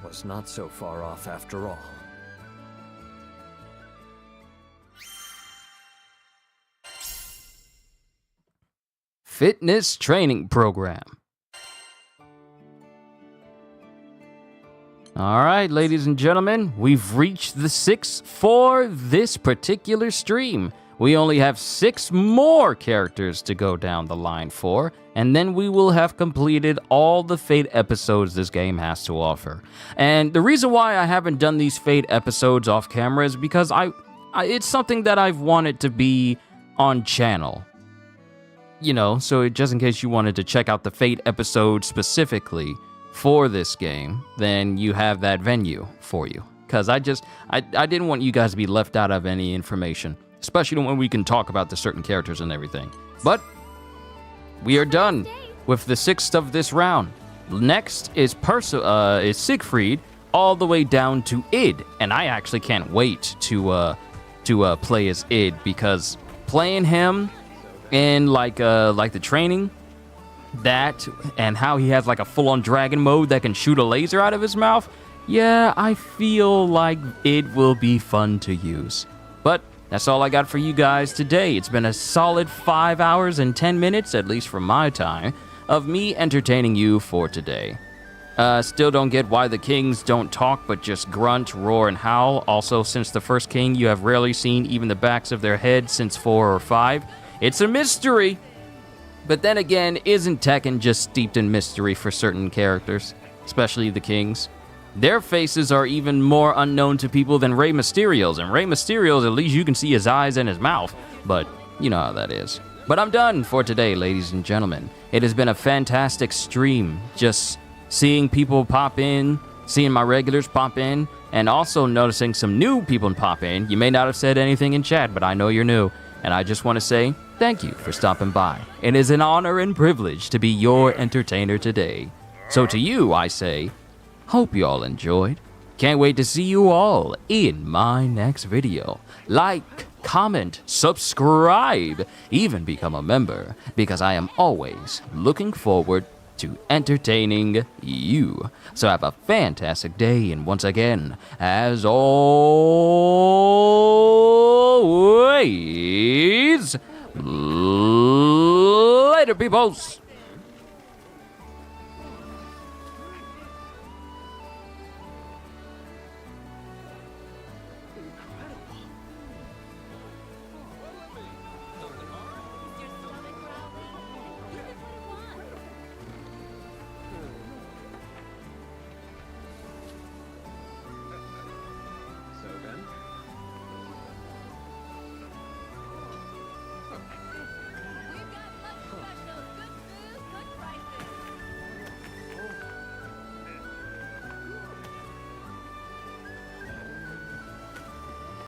Speaker 5: was not so far off after all.
Speaker 1: Fitness training program. All right, ladies and gentlemen, we've reached the 6 for this particular stream. We only have 6 more characters to go down the line for, and then we will have completed all the Fate episodes this game has to offer. And the reason why I haven't done these Fate episodes off camera is because it's something that I've wanted to be on channel. You know, so just in case you wanted to check out the Fate episode specifically for this game, then you have that venue for you. Because I didn't want you guys to be left out of any information, especially when we can talk about the certain characters and everything. But we are done with the 6th of this round. Next is Siegfried, all the way down to Id, and I actually can't wait to play as Id, because playing him in like the training, that and how he has like a full-on dragon mode that can shoot a laser out of his mouth, yeah, I feel like it will be fun to use. But that's all I got for you guys today. It's been a solid 5 hours and 10 minutes, at least from my time, of me entertaining you for today. Still don't get why the kings don't talk but just grunt, roar, and howl. Also, since the first king, you have rarely seen even the backs of their heads since 4 or 5. It's a mystery. But then again, isn't Tekken just steeped in mystery for certain characters, especially the kings? Their faces are even more unknown to people than Rey Mysterio's, and Rey Mysterio's, at least you can see his eyes and his mouth, but you know how that is. But I'm done for today, ladies and gentlemen. It has been a fantastic stream, just seeing people pop in, seeing my regulars pop in, and also noticing some new people pop in. You may not have said anything in chat, but I know you're new, and I just want to say thank you for stopping by. It is an honor and privilege to be your entertainer today. So to you, I say, hope you all enjoyed. Can't wait to see you all in my next video. Like, comment, subscribe, even become a member, because I am always looking forward to entertaining you. So have a fantastic day, and once again, as always, later, peoples!